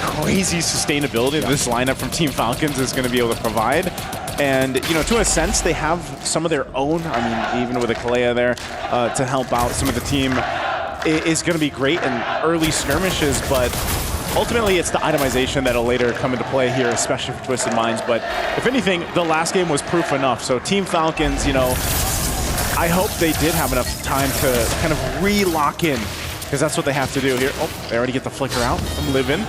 crazy sustainability that this lineup from Team Falcons is going to be able to provide. And, to a sense, they have some of their own. I mean, even with a Kalea there to help out some of the team is going to be great in early skirmishes, but ultimately it's the itemization that'll later come into play here, especially for Twisted Minds. But if anything, the last game was proof enough. So Team Falcons, I hope they did have enough time to kind of re-lock in, because that's what they have to do here. Oh, they already get the flicker out from Livin.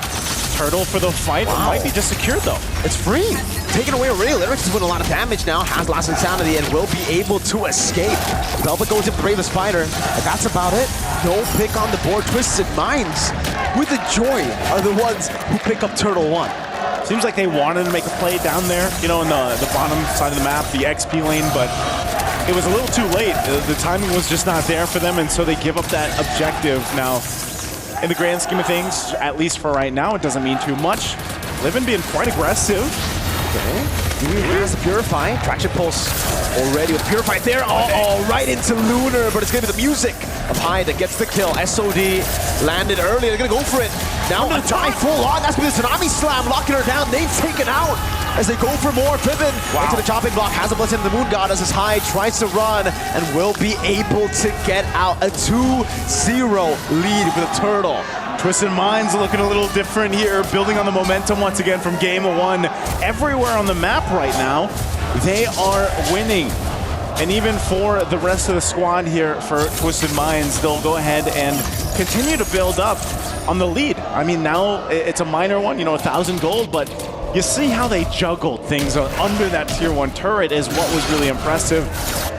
Turtle for the fight. Wow. Might be just secured though. It's free. Taking away Ray. Lyrics is doing a lot of damage now. Has lost insanity and will be able to escape. Velvet goes in Brave Spider. And that's about it. No pick on the board. Twisted Minds with the joy are the ones who pick up Turtle 1. Seems like they wanted to make a play down there, in the bottom side of the map, the XP lane, but it was a little too late. The timing was just not there for them, and so they give up that objective. Now, in the grand scheme of things, at least for right now, it doesn't mean too much. Livin being quite aggressive. Okay. He has the Purify. Traction Pulse already with Purify there. Oh, right into Lunar, but it's going to be the music of Hyde that gets the kill. SOD landed early. They're going to go for it. Now a dive full on. That's going to be the Tsunami Slam, locking her down. They've taken out as they go for more. Vivin into the chopping block. Has a blessing in the Moon Goddess as Hyde tries to run and will be able to get out. A 2-0 lead for the Turtle. Twisted Minds looking a little different here, building on the momentum once again from game one. Everywhere on the map right now, they are winning. And even for the rest of the squad here for Twisted Minds, they'll go ahead and continue to build up on the lead. I mean, now it's a minor one, you know, 1,000 gold, but you see how they juggled things under that tier 1 turret is what was really impressive.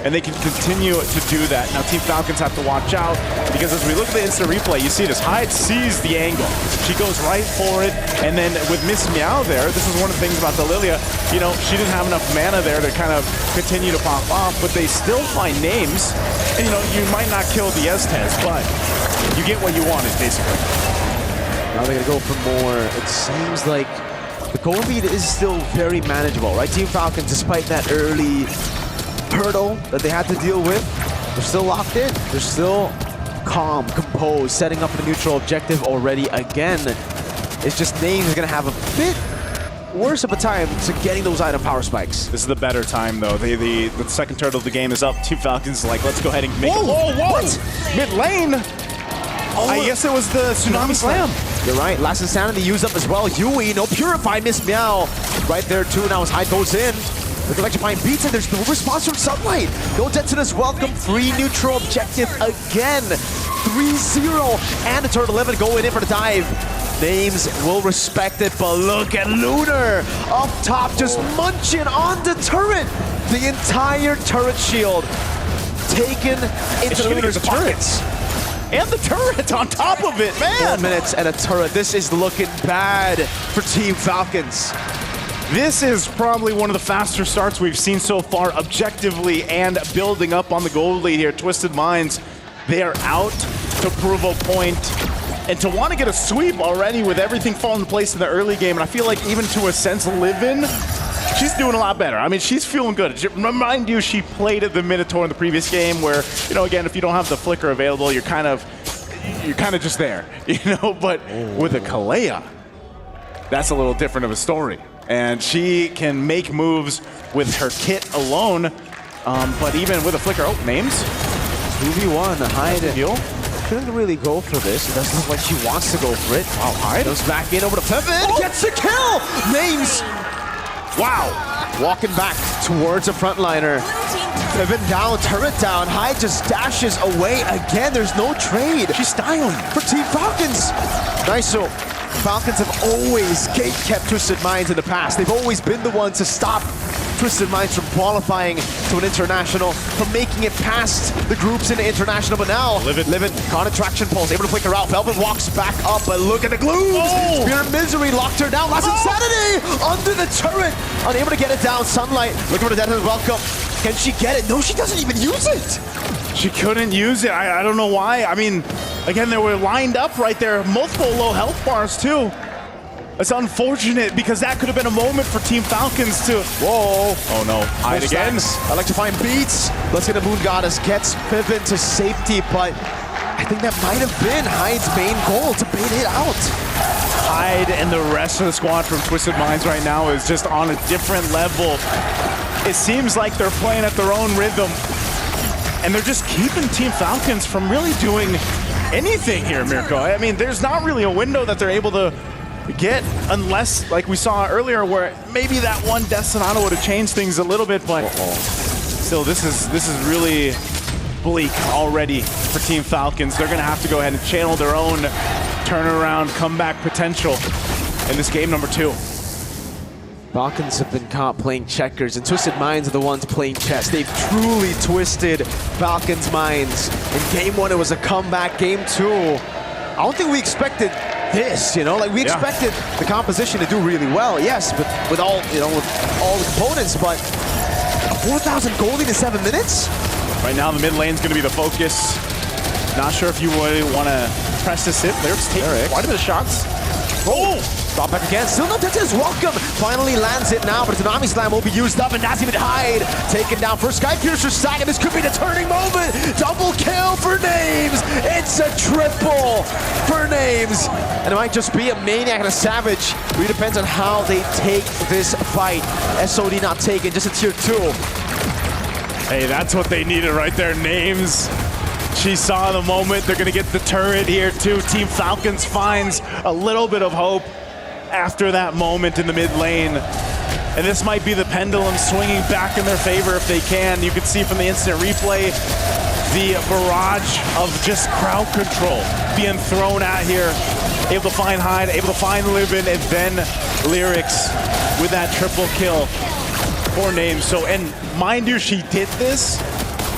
And they can continue to do that. Now Team Falcons have to watch out because as we look at the instant replay, you see this. Hyde sees the angle. She goes right for it. And then with Miss Meow there, this is one of the things about the Lilia, you know, she didn't have enough mana there to kind of continue to pop off, but they still find names. And you know, you might not kill the Estes, but you get what you wanted, basically. Now they're gonna go for more. It seems like the goal lead is still very manageable, right? Team Falcons, despite that early hurdle that they had to deal with, they're still locked in. They're still calm, composed, setting up the neutral objective already again. It's just Names is gonna have a bit worse of a time to getting those item power spikes. This is the better time though. The second turtle of the game is up. Team Falcons is like, let's go ahead and make it. Whoa, whoa! What? Mid lane? Oh, I guess it was the Tsunami Slam. You're right. Last Insanity used up as well. Yui, no Purify, Miss Meow. Right there too. Now as Hyde goes in. The Electrifying beats and there's no response from Sunlight. No Detsunus welcome. Free neutral objective again. 3-0. And the Turtle 11 going in for the dive. Names will respect it, but look at Lunar up top just munching on the turret. The entire turret shield taken into Lunar's pockets. And the turret on top of it, man! 4 minutes and a turret. This is looking bad for Team Falcons. This is probably one of the faster starts we've seen so far, objectively and building up on the gold lead here. Twisted Minds, they are out to prove a point. And to want to get a sweep already with everything falling into place in the early game, and I feel like even to a sense, Livin, she's doing a lot better. I mean, she's feeling good. Remind you, she played at the Minotaur in the previous game where, you know, again, if you don't have the flicker available, you're kind of just there, you know? But with a Kalea, that's a little different of a story. And she can make moves with her kit alone, but even with a flicker, Names. 2v1, Hyde heal. Couldn't really go for this. It doesn't look like she wants to go for it. Wow, Hyde goes back in over to Pivot, gets the kill! Names! Wow! Walking back towards a frontliner. Pivot down, turret down. Hyde just dashes away again. There's no trade. She's styling for Team Falcons. Nice. So Falcons have always gate-kept Twisted Minds in the past. They've always been the ones to stop Twisted Minds from qualifying to an international, from making it past the groups in the international, but now Livin caught a traction pulse, able to flick her out. Velvet walks back up, but look at the glue! Spear of Misery locked her down. Last Insanity under the turret, unable to get it down. Sunlight looking for the Death welcome. Can she get it? No, she doesn't even use it. She couldn't use it. I don't know why. I mean, again, they were lined up right there. Multiple low health bars too. It's unfortunate because that could have been a moment for Team Falcons to... Whoa. Oh no. Hyde again. Electrifying beats. Let's get a Moon Goddess. Gets Pivot to safety, but I think that might have been Hyde's main goal, to bait it out. Hyde and the rest of the squad from Twisted Minds right now is just on a different level. It seems like they're playing at their own rhythm. And they're just keeping Team Falcons from really doing anything here, Mirko. I mean, there's not really a window that they're able to get, unless, like we saw earlier, where maybe that one Death Sonata would have changed things a little bit, but still, this is really bleak already for Team Falcons. They're gonna have to go ahead and channel their own turnaround, comeback potential in this game number 2. Falcons have been caught playing checkers, and Twisted Minds are the ones playing chess. They've truly twisted Falcons' minds. In game 1, it was a comeback. Game 2, I don't think we expected this, you know, like we expected the composition to do really well, yes, but with all, you know, with all the components, but 4,000 golding in 7 minutes? Right now, the mid lane's going to be the focus. Not sure if you really want to press this in. They're taking quite a bit of shots. Oh! Drop back again. Still no Tetris. Welcome. Finally lands it now, but the Tsunami Slam will be used up, and that's even Hyde taken down for Sky Piercer stack, and this could be the turning moment. Double kill for Names. It's a triple for Names. And it might just be a Maniac and a Savage. Really depends on how they take this fight. SOD not taken, just a tier 2. Hey, that's what they needed right there. Names She saw the moment. They're going to get the turret here too. Team Falcons finds a little bit of hope after that moment in the mid lane. And this might be the pendulum swinging back in their favor if they can. You can see from the instant replay the barrage of just crowd control being thrown at here. Able to find Hyde, able to find Libin, and then Lyrics with that triple kill for Names. So, and mind you, she did this,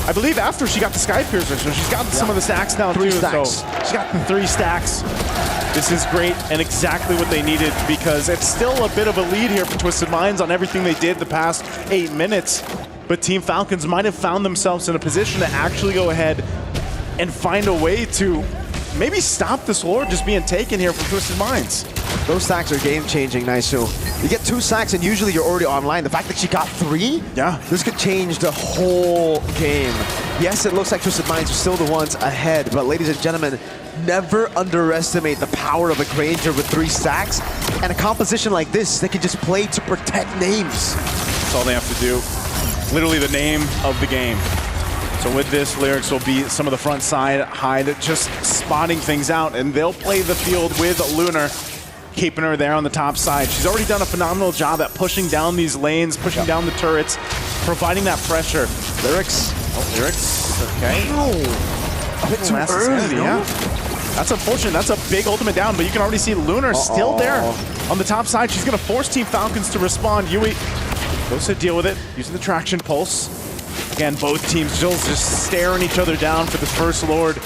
I believe, after she got the Sky Piercer, so she's gotten some of the stacks down too. So she's got the 3 stacks. This is great and exactly what they needed, because it's still a bit of a lead here for Twisted Minds on everything they did the past 8 minutes. But Team Falcons might have found themselves in a position to actually go ahead and find a way to maybe stop this Lord just being taken here from Twisted Minds. Those stacks are game-changing, Naisu. You get 2 stacks and usually you're already online. The fact that she got 3, this could change the whole game. Yes, it looks like Twisted Minds are still the ones ahead, but ladies and gentlemen, never underestimate the power of a Granger with 3 stacks. And a composition like this, they can just play to protect Names. That's all they have to do. Literally the name of the game. So with this, Lyrics will be some of the front side, Hyde just spotting things out, and they'll play the field with Lunar, keeping her there on the top side. She's already done a phenomenal job at pushing down these lanes, pushing down the turrets, providing that pressure. Lyrics. Oh, Lyrics. Okay. A bit too early, yeah. That's unfortunate. That's a big ultimate down, but you can already see Lunar still there on the top side. She's going to force Team Falcons to respond. Yui goes to deal with it, using the traction pulse. Again, both teams still just staring each other down for the first Lord,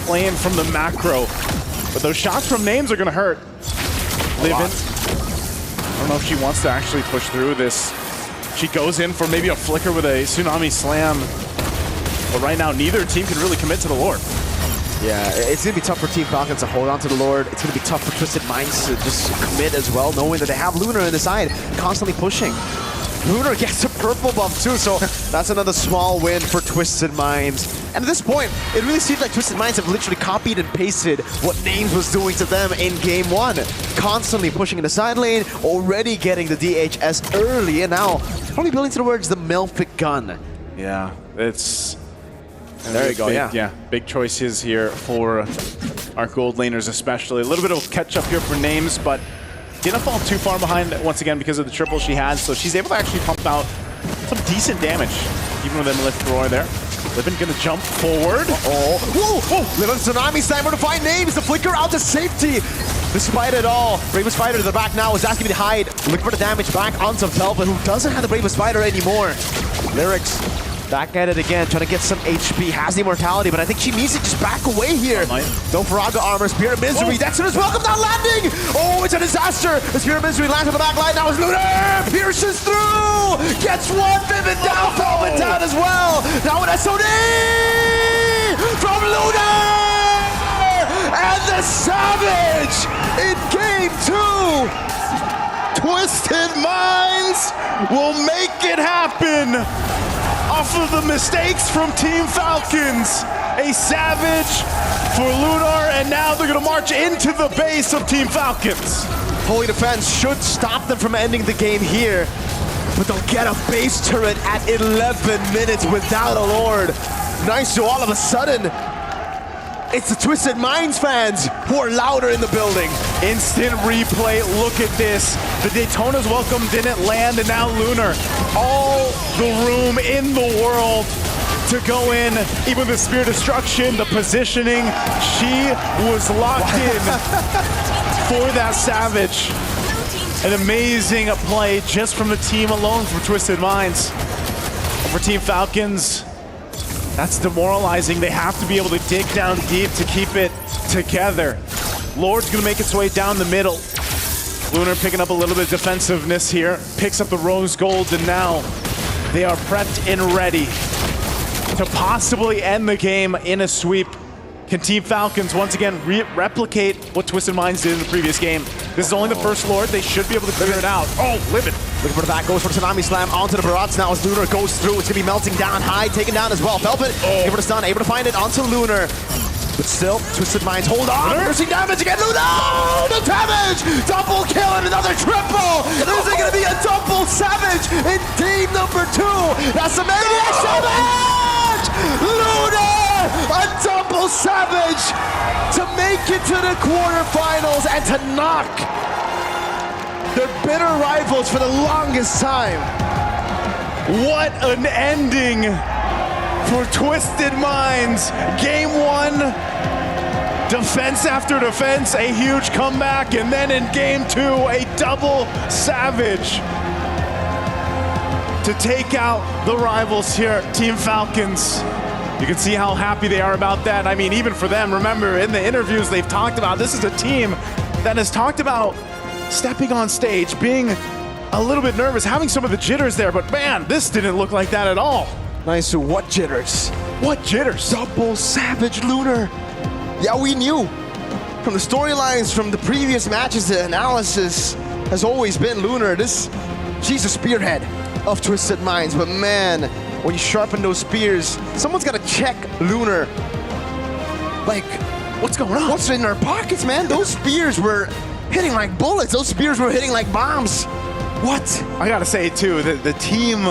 playing from the macro. But those shots from Names are going to hurt. Livin, I don't know if she wants to actually push through this. She goes in for maybe a flicker with a Tsunami Slam. But right now, neither team can really commit to the Lord. Yeah, it's going to be tough for Team Falcons to hold on to the Lord. It's going to be tough for Twisted Minds to just commit as well, knowing that they have Lunar on the side, constantly pushing. Lunar gets a purple buff too, so that's another small win for Twisted Minds. And at this point, it really seems like Twisted Minds have literally copied and pasted what Names was doing to them in Game 1. Constantly pushing in the side lane, already getting the DHS early, and now probably building towards the Melfic gun. Yeah, it's... There you go, yeah. Big choices here for our gold laners especially. A little bit of catch up here for Names, but didn't fall too far behind once again because of the triple she had, so she's able to actually pump out some decent damage, even with them lift Roy there. Livin gonna jump forward. Whoa! Little Tsunami Slammer to find Names, the flicker out to safety. Despite it all, Bravest Fighter to the back now is asking me to hide. Looking for the damage back onto Velvet, who doesn't have the Bravest Fighter anymore. Lyrics back at it again, trying to get some HP, has the immortality, but I think she needs to just back away here. No Faraga armor, Spear of Misery, Dexter's welcome, not landing! Oh, it's a disaster! The Spear of Misery lands on the back line, now it's Lunar! Pierces through! Gets one, Vivid down, Velvet down as well! Now an SOD! From Lunar! And the Savage in Game 2! Twisted Minds will make it happen! Off of the mistakes from Team Falcons. A Savage for Lunar, and now they're going to march into the base of Team Falcons. Holy Defense should stop them from ending the game here, but they'll get a base turret at 11 minutes without a Lord. Nice, so all of a sudden, it's the Twisted Minds fans who are louder in the building. Instant replay, look at this. The Daytona's welcome didn't land, and now Lunar, all the room in the world to go in. Even the Spear Destruction, the positioning, she was locked in for that Savage. An amazing play just from the team alone for Twisted Minds. And for Team Falcons, that's demoralizing. They have to be able to dig down deep to keep it together. Lord's gonna make its way down the middle. Lunar picking up a little bit of defensiveness here, picks up the Rose Gold, and now they are prepped and ready to possibly end the game in a sweep. Can Team Falcons once again replicate what Twisted Minds did in the previous game? This is only the first Lord. They should be able to figure it out. Oh, Livin. Looking for the back, goes for the Tsunami Slam onto the Barats now as Lunar goes through. It's gonna be melting down, High taken down as well. Velvet, able to stun, able to find it onto Lunar. But still, Twisted Minds hold on. Nursing damage again, Lunar! The damage! Double kill and another triple! This is gonna be a double Savage in team number 2. That's the Maniac Savage! Savage! Lunar! A double Savage to make it to the quarterfinals and to knock their bitter rivals for the longest time. What an ending for Twisted Minds. Game 1, defense after defense, a huge comeback, and then in Game 2, a double Savage to take out the rivals here, Team Falcons. You can see how happy they are about that. I mean, even for them, remember, in the interviews they've talked about, this is a team that has talked about stepping on stage, being a little bit nervous, having some of the jitters there, but man, this didn't look like that at all. Nice. So what jitters? What jitters? Double Savage Lunar. Yeah, we knew from the storylines from the previous matches, the analysis has always been Lunar. She's a spearhead of Twisted Minds, but man, when you sharpen those spears, someone's got to check Lunar. Like, what's going on? What's in their pockets, man? Those spears were hitting like bullets. Those spears were hitting like bombs. What? I gotta say too, the team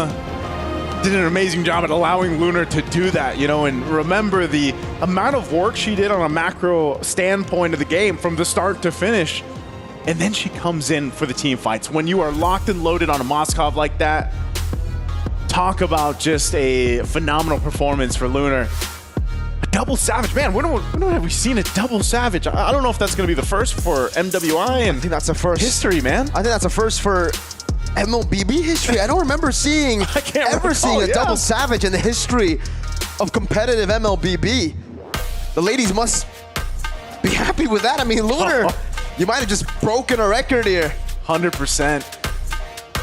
did an amazing job at allowing Lunar to do that, you know, and remember the amount of work she did on a macro standpoint of the game from the start to finish. And then she comes in for the team fights. When you are locked and loaded on a Moskov like that, talk about just a phenomenal performance for Lunar. A double Savage, man, when have we seen a double Savage? I don't know if that's gonna be the first for MWI, and I think that's the first history, man. I think that's a first for MLBB history. I don't remember seeing a double Savage in the history of competitive MLBB. The ladies must be happy with that. I mean, Lunar, you might have just broken a record here. 100%.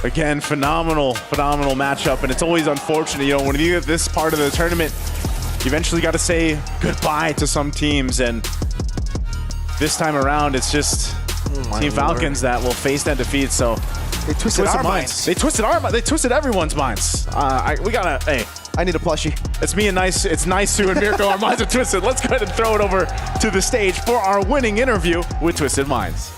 Again, phenomenal matchup, and it's always unfortunate, you know, when you get this part of the tournament, you eventually got to say goodbye to some teams, and this time around, it's just Team Falcons that will face that defeat. So they twisted our minds. They twisted our minds. They twisted everyone's minds. We gotta. Hey, I need a plushie. It's me and Nice. It's Nice-Sue and Mirko. Our minds are twisted. Let's go ahead and throw it over to the stage for our winning interview with Twisted Minds.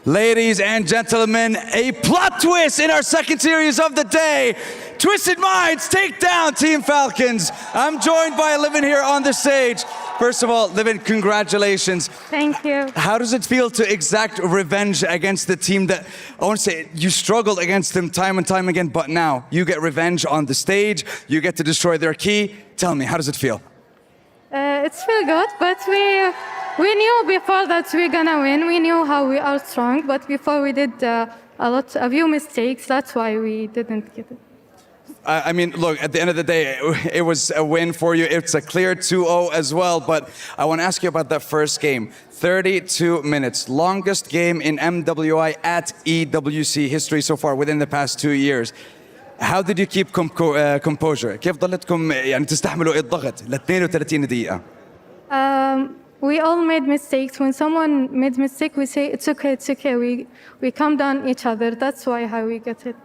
Ladies and gentlemen, a plot twist in our second series of the day. Twisted Minds take down Team Falcons. I'm joined by Livin here on the stage. First of all, Livin, congratulations. Thank you. How does it feel to exact revenge against the team that, I want to say, you struggled against them time and time again, but now you get revenge on the stage, you get to destroy their key. Tell me, how does it feel? It's feel good, but we knew before that we're gonna win. We knew how we are strong, but before we did a few mistakes. That's why we didn't get it. I mean, look, at the end of the day, it was a win for you. It's a clear 2-0 as well, but I want to ask you about that first game. 32 minutes, longest game in MWI at EWC history so far within the past 2 years. How did you keep composure? كيف ضلتكم يعني تستحملوا الضغط ل 32 دقيقة؟ We all made mistakes. When someone made mistake, we say, it's okay, it's okay. We calm down each other. That's why how we get it.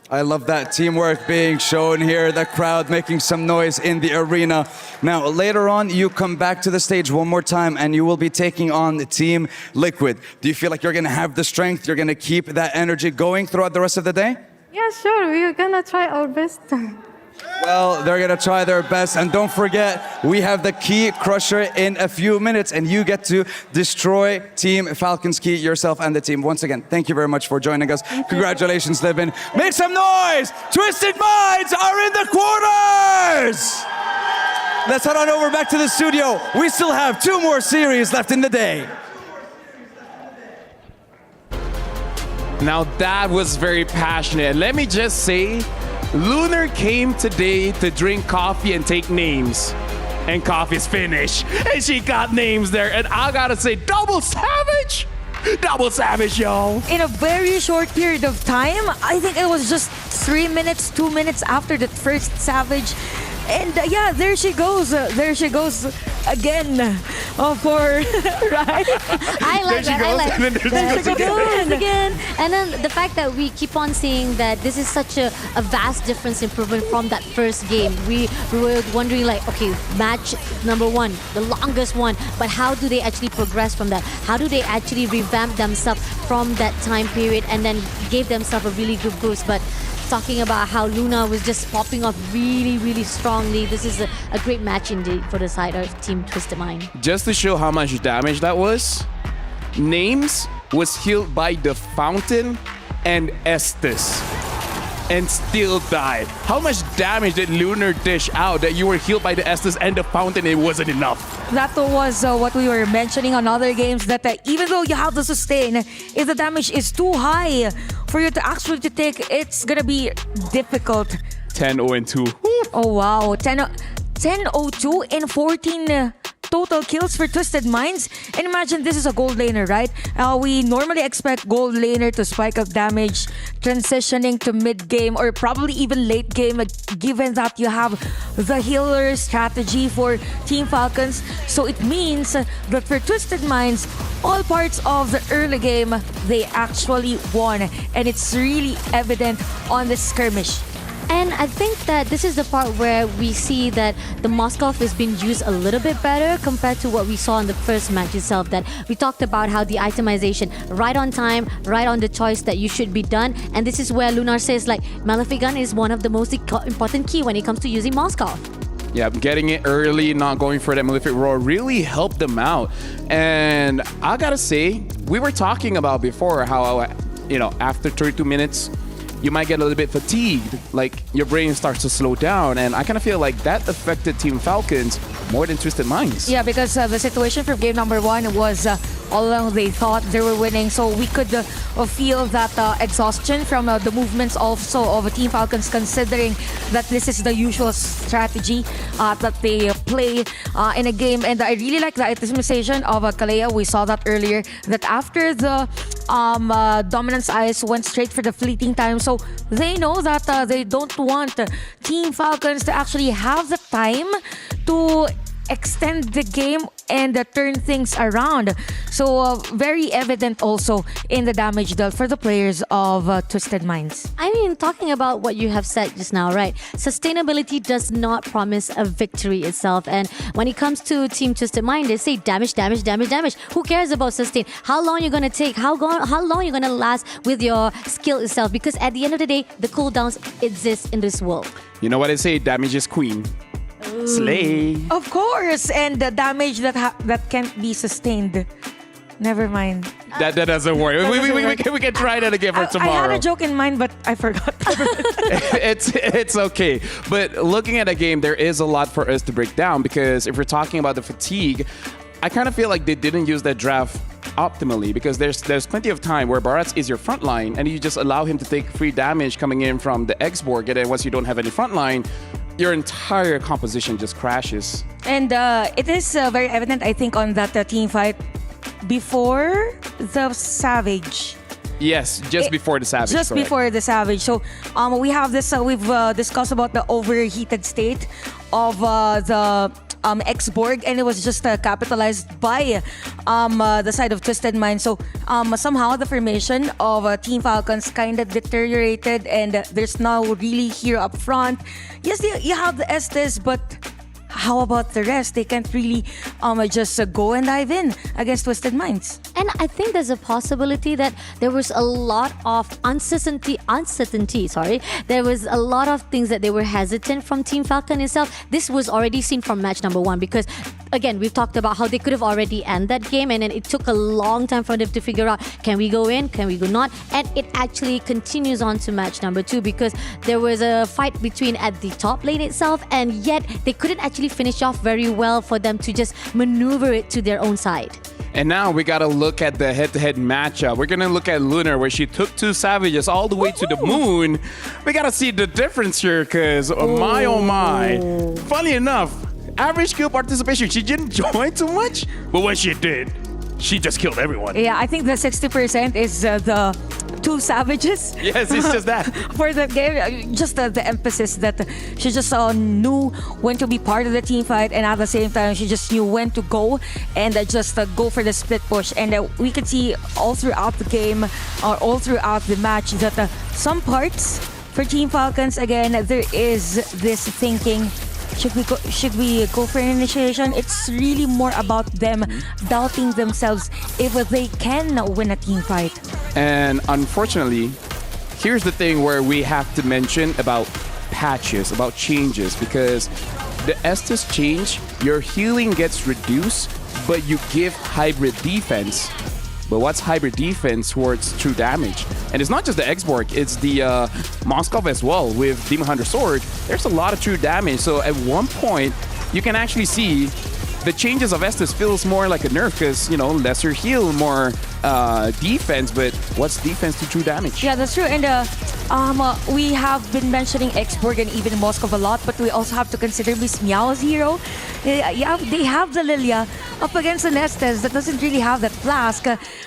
I love that teamwork being shown here, the crowd making some noise in the arena. Now, later on, you come back to the stage one more time and you will be taking on the Team Liquid. Do you feel like you're going to have the strength, you're going to keep that energy going throughout the rest of the day? Yeah, sure. We're going to try our best. Well, they're going to try their best. And don't forget, we have the Key Crusher in a few minutes, and you get to destroy Team Falcons Key yourself and the team. Once again, thank you very much for joining us. Congratulations, Livin. Make some noise! Twisted Minds are in the quarters! Let's head on over back to the studio. We still have 2 more series left in the day. Now that was very passionate. Let me just say, Lunar came today to drink coffee and take names. And coffee's finished. And she got names there. And I gotta say, double Savage! Double Savage, yo! In a very short period of time, I think it was just 3 minutes, 2 minutes after the first Savage. And yeah, there she goes. There she goes again for right. I like that. I like and then that. Goes again. And then the fact that we keep on seeing that this is such a vast difference improvement from that first game. We were wondering like, okay, match number 1, the longest one, but how do they actually progress from that? How do they actually revamp themselves from that time period and then gave themselves a really good boost? But talking about how Luna was just popping off really, really strongly. This is a great match indeed for the side of Team Twisted Mind. Just to show how much damage that was, Names was healed by the Fountain and Estes and still died. How much damage did Lunar dish out that you were healed by the Estes and the Fountain? It wasn't enough. That was what we were mentioning on other games, that even though you have the sustain, if the damage is too high for you to actually take, it's gonna be difficult. 10-0-2. Oh wow, 10-0-2 in 14 total kills for Twisted Minds. And imagine this is a gold laner, right? We normally expect gold laner to spike up damage, transitioning to mid game or probably even late game, given that you have the healer strategy for Team Falcons. So it means that for Twisted Minds, all parts of the early game, they actually won. And it's really evident on the skirmish. And I think that this is the part where we see that the Moskov is being used a little bit better compared to what we saw in the first match itself. That we talked about how the itemization, right on time, right on the choice that you should be done. And this is where Lunar says like Malefic Gun is one of the most important key when it comes to using Moskov. Yeah, getting it early, not going for that Malefic Roar really helped them out. And I gotta say, we were talking about before how, after 32 minutes, you might get a little bit fatigued, like your brain starts to slow down, and I kind of feel like that affected Team Falcons more than Twisted Minds. Yeah, because the situation from game number 1 was all along they thought they were winning, so we could feel that exhaustion from the movements also of Team Falcons, considering that this is the usual strategy that they play in a game. And I really like the itemization of Kalea. We saw that earlier, that after the Dominance Ice went straight for the fleeting time, so they know that they don't want Team Falcons to actually have the time to extend the game and turn things around. So very evident also in the damage dealt for the players of Twisted Minds. I mean, talking about what you have said just now, right? Sustainability does not promise a victory itself. And when it comes to Team Twisted Mind, they say damage, damage, damage, damage. Who cares about sustain? How long you're gonna take? How long you're gonna last with your skill itself? Because at the end of the day, the cooldowns exist in this world. You know what they say? Damage is queen. Slay. Of course, and the damage that can't be sustained. Never mind. That doesn't work. We can try that again for tomorrow. I had a joke in mind, but I forgot. It's okay. But looking at a game, there is a lot for us to break down, because if we're talking about the fatigue, I kind of feel like they didn't use that draft optimally, because there's plenty of time where Barats is your front line and you just allow him to take free damage coming in from the X-Borg, and then once you don't have any front line, your entire composition just crashes. And it is very evident, I think, on that team fight before the Savage. Yes, just before the Savage. Just correct. before the Savage. So we have this, we've discussed about the overheated state of the X-Borg, and it was just capitalized by the side of Twisted Mind. So somehow the formation of Team Falcons kind of deteriorated, and there's no really hero up front. Yes, you have the Estes, but how about the rest? They can't really just go and dive in against Twisted Minds. And I think there's a possibility that there was a lot of uncertainty. There was a lot of things that they were hesitant from Team Falcon itself. This was already seen from match number 1, because again, we've talked about how they could have already ended that game, and then it took a long time for them to figure out, can we go in, can we go not? And it actually continues on to match number 2, because there was a fight between at the top lane itself, and yet they couldn't actually finish off very well for them to just maneuver it to their own side. And now we gotta look at the head-to-head matchup. We're gonna look at Lunar, where she took 2 Savages all the way to the moon. We gotta see the difference here, because my oh my. Funny enough, average kill participation, she didn't join too much, but when she did, she just killed everyone. Yeah, I think the 60% is the two savages. Yes, it's just that. For the game, just the emphasis that she just knew when to be part of the team fight, and at the same time, she just knew when to go and just go for the split push. And we could see all throughout the game, or all throughout the match, that some parts for Team Falcons, again, there is this thinking, should we go for an initiation? It's really more about them doubting themselves if they can win a team fight. And unfortunately, here's the thing where we have to mention about patches, about changes, because the Estes change, your healing gets reduced, but you give hybrid defense. But what's hybrid defense towards true damage? And it's not just the Xborg, it's the Moskov as well with Demon Hunter Sword. There's a lot of true damage. So at one point, you can actually see the changes of Estes feels more like a nerf because, you know, lesser heal, more defense, but what's defense to true damage? Yeah, that's true. And we have been mentioning Xborg and even Moskov a lot, but we also have to consider Miss Meow's hero. Yeah, they have the Lilia up against an Estes that doesn't really have that flask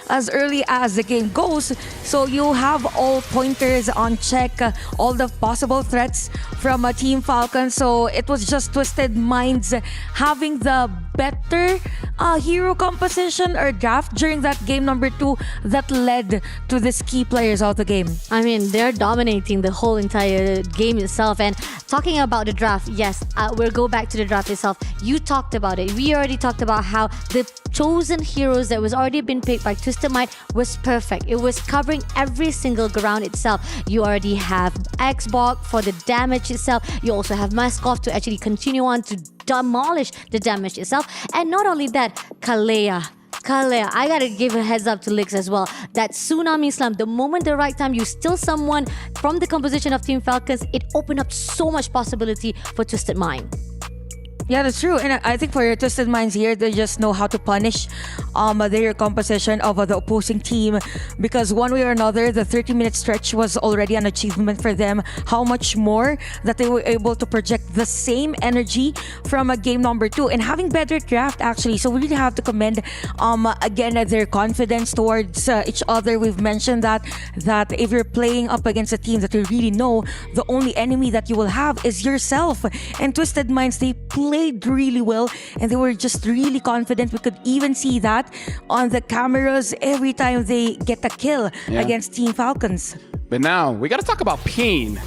as early as the game goes. So you have all pointers on check, all the possible threats from Team Falcon. So it was just Twisted Minds having the better hero composition or draft during that game number 2 that led to these key players of the game. I mean, they're dominating the whole entire game itself. And talking about the draft, yes, we'll go back to the draft itself. You talked about it. We already talked about how the chosen heroes that was already been picked by Twisted Mind was perfect. It was covering every single ground itself. You already have Xbox for the damage itself. You also have Moskov to actually continue on to demolish the damage itself. And not only that, Kalea, I gotta give a heads up to Lix as well. That Tsunami Slam, the moment, the right time, you steal someone from the composition of Team Falcons, it opened up so much possibility for Twisted Mind. Yeah, that's true. And I think for your Twisted Minds here, they just know how to punish their composition of the opposing team, because one way or another, the 30-minute stretch was already an achievement for them. How much more that they were able to project the same energy from game number 2 and having better draft, actually. So we really have to commend, again, their confidence towards each other. We've mentioned that if you're playing up against a team that you really know, the only enemy that you will have is yourself. And Twisted Minds, they played really well and they were just really confident. We could even see that on the cameras every time they get a kill against Team Falcons. But now we got to talk about pain,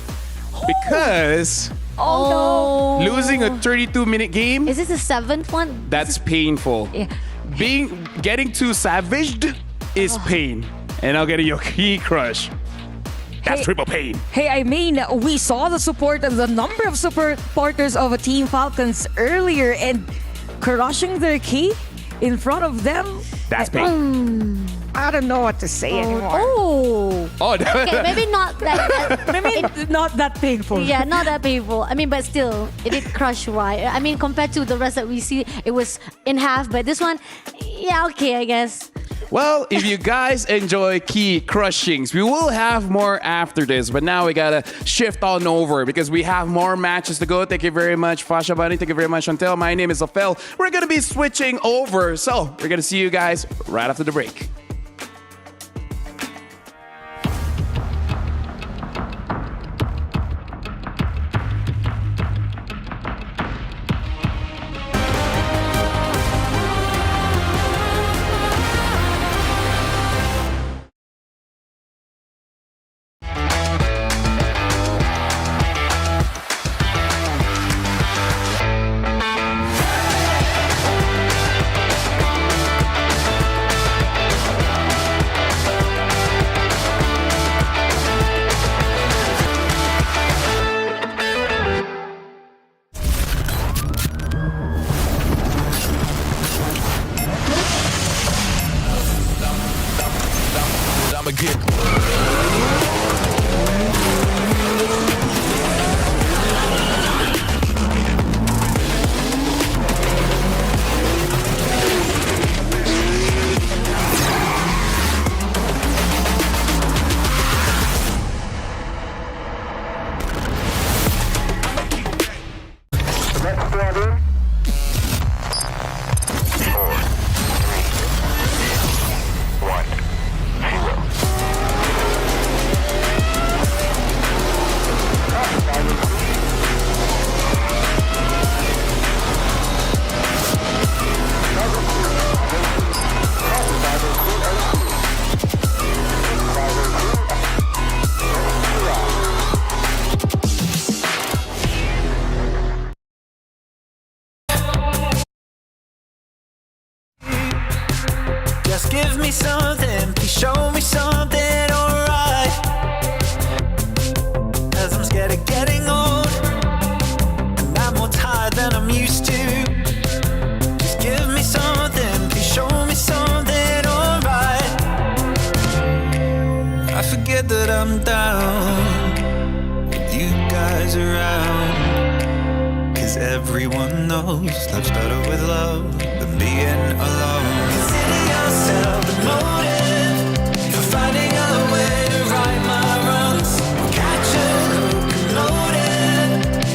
because losing a 32-minute game. Is this the 7th one? That's painful. Yeah. Getting too savaged is pain, and now getting your key crush. That's triple pain. Hey, I mean, we saw the support and the number of supporters of Team Falcons earlier, and crushing their key in front of them. That's pain. I don't know what to say anymore. Oh. Okay, maybe not that. Maybe not that painful. Yeah, not that painful. I mean, but still, it did crush right. I mean, compared to the rest that we see, it was in half. But this one, yeah, okay, I guess. Well, if you guys enjoy key crushings, we will have more after this. But now we gotta shift on over because we have more matches to go. Thank you very much, Fasha Bunny. Thank you very much, Chantel. My name is Ophel. We're gonna be switching over. So we're gonna see you guys right after the break. forget that I'm down with you guys around. Cause everyone knows life's better with love than being alone. Consider yourself the motive for finding a way to right my wrongs. Catch a locomotive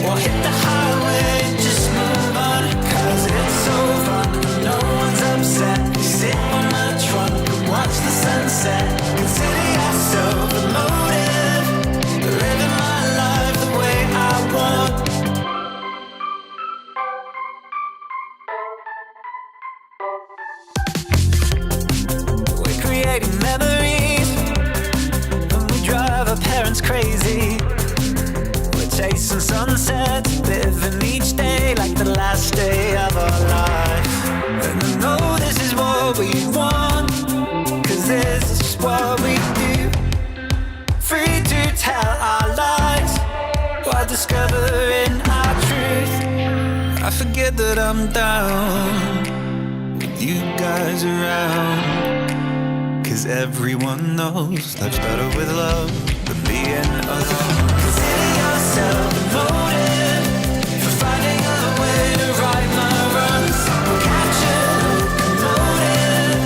or hit the highway, just move on. Cause it's so fun, no one's upset. You sit on my trunk and watch the sunset. Consider yourself the motive, living my life the way I want. We're creating memories, and we drive our parents crazy. We're chasing sunsets, living each day like the last day of our life. And I know this is what we want, cause this is just what we do. Free to tell our lies while discovering our truth. I forget that I'm down with you guys around. Cause everyone knows life's better with love than being alone. Consider yourself the motive for finding a way to right my wrongs. Catch a locomotive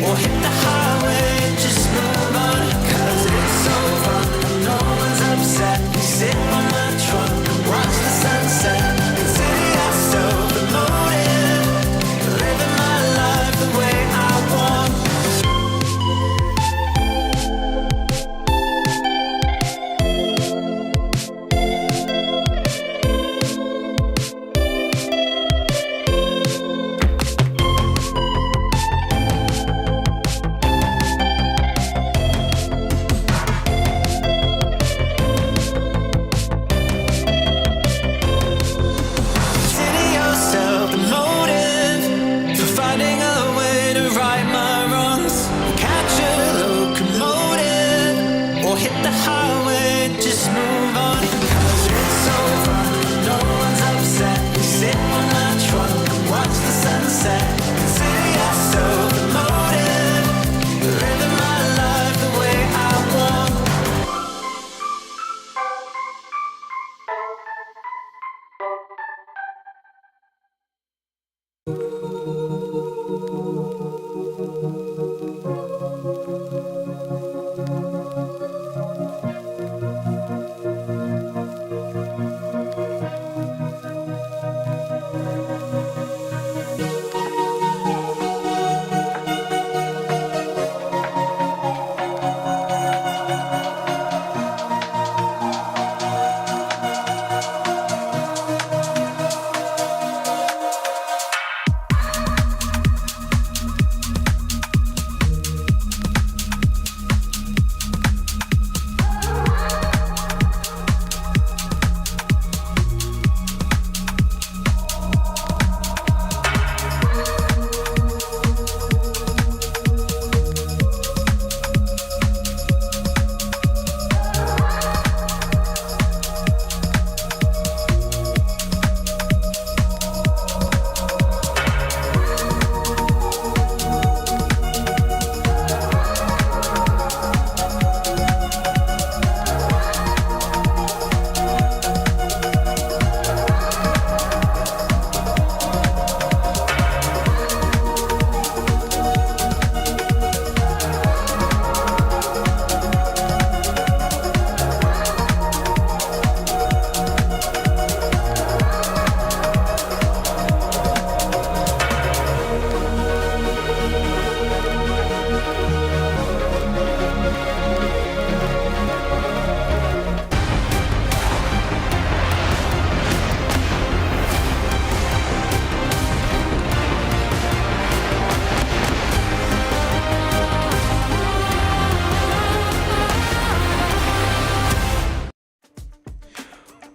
or hit the highway, just move on. Cause it's so fun, no one's upset. You sit on my trunk and watch the sunset. Consider yourself the motive, living my life the way I want.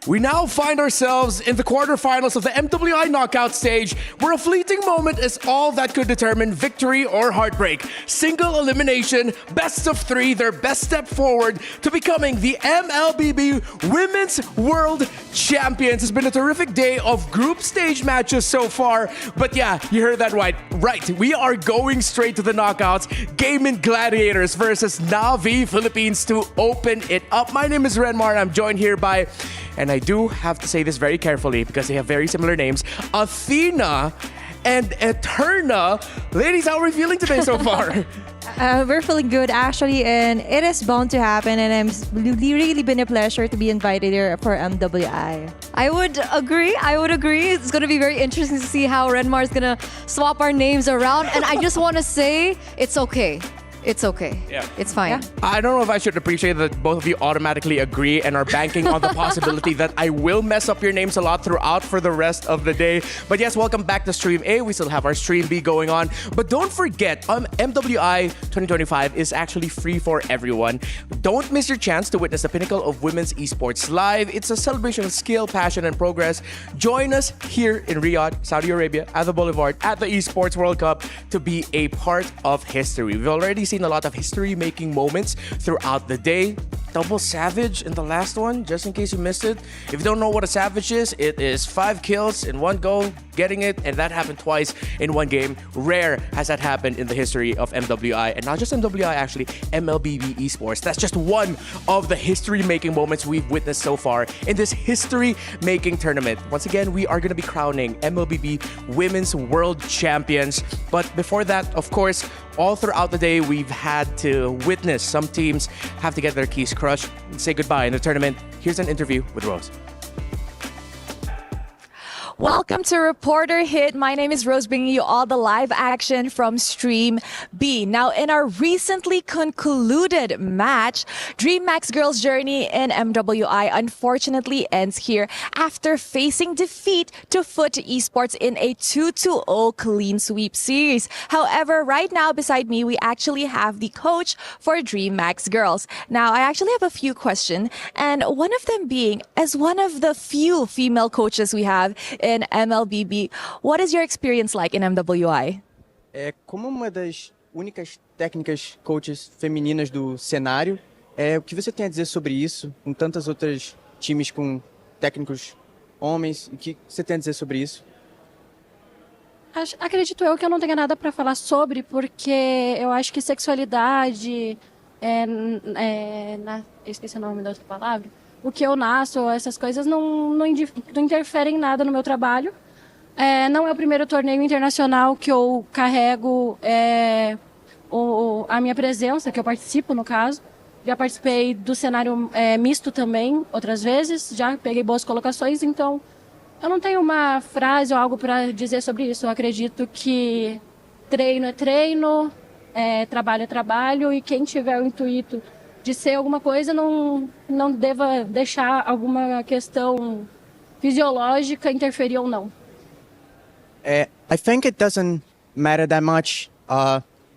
We now find ourselves in the quarterfinals of the MWI knockout stage, where a fleeting moment is all that could determine victory or heartbreak. Single elimination, best of three, their best step forward to becoming the MLBB Women's World Champions. It's been a terrific day of group stage matches so far, but yeah, you heard that right. We are going straight to the knockouts. Gaimin Gladiators versus Navi Philippines to open it up. My name is Renmar, and I'm joined here by, and I do have to say this very carefully because they have very similar names, Athena and Eterna. Ladies, how are we feeling today so far? We're feeling good, actually, and it is bound to happen, and it's really been a pleasure to be invited here for MWI. I would agree. It's going to be very interesting to see how Renmar is going to swap our names around, and I just want to say it's okay. It's okay. Yeah. It's fine. Yeah. I don't know if I should appreciate that both of you automatically agree and are banking on the possibility that I will mess up your names a lot throughout for the rest of the day. But yes, welcome back to Stream A. We still have our Stream B going on. But don't forget, MWI 2025 is actually free for everyone. Don't miss your chance to witness the pinnacle of women's esports live. It's a celebration of skill, passion, and progress. Join us here in Riyadh, Saudi Arabia, at the Boulevard, at the Esports World Cup to be a part of history. We've already seen a lot of history-making moments throughout the day. Double Savage in the last one, just in case you missed it. If you don't know what a Savage is, it is 5 kills in one go, getting it, and that happened twice in one game. Rare has that happened in the history of MWI, and not just MWI, actually, MLBB Esports. That's just one of the history-making moments we've witnessed so far in this history-making tournament. Once again, we are going to be crowning MLBB Women's World Champions. But before that, of course, all throughout the day, we've had to witness some teams have to get their keys crushed and say goodbye in the tournament. Here's an interview with Rose. Welcome to Reporter Hit. My name is Rose, bringing you all the live action from Stream B. Now, in our recently concluded match, DreamHack's girls' journey in MWI unfortunately ends here after facing defeat to Foot Esports in a 2-0 clean sweep series. However, right now beside me, we actually have the coach for DreamHack's girls. Now, I actually have a few questions, and one of them being, as one of the few female coaches we have in MLBB, what is your experience like in MWI? Como uma das únicas técnicas coaches femininas do cenário, o que você tem a dizer sobre isso, com tantas outras times com técnicos homens, o que você tem a dizer sobre isso? Acredito eu que eu não tenha nada para falar sobre, porque eu acho que sexualidade, eu esqueci o nome da outra palavra, o que eu nasço, essas coisas não interferem em nada no meu trabalho. Não é o primeiro torneio internacional que eu carrego a minha presença, que eu participo, no caso. Já participei do cenário misto também, outras vezes. Já peguei boas colocações, então eu não tenho uma frase ou algo para dizer sobre isso. Eu acredito que treino é treino, trabalho é trabalho, e quem tiver o intuito de ser alguma coisa não deva deixar alguma questão fisiológica interferir ou não. I think it doesn't matter that much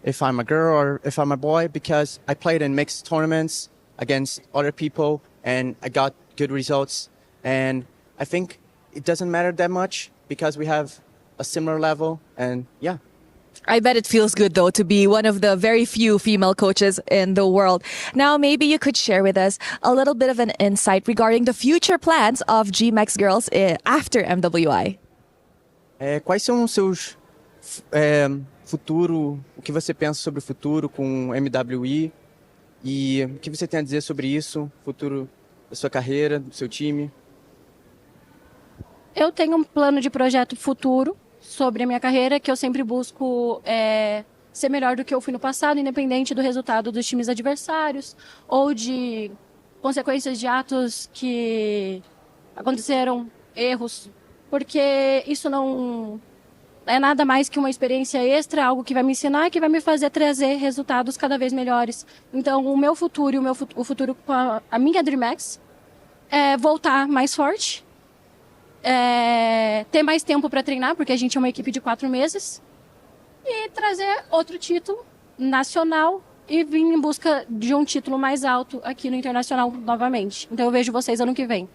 if I'm a girl or if I'm a boy, because I played in mixed tournaments against other people and I got good results. And I think it doesn't matter that much because we have a similar level, and yeah. I bet it feels good, though, to be one of the very few female coaches in the world. Now, maybe you could share with us a little bit of an insight regarding the future plans of GMX Girls after MWI. Quais são os seus futuro, o que você pensa sobre o futuro com o MWI e o que você tem a dizer sobre isso, futuro da sua carreira, do seu time? Eu tenho um plano de projeto futuro sobre a minha carreira, que eu sempre busco ser melhor do que eu fui no passado, independente do resultado dos times adversários ou de consequências de atos que aconteceram, erros, porque isso não é nada mais que uma experiência extra, algo que vai me ensinar e que vai me fazer trazer resultados cada vez melhores. Então, o meu futuro e o futuro com a minha DreamHack é voltar mais forte, ter mais tempo para treinar, porque a gente é uma equipe de 4 meses, e trazer outro título nacional e vir em busca de um título mais alto aqui no Internacional novamente. Então eu vejo vocês ano que vem.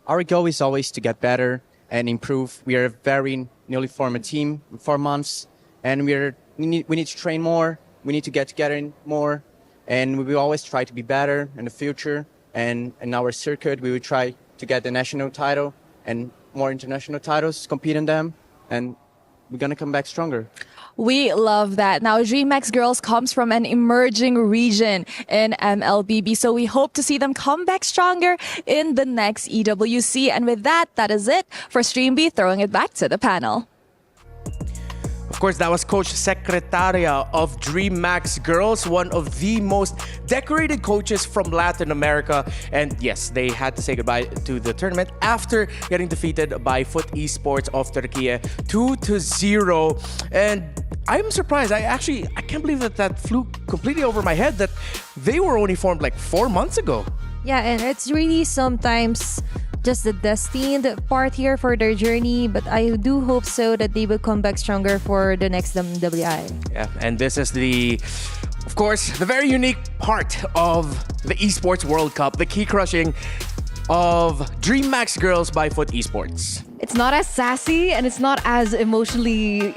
our goal is always to get better and improve. We are a very newly formed team, 4 months, and we need to train more. We need to get together more, and we will always try to be better in the future. And in our circuit, we will try to get the national title and more international titles, compete in them, and we're gonna come back stronger. We love that. Now, DreamX Girls comes from an emerging region in MLBB, so we hope to see them come back stronger in the next EWC. And with that, that is it for Stream B, throwing it back to the panel. Of course, that was Coach Secretaria of DreamX Girls, one of the most decorated coaches from Latin America. And yes, they had to say goodbye to the tournament after getting defeated by Foot Esports of Turkey 2-0. And I'm surprised. I can't believe that flew completely over my head that they were only formed like 4 months ago. Yeah, and it's really sometimes just the destined part here for their journey, but I do hope so that they will come back stronger for the next MWI. Yeah, and this is of course, the very unique part of the Esports World Cup, the key crushing of DreamX Girls by Foot Esports. It's not as sassy and it's not as emotionally,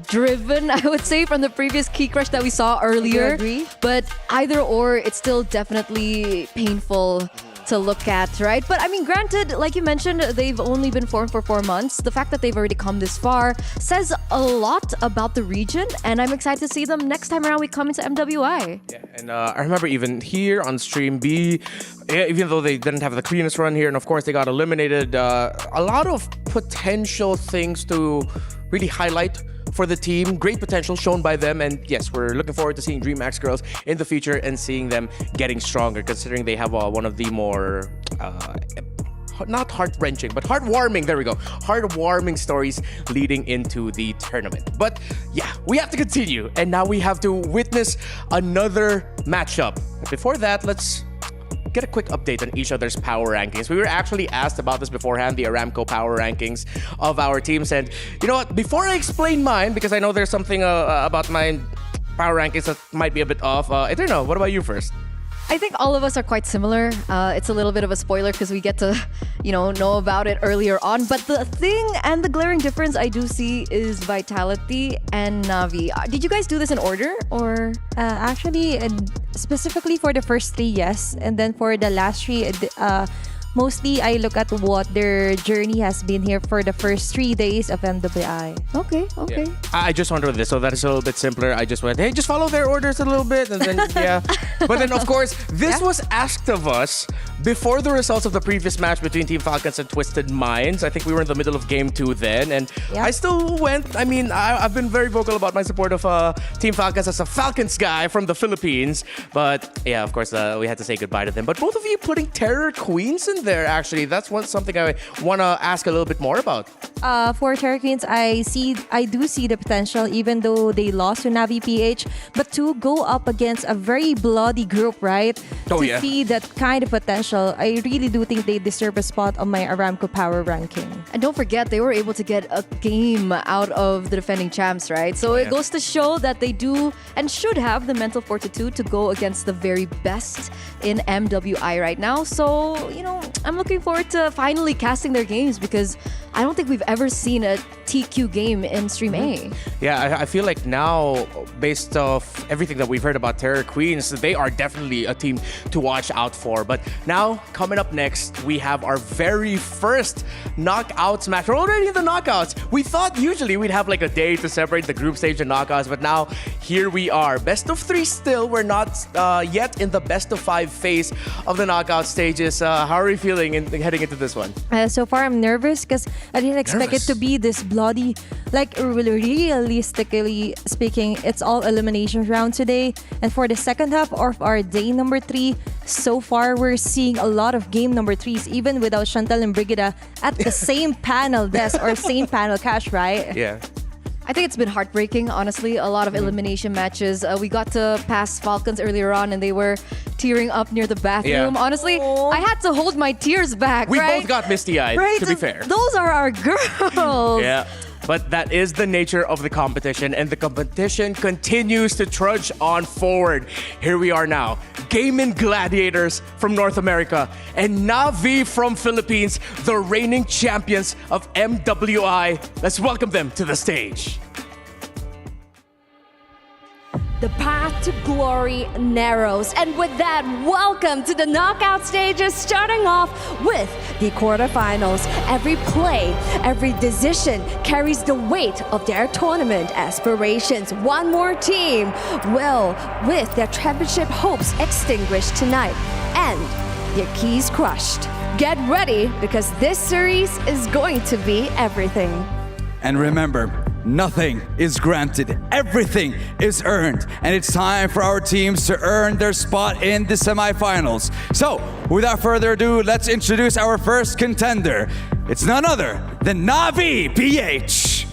driven, I would say, from the previous Key Crush that we saw earlier. Agree. But either or, it's still definitely painful to look at, right? But I mean, granted, like you mentioned, they've only been formed for 4 months. The fact that they've already come this far says a lot about the region, and I'm excited to see them next time around we come into MWI. Yeah, and I remember even here on Stream B, even though they didn't have the cleanest run here, and of course they got eliminated, a lot of potential things to really highlight for the team. Great potential shown by them, and yes, we're looking forward to seeing DreamX Girls in the future and seeing them getting stronger, considering they have one of the more not heart-wrenching, but heartwarming, there we go, heartwarming stories leading into the tournament. But yeah, we have to continue, and now we have to witness another matchup. Before that, let's get a quick update on each other's power rankings. We were actually asked about this beforehand, the Aramco power rankings of our teams. And you know what? Before I explain mine, because I know there's something about my power rankings that might be a bit off. Eterno, what about you first? I think all of us are quite similar. It's a little bit of a spoiler because we get to, know about it earlier on. But the thing and the glaring difference I do see is Vitality and Navi. Did you guys do this in order or? Actually, specifically for the first 3, yes. And then for the last 3, mostly I look at what their journey has been here for the first 3 days of MWI. Okay. Yeah. I just went with this, so that is a little bit simpler. I just went, hey, just follow their orders a little bit, and then yeah. But then of course, this was asked of us before the results of the previous match between Team Falcons and Twisted Minds. I think we were in the middle of Game 2 then, and I still went. I mean, I've been very vocal about my support of Team Falcons as a Falcons guy from the Philippines. But yeah, of course, we had to say goodbye to them. But both of you putting Terror Queens in there, actually, that's something I want to ask a little bit more about. For Terror Queens, I do see the potential, even though they lost to Navi PH. But to go up against a very bloody group, right? To see that kind of potential, I really do think they deserve a spot on my Aramco power ranking. And don't forget, they were able to get a game out of the defending champs, right? So it goes to show that they do and should have the mental fortitude to go against the very best in MWI right now. So, I'm looking forward to finally casting their games because I don't think we've ever seen a TQ game in Stream A. Yeah, I feel like now, based off everything that we've heard about Terror Queens, they are definitely a team to watch out for. But now, coming up next, we have our very first knockouts match. We're already in the knockouts. We thought usually we'd have like a day to separate the group stage and knockouts, but now here we are. Best of 3 still. We're not yet in the best of 5 phase of the knockout stages. How are you feeling heading into this one? So far, I'm nervous because I didn't expect it to be this bloody. Like, realistically speaking, it's all elimination round today. And for the second half of our day number 3, so far we're seeing a lot of game number 3s, even without Chantal and Brigida at the same panel desk or same panel cash, right? Yeah. I think it's been heartbreaking, honestly. A lot of elimination matches. We got to pass Falcons earlier on and they were tearing up near the bathroom. Yeah. Honestly, I had to hold my tears back, We right? both got misty-eyed, right? to be fair. Those are our girls. Yeah. But that is the nature of the competition, and the competition continues to trudge on forward. Here we are now, Gaimin Gladiators from North America and Na'Vi from Philippines, the reigning champions of MWI. Let's welcome them to the stage. The path to glory narrows. And with that, welcome to the knockout stages, starting off with the quarterfinals. Every play, every decision carries the weight of their tournament aspirations. One more team will, with their championship hopes extinguished tonight and their keys crushed. Get ready, because this series is going to be everything. And remember, nothing is granted, everything is earned, and it's time for our teams to earn their spot in the semifinals. So, without further ado, let's introduce our first contender. It's none other than Na'Vi PH.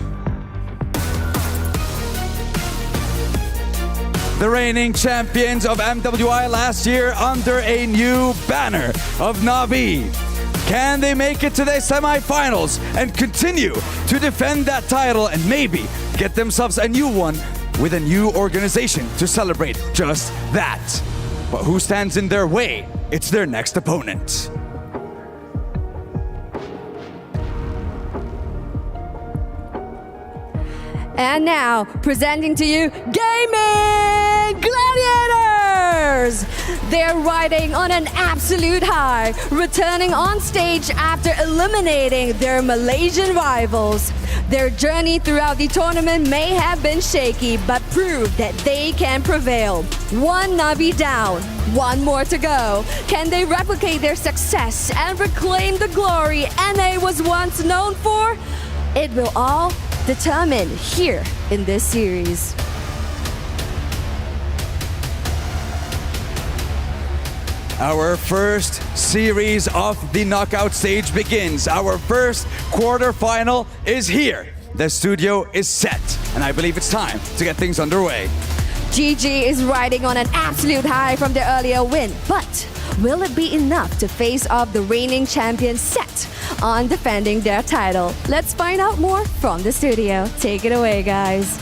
The reigning champions of MWI last year under a new banner of Na'Vi. Can they make it to the semifinals and continue to defend that title and maybe get themselves a new one with a new organization to celebrate just that? But who stands in their way? It's their next opponent. And now, presenting to you, Gaimin Gladiators! They're riding on an absolute high, returning on stage after eliminating their Malaysian rivals. Their journey throughout the tournament may have been shaky, but proved that they can prevail. One Na'Vi down, one more to go. Can they replicate their success and reclaim the glory NA was once known for? It will all determined here in this series. Our first series of the knockout stage begins. Our first quarterfinal is here. The studio is set, and I believe it's time to get things underway. GG is riding on an absolute high from their earlier win, but will it be enough to face off the reigning champions set on defending their title? Let's find out more from the studio. Take it away, guys.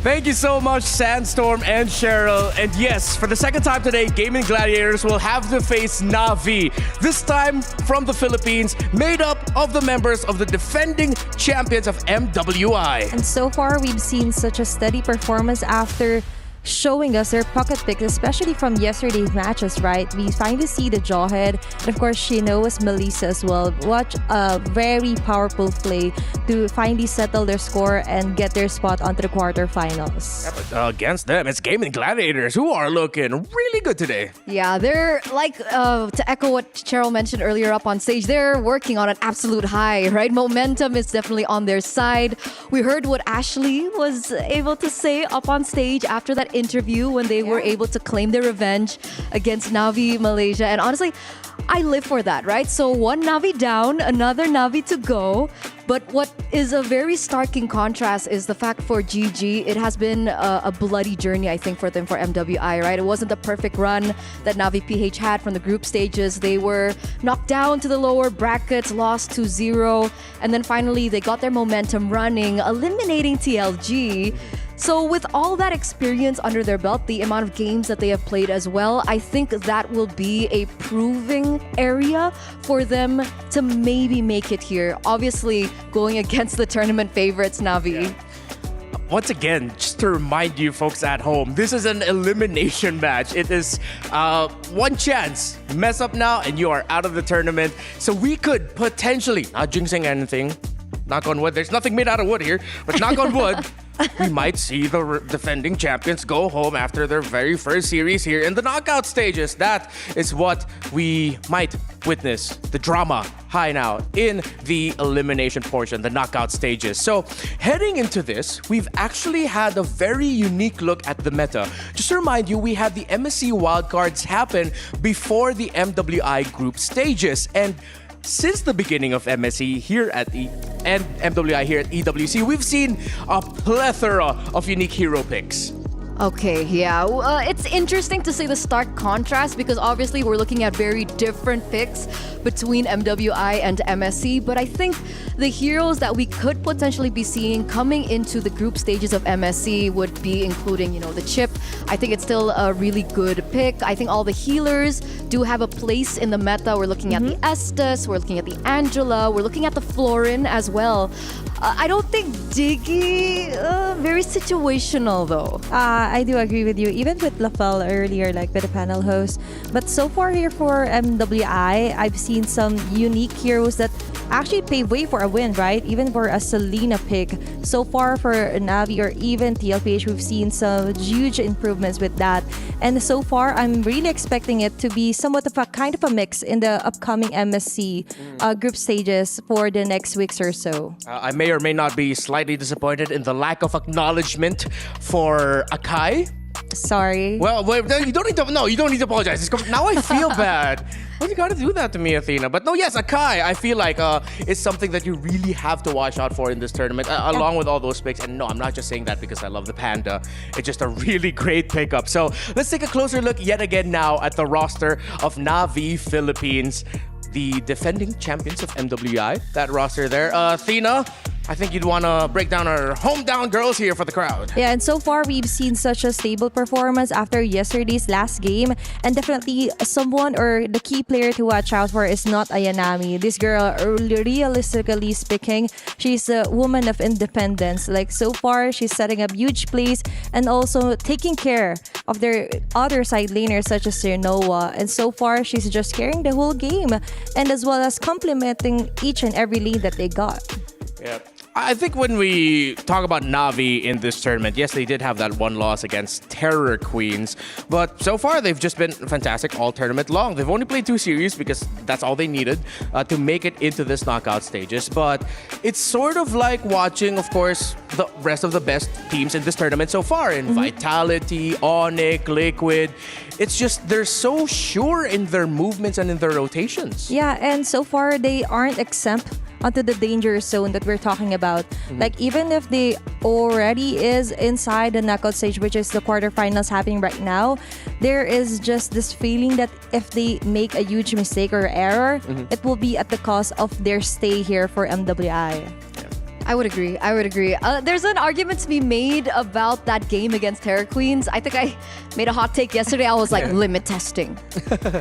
Thank you so much, Sandstorm and Cheryl. And yes, for the second time today, Gaimin Gladiators will have to face Na'Vi. This time from the Philippines, made up of the members of the defending champions of MWI. And so far, we've seen such a steady performance after showing us their pocket picks, especially from yesterday's matches, right? We finally see the Jawhead, and of course, Shinoa's Melissa as well. Watch a very powerful play to finally settle their score and get their spot onto the quarterfinals. Yeah, but, against them, it's Gaimin Gladiators, who are looking really good today. Yeah, they're like, to echo what Cheryl mentioned earlier up on stage, they're working on an absolute high, right? Momentum is definitely on their side. We heard what Ashley was able to say up on stage after that interview when they were able to claim their revenge against Na'Vi Malaysia. And honestly, I live for that, right? So one Na'Vi down, another Na'Vi to go. But what is a very starking contrast is the fact for GG, it has been a bloody journey, I think, for them, for MWI, right? It wasn't the perfect run that Na'Vi PH had from the group stages. They were knocked down to the lower brackets, lost 2-0, and then finally they got their momentum running, eliminating TLG. So with all that experience under their belt, the amount of games that they have played as well, I think that will be a proving area for them to maybe make it here. Obviously, going against the tournament favorites, Na'Vi. Yeah. Once again, just to remind you folks at home, this is an elimination match. It is one chance. Mess up now and you are out of the tournament. So we could potentially, not jinxing anything, knock on wood, there's nothing made out of wood here, but knock on wood, we might see the defending champions go home after their very first series here in the knockout stages. That is what we might witness. The drama high now in the elimination portion, the knockout stages. So heading into this, we've actually had a very unique look at the meta. Just to remind you, we had the MSC wildcards happen before the MWI group stages. And since the beginning of MSC here at and MWI here at EWC, we've seen a plethora of unique hero picks. Okay, yeah. It's interesting to see the stark contrast because obviously we're looking at very different picks between MWI and MSC, but I think the heroes that we could potentially be seeing coming into the group stages of MSC would be including, the Chip. I think it's still a really good pick. I think all the healers do have a place in the meta. We're looking at the Estes, we're looking at the Angela, we're looking at the Florin as well. I don't think Diggy, very situational though. I do agree with you, even with Lafel earlier, like with the panel host. But so far here for MWI, I've seen some unique heroes that actually pave way for a win, right? Even for a Selena pick. So far for Navi or even TLPH, we've seen some huge improvements with that. And so far, I'm really expecting it to be somewhat of a kind of a mix in the upcoming MSC group stages for the next weeks or so. I may or may not be slightly disappointed in the lack of acknowledgement for Akai. Sorry. Well, you don't need to. No, you don't need to apologize. Now I feel bad. Why you gotta do that to me, Athena? But no, yes, Akai. I feel like it's something that you really have to watch out for in this tournament, along with all those picks. And no, I'm not just saying that because I love the Panda. It's just a really great pickup. So let's take a closer look yet again now at the roster of Navi Philippines, the defending champions of MWI. That roster there, Athena. I think you'd want to break down our hometown girls here for the crowd. Yeah, and so far we've seen such a stable performance after yesterday's last game. And definitely someone or the key player to watch out for is not Ayanami. This girl, realistically speaking, she's a woman of independence. Like so far, she's setting up huge plays and also taking care of their other side laners such as Sernoa. And so far, she's just carrying the whole game and as well as complementing each and every lane that they got. Yeah. I think when we talk about Navi in this tournament, yes, they did have that one loss against Terror Queens, but so far they've just been fantastic all tournament long. They've only played 2 series because that's all they needed to make it into this knockout stages. But it's sort of like watching, of course, the rest of the best teams in this tournament so far in Vitality, Onyx, Liquid. It's just they're so sure in their movements and in their rotations. Yeah, and so far they aren't exempt onto the danger zone that we're talking about. Like even if they already is inside the knockout stage, which is the quarterfinals happening right now, there is just this feeling that if they make a huge mistake or error, it will be at the cost of their stay here for MWI. I would agree. There's an argument to be made about that game against Terror Queens. I think I made a hot take yesterday. I was like, limit testing.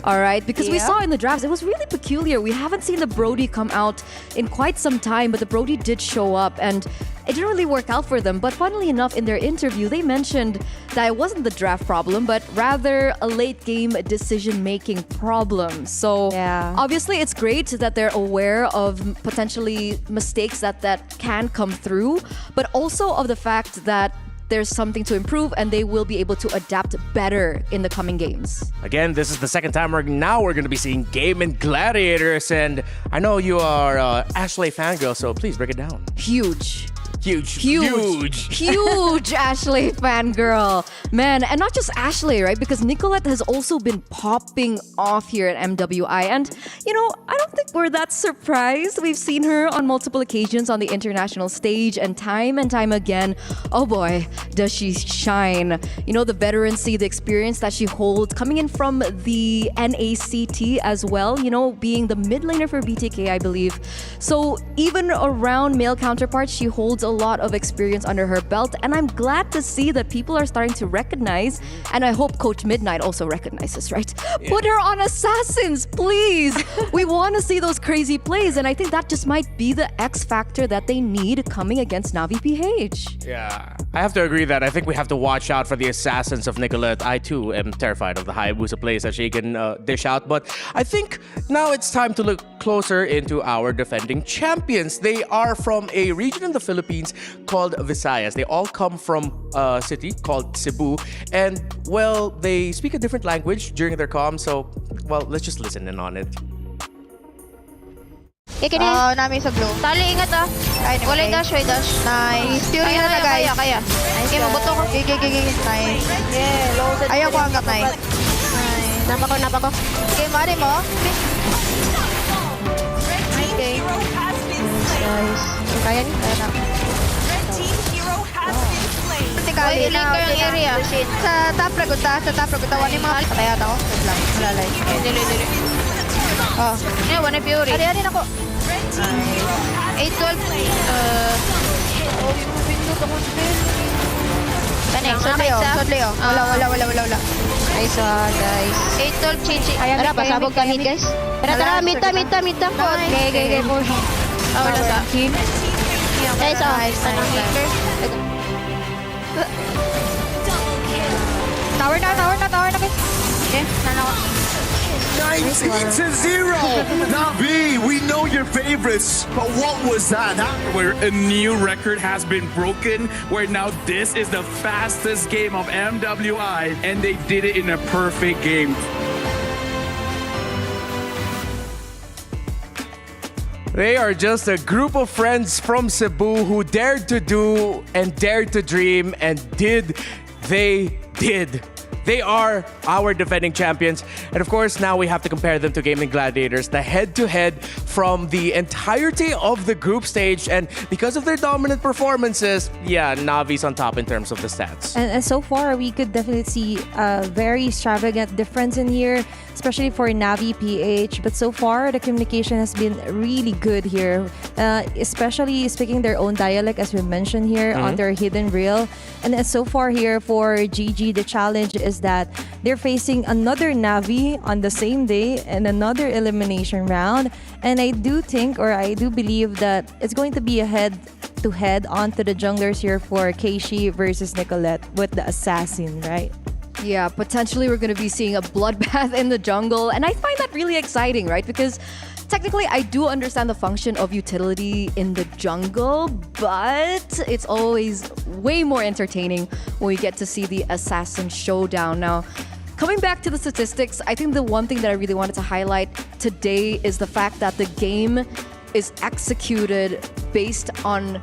All right? Because we saw in the drafts, it was really peculiar. We haven't seen the Brody come out in quite some time, but the Brody did show up and it didn't really work out for them. But funnily enough, in their interview, they mentioned that it wasn't the draft problem, but rather a late game decision-making problem. So obviously, it's great that they're aware of potentially mistakes that can come through, but also of the fact that there's something to improve and they will be able to adapt better in the coming games. Again, this is the second time we're going to be seeing Gaimin Gladiators, and I know you are Ashley fangirl, so please break it down. Huge Huge Ashley fangirl. Man, and not just Ashley, right? Because Nicolette has also been popping off here at MWI. And, I don't think we're that surprised. We've seen her on multiple occasions on the international stage and time again, oh boy, does she shine. The veterancy, the experience that she holds coming in from the NACT as well, being the mid laner for BTK, I believe. So even around male counterparts, she holds a lot of experience under her belt, and I'm glad to see that people are starting to recognize, and I hope Coach Midnight also recognizes, right? Yeah. Put her on Assassins, please! We want to see those crazy plays, and I think that just might be the X factor that they need coming against Navi PH. Yeah, I have to agree that I think we have to watch out for the Assassins of Nicolette. I too am terrified of the Hayabusa plays that she can dish out, but I think now it's time to look closer into our defending champions. They are from a region in the Philippines called Visayas. They all come from a city called Cebu, and well, they speak a different language during their comm, so well, let's just listen in on it. Namin sa blue. Tali, ingat ah. Walay dash, way dash. Nice. Fury na guys. Kaya. Okay, mabuto ko. Gigi. Nice. Yeah, ayaw ko hanggang nice. Napa ko. Okay, mari mo. Okay. Nice. Kaya ni? Kaya na. Vertically Oy, now. ilink ko yung area. Sa top ragod ta. Sa top ragod ta. Wala yung mga patayat ako. Wait lang. Malalay. Dili. Oh. Yeah, one Fury. Ari ako. 8-12. Kaning, Sodleo. Wala. Nice one, guys. 8-12, Chichi. Tara, pasabog ka mid, guys. Tara, mid ta. Okay. Wala sa. Guys, Anong hitter? Tower na, guys. Okay, nanawa. 19-0. Navi, we know your favorites, but what was that? Where a new record has been broken, where now this is the fastest game of MWI, and they did it in a perfect game. They are just a group of friends from Cebu who dared to do and dared to dream, and did. They are our defending champions. And of course, now we have to compare them to Gaimin Gladiators, the head-to-head from the entirety of the group stage. And because of their dominant performances, yeah, Navi's on top in terms of the stats. And so far, we could definitely see a very extravagant difference in here, especially for Navi PH. But so far, the communication has been really good here, especially speaking their own dialect, as we mentioned here, on their hidden reel. And then so far here for GG, the challenge is that they're facing another Navi on the same day and another elimination round. And I do think, or I do believe that it's going to be a head-to-head onto the junglers here for Keishi versus Nicolette with the assassin, right? Yeah, potentially we're going to be seeing a bloodbath in the jungle. And I find that really exciting, right? Because technically, I do understand the function of utility in the jungle, but it's always way more entertaining when we get to see the assassin showdown. Now, coming back to the statistics, I think the one thing that I really wanted to highlight today is the fact that the game is executed based on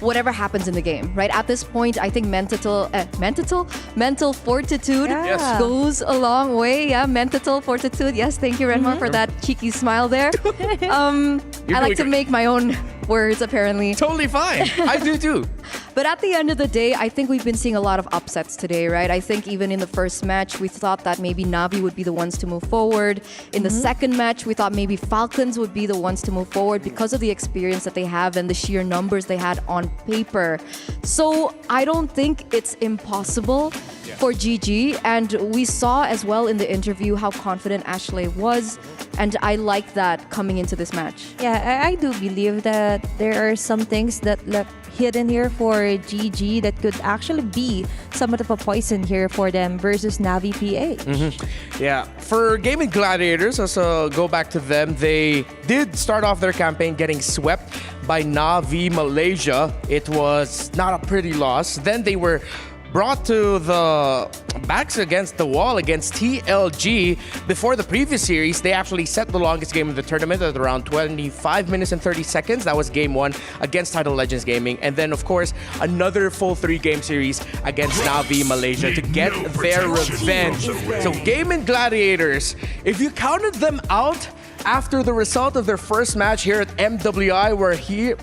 whatever happens in the game, right? At this point, I think mental fortitude goes a long way. Yeah, mental fortitude. Yes, thank you, Renmar, for that cheeky smile there. I like to make my own words, apparently. Totally fine. I do too. But at the end of the day, I think we've been seeing a lot of upsets today, right? I think even in the first match, we thought that maybe Navi would be the ones to move forward. In the second match, we thought maybe Falcons would be the ones to move forward because of the experience that they have and the sheer numbers they had on paper. So I don't think it's impossible for GG. And we saw as well in the interview how confident Ashley was. And I like that coming into this match. Yeah, I do believe that there are some things that left hidden here for GG that could actually be somewhat of a poison here for them versus Navi PH. Yeah, for Gaimin Gladiators, let's go back to them. They did start off their campaign getting swept by Navi Malaysia. It was not a pretty loss. Then they were brought to the backs against the wall against TLG. Before the previous series, they actually set the longest game of the tournament at around 25 minutes and 30 seconds. That was game 1 against Title Legends Gaming. And then, of course, another full 3-game series against Navi Malaysia to get their revenge. So Gaimin Gladiators, if you counted them out after the result of their first match here at MWI, where here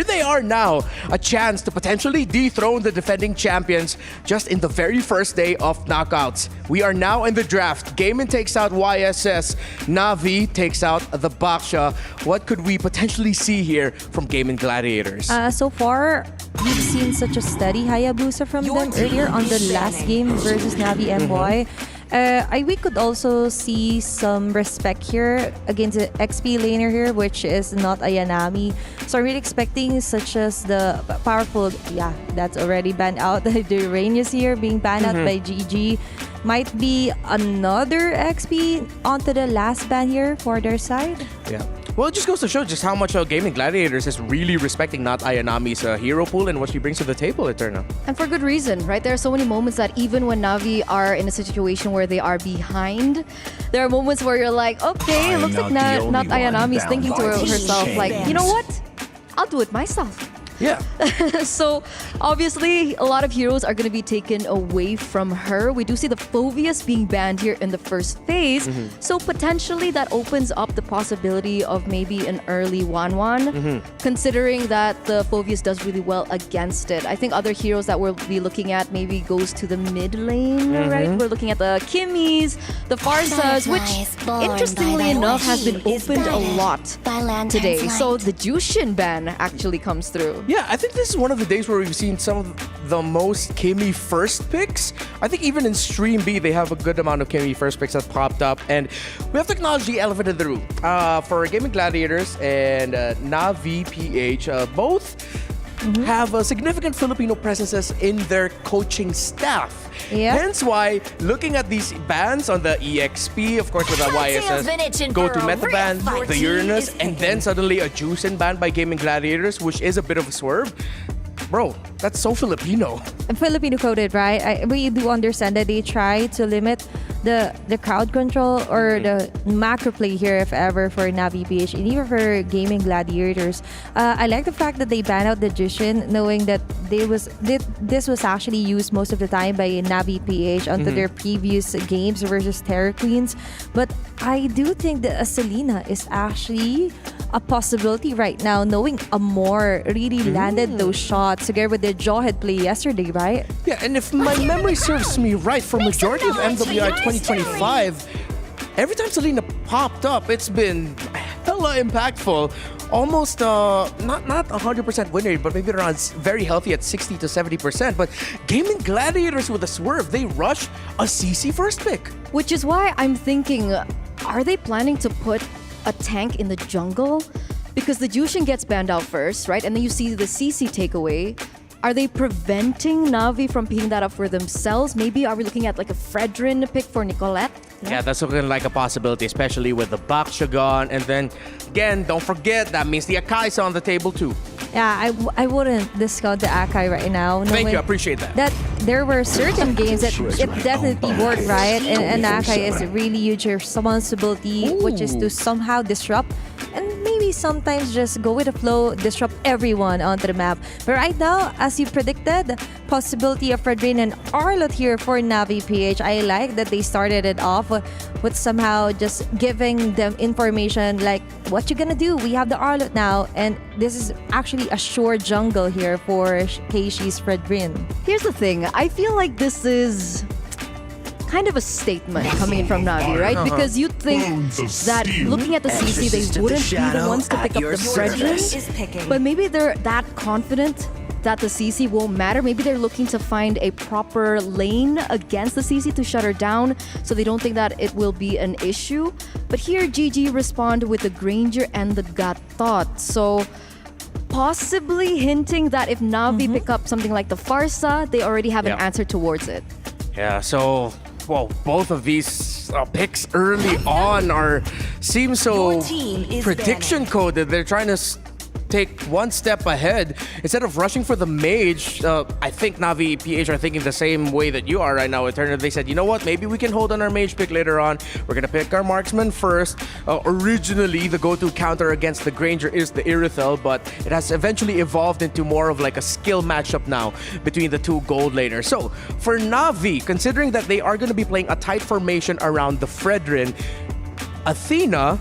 they are now, a chance to potentially dethrone the defending champions just in the very first day of knockouts. We are now in the draft. Gaimin takes out YSS. Navi takes out the Baksha. What could we potentially see here from Gaimin Gladiators? So far, we've seen such a steady Hayabusa from them earlier on the last game versus Navi MWI. We could also see some respect here against the XP laner here, which is not Ayanami. So I'm really expecting such as the powerful, that's already banned out. The Ranius here being banned out by GG. Might be another XP onto the last ban here for their side. Yeah. Well, it just goes to show just how much Gaimin Gladiators is really respecting not Ayanami's hero pool and what she brings to the table, Eterna. And for good reason, right? There are so many moments that even when Navi are in a situation where they are behind, there are moments where you're like, okay, it looks like not Ayanami's thinking to herself, like, you know what? I'll do it myself. Yeah. So obviously, a lot of heroes are going to be taken away from her. We do see the Phoveus being banned here in the first phase. So potentially that opens up the possibility of maybe an early 1-1, considering that the Phoveus does really well against it. I think other heroes that we'll be looking at maybe goes to the mid lane, right? We're looking at the Kimmies, the Farsas, which interestingly enough has been opened a lot today. So the Jushin ban actually comes through. Yeah, I think this is one of the days where we've seen some of the most Kimmy first picks. I think even in Stream B, they have a good amount of Kimmy first picks that popped up. And we have to acknowledge the elephant in the room. For Gaming Gladiators and Navi PH, both have significant Filipino presences in their coaching staff. Hence why, looking at these bans on the EXP, of course with the YSS, go to Meta ban, the Uranus, and then suddenly a Juicin ban by Gaming Gladiators, which is a bit of a swerve. Bro, that's so Filipino. Filipino coded, right? We do understand that they try to limit the crowd control or the macro play here, if ever, for Navi PH and even for Gaming Gladiators. I like the fact that they banned out the Jushin, knowing that this was actually used most of the time by Navi PH onto their previous games versus Terror Queens. But I do think that a Selena is actually a possibility right now, knowing Amor really landed those shots together with the Jawhead play yesterday, right? Yeah, and if my memory serves me right, for majority of MWI 2025, every time Selena popped up, it's been hella impactful. Almost not 100% win rate, but maybe around very healthy at 60 to 70%. But Gaming Gladiators with a swerve, they rush a CC first pick. Which is why I'm thinking, are they planning to put a tank in the jungle? Because the Jushin gets banned out first, right? And then you see the CC takeaway. Are they preventing Navi from picking that up for themselves? Maybe are we looking at like a Fredrin pick for Nicolette? Yeah, that's looking like a possibility, especially with the Bakshagan. And then, again, don't forget, that means the Akai's on the table too. Yeah, I wouldn't discount the Akai right now. Thank you, I appreciate that. That there were certain games that it definitely worked, right? And Akai is really huge responsibility, which is to somehow disrupt and maybe sometimes just go with the flow, disrupt everyone onto the map. But right now, as you predicted, possibility of Fredrin and Arlot here for Navi PH. I like that they started it off with somehow just giving them information like, what you gonna do? We have the Arlot now, and this is actually a sure jungle here for Keishi's Fredrin. Here's the thing. I feel like this is kind of a statement coming from Navi, right? Because you'd think that looking at the CC, they wouldn't be the ones to pick up the Fredrin. But maybe they're that confident that the CC won't matter. Maybe they're looking to find a proper lane against the CC to shut her down, so they don't think that it will be an issue. But here, GG respond with the Granger and the God Thought. So possibly hinting that if Navi pick up something like the Farsa, they already have an answer towards it. Yeah, so, well, both of these picks early on seem so prediction coded. They're trying to take one step ahead. Instead of rushing for the mage, I think Navi PH are thinking the same way that you are right now, Eternal. They said, you know what, maybe we can hold on our mage pick later on. We're gonna pick our marksman first. Originally, the go-to counter against the Granger is the Irithel, but it has eventually evolved into more of like a skill matchup now between the two gold laners. So for Navi, considering that they are gonna be playing a tight formation around the Fredrin, Athena,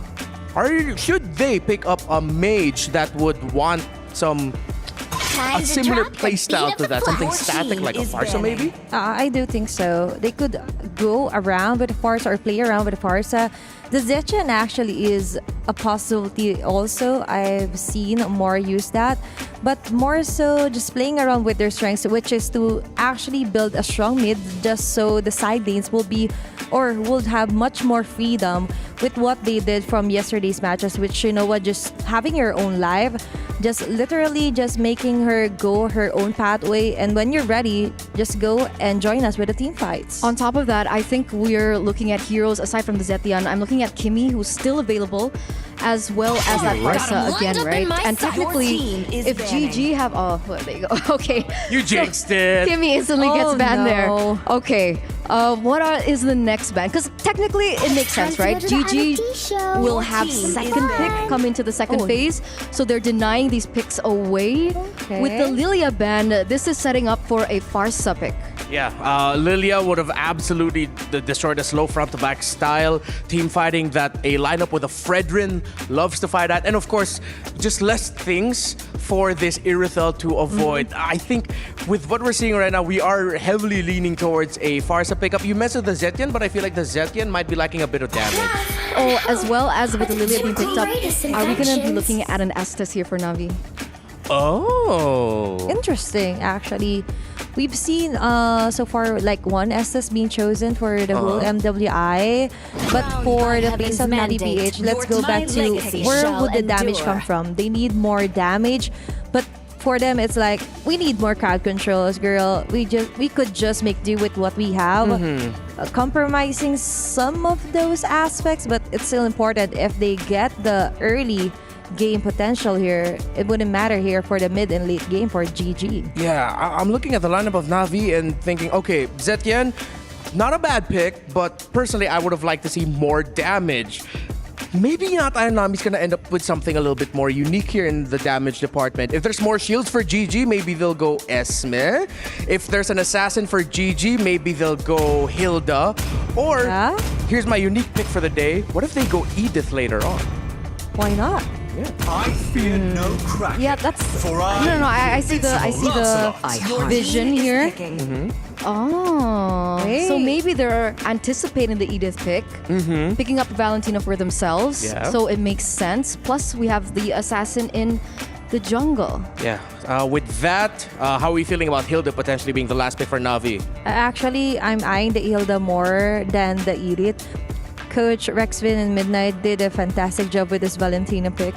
should they pick up a mage that would want a similar playstyle to that? Something static like a Farsa maybe? I do think so. They could go around with the Farsa or play around with the Farsa. The Zetchen actually is a possibility also. I've seen more use that. But more so just playing around with their strengths, which is to actually build a strong mid just so the side lanes will be or will have much more freedom with what they did from yesterday's matches, which, you know what, just having your own live, just literally just making her go her own pathway, and when you're ready, just go and join us with the team fights. On top of that, I think we're looking at heroes aside from the Zetian. I'm looking at Kimmy, who's still available, as well as that Farsa again, right? And technically, if GG have... Oh, there you go. Okay. You jinxed it. Kimmy instantly gets banned there. Okay. Is the next ban? Because technically it makes sense, right? GG will have second pick come into the second phase, so they're denying these picks away. With the Lilia ban, this is setting up for a Farsa pick. Yeah, Lilia would have absolutely destroyed a slow front-to-back style team fighting that a lineup with a Fredrin loves to fight at. And of course, just less things for this Irithel to avoid. I think with what we're seeing right now, we are heavily leaning towards a Farsa pickup. You mentioned the Zetian, but I feel like the Zetian might be lacking a bit of damage. Oh, as well as with the Lilia being picked up, are we going to be looking at an Estes here for Navi? Oh. Interesting, actually. We've seen so far like one Estes being chosen for the whole MWI. But for the base of Navi PH, let's go back to where would the damage come from? They need more damage. But for them, it's like, we need more crowd controls, girl. We could just make do with what we have. Compromising some of those aspects, but it's still important if they get the early game potential here. It wouldn't matter here for the mid and late game for GG. Yeah, I'm looking at the lineup of Navi and thinking, okay, Zetian, not a bad pick, but personally, I would have liked to see more damage. Maybe not Nami's gonna end up with something a little bit more unique here in the damage department. If there's more shields for GG, maybe they'll go Esme. If there's an assassin for GG, maybe they'll go Hilda. Or, here's my unique pick for the day. What if they go Edith later on? Why not? Yeah. I fear no crack. Yeah, that's I see the vision here. Oh, so maybe they're anticipating the Edith pick, picking up Valentina for themselves. Yeah. So it makes sense. Plus, we have the assassin in the jungle. Yeah. With that, how are we feeling about Hilda potentially being the last pick for Navi? Actually, I'm eyeing the Hilda more than the Edith. Coach Rexvin and Midnight did a fantastic job with this Valentina pick.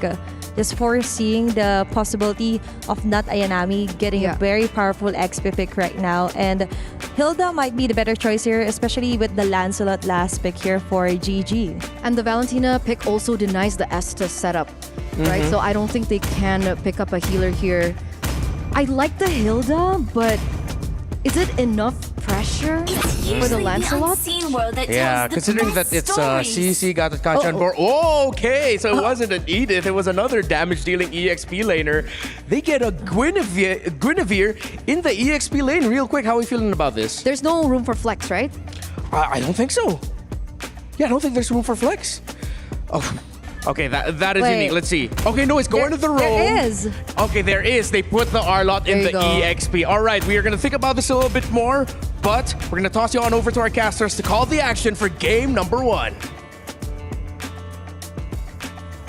Just foreseeing the possibility of not Ayanami getting a very powerful XP pick right now. And Hilda might be the better choice here, especially with the Lancelot last pick here for GG. And the Valentina pick also denies the Estes setup, right? So I don't think they can pick up a healer here. I like the Hilda, but is it enough pressure for the Lancelot? Yeah, considering that it's CC got the catch on board. Oh, okay, so it wasn't an Edith, it was another damage-dealing EXP laner. They get a Guinevere in the EXP lane. Real quick, how are we feeling about this? There's no room for flex, right? I don't think so. Yeah, I don't think there's room for flex. Oh. Okay, that is unique. Let's see. Okay, no, it's going to the roam. There is. Okay, there is. They put the Arlot in the EXP. All right, we are going to think about this a little bit more, but we're going to toss you on over to our casters to call the action for game number 1.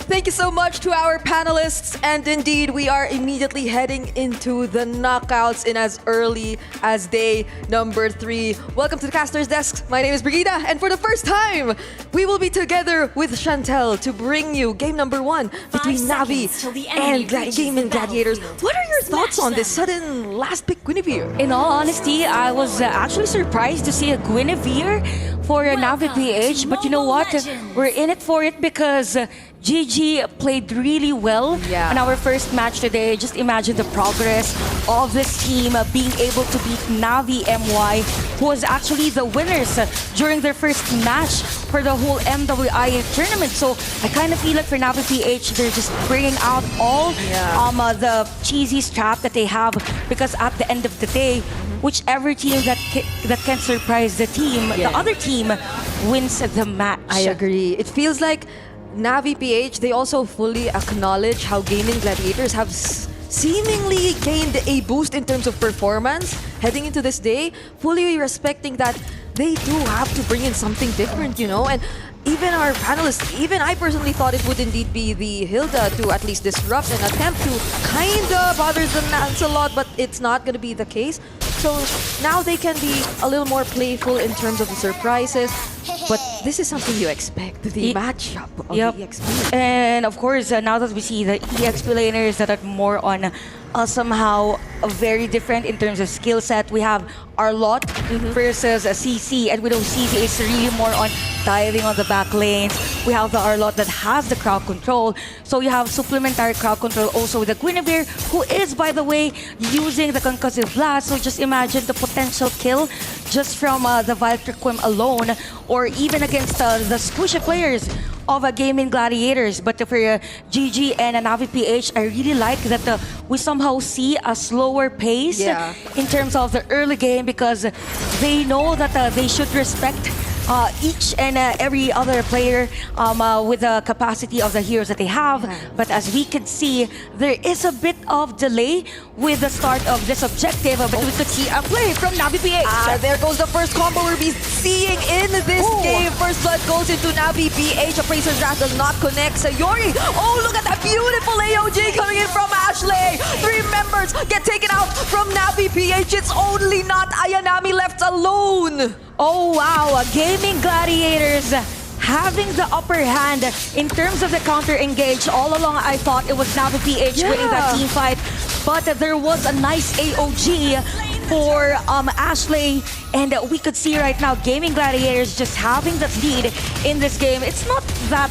Thank you so much to our panelists. And indeed, we are immediately heading into the knockouts in as early as day number 3. Welcome to the Caster's Desk. My name is Brigida. And for the first time, we will be together with Chantel to bring you game number 1 between Navi and Gaimin Gladiators. What are your thoughts on this sudden last pick Guinevere? In all honesty, I was actually surprised to see a Guinevere for a Navi PH. But you know what? We're in it for it because GG played really well on our first match today. Just imagine the progress of this team being able to beat Navi MY, who was actually the winners during their first match for the whole MWI tournament. So I kind of feel like for Navi PH, they're just bringing out all the cheesy strap that they have, because at the end of the day, whichever team that can surprise the team, the other team wins the match. I agree. It feels like Navi PH, they also fully acknowledge how Gaimin Gladiators have seemingly gained a boost in terms of performance heading into this day, fully respecting that they do have to bring in something different, you know? And even our panelists, even I personally thought it would indeed be the Hilda to at least disrupt and attempt to kind of bother the Lancelot, but it's not going to be the case. So now they can be a little more playful in terms of the surprises. But this is something you expect, the matchup of the EXP. And of course, now that we see the EXP laners that are more on somehow very different in terms of skill set, we have Arlot versus CC, and we know CC is really more on diving on the back lanes. We have the Arlott that has the crowd control. So you have supplementary crowd control also with the Guinevere, who is, by the way, using the concussive blast. So just imagine the potential kill just from the Virtus.pro alone, or even against the squishy players of a Gaimin Gladiators. But for GG and Navi PH, I really like that we somehow see a slower pace in terms of the early game, because they know that they should respect each and every other player with the capacity of the heroes that they have. But as we can see, there is a bit of delay with the start of this objective, but we could see a play from Navi PH. There goes the first combo we'll be seeing in this game. First blood goes into Navi PH. Appraiser's Wrath does not connect. Sayori. Oh, look at that beautiful AOG coming in from Ashley. 3 members get taken out from Navi PH. It's only not Ayanami left alone. Oh wow, Gaimin Gladiators having the upper hand in terms of the counter engage. All along I thought it was Navi PH winning that team fight, but there was a nice AOG for Ashley, and we could see right now Gaimin Gladiators just having the lead in this game. It's not that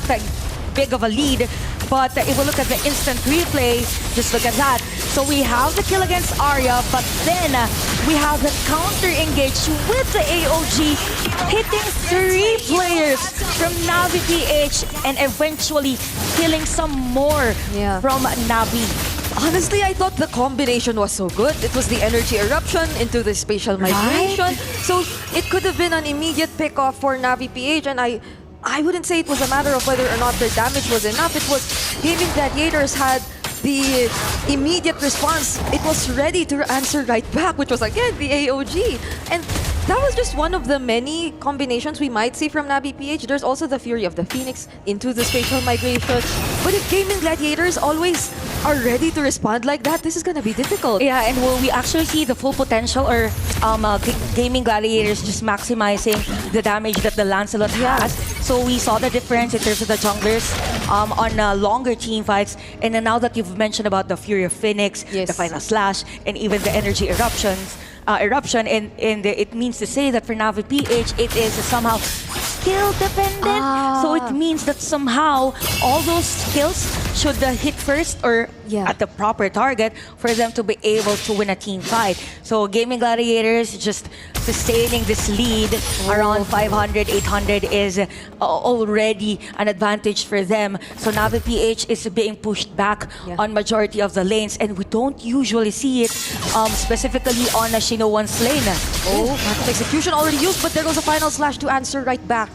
big of a lead, but if we look at the instant replay, just look at that. So we have the kill against Arya, but then we have the counter engage with the AOG, hitting 3 players from Navi PH and eventually killing some more from Navi. Honestly, I thought the combination was so good. It was the energy eruption into the spatial migration. So it could have been an immediate pick-off for Navi PH, and I wouldn't say it was a matter of whether or not their damage was enough. It was Gaimin Gladiators had the immediate response. It was ready to answer right back, which was again the AOG. And that was just one of the many combinations we might see from Navi PH. There's also the Fury of the Phoenix into the spatial migration. But if Gaimin Gladiators always are ready to respond like that, this is gonna be difficult. Yeah, and will we actually see the full potential, or Gaimin Gladiators just maximizing the damage that the Lancelot has? So we saw the difference in terms of the junglers on longer team fights. And then now that you've mentioned about the Fury of Phoenix, the Final Slash, and even the energy eruption, and it means to say that for Navi PH, it is somehow skill dependent. So it means that somehow all those skills should hit first, or at the proper target for them to be able to win a team fight. So Gaimin Gladiators just sustaining this lead around 500, 800 is already an advantage for them. So Navi PH is being pushed back on majority of the lanes, and we don't usually see it specifically on a Shinowan's lane. Massive execution already used, but there goes a Final Slash to answer right back.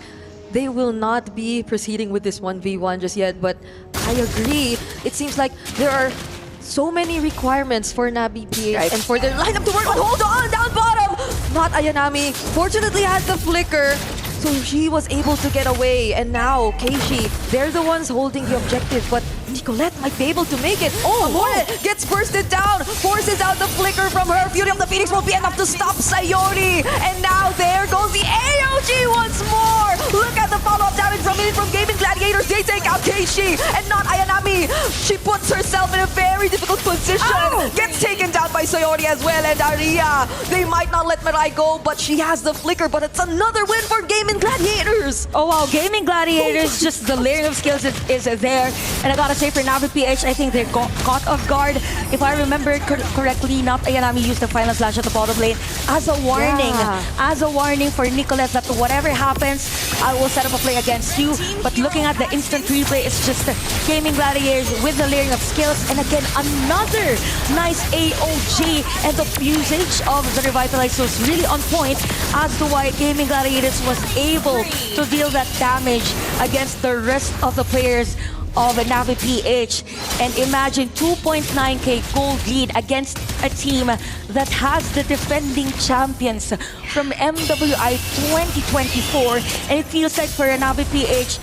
They will not be proceeding with this 1v1 just yet, but I agree. It seems like there are so many requirements for Navi PH and for their lineup to work on. Hold on, down bottom! Not Ayanami. Fortunately had the flicker, so she was able to get away. And now, Keishi, they're the ones holding the objective, but Nicolette might be able to make it. Hornet gets bursted down, forces out the flicker from her. Fury of the Phoenix will be enough to stop Sayori. And now there goes the AOG once more. Look at the follow-up damage from Gaimin Gladiators. They take out Keishi and not Ayanami. She puts herself in a very difficult position. Gets taken down by Sayori as well. And Arya, they might not let Mirai go, but she has the flicker. But it's another win for Gaimin Gladiators. Oh wow, Gaimin Gladiators, just the layering of skills is there. And I gotta say, for Navi PH, I think they're caught off guard. If I remember correctly, not Ayanami used the Final Slash at the bottom lane as a warning. As a warning for Nicolette that whatever happens, I will set up a play against you. But looking at the instant replay, it's just Gaimin Gladiators with the layering of skills. And again, another nice AOG. And the usage of the Revitalize was really on point as to why Gaimin Gladiators was able to deal that damage against the rest of the players of Navi PH. And imagine 2.9k gold lead against a team that has the defending champions from MWI 2024. And it feels like for Navi PH,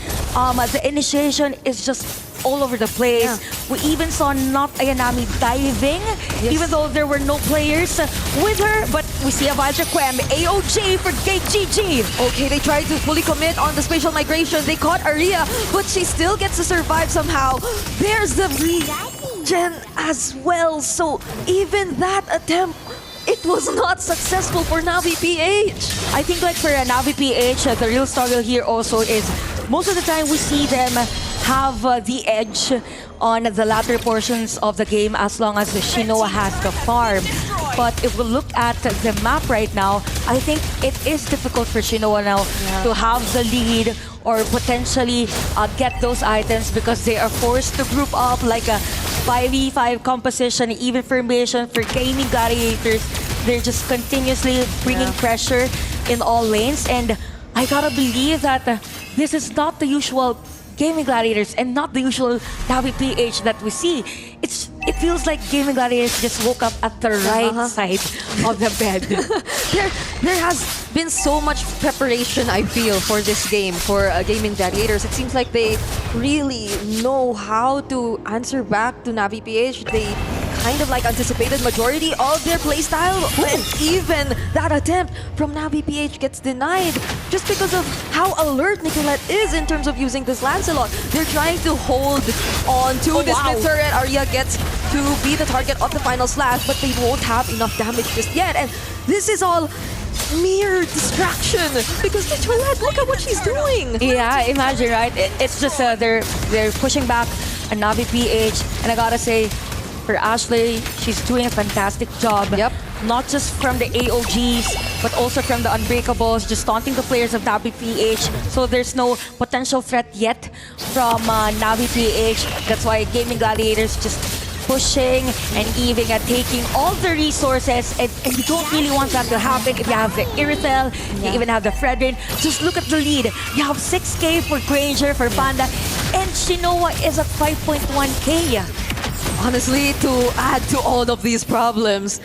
the initiation is just all over the place. We even saw not Ayanami diving, even though there were no players with her, but we see a Virtus.pro AOG for GG. Okay, they tried to fully commit on the spatial migration. They caught Arya, but she still gets to survive somehow. There's the regen as well, so even that attempt it was not successful for Navi PH. I think like for Navi PH, the real struggle here also is most of the time we see them have the edge on the latter portions of the game as long as the Shinoa has the farm. But if we look at the map right now, I think it is difficult for Shinoa now to have the lead or potentially get those items because they are forced to group up like a 5v5 composition, even formation for Gaming Gladiators. They're just continuously bringing pressure in all lanes, and I gotta believe that this is not the usual Gaming Gladiators and not the usual Navi PH that we see. It feels like Gaming Gladiators just woke up at the right side of the bed. There has been so much preparation, I feel, for this game, for Gaming Gladiators. It seems like they really know how to answer back to Navi PH. They kind of like anticipated majority of their playstyle, and even that attempt from Navi PH gets denied just because of how alert Nicolette is in terms of using this Lancelot. They're trying to hold on to this mid-turret. Arya gets to be the target of the final slash, but they won't have enough damage just yet. And this is all mere distraction because Nicolette, look at what she's doing. Yeah, imagine, right? It's just they're pushing back a Navi PH, and I gotta say, for Ashley, she's doing a fantastic job. Yep. Not just from the AOGs, but also from the Unbreakables, just taunting the players of Navi PH. So there's no potential threat yet from Navi PH. That's why Gaming Gladiators just pushing and even taking all the resources, and you don't really want that to happen if you have the Irithel, you even have the Fredrin. Just look at the lead. You have 6k for Granger, for Panda, and Shinoa is at 5.1k. Honestly, to add to all of these problems,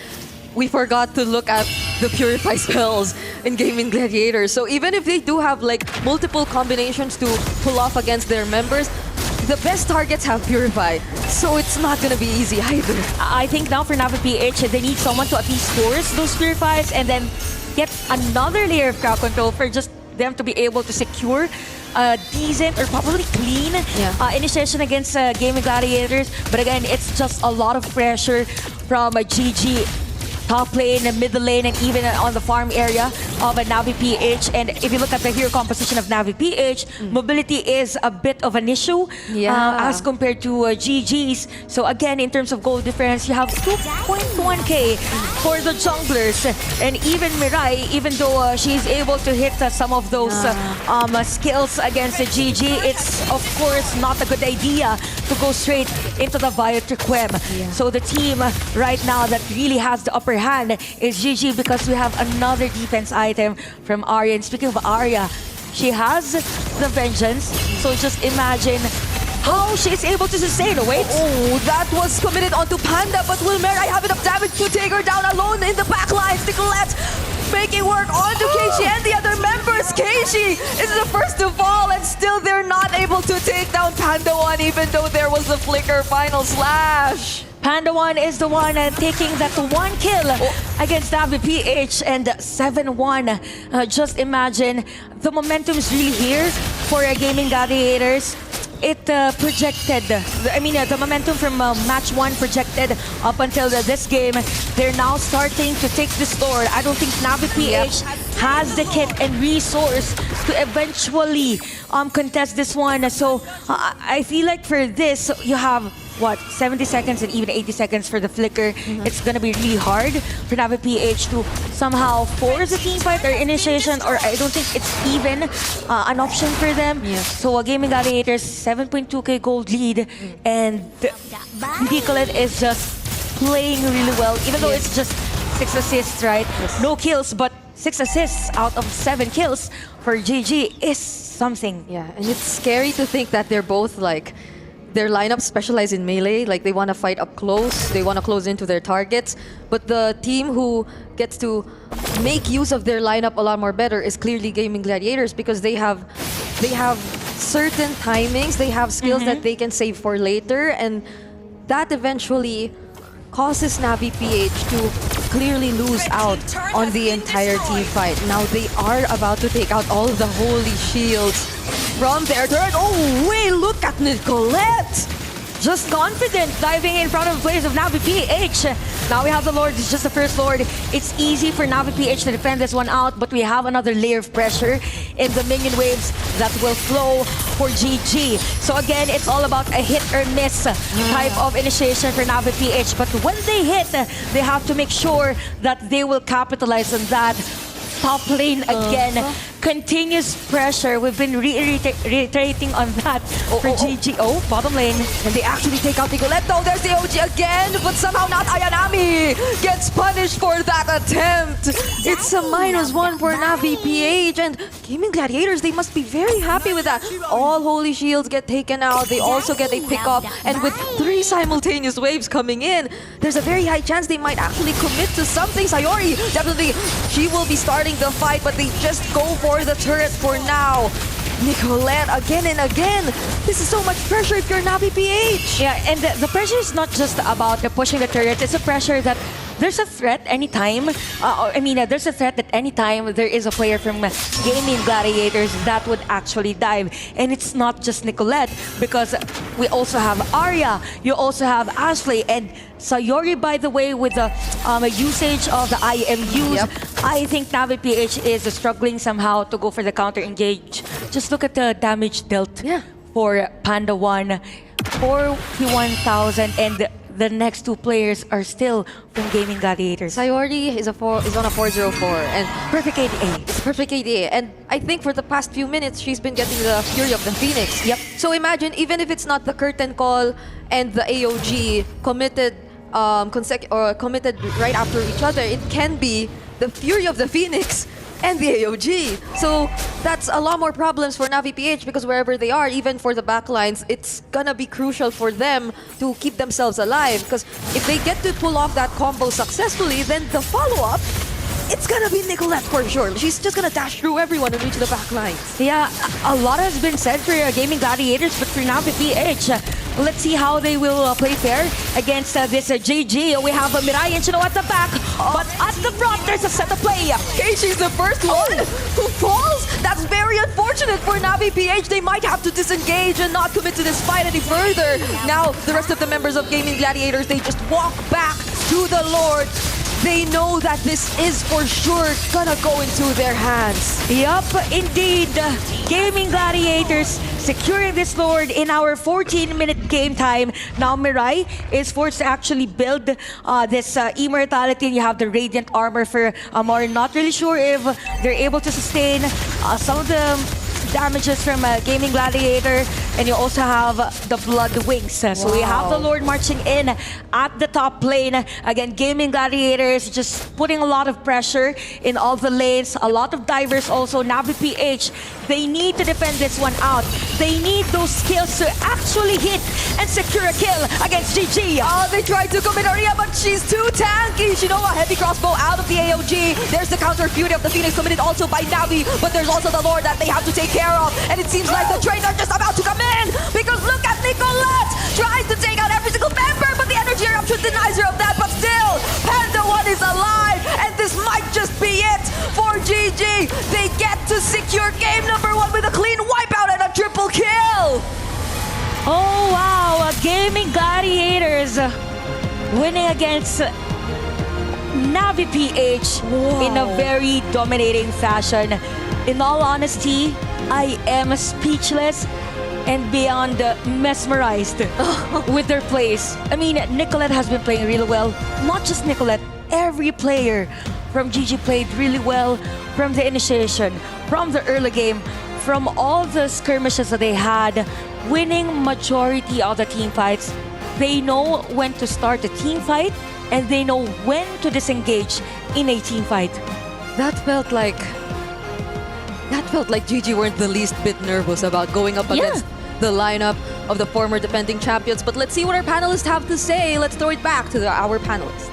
we forgot to look at the Purify spells in Gaming Gladiators. So even if they do have like multiple combinations to pull off against their members, the best targets have Purify. So it's not gonna be easy either. I think now for Navi PH, they need someone to at least force those Purifies and then get another layer of crowd control for just them to be able to secure a decent or probably clean initiation against Gaming Gladiators. But again, it's just a lot of pressure from GG. Top lane, middle lane, and even on the farm area of a Navi PH. And if you look at the hero composition of Navi PH, mobility is a bit of an issue as compared to GG's. So again, in terms of gold difference, you have 2.1k for the junglers. And even Mirai, even though she's able to hit some of those skills against the GG, it's of course not a good idea to go straight into the Biotriquem. So the team right now that really has the upper hand is GG because we have another defense item from Arya. And speaking of Arya, she has the Vengeance. So just imagine how she's able to sustain. Wait. Oh, that was committed onto Panda, but will Mirai have enough damage to take her down alone in the backlines? Nicolette making work onto Keishi and the other members. Keishi is the first to fall, and still they're not able to take down Panda 1, even though there was a flicker final slash. Panda 1 is the one taking that one kill against Navi PH, and 7-1. Just imagine, the momentum is really here for Gaming Gladiators. It projected, the momentum from match 1 projected up until this game. They're now starting to take this forward. I don't think Navi PH has the kit and resource to eventually contest this one. So I feel like for this, you have 70 seconds and even 80 seconds for the flicker. It's gonna be really hard for Navi PH to somehow force a team fight or initiation, or I don't think it's even an option for them. So Gaming Gladiators 7.2k gold lead, and Nicolette is just playing really well, even though it's just 6 assists, right? No kills, but 6 assists out of 7 kills for GG is something. Yeah, and it's scary to think that they're both like, their lineup specialize in melee, like they want to fight up close, they want to close into their targets. But the team who gets to make use of their lineup a lot more better is clearly Gaming Gladiators, because they have certain timings, they have skills that they can save for later, and that eventually causes Navi PH to clearly lose out on the entire team fight. Now they are about to take out all of the holy shields from their turret. Oh wait, look at Nicolette! Just confident, diving in front of the players of Navi PH. Now we have the Lord. It's just the first Lord. It's easy for Navi PH to defend this one out, but we have another layer of pressure in the minion waves that will flow for GG. So again, it's all about a hit or miss type of initiation for Navi PH. But when they hit, they have to make sure that they will capitalize on that. Top lane again. Continuous pressure. We've been reiterating on that for GG. Oh, bottom lane. And they actually take out Nicolette though. There's the OG again, but somehow not Ayanami gets punished for that attempt. It's a -1 for Navi PH, and Gaming Gladiators, they must be very happy with that. All Holy Shields get taken out. They also get a pick-up, and with 3 simultaneous waves coming in, there's a very high chance they might actually commit to something. Sayori, definitely, she will be starting the fight, but they just go for the turret for now. Nicolette again and again. This is so much pressure if you're Navi PH. Yeah, and the pressure is not just about pushing the turret. It's a pressure that there's a threat anytime. There's a threat that anytime there is a player from Gaming Gladiators that would actually dive. And it's not just Nicolette, because we also have Arya, you also have Ashley, and Sayori, by the way, with the usage of the IMUs. Yep. I think Navi PH is struggling somehow to go for the counter engage. Just look at the damage dealt for Panda 1, 41,000, and the next 2 players are still from Gaming Gladiators. Sayori is on a 404 and perfect KDA. It's perfect KDA. And I think for the past few minutes, she's been getting the Fury of the Phoenix. Yep. So imagine, even if it's not the curtain call and the AOG committed committed right after each other, it can be the Fury of the Phoenix and the AOG. So that's a lot more problems for Navi PH, because wherever they are, even for the backlines, it's gonna be crucial for them to keep themselves alive. Because if they get to pull off that combo successfully, then the follow-up, it's gonna be Nicolette for sure. She's just gonna dash through everyone and reach the backlines. Yeah, a lot has been said for Gaming Gladiators, but for Navi PH, let's see how they will play fair against this GG. We have Mirai and Chino at the back, but at the front, there's a set of play. Okay, she's the first one who falls. That's very unfortunate for Navi PH. They might have to disengage and not commit to this fight any further. Now, the rest of the members of Gaming Gladiators, they just walk back to the Lord. They know that this is for sure gonna go into their hands. Yup, indeed. Gaming Gladiators securing this Lord in our 14-minute game time. Now Mirai is forced to actually build this immortality. You have the Radiant Armor for Amor. Not really sure if they're able to sustain some of the damages from Gaming Gladiator, and you also have the Blood Wings. So we have the Lord marching in at the top lane. Again, Gaming Gladiators just putting a lot of pressure in all the lanes. A lot of divers also. Navi PH, they need to defend this one out. They need those skills to actually hit and secure a kill against GG. Oh, they tried to commit Arya, but she's too tanky. You know, a heavy crossbow out of the AOG. There's the counter Fury of the Phoenix committed also by Navi, but there's also the Lord that they have to take care of. And it seems like the trains are just about to come in, because look at Nicolette trying to take out every single member, but the energy eruption denies her of that. But still, Panda 1 is alive, and this might just be it for GG. They get to secure game number 1 with a clean wipeout and a triple kill. Oh wow, Gaming Gladiators winning against Navi PH in a very dominating fashion. In all honesty, I am speechless and beyond mesmerized with their plays. I mean, Nicolette has been playing really well. Not just Nicolette, every player from GG played really well from the initiation, from the early game, from all the skirmishes that they had, winning majority of the team fights. They know when to start a team fight, and they know when to disengage in a team fight. That felt like GG weren't the least bit nervous about going up against the lineup of the former defending champions. But let's see what our panelists have to say. Let's throw it back to our panelists.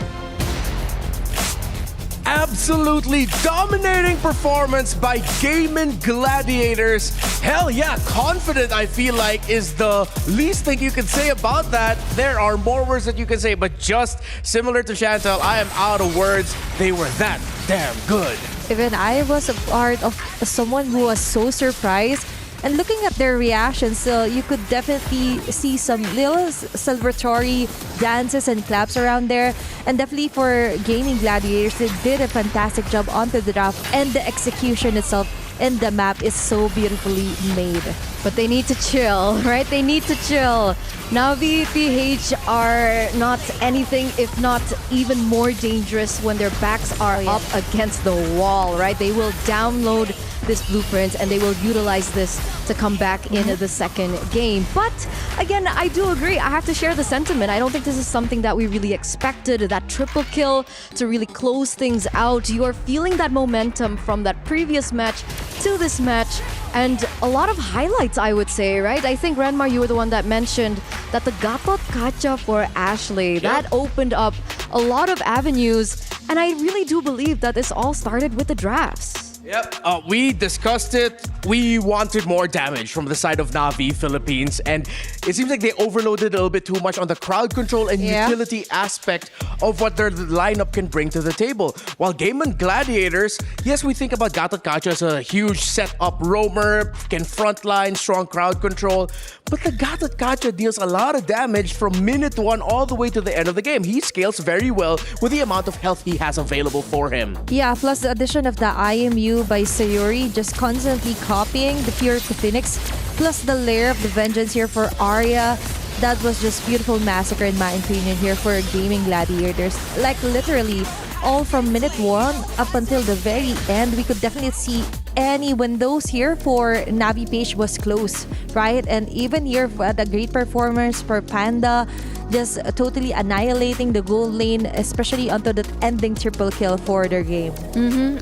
Absolutely dominating performance by Gaimin Gladiators. Hell yeah, confident, I feel like, is the least thing you can say about that. There are more words that you can say, but just similar to Chantal, I am out of words. They were that damn good. Even I was a part of someone who was so surprised And looking at their reactions, so you could definitely see some little celebratory dances and claps around there. And definitely for Gaming Gladiators, they did a fantastic job onto the draft, and the execution itself and the map is so beautifully made. But they need to chill, right? They need to chill. Navi PH are not anything if not even more dangerous when their backs are up against the wall, right? They will download this blueprint and they will utilize this to come back in the second game. But again, I do agree. I have to share the sentiment. I don't think this is something that we really expected, that triple kill to really close things out. You are feeling that momentum from that previous match to this match, and a lot of highlights, I would say, right? I think, Renmar, you were the one that mentioned that the Gatot Kacha for Ashley, that opened up a lot of avenues, and I really do believe that this all started with the drafts. Yep, we discussed it. We wanted more damage from the side of Navi Philippines, and it seems like they overloaded a little bit too much on the crowd control and utility aspect of what their lineup can bring to the table. While Gaimin Gladiators, yes, we think about Gatot Kacha as a huge set-up roamer, can frontline, strong crowd control, but the Gatot Kacha deals a lot of damage from minute 1 all the way to the end of the game. He scales very well with the amount of health he has available for him. Yeah, plus the addition of the IMU by Sayuri, just constantly copying the Pure Phoenix, plus the layer of the vengeance here for Arya. That was just beautiful massacre in my opinion here for Gaming Gladiators. Like literally all from minute 1 up until the very end, we could definitely see any windows here for Navi Page was close, right? And even here the great performance for Panda, just totally annihilating the gold lane, especially onto the ending triple kill for their game.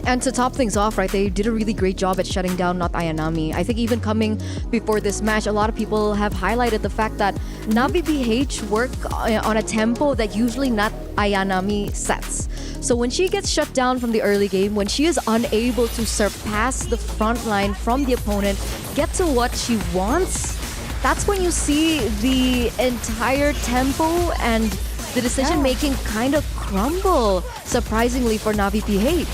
And to top things off, right, they did a really great job at shutting down Not Ayanami. I think even coming before this match, a lot of people have highlighted the fact that Navi PH work on a tempo that usually Not Ayanami sets. So when she gets shut down from the early game, when she is unable to surpass the front line from the opponent, get to what she wants, that's when you see the entire tempo and the decision-making kind of crumble, surprisingly, for Navi PH.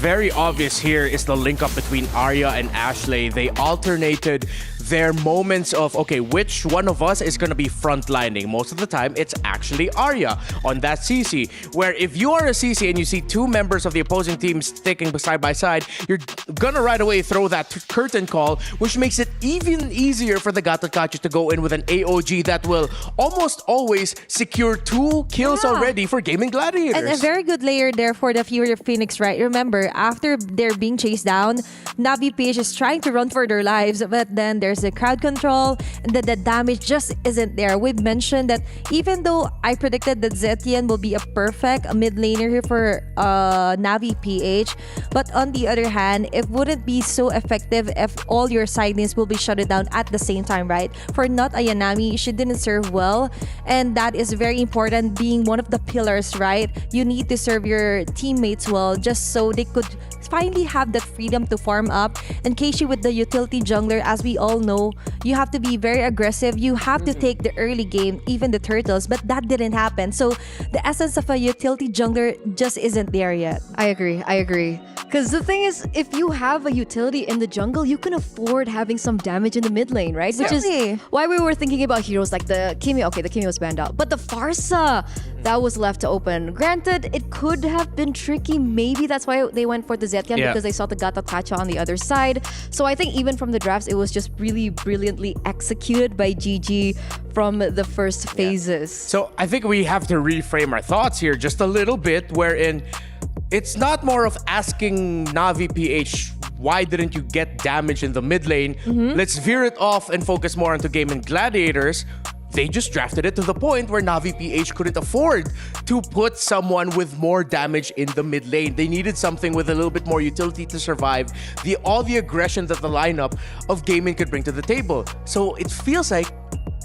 Very obvious here is the link up between Arya and Ashley. They alternated their moments of, okay, which one of us is going to be frontlining? Most of the time, it's actually Arya on that CC. Where if you are a CC and you see 2 members of the opposing team sticking side by side, you're going to right away throw that curtain call, which makes it even easier for the Gatot Kacha to go in with an AOG that will almost always secure 2 kills already for Gaming Gladiators. And a very good layer there for the Fury Phoenix, right? Remember, after they're being chased down, Navi PH is trying to run for their lives, but then there's the crowd control and the damage just isn't there. We've mentioned that even though I predicted that Zetian will be a perfect mid laner here for Navi PH, but on the other hand, it wouldn't be so effective if all your side lanes will be shut down at the same time, right? For Not Ayanami, she didn't serve well, and that is very important, being one of the pillars, right? You need to serve your teammates well just so they could finally have that freedom to farm up. And Keishi with the utility jungler, as we all know, you have to be very aggressive. You have to take the early game, even the turtles, but that didn't happen. So the essence of a utility jungler just isn't there yet. I agree. Because the thing is, if you have a utility in the jungle, you can afford having some damage in the mid lane, right? Which is why we were thinking about heroes like the Kimi. Okay, the Kimi was banned out. But the Farsa, that was left to open. Granted, it could have been tricky. Maybe that's why they went for the Zetian, because they saw the Gatot Kacha on the other side. So I think even from the drafts, it was just really brilliantly executed by GG from the first phases. So I think we have to reframe our thoughts here just a little bit, wherein it's not more of asking Navi PH, why didn't you get damage in the mid lane? Let's veer it off and focus more onto Gaimin Gladiators. They just drafted it to the point where Navi PH couldn't afford to put someone with more damage in the mid lane. They needed something with a little bit more utility to survive all the aggression that the lineup of Gaimin could bring to the table. So it feels like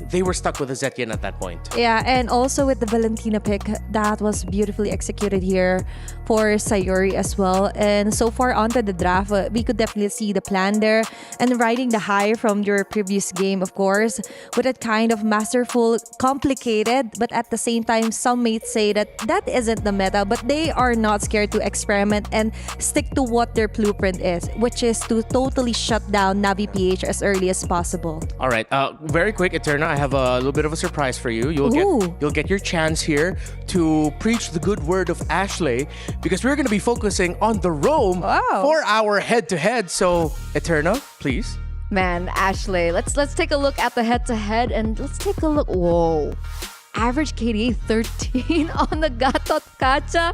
they were stuck with a Zetien at that point. Yeah, and also with the Valentina pick, that was beautifully executed here for Sayori as well. And so far onto the draft, we could definitely see the plan there. And riding the high from your previous game, of course, with that kind of masterful, complicated, but at the same time, some may say that that isn't the meta, but they are not scared to experiment and stick to what their blueprint is, which is to totally shut down Navi PH as early as possible. All right, very quick, Eterna, I have a little bit of a surprise for you. You'll get your chance here to preach the good word of Ashley, because we're going to be focusing on the Rome for our head-to-head. So, Eterna, please. Man, Ashley, let's take a look at the head-to-head and let's take a look. Whoa, average KDA 13 on the Gatot Kacha.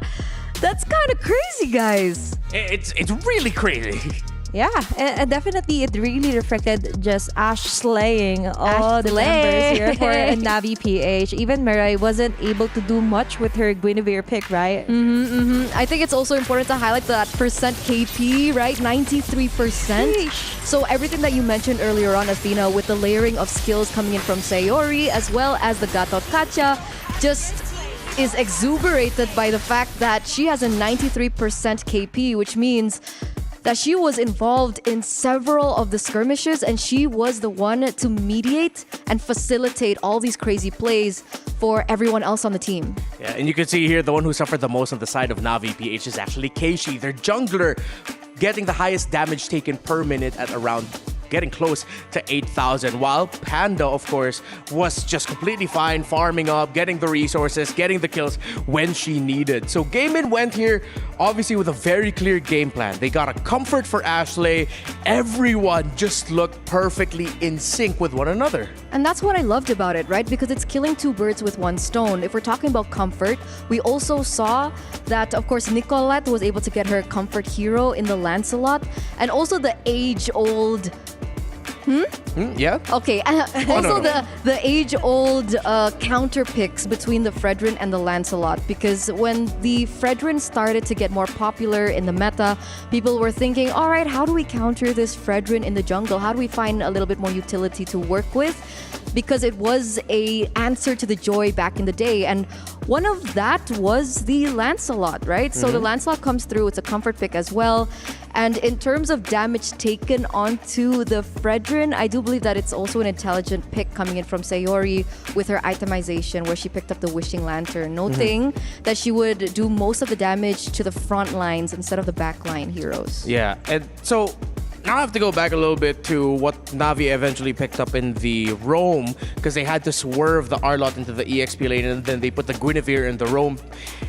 That's kind of crazy, guys. It's really crazy. Yeah, and definitely it really reflected just Ash slaying all the members here for Navi PH. Even Mirai wasn't able to do much with her Guinevere pick, right? I think it's also important to highlight that percent KP, right? 93%. So everything that you mentioned earlier on, Athena, with the layering of skills coming in from Sayori as well as the Gatot Kacha, just is exuberated by the fact that she has a 93% KP, which means that she was involved in several of the skirmishes and she was the one to mediate and facilitate all these crazy plays for everyone else on the team. Yeah, and you can see here the one who suffered the most on the side of Navi PH is actually Keishi, their jungler, getting the highest damage taken per minute at around getting close to 8,000, while Panda, of course, was just completely fine, farming up, getting the resources, getting the kills when she needed. So Gaimin went here, obviously, with a very clear game plan. They got a comfort for Ashley. Everyone just looked perfectly in sync with one another. And that's what I loved about it, right? Because it's killing two birds with one stone. If we're talking about comfort, we also saw that, of course, Nicolette was able to get her comfort hero in the Lancelot, and also the age-old... Yeah. Okay. Also, the age-old counter picks between the Fredrin and the Lancelot, because when the Fredrin started to get more popular in the meta, people were thinking, all right, how do we counter this Fredrin in the jungle? How do we find a little bit more utility to work with? Because it was a answer to the Joy back in the day, and one of that was the Lancelot, right? So the Lancelot comes through. It's a comfort pick as well. And in terms of damage taken onto the Fredrin, I do believe that it's also an intelligent pick coming in from Sayori with her itemization, where she picked up the Wishing Lantern, noting that she would do most of the damage to the front lines instead of the back line heroes. Yeah, and so now I have to go back a little bit to what Navi eventually picked up in the Roam, because they had to swerve the Arlot into the EXP lane and then they put the Guinevere in the Roam.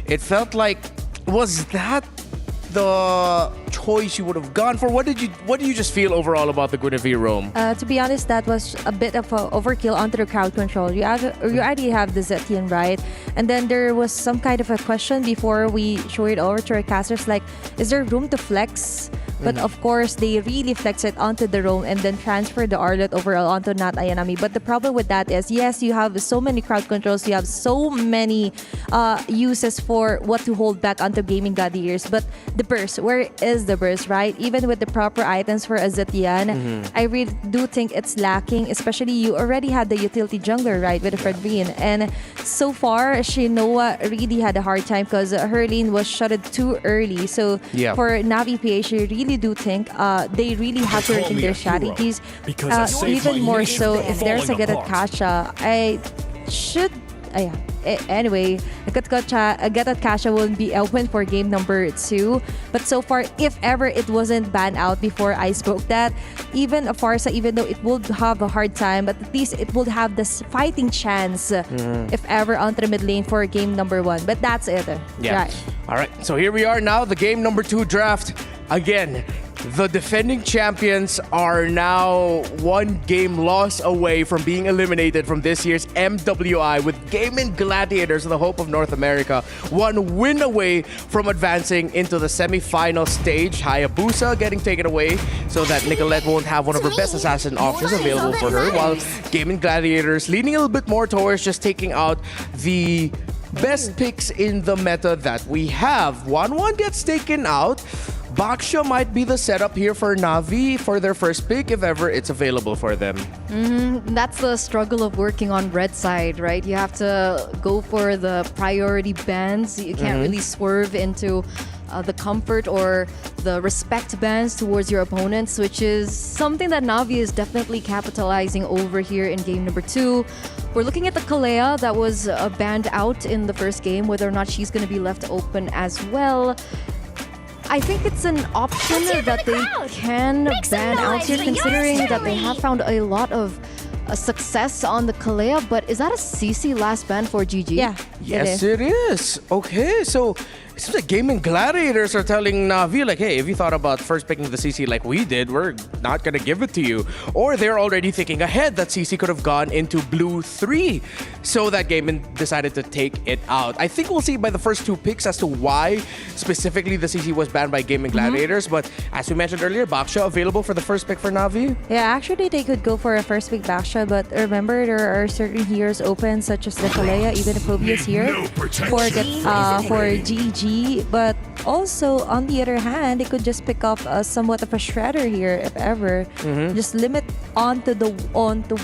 It felt like, was that the choice you would have gone for? What did you just feel overall about the Guinevere Roam? To be honest, that was a bit of a overkill onto the crowd control. You already have the Zetien, right? And then there was some kind of a question before we show it over to our casters, like, is there room to flex? But of course, they really flex it onto the Roam and then transfer the Arlet overall onto Not Ayanami. But the problem with that is, yes, you have so many crowd controls, you have so many uses for what to hold back onto Gaming Gladiators. But the burst, where is the burst, right? Even with the proper items for a Zetien, I really do think it's lacking, especially you already had the utility jungler, right, with the Fredrin. And so far, Shinoa really had a hard time because her lane was shutted too early. So for Navi PH, I really do think they really have to rethink their strategies. Even more so if there's a Gatot Kacha, I should... Anyway, Gatot Kacha will be open for game number 2. But so far, if ever it wasn't banned out before I spoke that, even Farsa, even though it would have a hard time, but at least it would have this fighting chance if ever onto the mid lane for game number 1. But that's it. Yeah. Right. All right. So here we are now, the game number 2 draft. Again, the defending champions are now one game loss away from being eliminated from this year's MWI, with Gaimin Gladiators, the hope of North America, one win away from advancing into the semi-final stage. Hayabusa getting taken away so that Nicolette won't have one of her best assassin options available for her, while Gaimin Gladiators leaning a little bit more towards just taking out the best picks in the meta that we have. 1-1 gets taken out, Baksha might be the setup here for Na'Vi for their first pick if ever it's available for them. That's the struggle of working on red side, right? You have to go for the priority bans. You can't really swerve into the comfort or the respect bans towards your opponents, which is something that Na'Vi is definitely capitalizing over here in game number 2. We're looking at the Kalea that was banned out in the first game, whether or not she's going to be left open as well. I think it's an option that they can ban out here, considering that they have found a lot of success on the Kalea. But is that a CC last ban for GG? Yeah. Yes, it is. Okay, so it seems like Gaimin Gladiators are telling Na'Vi, like, hey, if you thought about first picking the CC like we did, we're not going to give it to you. Or they're already thinking ahead that CC could have gone into Blue 3. So that Gaimin decided to take it out. I think we'll see by the first 2 picks as to why specifically the CC was banned by Gaimin Gladiators. But as we mentioned earlier, Baksha available for the first pick for Na'Vi? Yeah, actually they could go for a first pick Baksha, but remember there are certain heroes open such as the Kalea, even the Phobia's here for GG. But also on the other hand, they could just pick up somewhat of a shredder here if ever. Just limit onto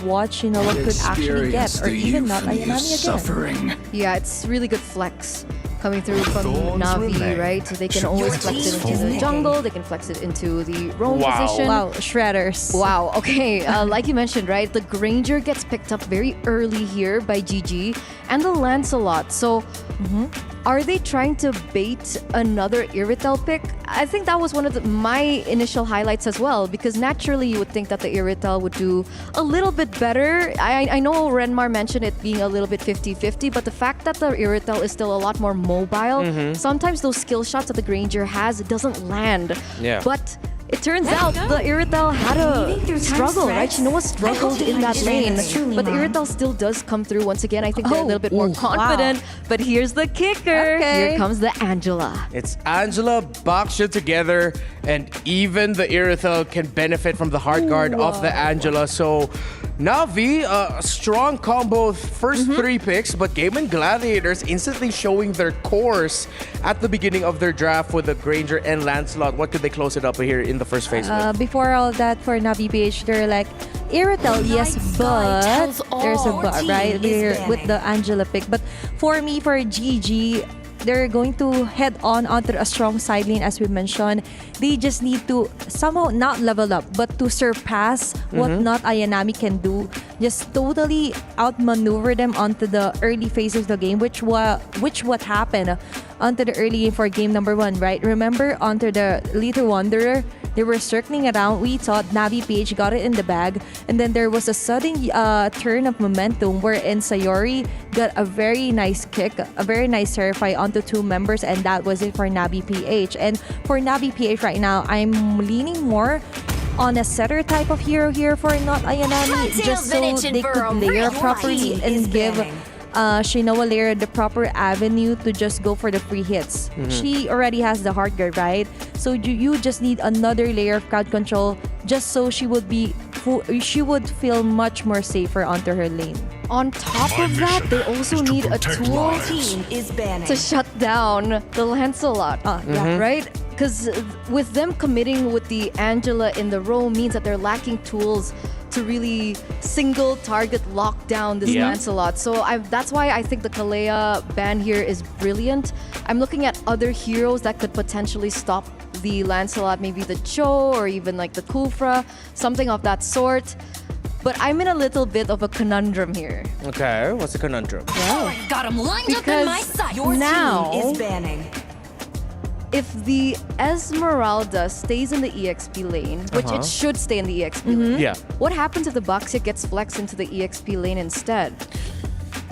watch, you know, what could actually get, or even not Ayanami again. Yeah, it's really good flex coming through from Na'Vi, right? So they can always flex it into the jungle, they can flex it into the roam position. Wow, shredders. Wow, okay. Like you mentioned, right? The Granger gets picked up very early here by GG and the Lancelot. So are they trying to bait another Iritel pick? I think that was one of my initial highlights as well, because naturally you would think that the Iritel would do a little bit better. I know Renmar mentioned it being a little bit 50-50, but the fact that the Iritel is still a lot more mobile, sometimes those skill shots that the Granger has doesn't land. Yeah. But it turns out the Iritel had a struggle, right? Shinoa struggled in that lane, but the Iritel still does come through once again. I think they're a little bit more confident, but here's the kicker. Here comes the Angela. It's Angela, Baksha together, and even the Iritel can benefit from the hard guard of the Angela. So Na'Vi, a strong combo first 3 picks, but Gaimin Gladiators instantly showing their course at the beginning of their draft with the Granger and Lancelot. What could they close it up here in the first phase with? Before all that, for Na'Vi PH, they're like, Iritel, yes, but there's a but, right? With the Angela pick. But for me, for GG, they're going to head onto a strong side lane, as we mentioned. They just need to somehow not level up, but to surpass what not Ayanami can do. Just totally outmaneuver them onto the early phases of the game, which what happened onto the early game for game number 1, right? Remember, onto the Little Wanderer, they were circling around. We thought Na'Vi PH got it in the bag, and then there was a sudden turn of momentum wherein Sayori got a very nice kick, a very nice Serify onto 2 members, and that was it for Na'Vi PH. And for Na'Vi PH right now, I'm leaning more on a setter type of hero here for not Ayanami, just so they could layer properly and give Shinoa Layer the proper avenue to just go for the free hits. She already has the hard guard, right? So you just need another layer of crowd control just so she would feel much more safer onto her lane. On top of that, they also need a tool to shut down the Lancelot. Yeah, right? Because with them committing with the Angela in the row means that they're lacking tools to really single target lock down this Lancelot. So that's why I think the Kalea ban here is brilliant. I'm looking at other heroes that could potentially stop the Lancelot, maybe the Cho or even like the Kufra, something of that sort. But I'm in a little bit of a conundrum here. Okay, what's the conundrum? Well, got him lined because up in my sight. Your now, team is banning. If the Esmeralda stays in the EXP lane, which it should stay in the EXP lane, Yeah. what happens if the Baksha gets flexed into the EXP lane instead?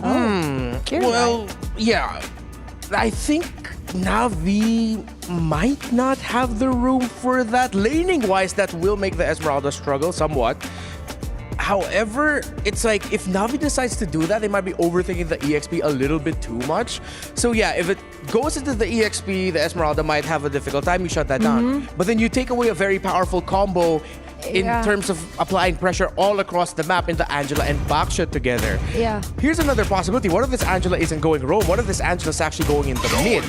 Well, yeah. I think Na'Vi might not have the room for that. Laning-wise, that will make the Esmeralda struggle somewhat. However, it's like if Na'Vi decides to do that, they might be overthinking the EXP a little bit too much. So yeah, if it goes into the EXP, the Esmeralda might have a difficult time. You shut that down. But then you take away a very powerful combo in terms of applying pressure all across the map into Angela and Baksha together. Yeah. Here's another possibility. What if this Angela isn't going roam? What if this Angela is actually going in the mid?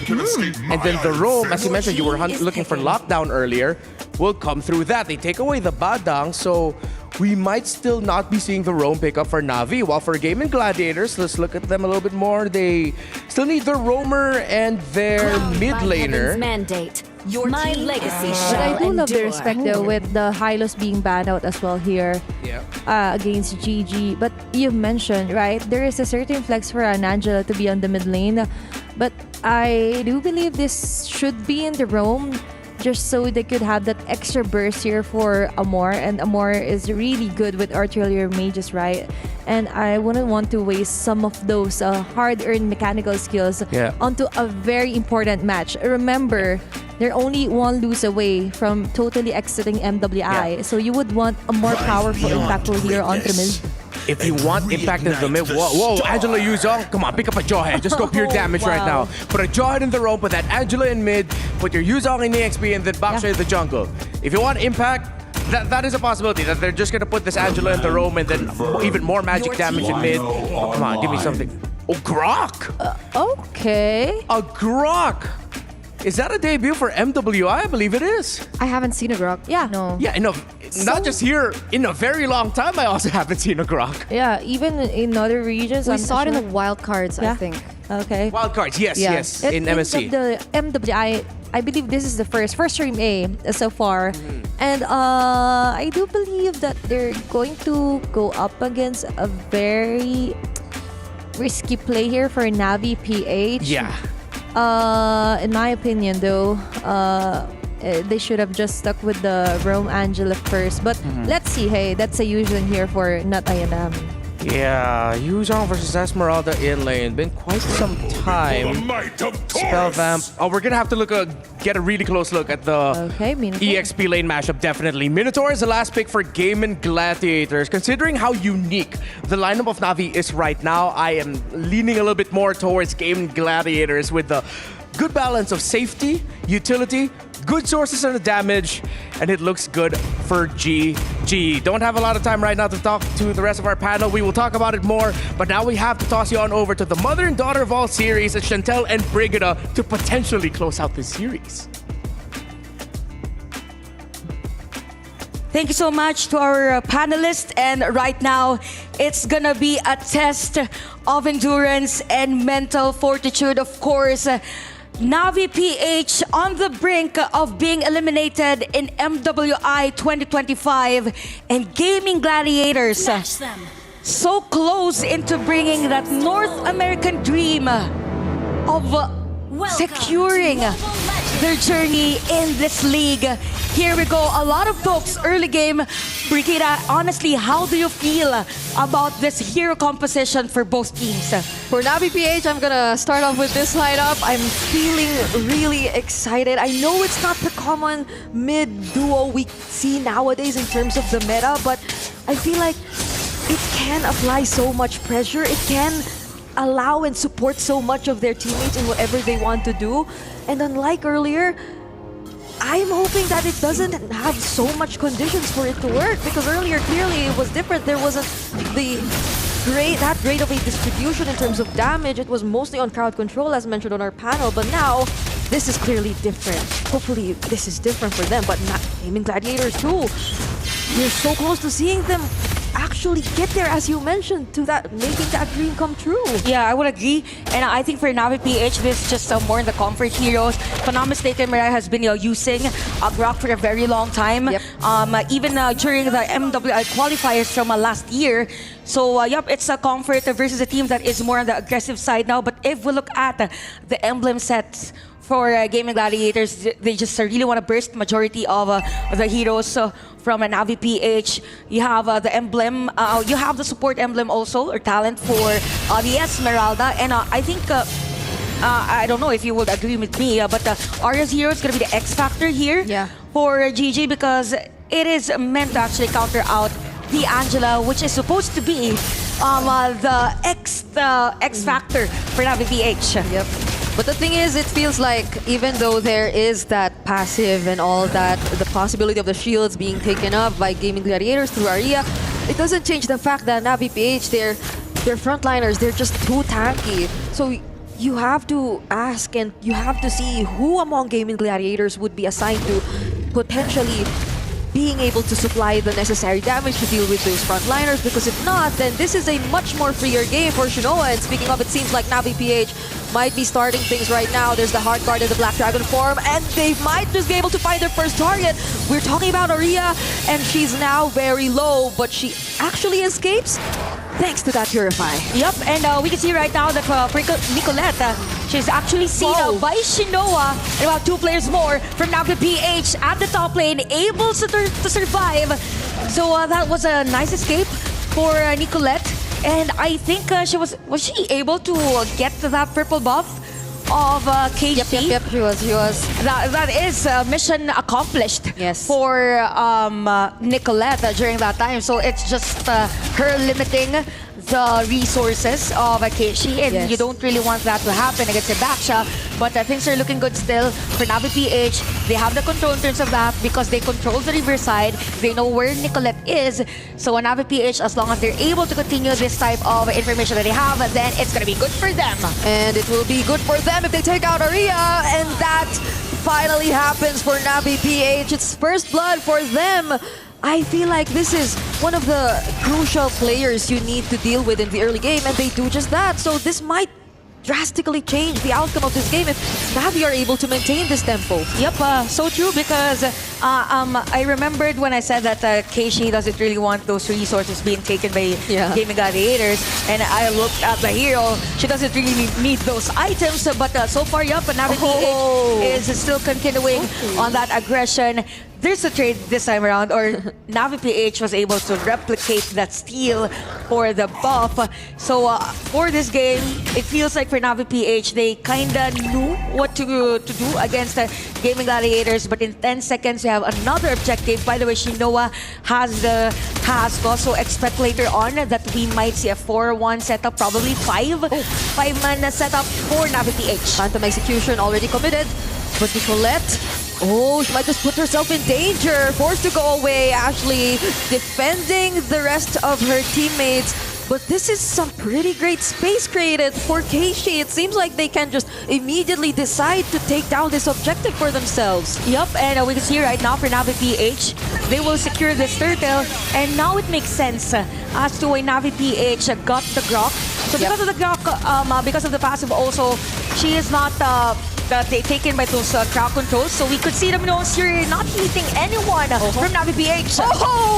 And then the roam, as you mentioned, you were looking for lockdown earlier, will come through that. They take away the Badang, so we might still not be seeing the roam pick up for Navi. While for Gaimin Gladiators, let's look at them a little bit more. They still need their roamer and their mid laner. Mandate. My legacy but I do love the respect though with the Hylos being banned out as well here against GG. But you mentioned, right, there is a certain flex for an Angela to be on the mid lane. But I do believe this should be in the roam just so they could have that extra burst here for Amor. And Amor is really good with artillery mages, right? And I wouldn't want to waste some of those hard-earned mechanical skills onto a very important match. Remember, they're only one lose away from totally exiting MWI. So you would want a more powerful, impactful hero onto mid. If you want impact in the mid, whoa, Angela Yuzong, come on, pick up a Jawhead. Just go pure damage right now. Put a Jawhead in the roam, put that Angela in mid, put your Yuzong in the XP, and then Baksha in the jungle. If you want impact, that is a possibility, that they're just going to put this Angela in the roam and then even more magic damage in mid. Oh, come on, give me something. Oh, Grok! Okay. A Grok! Is that a debut for MWI? I believe it is. I haven't seen a Grok. Yeah. No. Yeah, no, not just here. In a very long time, I also haven't seen a Grok. Yeah, even in other regions. We saw it in the wild cards, I think. Okay. Wild cards, yes, in MSC. The MWI, I believe this is the first stream A so far. And I do believe that they're going to go up against a very risky play here for Navi PH. Yeah. In my opinion, though, they should have just stuck with the Rome Angela first. But let's see. Hey, that's a usual here for not INM. Yeah, Yuzong versus Esmeralda in lane. Been quite some time. Spell Vamp. Oh, we're gonna have to get a really close look at the EXP lane mashup, definitely. Minotaur is the last pick for Gaimin Gladiators. Considering how unique the lineup of Navi is right now, I am leaning a little bit more towards Gaimin Gladiators with the good balance of safety, utility, good sources of the damage, and it looks good for GG. Don't have a lot of time right now to talk to the rest of our panel. We will talk about it more, but now we have to toss you on over to the mother and daughter of all series, Chantel and Brigida, to potentially close out this series. Thank you so much to our panelists. And right now, it's gonna be a test of endurance and mental fortitude. Of course, Navi PH on the brink of being eliminated in MWI 2025, and Gaimin Gladiators so close into bringing that North American dream of securing their journey in this league. Here we go. A lot of folks early game. Brigida, honestly, how do you feel about this hero composition for both teams? For Navi PH, I'm gonna start off with this lineup. I'm feeling really excited. I know it's not the common mid duo we see nowadays in terms of the meta, but I feel like it can apply so much pressure. It can allow and support so much of their teammates in whatever they want to do. And unlike earlier, I'm hoping that it doesn't have so much conditions for it to work, because earlier clearly it was different. There wasn't that great of a distribution in terms of damage. It was mostly on crowd control, as mentioned on our panel, but now this is clearly different. Hopefully this is different for them, but not Gaimin Gladiators too. We're so close to seeing them actually get there, as you mentioned, to that, making that dream come true. Yeah, I would agree. And I think for Navi PH, this is just more in the comfort heroes. If I'm not mistaken, Mariah has been using Grok for a very long time. Yep. Even during the MWI qualifiers from last year. So, it's a comfort versus a team that is more on the aggressive side now. But if we look at the emblem sets for Gaimin Gladiators, they just really want to burst majority of the heroes from an Navi PH. You have the emblem, you have the support emblem also, or talent for the Esmeralda. And I think, I don't know if you would agree with me, but Arya's hero is going to be the X factor here for GG, because it is meant to actually counter out the Angela, which is supposed to be the X factor for Navi PH. Yep. But the thing is, it feels like even though there is that passive and all that, the possibility of the shields being taken up by Gaming Gladiators through Aria, it doesn't change the fact that Navi PH, they're frontliners, they're just too tanky. So you have to ask and you have to see who among Gaming Gladiators would be assigned to potentially being able to supply the necessary damage to deal with those frontliners, because if not, then this is a much more freer game for Shinoa. And speaking of, it seems like Navi PH might be starting things right now. There's the hard guard in the Black Dragon form, and they might just be able to find their first target. We're talking about Aria, and she's now very low, but she actually escapes thanks to that Purify. Yep, and we can see right now that Nicolette, she's actually seen by Shinoa and about 2 players more from Navi PH at the top lane, able to survive. So that was a nice escape for Nicolette. And I think was she able to get to that purple buff of KC? Yep, she was. That is mission accomplished for Nicolette during that time. So it's just her limiting the resources of Keishi, and you don't really want that to happen against Ibaksha. But things are looking good still for Navi PH. They have the control in terms of that because they control the reverse side. They know where Nicolette is. So Navi PH, as long as they're able to continue this type of information that they have, then it's going to be good for them. And it will be good for them if they take out Aria, and that finally happens for Navi PH. It's first blood for them. I feel like this is one of the crucial players you need to deal with in the early game, and they do just that. So this might drastically change the outcome of this game if Navi are able to maintain this tempo. Yep, so true, because I remembered when I said that Keishi doesn't really want those resources being taken by Gaming Gladiators, and I looked at the hero. She doesn't really need those items, but so far, Navi PH is still continuing on that aggression. There's a trade this time around, or Navi PH was able to replicate that steal for the buff. So for this game, it feels like for Navi PH, they kinda knew what to do against Gaming Gladiators, but in 10 seconds, we have another objective. By the way, Shinoa has the task. Also expect later on that we might see a 4-1 setup, probably 5-man setup for Navi PH. Phantom Execution already committed, but Nicolette, she might just put herself in danger. Forced to go away, Ashley defending the rest of her teammates. But this is some pretty great space created for Keishi. It seems like they can just immediately decide to take down this objective for themselves. Yep, and we can see right now for Navi PH, they will secure this turtle. And now it makes sense as to why Navi PH got the Grok. So because of the Grok, because of the passive also, she is not taken by those crowd controls. So we could see them not hitting anyone from Navi PH.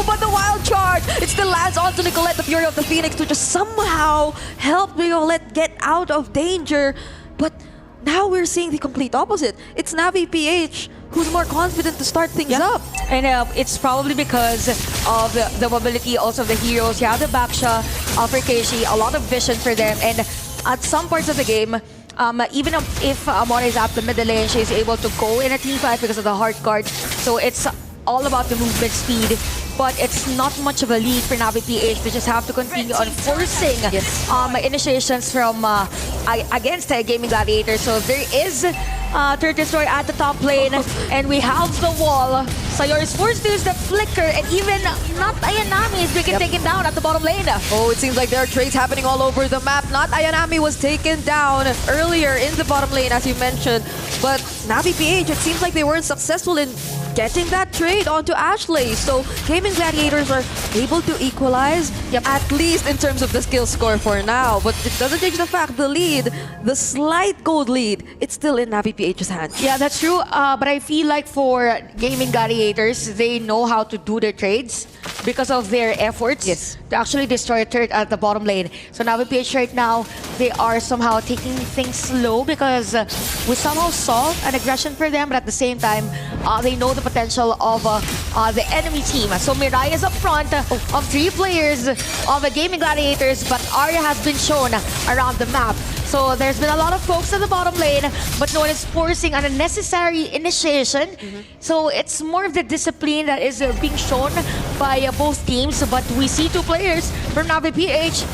But the wild charge! It still lands onto Nicolette, the Fury of the Phoenix, to just somehow help Nicolette get out of danger. But now we're seeing the complete opposite. It's Navi PH who's more confident to start things up. And it's probably because of the mobility also of the heroes. You have the Baksha for Keishi, a lot of vision for them. And at some parts of the game, even if Amore is up the middle lane, she's able to go in a team fight because of the hard guard. So it's all about the movement speed. But it's not much of a lead for Navi PH. They just have to continue on forcing initiations from against Gaming Gladiators. So there is Turret Destroyer at the top lane, and we have the wall. Sayor is forced to use the flicker, and even not Ayanami is being taken down at the bottom lane. It seems like there are trades happening all over the map. Not Ayanami was taken down earlier in the bottom lane, as you mentioned. But Navi PH, it seems like they weren't successful in getting that trade onto Ashley. So Gaming Gladiators are able to equalize, at least in terms of the skill score for now. But it doesn't change the fact the lead, the slight gold lead, it's still in Navi PH's hands. Yeah, that's true. But I feel like for Gaming Gladiators, they know how to do their trades because of their efforts to actually destroy a turret at the bottom lane. So Navi PH right now, they are somehow taking things slow because we somehow saw an aggression for them, but at the same time, they know the potential of the enemy team. So Mirai is up front of 3 players of the Gaming Gladiators, but Arya has been shown around the map. So there's been a lot of folks at the bottom lane, but no one is forcing an unnecessary initiation. So it's more of the discipline that is being shown by both teams. But we see 2 players from Navi PH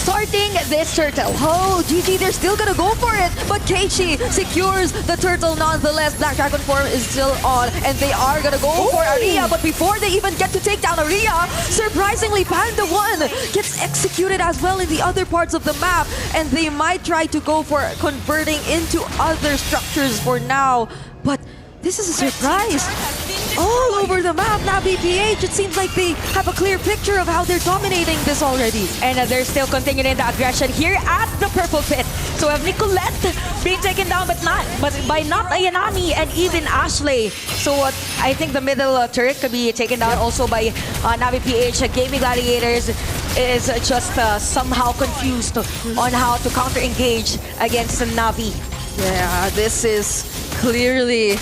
starting this turtle. Oh, GG, they're still gonna go for it. But Keiichi secures the turtle nonetheless. Black Dragon form is still on, and they are gonna go for Aria. But before they even get to take down Aria, surprisingly, Panda 1 gets executed as well in the other parts of the map. And they might try to go for converting into other structures for now. But this is a surprise. All over the map, Navi PH, it seems like they have a clear picture of how they're dominating this already. And they're still continuing the aggression here at the purple pit. So we have Nicolette being taken down, but by not Ayanami and even Ashley. So I think the middle turret could be taken down also by Navi PH. Gaming Gladiators is just somehow confused on how to counter-engage against Navi. Yeah, this is clearly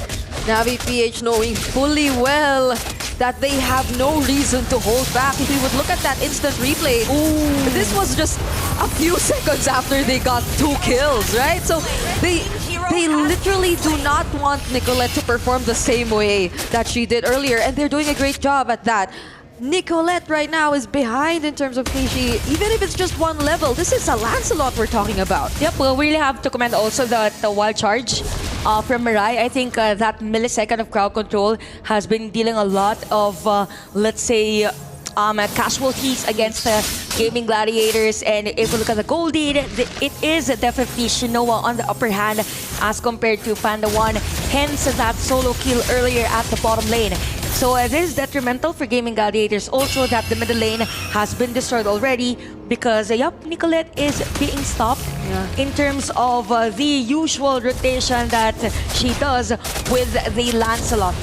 Navi PH knowing fully well that they have no reason to hold back. If you would look at that instant replay, this was just a few seconds after they got 2 kills, right? So they literally do not want Nicolette to perform the same way that she did earlier, and they're doing a great job at that. Nicolette right now is behind in terms of Keiichi, even if it's just 1 level. This is a Lancelot we're talking about. Yep, well, we really have to commend also the wild charge from Mirai. I think that millisecond of crowd control has been dealing a lot of, let's say, casualties against Gaming Gladiators. And if we look at the goal lead, it is definitely Shinoa on the upper hand as compared to Panda 1. Hence that solo kill earlier at the bottom lane. So this is detrimental for Gaming Gladiators. Also that the middle lane has been destroyed already because, Nicolette is being stopped in terms of the usual rotation that she does with the Lancelot.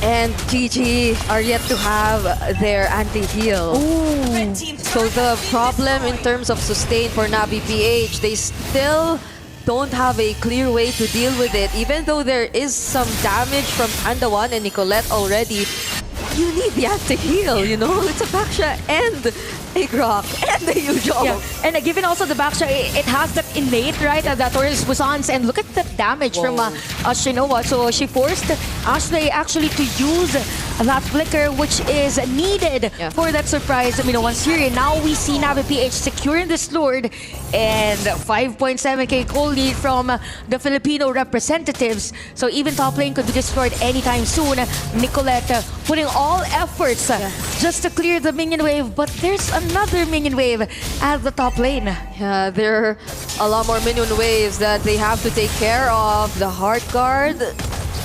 And GG are yet to have their anti-heal. So the problem in terms of sustain for Navi PH, they still don't have a clear way to deal with it. Even though there is some damage from Panda 1 and Nicolette already, you need the anti-heal, you know? It's a Baksha and a Grok and the usual. Yeah. And given also the Baksha, it has that innate, right? That Taurus Bussans, and look at the damage from Shinoa. So she forced Ashley actually to use that flicker, which is needed for that surprise one series. Now we see Navi PH securing this Lord, and 5.7k goal lead from the Filipino representatives. So even top lane could be destroyed anytime soon. Nicolette putting all efforts just to clear the minion wave, but there's another minion wave at the top lane. Yeah, there are a lot more minion waves that they have to take care of. The Heart Guard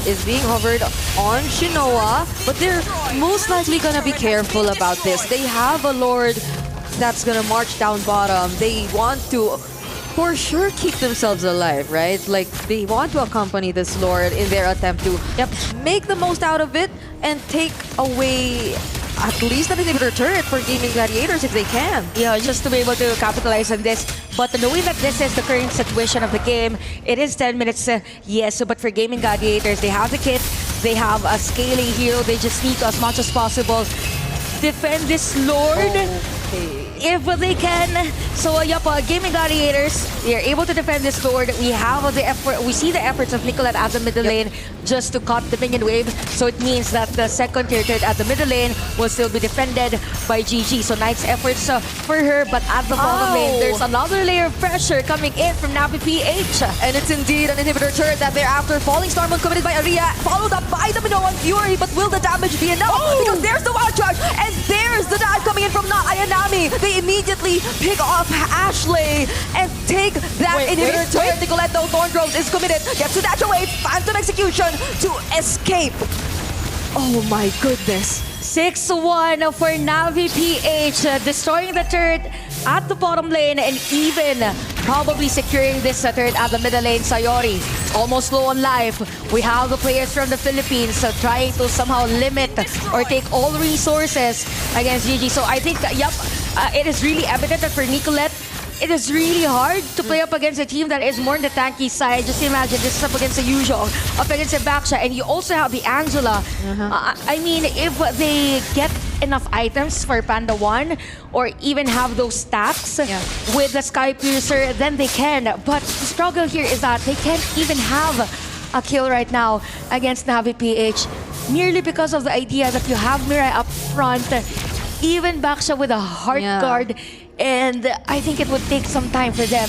is being hovered on Shinoa, but they're most likely gonna be careful about this. They have a Lord that's gonna march down bottom. They want to, for sure, keep themselves alive, right? Like, they want to accompany this Lord in their attempt to make the most out of it and take away at least an inhibitor turret for Gaming Gladiators if they can. Yeah, just to be able to capitalize on this. But knowing that this is the current situation of the game, it is 10 minutes, yes, but for Gaming Gladiators, they have the kit, they have a scaling hero, they just need to, as much as possible, defend this Lord. If they can. So Gaming Gladiators, they are able to defend this Lord. We have the effort. We see the efforts of Nicolette at the middle lane just to cut the minion wave. So it means that the second tier turret at the middle lane will still be defended by GG. So nice efforts for her, but at the bottom lane, there's another layer of pressure coming in from Navi PH. And it's indeed an inhibitor turret that they're after. Falling Storm committed by Aria, followed up by the Minoan Fury, but will the damage be enough? Because there's the wild charge, and there's the dive coming in from Ayanami. They immediately pick off Ashley and take that inhibitor turret. Nicolette, though, Thorn Groves is committed. Gets to dash away, phantom execution to escape. Oh my goodness. 6-1 for Navi PH, destroying the turret at the bottom lane and even probably securing this turret at the middle lane. Sayori, almost low on life. We have the players from the Philippines trying to somehow limit or take all resources against GG. So I think, it is really evident that for Nicolette, it is really hard to play up against a team that is more on the tanky side. Just imagine, this is up against the usual, up against the Baksha, and you also have the Angela. I mean, if they get enough items for Panda 1 or even have those stacks with the Sky Piercer, then they can. But the struggle here is that they can't even have a kill right now against Navi PH, merely because of the idea that you have Mirai up front. Even Baksha with a Heart Guard And I think it would take some time for them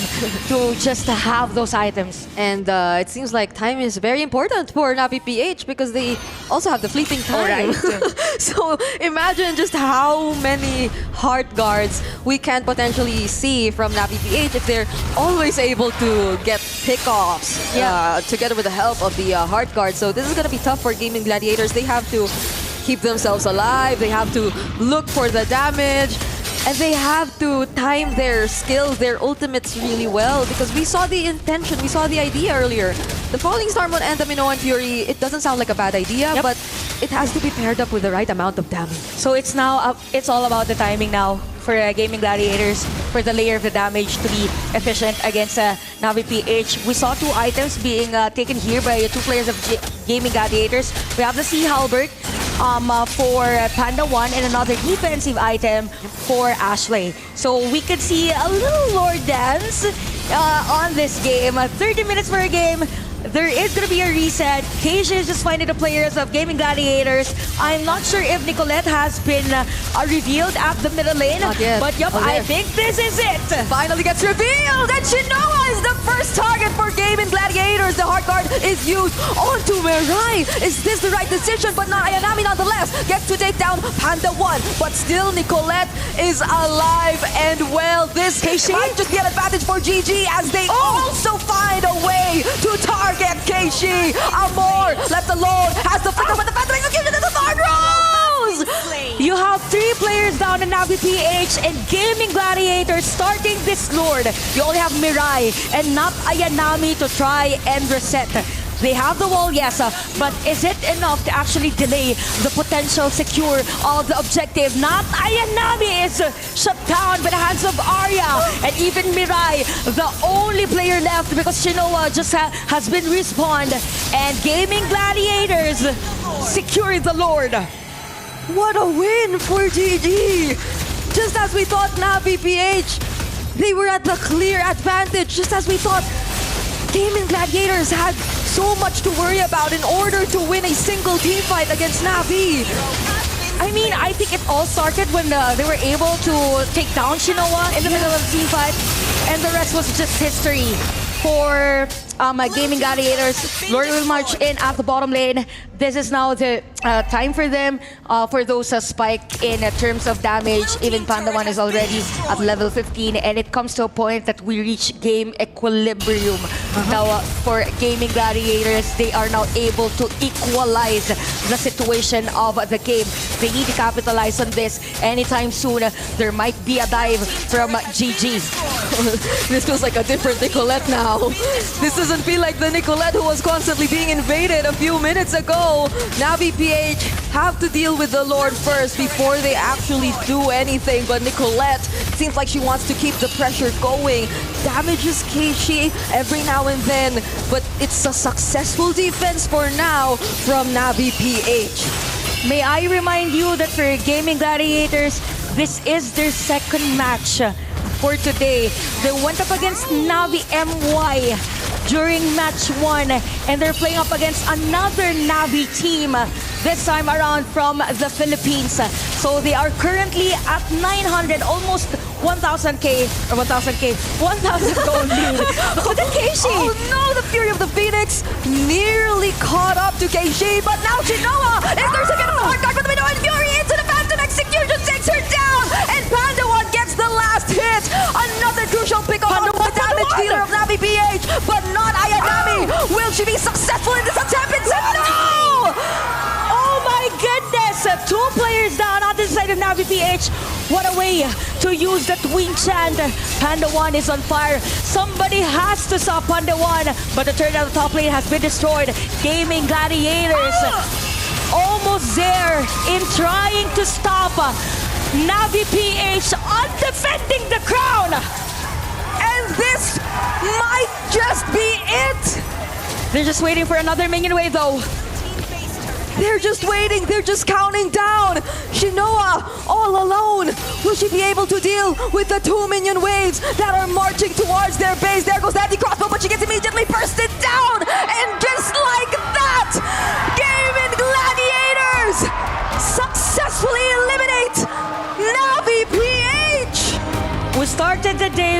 to just have those items. And it seems like time is very important for Navi PH because they also have the fleeting time. So imagine just how many heart guards we can potentially see from Navi PH if they're always able to get pickoffs together with the help of the heart guard. So this is going to be tough for Gaming Gladiators. They have to keep themselves alive. They have to look for the damage. And they have to time their skills, their ultimates really well because we saw the intention, we saw the idea earlier. The Falling Storm and the Minoan Fury, it doesn't sound like a bad idea, but it has to be paired up with the right amount of damage. So it's now it's all about the timing now for Gaming Gladiators, for the layer of the damage to be efficient against Navi PH. We saw 2 items being taken here by 2 players of Gaming Gladiators. We have the Sea Halberd for Panda 1 and another defensive item for Ashley. So we could see a little Lord dance on this game. 30 minutes per game. There is going to be a reset. Keisha is just finding the players of Gaming Gladiators. I'm not sure if Nicolette has been revealed at the middle lane. Not yet. But yep, I think this is it. Finally gets revealed! And Shinoa is the first target for Gaming Gladiators. The heart guard is used onto Mirai. Is this the right decision? But not Ayanami nonetheless. Gets to take down Panda 1. But still Nicolette is alive and well. This might just be an advantage for GG as they also find a way to target Keishi. Amor, left alone, has the flicker with the fast execution in the third rose! You have 3 players down in Navi PH and Gaming Gladiators starting this Lord. You only have Mirai and not Ayanami to try and reset. They have the wall, yes, but is it enough to actually delay the potential secure of the objective? Not Ayanami is shut down by the hands of Arya and even Mirai, the only player left because Shinoa just has been respawned and Gaming Gladiators secure the Lord. What a win for GG! Just as we thought Navi PH, they were at the clear advantage, just as we thought Gaming Gladiators had so much to worry about in order to win a single team fight against Navi. I mean, I think it all started when they were able to take down Shinoa in the middle of the team fight, and the rest was just history for Gaming Gladiators. Lord will march in at the bottom lane. This is now the time for them for those spike in terms of damage. Even Panda 1 is already at level 15 and it comes to a point that we reach game equilibrium. Now for Gaming Gladiators, they are now able to equalize the situation of the game. They need to capitalize on this anytime soon. There might be a dive from GG. This feels like a different Nicolette now. This doesn't feel like the Nicolette who was constantly being invaded a few minutes ago. Navi PH have to deal with the Lord first before they actually do anything. But Nicolette seems like she wants to keep the pressure going. Damages Keishi every now and then, but it's a successful defense for now from Navi PH. May I remind you that for Gaming Gladiators, this is their second match for today. They went up against Navi MY during match 1 and they're playing up against another Navi team, this time around from the Philippines. So they are currently at 900, almost 1,000k, or 1,000 gold lead. Look at Keishi! Oh no, the Fury of the Phoenix nearly caught up to Keishi, but now Shinoa is there to get the hard card with the Minoan Fury into the Phantom Execution, takes her down, and Panda 1 gets the last hit. Another crucial pick on the damage dealer of Navi PH, but not Ayanami. Will she be successful in this attempt? It's a no! Oh my goodness! 2 players down on this side of Navi PH. What a way to use that wing chant. Panda 1 is on fire. Somebody has to stop Panda 1, but the turn of the top lane has been destroyed. Gaming Gladiators almost there in trying to stop Navi PH on defending the crown. And this might just be it. They're just waiting for another minion wave though. They're just waiting. They're just counting down. Shinoa all alone. Will she be able to deal with the 2 minion waves that are marching towards their base? There goes that crossbow, but she gets immediately bursted down. And just like that, Gaimin Gladiators successfully eliminate Navi PH.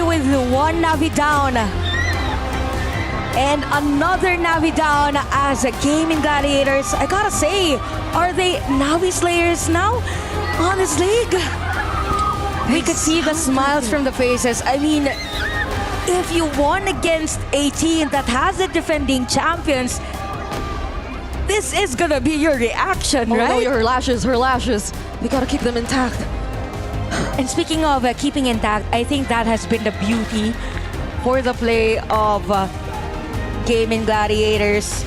away with one Navi down. And another Navi down as Gaimin Gladiators. I gotta say, are they Navi Slayers now on this league? We could see the smiles from the faces. I mean, if you won against a team that has the defending champions, this is gonna be your reaction, right? Oh no, her lashes. We gotta keep them intact. And speaking of keeping intact, I think that has been the beauty for the play of Gaimin Gladiators.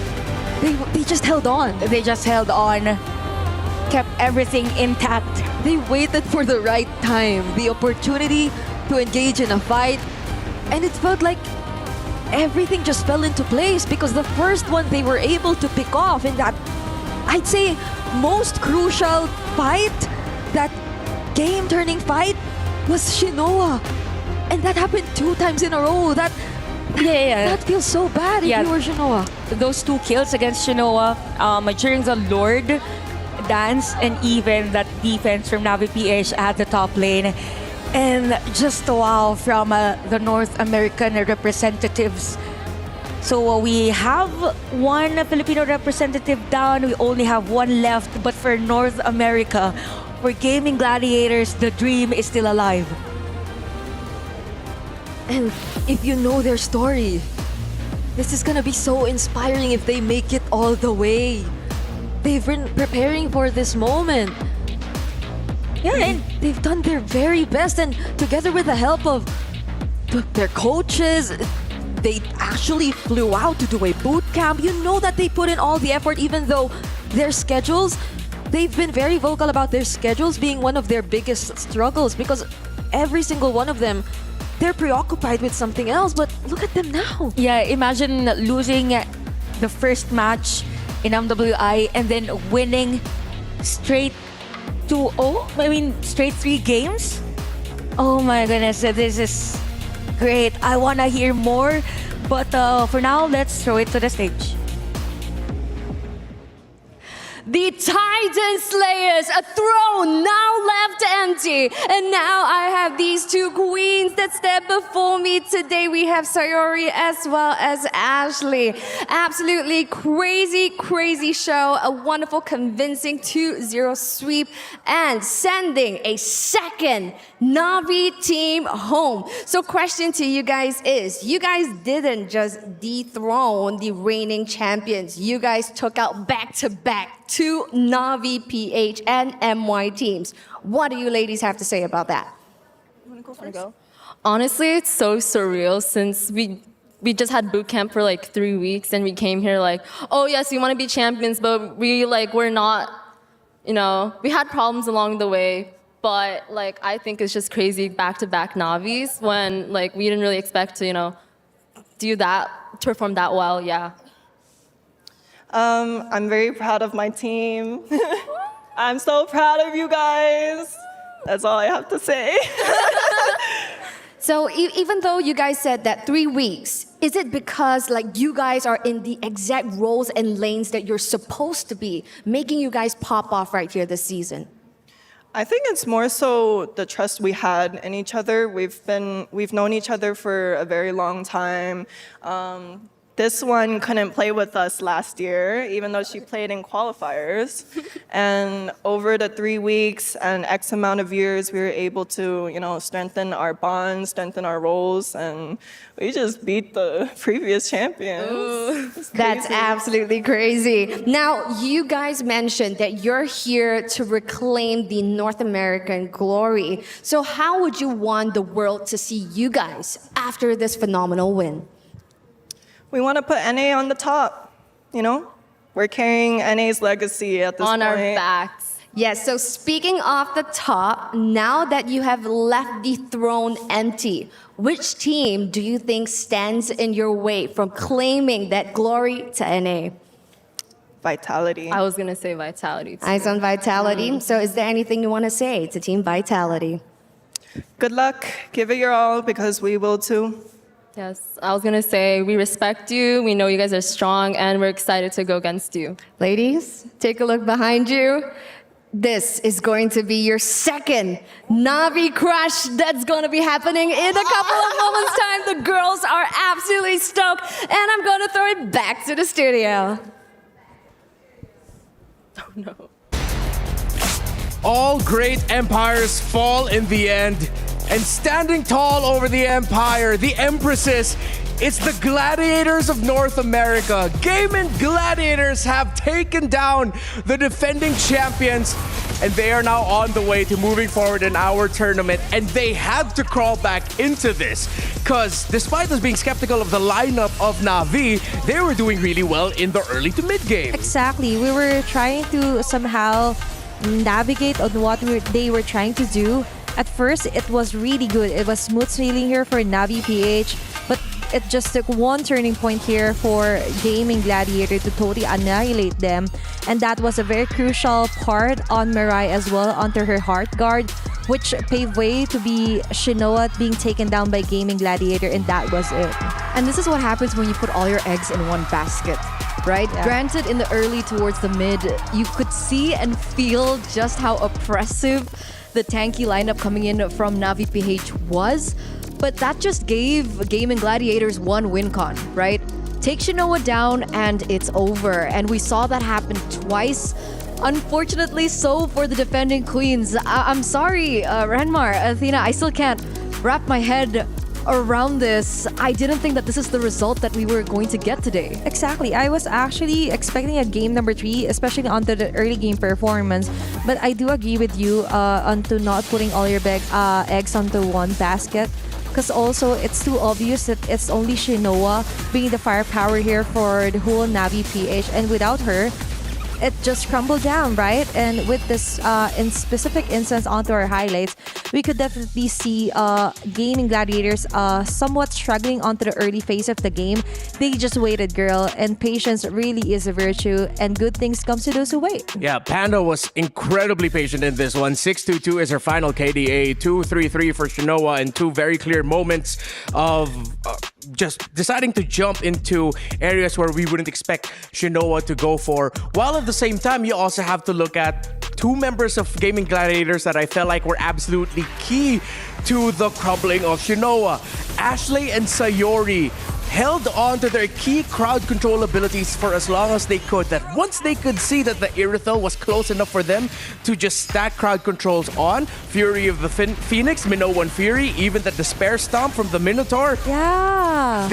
They just held on. They just held on, kept everything intact. They waited for the right time, the opportunity to engage in a fight, and it felt like everything just fell into place because the first one they were able to pick off in that, I'd say, most crucial fight, that game-turning fight, was Shinoa. And that happened 2 times in a row. That feels so bad if you were Shinoa. Those 2 kills against Shinoa during the Lord dance, and even that defense from Navi PH at the top lane. And just wow from the North American representatives. So we have 1 Filipino representative down. We only have 1 left. But for North America, for Gaimin Gladiators, the dream is still alive. And if you know their story, this is gonna be so inspiring if they make it all the way. They've been preparing for this moment. Yeah, and they've done their very best, and together with the help of their coaches, they actually flew out to do a boot camp. You know that they put in all the effort, even though their schedules, they've been very vocal about their schedules being one of their biggest struggles, because every single one of them, they're preoccupied with something else. But look at them now. Yeah, imagine losing the first match in MWI and then winning straight 2-0. I mean, straight 3 games. Oh my goodness, this is great. I want to hear more, but for now, let's throw it to the stage. The Titan Slayers, a throne now left empty. And now I have these 2 queens that step before me today. We have Sayori as well as Ashley. Absolutely crazy, crazy show. A wonderful, convincing 2-0 sweep and sending a second Navi team home. So question to you guys is, you guys didn't just dethrone the reigning champions. You guys took out back-to-back 2 Navi PH and MY teams. What do you ladies have to say about that? You want to go first? Honestly, it's so surreal since we just had boot camp for like 3 weeks and we came here like, oh yes, we want to be champions, but we're not, you know, we had problems along the way. But like, I think it's just crazy back-to-back Navis when like we didn't really expect to, you know, do that, to perform that well, yeah. I'm very proud of my team. I'm so proud of you guys. That's all I have to say. So even though you guys said that 3 weeks, is it because like you guys are in the exact roles and lanes that you're supposed to be, making you guys pop off right here this season? I think it's more so the trust we had in each other. We've known each other for a very long time. This one couldn't play with us last year, even though she played in qualifiers. And over the 3 weeks and X amount of years, we were able to, you know, strengthen our bonds, strengthen our roles, and we just beat the previous champions. That's absolutely crazy. Now, you guys mentioned that you're here to reclaim the North American glory. So how would you want the world to see you guys after this phenomenal win? We want to put NA on the top, you know? We're carrying NA's legacy at this point. On our backs. Yes, so speaking of the top, now that you have left the throne empty, which team do you think stands in your way from claiming that glory to NA? Vitality. I was going to say Vitality too. Eyes on Vitality. So is there anything you want to say to Team Vitality? Good luck. Give it your all because we will too. Yes, I was going to say, we respect you, we know you guys are strong, and we're excited to go against you. Ladies, take a look behind you. This is going to be your second Navi crash that's going to be happening in a couple of moments' time. The girls are absolutely stoked, and I'm going to throw it back to the studio. Oh no. All great empires fall in the end, and standing tall over the empire, the empresses, it's the gladiators of North America. Gaimin Gladiators have taken down the defending champions, and they are now on the way to moving forward in our tournament, and they had to crawl back into this, because despite us being skeptical of the lineup of Navi, they were doing really well in the early to mid game. Exactly. We were trying to somehow navigate on what they were trying to do. At first, it was really good. It was smooth sailing here for Navi PH, but it just took one turning point here for Gaimin Gladiator to totally annihilate them. And that was a very crucial part on Mirai as well, onto her heart guard, which paved way to be Shinoa being taken down by Gaimin Gladiator, and that was it. And this is what happens when you put all your eggs in one basket, right? Yeah. Granted, in the early towards the mid, you could see and feel just how oppressive the tanky lineup coming in from Navi PH was, but that just gave Gaimin Gladiators one win con, right? Take Shinoa down and it's over. And we saw that happen twice. Unfortunately so for the defending queens. I'm sorry, Renmar, Athena, I still can't wrap my head around this. I didn't think that this is the result that we were going to get today. Exactly. I was actually expecting a game number 3, especially onto the early game performance. But I do agree with you onto not putting all your eggs onto one basket. Because also, it's too obvious that it's only Shinoa being the firepower here for the whole Navi PH. And without her, it just crumbled down, right? And with this in specific instance onto our highlights, we could definitely see Gaimin Gladiators somewhat struggling onto the early phase of the game. They just waited, girl, and patience really is a virtue, and good things comes to those who wait. Yeah, Panda was incredibly patient in this one. 6-2-2 is her final KDA, 2-3-3 for Shinoa, and 2 very clear moments of just deciding to jump into areas where we wouldn't expect Shinoa to go for. While at the same time, you also have to look at 2 members of Gaimin Gladiators that I felt like were absolutely key to the crumbling of Shinoa. Ashley and Sayori held on to their key crowd control abilities for as long as they could. That once they could see that the Irithel was close enough for them to just stack crowd controls on, Fury of the Phoenix, Minoan Fury, even the Despair Stomp from the Minotaur. Yeah.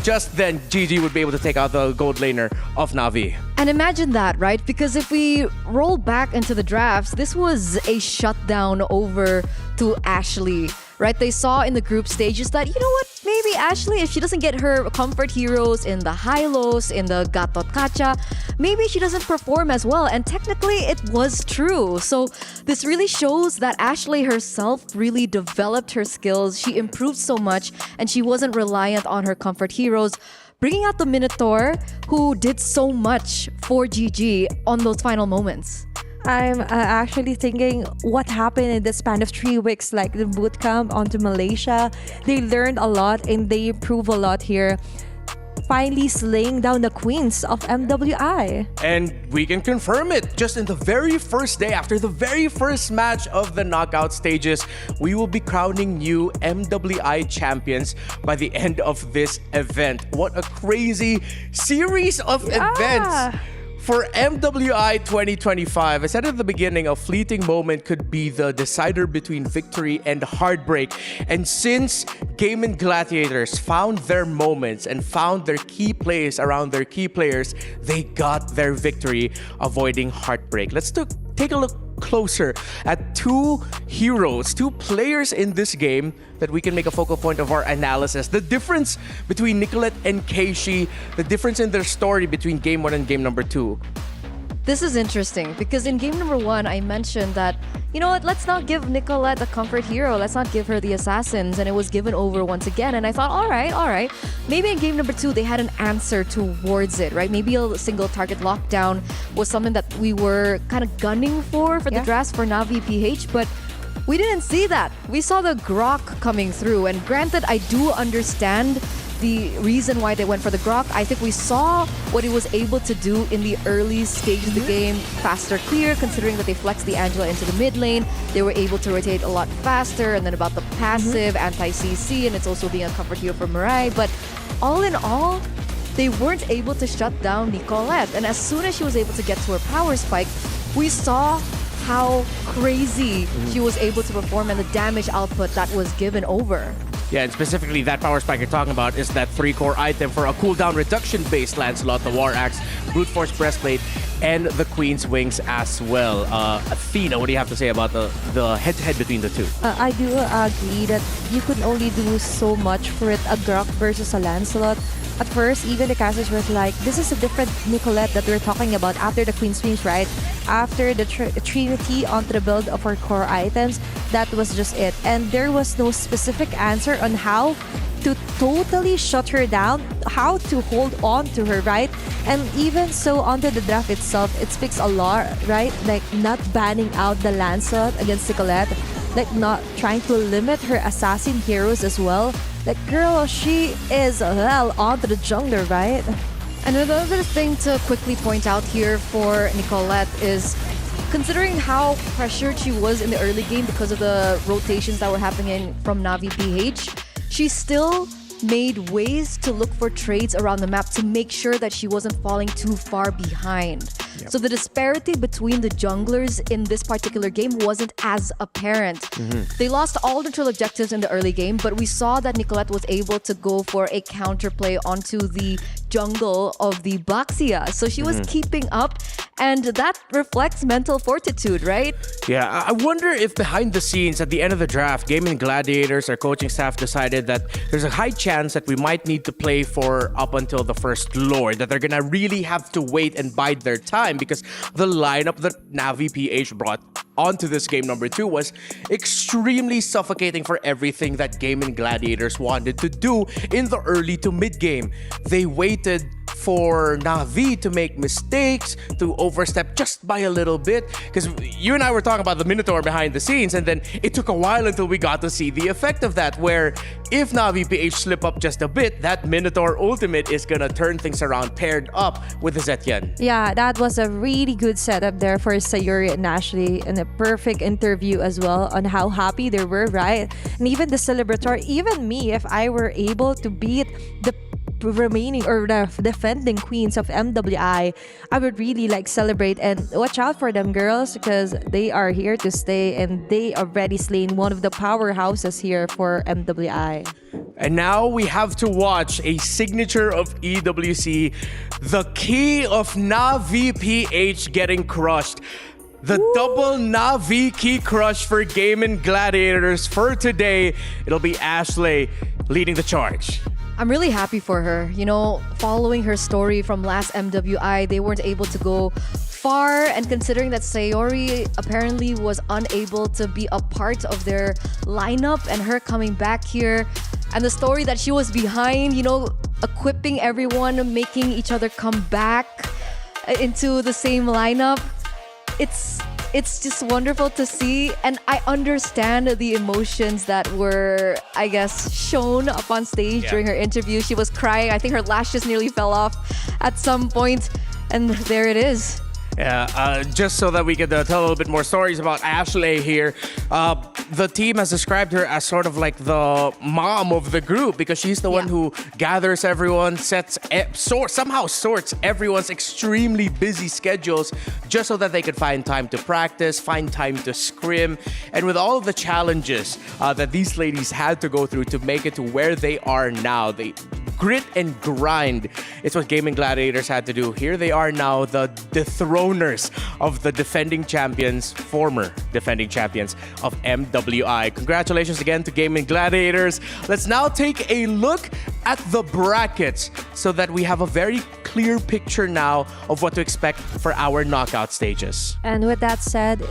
Just then, GG would be able to take out the gold laner of Navi. And imagine that, right? Because if we roll back into the drafts, this was a shutdown over to Ashley, right? They saw in the group stages that, you know what, maybe Ashley, if she doesn't get her comfort heroes in the high-lows, in the Gatot Kacha, maybe she doesn't perform as well. And technically, it was true. So this really shows that Ashley herself really developed her skills. She improved so much, and she wasn't reliant on her comfort heroes, bringing out the Minotaur, who did so much for GG on those final moments. I'm actually thinking what happened in the span of 3 weeks, like the boot camp onto Malaysia. They learned a lot and they improved a lot here. Finally slaying down the queens of MWI. And we can confirm it. Just in the very first day, after the very first match of the knockout stages, we will be crowning new MWI champions by the end of this event. What a crazy series of events for MWI 2025. I said at the beginning, a fleeting moment could be the decider between victory and heartbreak. And since Gaimin Gladiators found their moments and found their key plays around their key players, they got their victory, avoiding heartbreak. Let's take a look closer at 2 heroes, 2 players in this game that we can make a focal point of our analysis. The difference between Nicolette and Keishi, the difference in their story between game 1 and game number 2. This is interesting because in game number 1, I mentioned that, you know what, let's not give Nicolette a comfort hero. Let's not give her the assassins. And it was given over once again. And I thought, all right. Maybe in game number 2, they had an answer towards it, right? Maybe a single target lockdown was something that we were kind of gunning for the drafts for Navi PH. But we didn't see that. We saw the Grok coming through. And granted, I do understand the reason why they went for the Grok. I think we saw what he was able to do in the early stage of the game. Faster clear, considering that they flexed the Angela into the mid lane. They were able to rotate a lot faster, and then about the passive, anti-CC, and it's also being a comfort hero for Mirai. But all in all, they weren't able to shut down Nicolette. And as soon as she was able to get to her power spike, we saw how crazy she was able to perform and the damage output that was given over. Yeah, and specifically that power spike you're talking about is that 3-core item for a cooldown reduction-based Lancelot, the War Axe, Brute Force Breastplate, and the Queen's Wings as well. Athena, what do you have to say about the head-to-head between the two? I do agree that you could only do so much for it, a Grok versus a Lancelot. At first, even the casters were like, this is a different Nicolette that we're talking about after the Queen's Wings, right? After the Trinity onto the build of our core items, that was just it. And there was no specific answer on how to totally shut her down, how to hold on to her, right? And even so, onto the draft itself, it speaks a lot, right? Like not banning out the Lancelot against Nicolette, like not trying to limit her assassin heroes as well. Like, girl, she is well onto the jungler, right? And another thing to quickly point out here for Nicolette is, considering how pressured she was in the early game because of the rotations that were happening from Na'Vi PH, she still made ways to look for trades around the map to make sure that she wasn't falling too far behind. Yep. So the disparity between the junglers in this particular game wasn't as apparent. They lost all neutral objectives in the early game, but we saw that Nicolette was able to go for a counterplay onto the jungle of the Baxia. So she was keeping up, and that reflects mental fortitude, right? Yeah, I wonder if behind the scenes at the end of the draft, Gaimin Gladiators, our coaching staff decided that there's a high chance that we might need to play for up until the first Lord, that they're gonna really have to wait and bide their time because the lineup that Na'Vi PH brought onto this game number 2 was extremely suffocating for everything that Gaimin Gladiators wanted to do in the early to mid game. They waited for Na'Vi to make mistakes, to overstep just by a little bit. Because you and I were talking about the Minotaur behind the scenes, and then it took a while until we got to see the effect of that, where if Na'Vi PH slip up just a bit, that Minotaur ultimate is gonna turn things around paired up with the Zetien. Yeah, that was a really good setup there for Sayuri and Ashley, and a perfect interview as well on how happy they were, right? And even the celebratory, even me, if I were able to beat the remaining or the defending queens of MWI, I would really like celebrate. And watch out for them, girls, because they are here to stay, and they already slain one of the powerhouses here for MWI. And now we have to watch a signature of EWC, the key of Na'Vi PH getting crushed. The double Na'Vi key crush for Gaimin Gladiators for today. It'll be Ashley leading the charge. I'm really happy for her. You know, following her story from last MWI, they weren't able to go far, and considering that Sayori apparently was unable to be a part of their lineup, and her coming back here, and the story that she was behind, you know, equipping everyone, making each other come back into the same lineup. It's just wonderful to see, and I understand the emotions that were, I guess, shown up on stage during her interview. She was crying. I think her lashes nearly fell off at some point, and there it is. Yeah, just so that we could tell a little bit more stories about Ashley here. The team has described her as sort of like the mom of the group, because she's the one who gathers everyone, somehow sorts everyone's extremely busy schedules just so that they could find time to practice, find time to scrim. And with all of the challenges that these ladies had to go through to make it to where they are now, they grit and grind. It's what Gaimin Gladiators had to do. Here they are now, the dethroners of the defending champions, former defending champions of MWI. Congratulations again to Gaimin Gladiators. Let's now take a look at the brackets so that we have a very clear picture now of what to expect for our knockout stages. And with that said,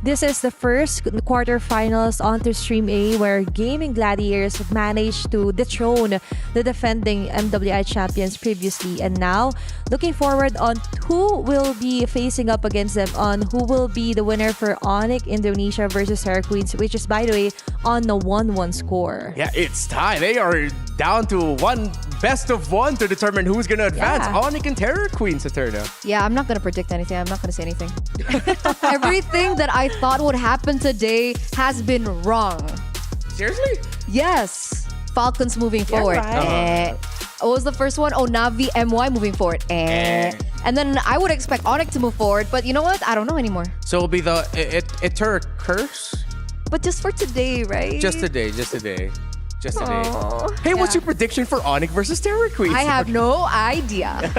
this is the first quarterfinals onto Stream A, where Gaimin Gladiators managed to dethrone the defending MWI champions previously. And now, looking forward on who will be facing up against them, on who will be the winner for Onyx Indonesia versus Hera Queens, which is, by the way, on the 1-1 score. Yeah, it's time. They are down to one best of one to determine who's going to advance. Yeah. Onyx and Terror Queens, Eterna. Yeah, I'm not gonna predict anything. I'm not gonna say anything. Everything that I thought would happen today has been wrong. Seriously? Yes. Falcons moving forward. right. What was the first one? Oh, Navi MY moving forward. And then I would expect Onyx to move forward, but you know what? I don't know anymore. So it'll be the Eter curse? But just for today, right? Just today. Aw. Hey, what's your prediction for Onyx versus Terror Queens? I have no idea.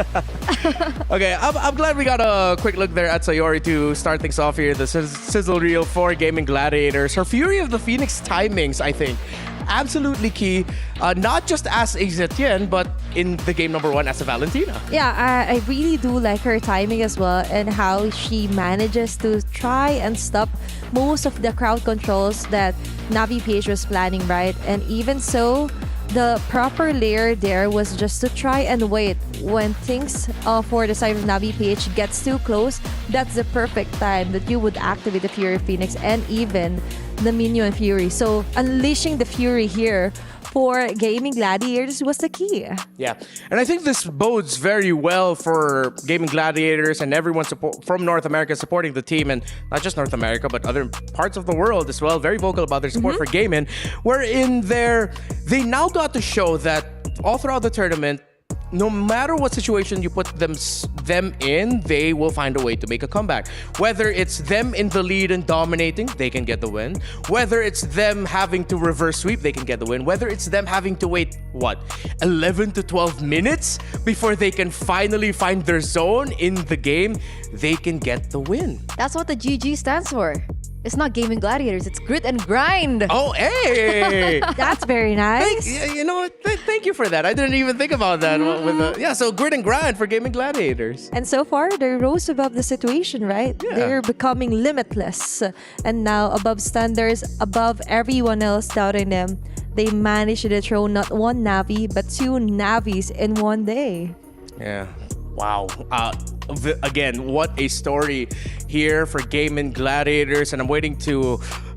Okay, I'm glad we got a quick look there at Sayori to start things off here. The sizzle reel for Gaimin Gladiators. Her Fury of the Phoenix timings, I think, absolutely key. Not just as a Zetien, but in the game number one as a Valentina. Yeah, I really do like her timing as well and how she manages to try and stop most of the crowd controls that Navi PH was planning, right? And even so, the proper layer there was just to try and wait. When things for the side of Navi PH gets too close, that's the perfect time that you would activate the Fury Phoenix and even the Minion Fury. So unleashing the Fury here for Gaimin Gladiators was the key. Yeah, and I think this bodes very well for Gaimin Gladiators and everyone from North America supporting the team, and not just North America, but other parts of the world as well. Very vocal about their support for Gaimin, wherein they now got to show that all throughout the tournament, no matter what situation you put them in, they will find a way to make a comeback. Whether it's them in the lead and dominating, they can get the win. Whether it's them having to reverse sweep, they can get the win. Whether it's them having to wait, 11 to 12 minutes before they can finally find their zone in the game, they can get the win. That's what the GG stands for. It's not Gaimin Gladiators, it's grit and grind. Oh, hey! That's very nice. You know what? Thank you for that. I didn't even think about that. So grit and grind for Gaimin Gladiators. And so far, they rose above the situation, right? Yeah. They're becoming limitless. And now, above standards, above everyone else doubting them, they managed to dethrone not one Navi, but two Navis in one day. Yeah. Wow. Again, what a story here for Gaimin Gladiators. And I'm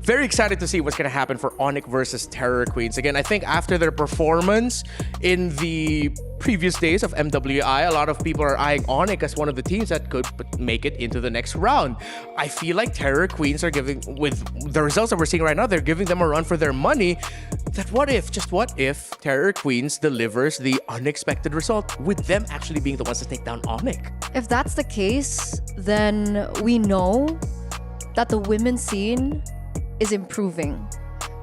very excited to see what's going to happen for Onyx versus Terror Queens. Again, I think after their performance in the previous days of MWI, a lot of people are eyeing Onyx as one of the teams that could make it into the next round. I feel like Terror Queens are with the results that we're seeing right now, they're giving them a run for their money. That what if Terror Queens delivers the unexpected result with them actually being the ones to take down Onyx? If that's the case, then we know that the women's scene is improving,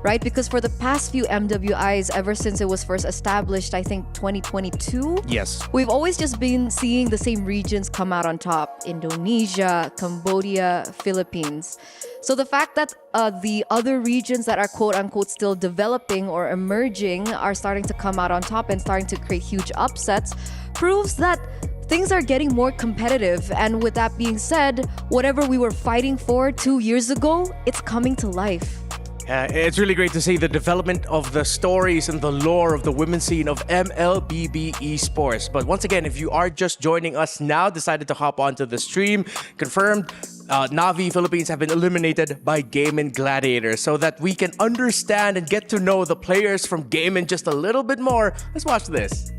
right? Because for the past few MWIs, ever since it was first established, I think 2022, yes, we've always just been seeing the same regions come out on top: Indonesia, Cambodia, Philippines. So the fact that the other regions that are quote-unquote still developing or emerging are starting to come out on top and starting to create huge upsets proves that things are getting more competitive. And with that being said, whatever we were fighting for 2 years ago, it's coming to life. It's really great to see the development of the stories and the lore of the women's scene of MLBB Esports. But once again, if you are just joining us now, decided to hop onto the stream, confirmed Navi Philippines have been eliminated by Gaimin Gladiators. So that we can understand and get to know the players from Gaimin just a little bit more, let's watch this.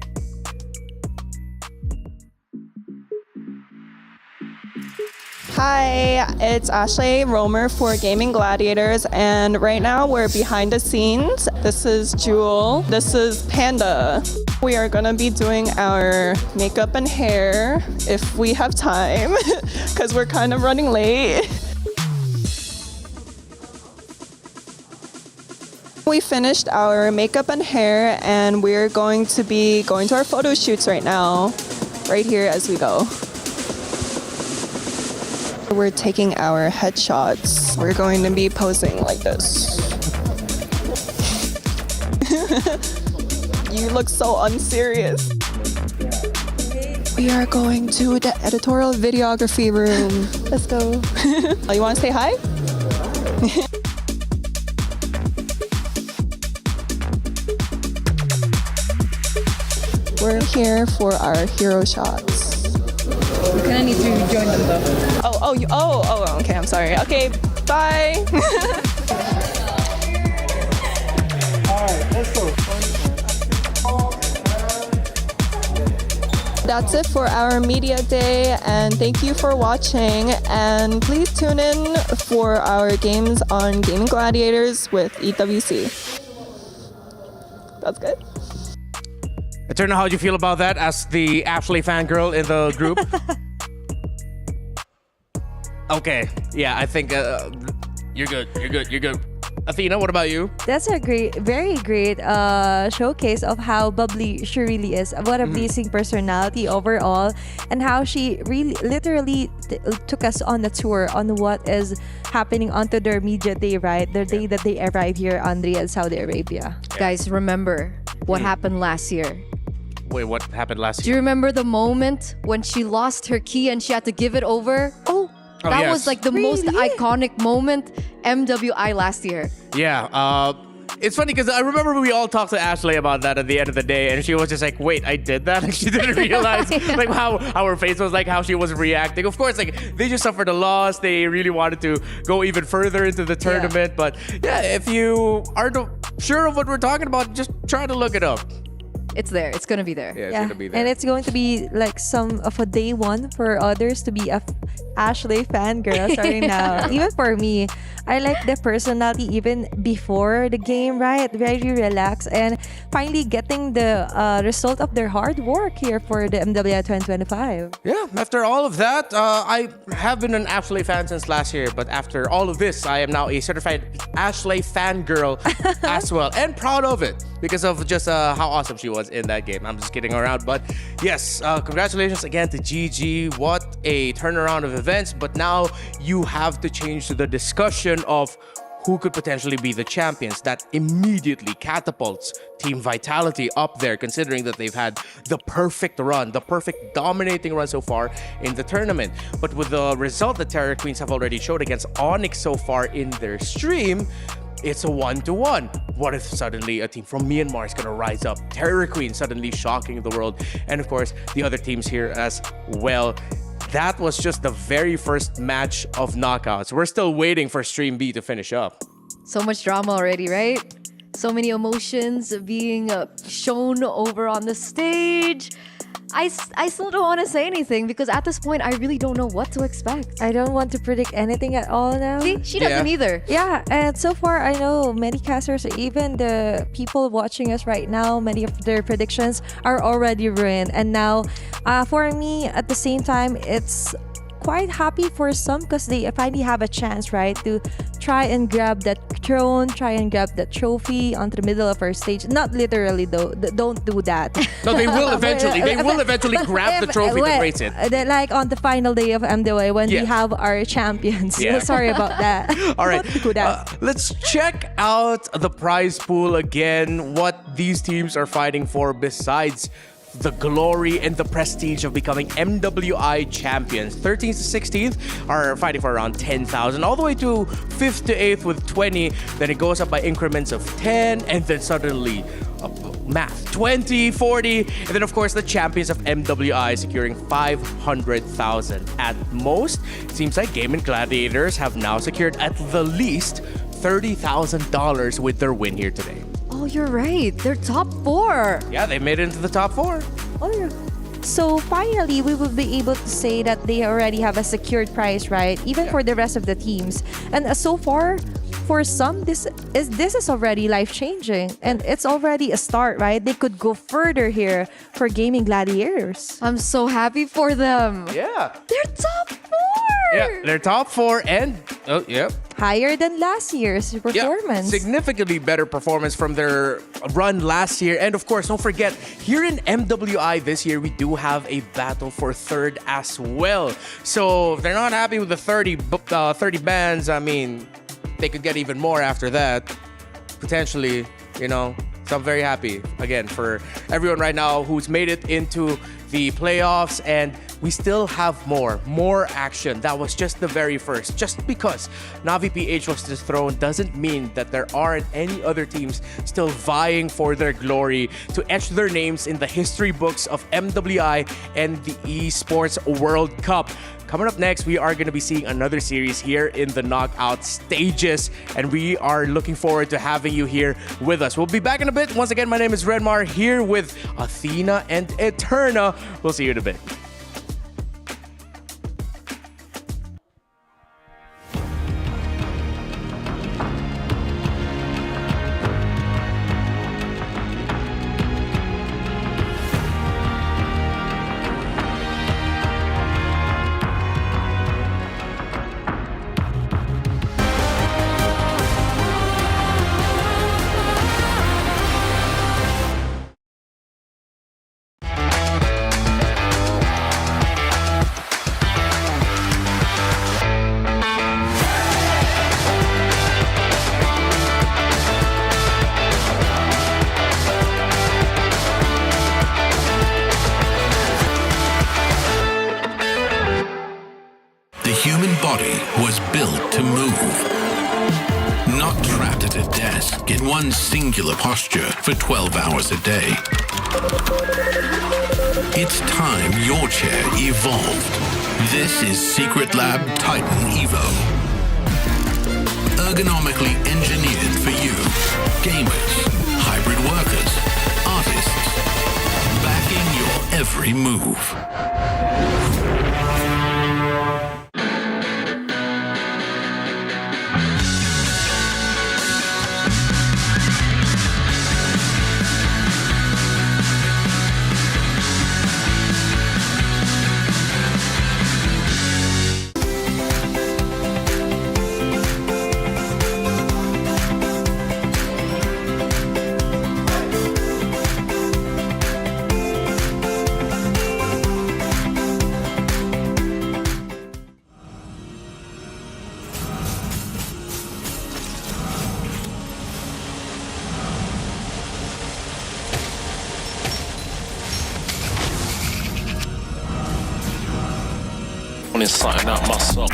Hi, it's Ashley Romer for Gaimin Gladiators, and right now we're behind the scenes. This is Jewel. This is Panda. We are gonna be doing our makeup and hair if we have time, because we're kind of running late. We finished our makeup and hair, and we're going to be going to our photo shoots right now, right here as we go. We're taking our headshots. We're going to be posing like this. You look so unserious. We are going to the editorial videography room. Let's go. Oh, you want to say hi? We're here for our hero shots. We kind of need to join them though. Oh, okay, I'm sorry. Okay, bye. Alright, let's go. That's it for our media day, and thank you for watching. And please tune in for our games on Gaming Gladiators with EWC. That's good. Eterna, how do you feel about that as the Ashley fangirl in the group? Okay, yeah, I think you're good. Athena, what about you? That's a very great showcase of how bubbly she really is. What a pleasing personality overall, and how she really literally took us on a tour on what is happening onto their media day, right? The day that they arrive here on Riyadh, Saudi Arabia. Guys, remember what happened last year. Wait, what happened last Do you remember the moment when she lost her key and she had to give it over? That yes. was like the most iconic moment MWI last year. Yeah, it's funny because I remember we all talked to Ashley about that at the end of the day, and she was just like, wait, I did that? Like, she didn't realize like how her face was, like how she was reacting. Of course, like they just suffered a loss. They really wanted to go even further into the tournament. But yeah, if you aren't sure of what we're talking about, just try to look it up. It's there. It's going to be there. Yeah, it's going to be there. And it's going to be like some of a day one for others to be a Ashley fangirl starting now. Even for me, I like the personality even before the game, right? Very relaxed, and finally getting the result of their hard work here for the MWI 2025. Yeah, after all of that, I have been an Ashley fan since last year, but after all of this, I am now a certified Ashley fangirl as well, and proud of it because of just how awesome she was in that game. I'm just kidding around, but yes, congratulations again to GG. What a turnaround of events, but now you have to change to the discussion of who could potentially be the champions. That immediately catapults Team Vitality up there, considering that they've had the perfect run, the perfect dominating run so far in the tournament. But with the result that Terror Queens have already showed against Onyx so far in their stream, it's a 1-1. What if suddenly a team from Myanmar is going to rise up? Terror Queen suddenly shocking the world. And of course, the other teams here as well. That was just the very first match of knockouts. We're still waiting for Stream B to finish up. So much drama already, right? So many emotions being shown over on the stage. I still don't want to say anything because at this point, I really don't know what to expect. I don't want to predict anything at all now. See, she doesn't either. Yeah, and so far, I know many casters, even the people watching us right now, many of their predictions are already ruined. And now, for me, at the same time, it's quite happy for some because they finally have a chance, right, to try and grab that throne, try and grab that trophy onto the middle of our stage. Not literally though, don't do that. No, they will eventually. They will eventually grab the trophy to raise it. Like on the final day of MWI when we have our champions. Yeah. Sorry about that. All right, Don't do that. let's check out the prize pool again. What these teams are fighting for besides the glory and the prestige of becoming MWI champions. 13th to 16th are fighting for around 10,000, all the way to 5th to 8th with 20. Then it goes up by increments of 10, and then suddenly, math, 20, 40. And then, of course, the champions of MWI securing 500,000 at most. It seems like Gaimin Gladiators have now secured at the least $30,000 with their win here today. Oh, you're right. They're top 4. Yeah, they made it into the top 4. Oh, yeah. So finally, we will be able to say that they already have a secured prize, right? Even for the rest of the teams. And so far, for some, this is already life-changing. And it's already a start, right? They could go further here for Gaming Gladiators. I'm so happy for them. Yeah. They're top 4. Yeah, they're top 4 and, higher than last year's performance. Yeah, significantly better performance from their run last year. And of course, don't forget, here in MWI this year, we do have a battle for third as well. So if they're not happy with the 30 bans, I mean, they could get even more after that. Potentially, you know. So I'm very happy, again, for everyone right now who's made it into the playoffs and we still have more action. That was just the very first. Just because Navi PH was dethroned doesn't mean that there aren't any other teams still vying for their glory to etch their names in the history books of MWI and the Esports World Cup. Coming up next, we are going to be seeing another series here in the knockout stages, and we are looking forward to having you here with us. We'll be back in a bit. Once again, my name is Redmar, here with Athena and Eterna. We'll see you in a bit. One singular posture for 12 hours a day. It's time your chair evolved. This is Secret Lab Titan Evo. Ergonomically engineered for you, gamers, hybrid workers, artists, backing your every move. Inside out myself.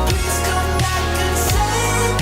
Please come back and say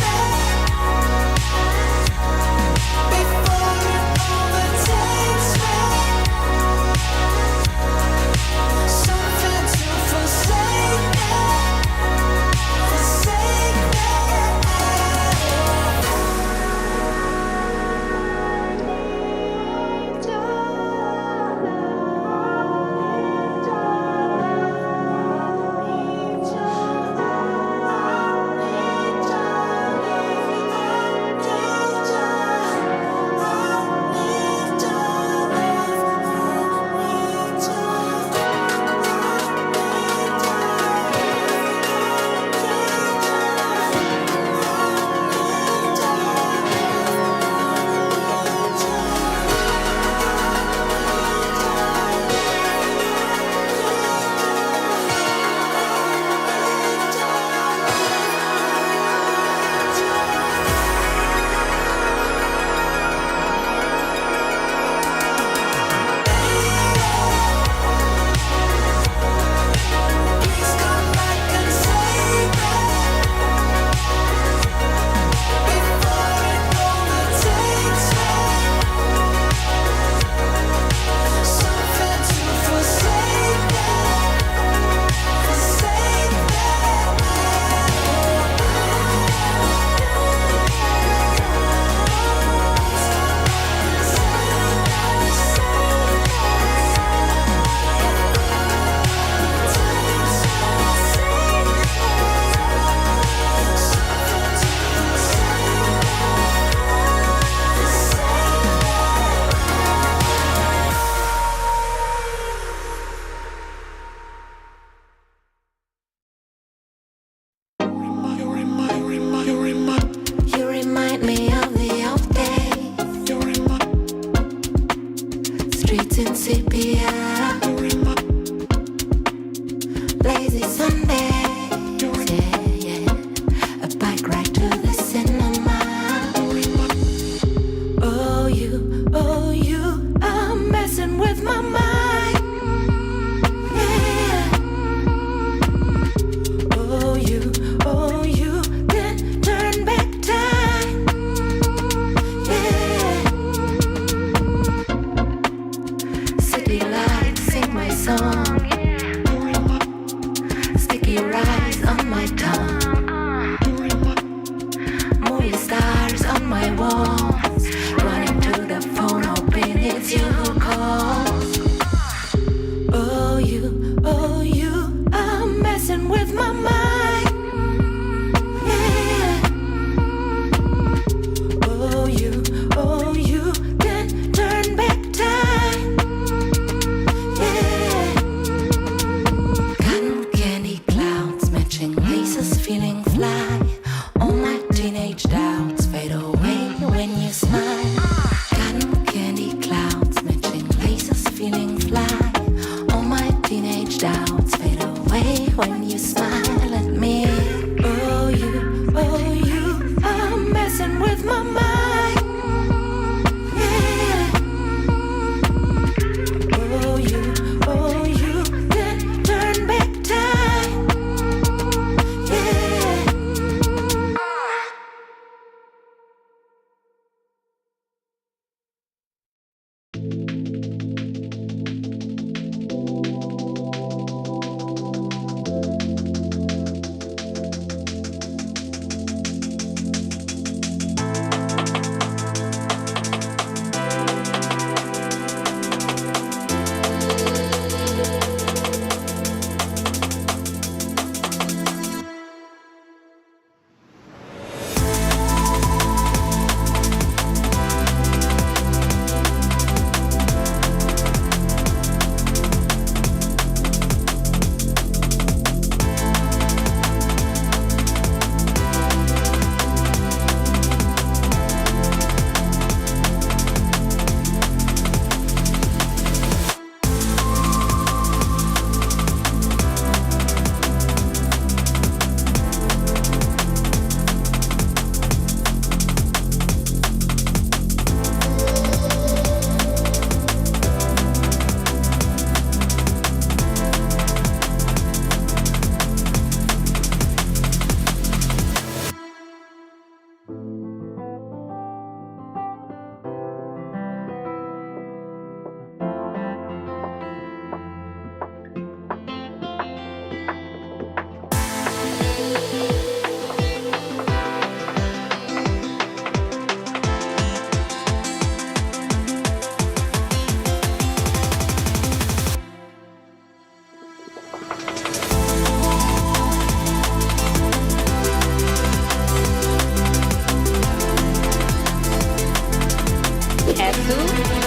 in sepia. Lazy Sundays, yeah. A bike ride to the cinema. Oh, you are messing with my mind. Yeah. Oh, you can turn back time. Yeah. City lights sing my song. Sticky rice on my tongue. Movie stars on my walls. Running to the phone, hoping it's you who calls. Oh, you are messing with my mind. Yeah. Oh, you can turn back time. Yeah. Cotton candy clouds matching laces, feeling fly. All my teenage doubts fade away when you smile. Cotton candy clouds matching laces, feeling fly. All my teenage doubts fade away when you smile at me. Oh, you are messing with my mind. Yeah. Oh, you can turn back time. Yeah.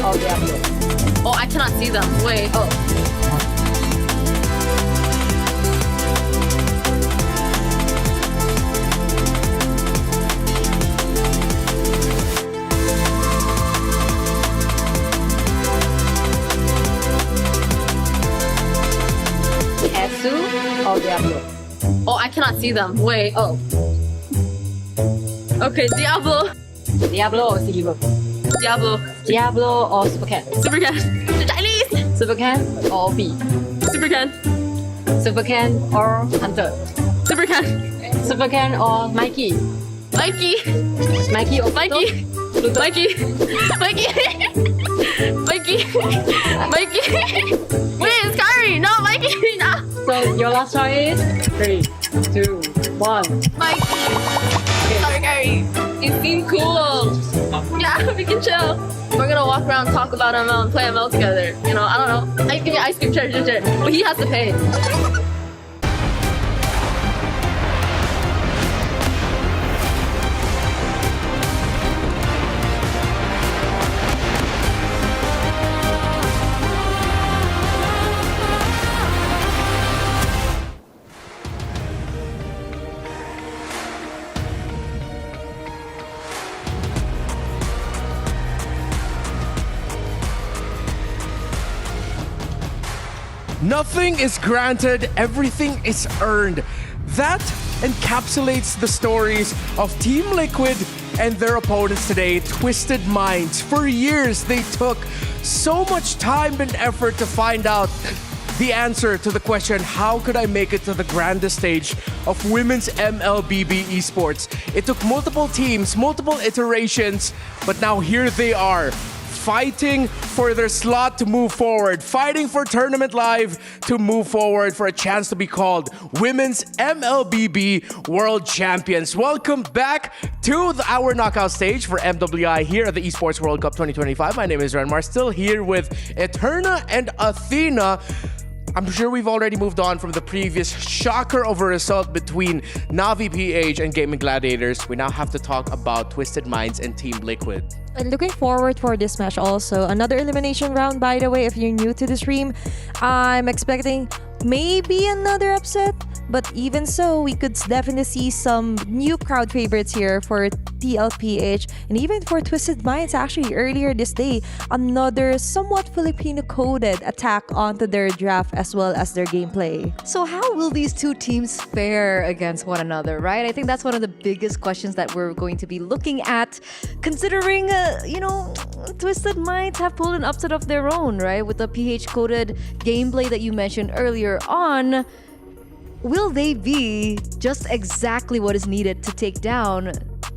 Or Diablo? Oh, I cannot see them. Wait. Oh. Or Diablo? Oh, I cannot see them. Wait. Oh. Okay, Diablo. Diablo or Sigilo? Diablo. Diablo or Supercan? Supercan. Chinese. Supercan or B? Supercan. Supercan or Hunter? Supercan. Supercan or Mikey? Mikey. Mikey or Mikey? Mikey. Mikey. Mikey. Mikey. Wait, it's Kyrie. No, Mikey. No. So your last try is 3, 2, 1. Mikey. Okay. Sorry, Kyrie. It seemed cool. Yeah, we can chill. We're gonna walk around, talk about ML, and play ML together. You know, I don't know. I give me ice cream, sure. But he has to pay. Nothing is granted, everything is earned. That encapsulates the stories of Team Liquid and their opponents today, Twisted Minds. For years, they took so much time and effort to find out the answer to the question, how could I make it to the grandest stage of women's MLBB esports? It took multiple teams, multiple iterations, but now here they are, fighting for their slot to move forward, fighting for Tournament Live to move forward for a chance to be called Women's MLBB World Champions. Welcome back to our knockout stage for MWI here at the Esports World Cup 2025. My name is Renmar, still here with Eterna and Athena. I'm sure we've already moved on from the previous shocker of a result between Navi PH and Gaimin Gladiators. We now have to talk about Twisted Minds and Team Liquid. And looking forward for this match also. Another elimination round, by the way, if you're new to the stream. I'm expecting maybe another upset. But even so, we could definitely see some new crowd favorites here for TLPH and even for Twisted Minds. Actually, earlier this day, another somewhat Filipino-coded attack onto their draft as well as their gameplay. So how will these two teams fare against one another, right? I think that's one of the biggest questions that we're going to be looking at, considering, Twisted Minds have pulled an upset of their own, right? With the PH-coded gameplay that you mentioned earlier on. Will they be just exactly what is needed to take down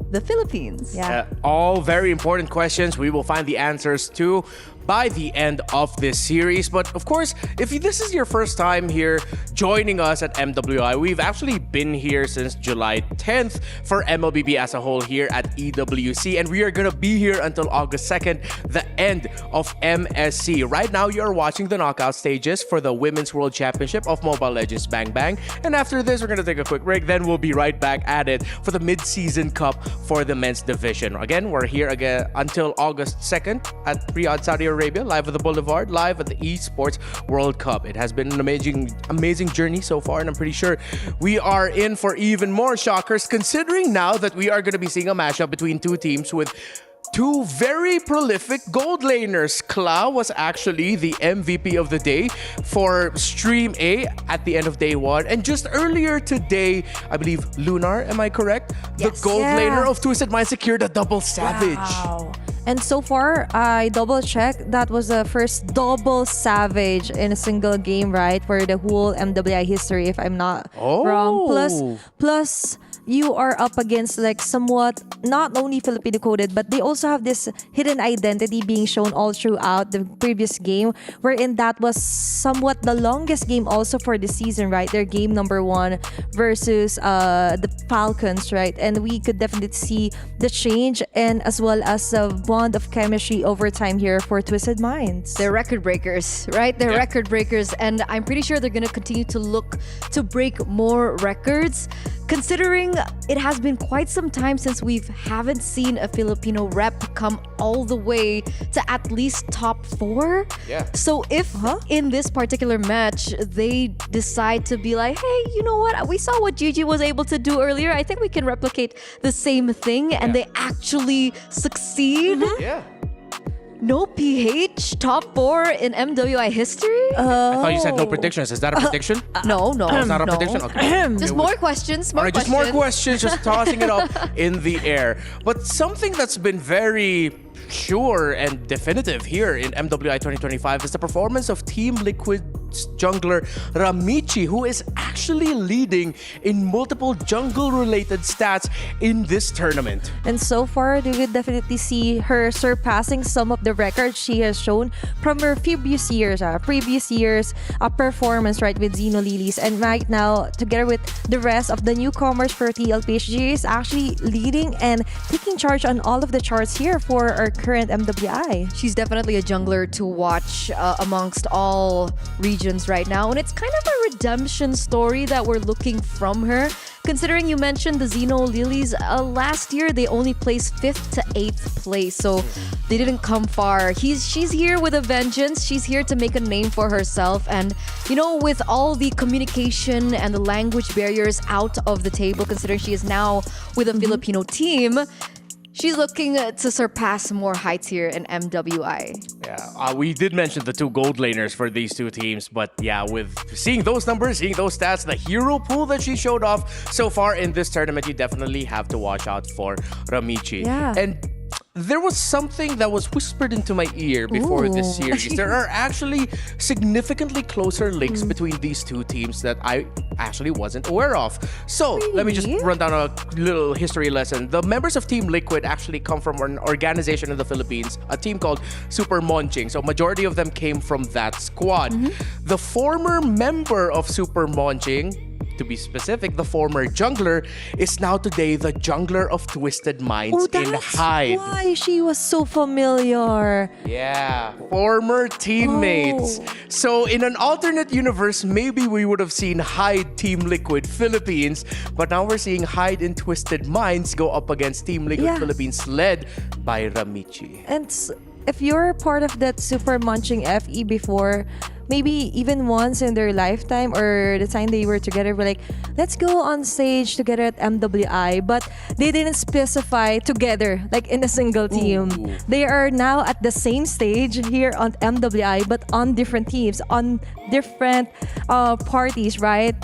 the Philippines? All very important questions. We will find the answers to by the end of this series. But of course, if this is your first time here joining us at MWI, we've actually been here since July 10th for MLBB as a whole here at EWC, and we are gonna be here until August 2nd, the end of MSC. Right now, you are watching the knockout stages for the Women's World Championship of Mobile Legends Bang Bang, and after this, we're gonna take a quick break. Then we'll be right back at it for the Mid-Season Cup for the men's division. Again, we're here again until August 2nd at Riyadh, Saudi Arabia, live at the Boulevard, live at the Esports World Cup. It has been an amazing journey so far, and I'm pretty sure we are in for even more shockers, considering now that we are going to be seeing a mashup between two teams with two very prolific gold laners. Kla was actually the MVP of the day for Stream A at the end of day one. And just earlier today, I believe Lunar, am I correct? Yes. The gold laner of Twisted Mind secured a double savage. Wow. And so far, I double-checked, that was the first double savage in a single game, right? For the whole MWI history, if I'm not wrong. Plus, you are up against like somewhat not only Filipino coded, but they also have this hidden identity being shown all throughout the previous game, wherein that was somewhat the longest game also for the season, right? Their game number 1 versus the Falcons, right? And we could definitely see the change and as well as a bond of chemistry over time here for Twisted Minds. They're record breakers, right? They're record breakers, and I'm pretty sure they're going to continue to look to break more records, considering it has been quite some time since we haven't seen a Filipino rep come all the way to at least top 4. So if in this particular match they decide to be like, hey, you know what? We saw what Gigi was able to do earlier. I think we can replicate the same thing, and they actually succeed. No PH top 4 in MWI history? I thought you said no predictions. Is that a prediction? No. It's not a prediction? Okay. Just more questions. All right, just more questions, just tossing it up in the air. But something that's been very sure and definitive here in MWI 2025 is the performance of Team Liquid's jungler Ramichi, who is actually leading in multiple jungle-related stats in this tournament. And so far, we will definitely see her surpassing some of the records she has shown from her previous years performance, right, with Xeno Lilies. And right now, together with the rest of the newcomers for TLPH, she is actually leading and taking charge on all of the charts here for our current MWI. She's definitely a jungler to watch amongst all regions right now, and it's kind of a redemption story that we're looking from her, considering you mentioned the Xeno Lilies. Last year they only placed 5th to 8th place, so they didn't come far. She's here with a vengeance. She's here to make a name for herself, and with all the communication and the language barriers out of the table, considering she is now with a Filipino team, she's looking to surpass more heights here in MWI. Yeah, we did mention the two gold laners for these two teams, but yeah, with seeing those numbers, seeing those stats, the hero pool that she showed off so far in this tournament, you definitely have to watch out for Ramichi. Yeah. And there was something that was whispered into my ear before this series. There are actually significantly closer links between these two teams that I actually wasn't aware of. So let me just run down a little history lesson. The members of Team Liquid actually come from an organization in the Philippines, a team called Super Monching. So majority of them came from that squad. The former member of Super Monching, to be specific, the former jungler, is now today the jungler of Twisted Minds in Hyde. Why she was so familiar. Yeah, former teammates. So in an alternate universe, maybe we would have seen Hyde Team Liquid Philippines, but now we're seeing Hyde in Twisted Minds go up against Team Liquid Philippines led by Ramichi. And if you're part of that Super Munching FE before, maybe even once in their lifetime or the time they were together, we're like, let's go on stage together at MWI. But they didn't specify together, like in a single team. They are now at the same stage here on MWI, but on different teams, on different parties, right?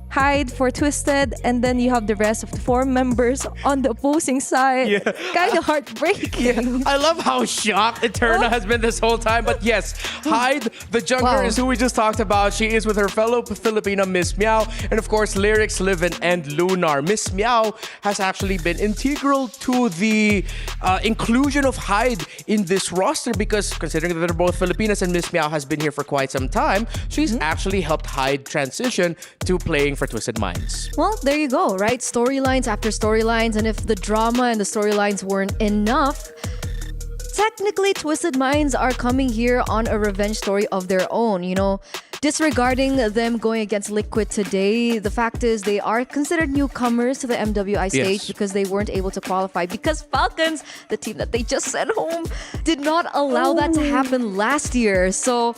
Hyde for Twisted, and then you have the rest of the 4 members on the opposing side. Kind of heartbreaking. I love how shocked Eterna has been this whole time. But yes, Hyde, the jungler, is who we just talked about. She is with her fellow Filipina, Miss Meow, and of course, Lyrics, Livin, and Lunar. Miss Meow has actually been integral to the inclusion of Hyde in this roster because considering that they're both Filipinas and Miss Meow has been here for quite some time, she's actually helped Hyde transition to playing for Twisted Minds. Well, there you go, right? Storylines after storylines, and if the drama and the storylines weren't enough, technically Twisted Minds are coming here on a revenge story of their own, you know. Disregarding them going against Liquid today, the fact is they are considered newcomers to the MWI stage because they weren't able to qualify because Falcons, the team that they just sent home, did not allow that to happen last year. So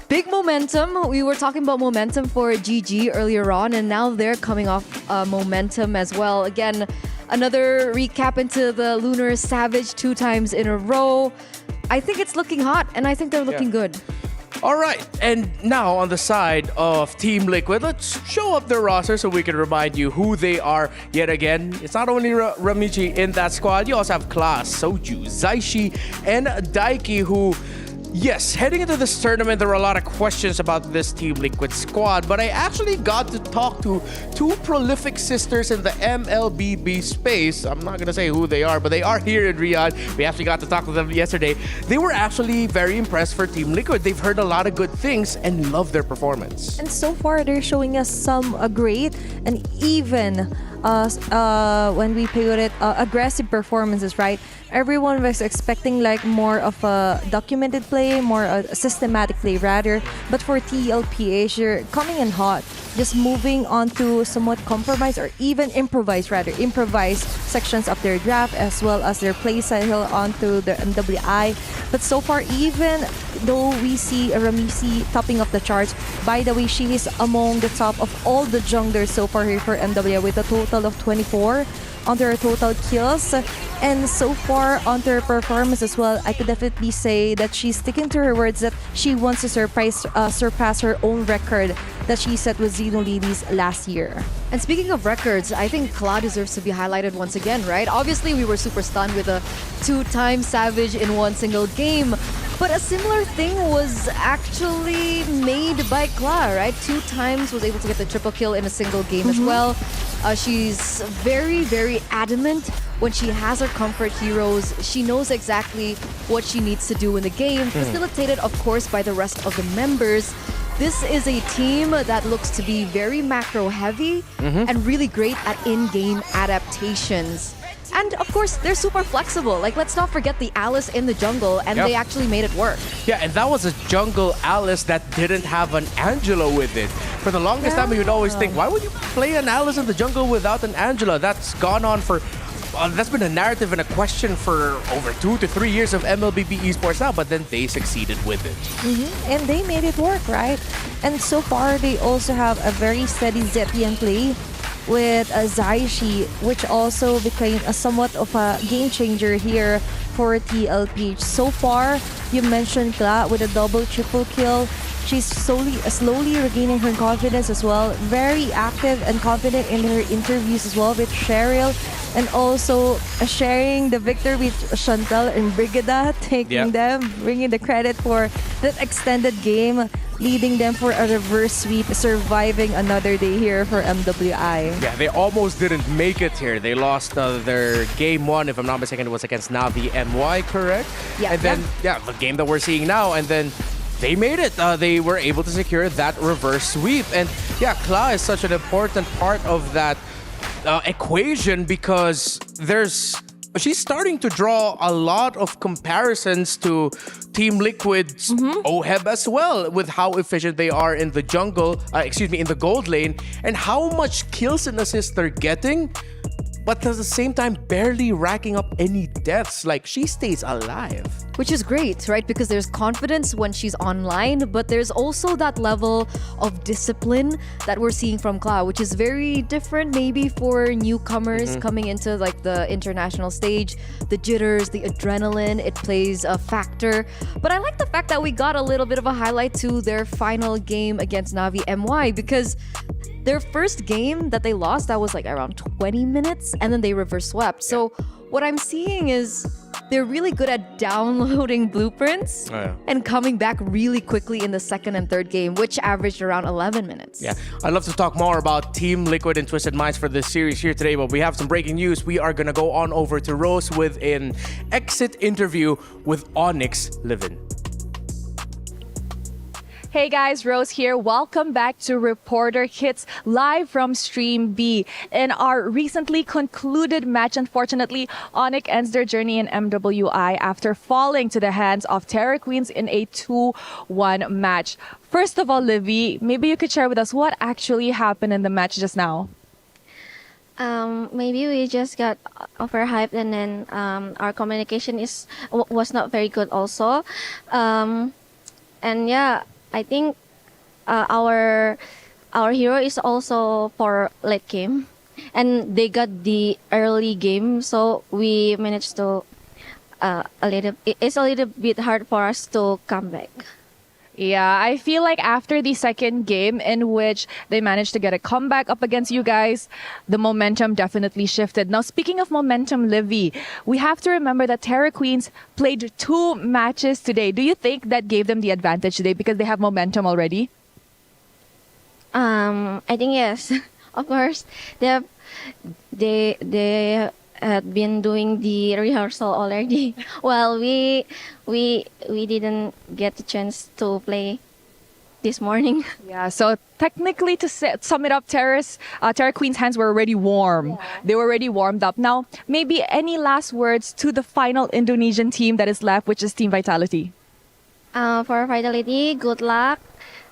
big momentum. We were talking about momentum for GG earlier on, and now they're coming off momentum as well. Again, another recap into the Lunar Savage 2 times in a row. I think it's looking hot, and I think they're looking good. All right, and now on the side of Team Liquid, let's show up their roster so we can remind you who they are yet again. It's not only Ramichi in that squad, you also have Klaas, Soju, Zaishi, and Daiki, who... Yes, heading into this tournament, there were a lot of questions about this Team Liquid squad, but I actually got to talk to 2 prolific sisters in the MLBB space. I'm not going to say who they are, but they are here in Riyadh. We actually got to talk to them yesterday. They were actually very impressed for Team Liquid. They've heard a lot of good things and love their performance. And so far, they're showing us some great and even when we put it, aggressive performances, right? Everyone was expecting like more of a documented play, more a systematic play rather. But for TLPH, you're coming in hot, just moving on to somewhat compromised or even improvised sections of their draft as well as their play cycle onto the MWI. But so far, even though we see Ramichi topping of the charts, by the way, she is among the top of all the junglers so far here for MWI with a total of 24 on their total kills. And so far on their performance as well, I could definitely say that she's sticking to her words that she wants to surpass her own record that she set with Xenoladies last year. And speaking of records, I think Kla deserves to be highlighted once again, right? Obviously, we were super stunned with a 2-time Savage in one single game. But a similar thing was actually made by Kla, right? 2 times was able to get the triple kill in a single game as well. She's very, very adamant when she has her comfort heroes. She knows exactly what she needs to do in the game, facilitated, of course, by the rest of the members. This is a team that looks to be very macro heavy and really great at in-game adaptations. And of course, they're super flexible. Like, let's not forget the Alice in the jungle, and they actually made it work. Yeah, and that was a jungle Alice that didn't have an Angela with it. For the longest time, we would always think, why would you play an Alice in the jungle without an Angela? That's gone on for... that's been a narrative and a question for over 2 to 3 years of MLBB Esports now, but then they succeeded with it. And they made it work, right? And so far, they also have a very steady Zetian play. with Zaishi, which also became a somewhat of a game changer here for TLPH. So far, you mentioned Kla with a double, triple kill. She's slowly regaining her confidence as well. Very active and confident in her interviews as well with Cheryl, and also sharing the victory with Chantal and Brigida, bringing the credit for that extended game, leading them for a reverse sweep, surviving another day here for MWI. Yeah, they almost didn't make it here. They lost their game one, if I'm not mistaken, it was against Navi MY, correct? Yeah. And then, the game that we're seeing now, and then they made it. They were able to secure that reverse sweep. And yeah, Kla is such an important part of that equation because she's starting to draw a lot of comparisons to Team Liquid's OHEB as well, with how efficient they are in the jungle, in the gold lane, and how much kills and assists they're getting, but at the same time barely racking up any deaths. Like, she stays alive. Which is great, right? Because there's confidence when she's online, but there's also that level of discipline that we're seeing from Kla, which is very different maybe for newcomers coming into like the international stage. The jitters, the adrenaline, it plays a factor. But I like the fact that we got a little bit of a highlight to their final game against Navi MY, because their first game that they lost, that was like around 20 minutes, and then they reverse swept. So what I'm seeing is they're really good at downloading blueprints and coming back really quickly in the second and third game, which averaged around 11 minutes. Yeah, I'd love to talk more about Team Liquid and Twisted Minds for this series here today, but we have some breaking news. We are going to go on over to Rose with an exit interview with Onyx Livin. Hey guys, Rose here. Welcome back to Reporter Hits live from Stream B. In our recently concluded match, unfortunately, Onyx ends their journey in MWI after falling to the hands of Terror Queens in a 2-1 match. First of all, Livy, maybe you could share with us what actually happened in the match just now. Maybe we just got overhyped, and then our communication was not very good also. And yeah, I think our hero is also for late game, and they got the early game, so we managed to it's a little bit hard for us to come back. Yeah, I feel like after the second game in which they managed to get a comeback up against you guys, the momentum definitely shifted. Now, speaking of momentum, Livy, we have to remember that Terror Queens played 2 matches today. Do you think that gave them the advantage today because they have momentum already? I think yes. Of course, they had been doing the rehearsal already. Well, we didn't get the chance to play this morning. Yeah, so technically to sum it up, Terror Queen's hands were already warm. Yeah. They were already warmed up. Now, maybe any last words to the final Indonesian team that is left, which is Team Vitality? For Vitality, good luck.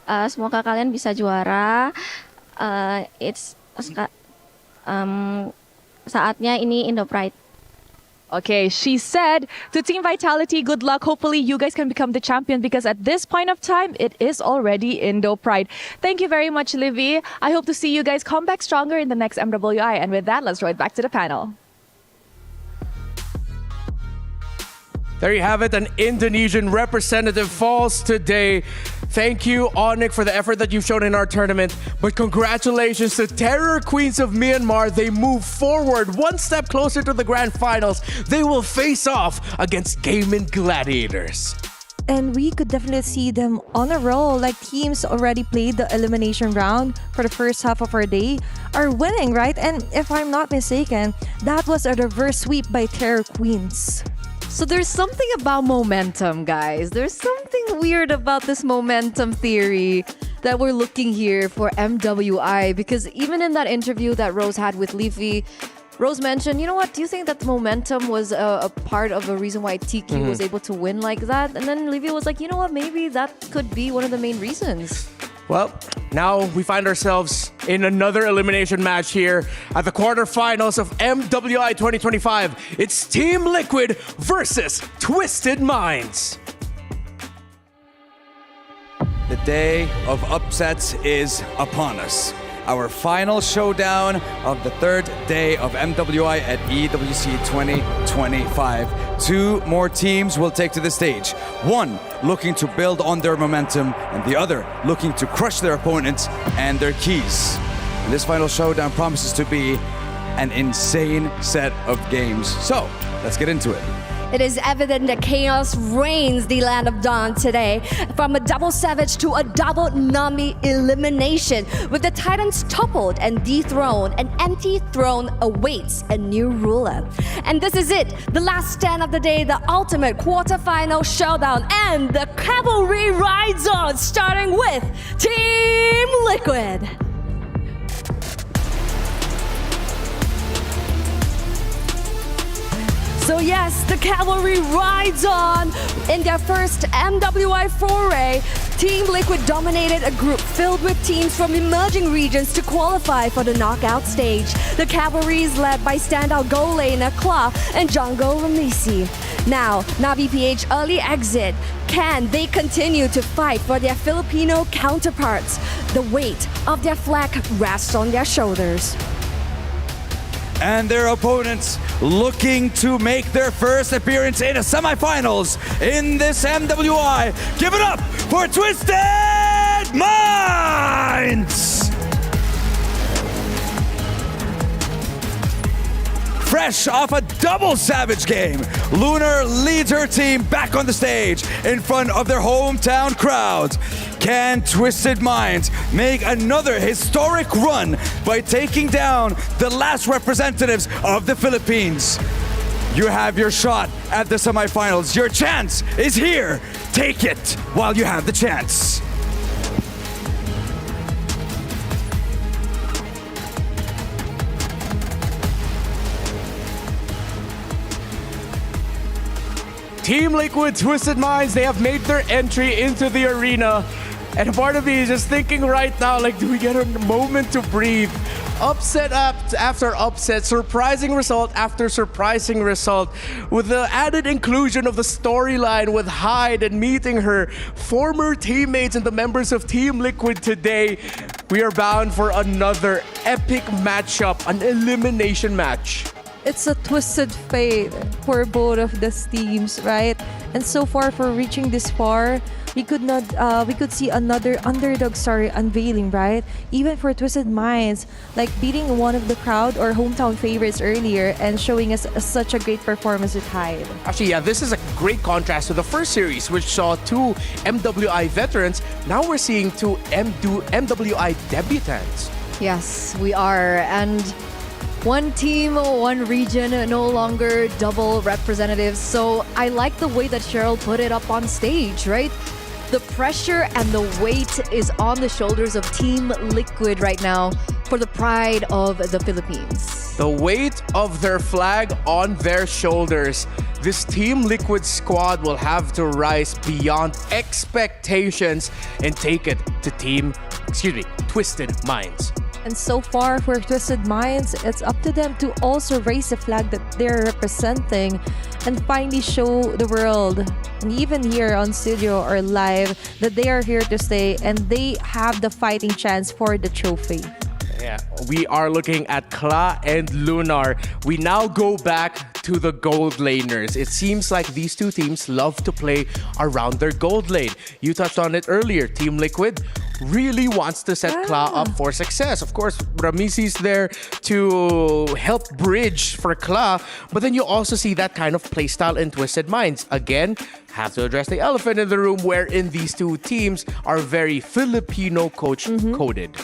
Semoga kalian bisa juara. Saatnya ini Indo Pride. Okay, she said to Team Vitality, good luck. Hopefully you guys can become the champion, because at this point of time, it is already Indo Pride. Thank you very much, Livy. I hope to see you guys come back stronger in the next MWI. And with that, let's throw it back to the panel. There you have it. An Indonesian representative falls today. Thank you, Onyx, for the effort that you've shown in our tournament. But congratulations to Terror Queens of Myanmar. They move forward one step closer to the grand finals. They will face off against Gaimin Gladiators. And we could definitely see them on a roll. Like, teams already played the elimination round for the first half of our day are winning, right? And if I'm not mistaken, that was a reverse sweep by Terror Queens. So there's something about momentum, guys. There's something weird about this momentum theory that we're looking here for MWI, because even in that interview that Rose had with Livy, Rose mentioned, you know what, do you think that the momentum was a part of a reason why TQ was able to win like that? And then Livy was like, you know what, maybe that could be one of the main reasons. Well, now we find ourselves in another elimination match here at the quarterfinals of MWI 2025. It's Team Liquid versus Twisted Minds. The day of upsets is upon us. our final showdown of the third day of MWI at EWC 2025. Two more teams will take to the stage. One looking to build on their momentum, and the other looking to crush their opponents and their keys. And this final showdown promises to be an insane set of games. So, let's get into it. It is evident that chaos reigns the land of Dawn today. From a double savage to a double Nami elimination. With the Titans toppled and dethroned, an empty throne awaits a new ruler. And this is it, the last stand of the day, the ultimate quarterfinal showdown. And the cavalry rides on, starting with Team Liquid. So yes, the cavalry rides on. In their first MWI foray, Team Liquid dominated a group filled with teams from emerging regions to qualify for the knockout stage. The cavalry is led by standout goal laner Kla and jungle Ramisi. Now, Navi PH early exit. Can they continue to fight for their Filipino counterparts? The weight of their flag rests on their shoulders. And their opponents looking to make their first appearance in the semifinals in this MWI. Give it up for Twisted Minds! Fresh off a double savage game, Lunar leads her team back on the stage in front of their hometown crowd. Can Twisted Minds make another historic run by taking down the last representatives of the Philippines? You have your shot at the semifinals. Your chance is here. Take it while you have the chance. Team Liquid, Twisted Minds, they have made their entry into the arena. And part of me is just thinking right now, like, do we get a moment to breathe? Upset after upset, surprising result after surprising result. With the added inclusion of the storyline with Hyde and meeting her former teammates and the members of Team Liquid today, we are bound for another epic matchup, an elimination match. It's a twisted fate for both of these teams, right? And so far, for reaching this far, we could see another underdog story unveiling, right? Even for Twisted Minds, like beating one of the crowd or hometown favorites earlier and showing us such a great performance with Hyde. Actually, yeah, this is a great contrast to the first series, which saw two MWI veterans. Now we're seeing two MWI debutants. Yes, we are. And one team, one region, no longer double representatives. So I like the way that Cheryl put it up on stage, right? The pressure and the weight is on the shoulders of Team Liquid right now for the pride of the Philippines. The weight of their flag on their shoulders. This Team Liquid squad will have to rise beyond expectations and take it to Twisted Minds. And so far for Twisted Minds, it's up to them to also raise the flag that they're representing and finally show the world, and even here on studio or live, that they are here to stay and they have the fighting chance for the trophy. Yeah, we are looking at Kla and Lunar. We now go back to the gold laners. It seems like these two teams love to play around their gold lane. You touched on it earlier. Team Liquid really wants to set Kla up for success. Of course, Ramisi's there to help bridge for Kla, but then you also see that kind of playstyle in Twisted Minds. Again, have to address the elephant in the room wherein these two teams are very Filipino coach-coded.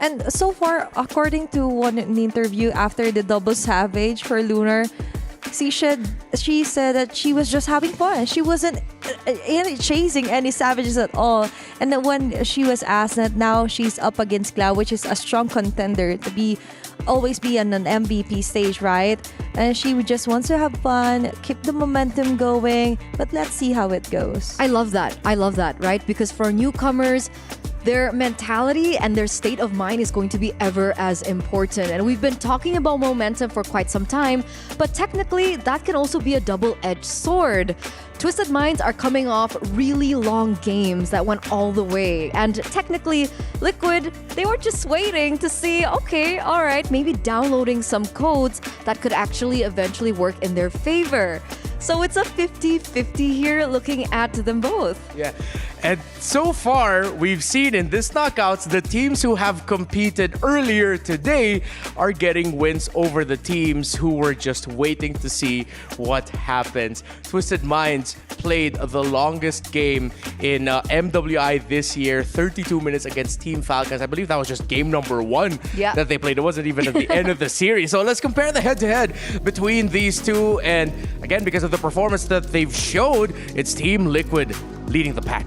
And so far, according to one interview after the double savage for Lunar, she said that she was just having fun. She wasn't chasing any savages at all. And then when she was asked that now she's up against Cloud, which is a strong contender to always be on an MVP stage, right? And she just wants to have fun, keep the momentum going, but let's see how it goes. I love that, right? Because for newcomers, their mentality and their state of mind is going to be ever as important. And we've been talking about momentum for quite some time, but technically that can also be a double-edged sword. Twisted Minds are coming off really long games that went all the way. And technically, Liquid, they were just waiting to see, okay, all right, maybe downloading some codes that could actually eventually work in their favor. So it's a 50-50 here looking at them both. Yeah. And so far, we've seen in this knockouts, the teams who have competed earlier today are getting wins over the teams who were just waiting to see what happens. Twisted Minds played the longest game in MWI this year, 32 minutes against Team Falcons. I believe that was just game number 1 that they played. It wasn't even at the end of the series. So let's compare the head-to-head between these two. And again, because of the performance that they've showed, it's Team Liquid leading the pack.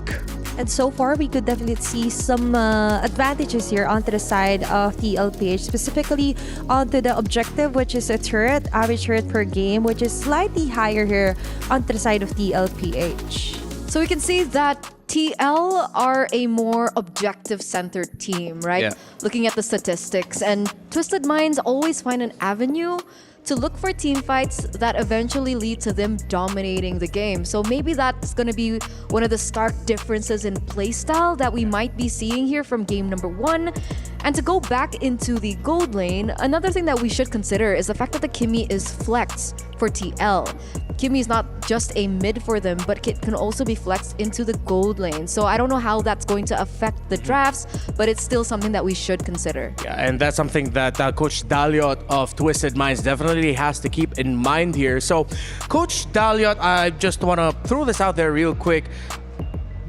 And so far, we could definitely see some advantages here onto the side of TLPH, specifically onto the objective, which is a turret, average turret per game, which is slightly higher here onto the side of TLPH. So we can see that TL are a more objective-centered team, right? Yeah. Looking at the statistics. And Twisted Minds always find an avenue to look for team fights that eventually lead to them dominating the game. So maybe that's going to be one of the stark differences in playstyle that we might be seeing here from game number 1. And to go back into the gold lane, another thing that we should consider is the fact that the Kimmy is flexed for TL. Kimmy is not just a mid for them, but it can also be flexed into the gold lane. So I don't know how that's going to affect the drafts, but it's still something that we should consider. Yeah, and that's something that Coach Daliot of Twisted Minds definitely has to keep in mind here. So, Coach Daliot, I just want to throw this out there real quick.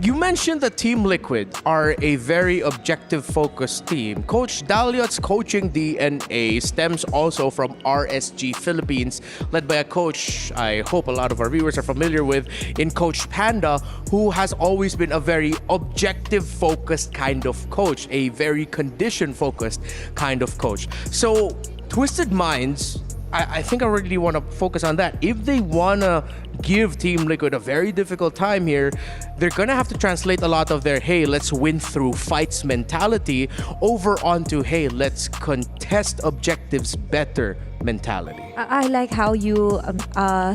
You mentioned that Team Liquid are a very objective-focused team. Coach Daliot's coaching DNA stems also from RSG Philippines, led by a coach I hope a lot of our viewers are familiar with, in Coach Panda, who has always been a very objective-focused kind of coach, a very condition-focused kind of coach. So, Twisted Minds, I think I really want to focus on that. If they want to give Team Liquid a very difficult time here, they're going to have to translate a lot of their, hey, let's win through fights mentality over onto, hey, let's contest objectives better mentality. I like how you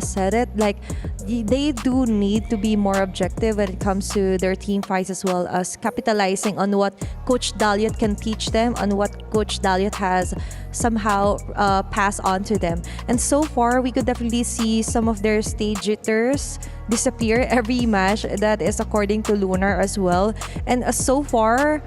said it. Like, they do need to be more objective when it comes to their team fights, as well as capitalizing on what Coach Daliot can teach them, on what Coach Daliot has somehow passed on to them. And so far, we could definitely see some of their stage jitters disappear every match. That is according to Lunar as well. And so far,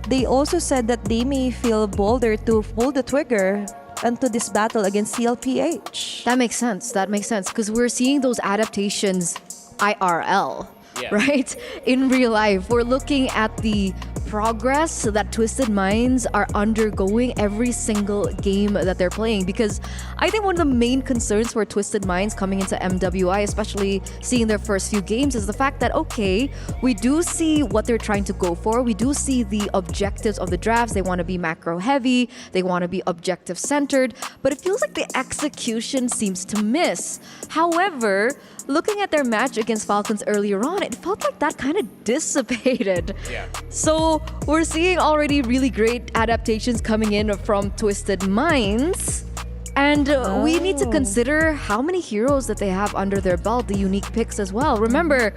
they also said that they may feel bolder to pull the trigger into this battle against CLPH. That makes sense. That makes sense because we're seeing those adaptations IRL, right? In real life, we're looking at the progress that Twisted Minds are undergoing every single game that they're playing, because I think one of the main concerns for Twisted Minds coming into MWI, especially seeing their first few games, is the fact that, okay, we do see what they're trying to go for. We do see the objectives of the drafts. They want to be macro heavy. They want to be objective centered, but it feels like the execution seems to miss. However, looking at their match against Falcons earlier on, it felt like that kind of dissipated. So we're seeing already really great adaptations coming in from Twisted Minds. And we need to consider how many heroes that they have under their belt, the unique picks as well. Remember,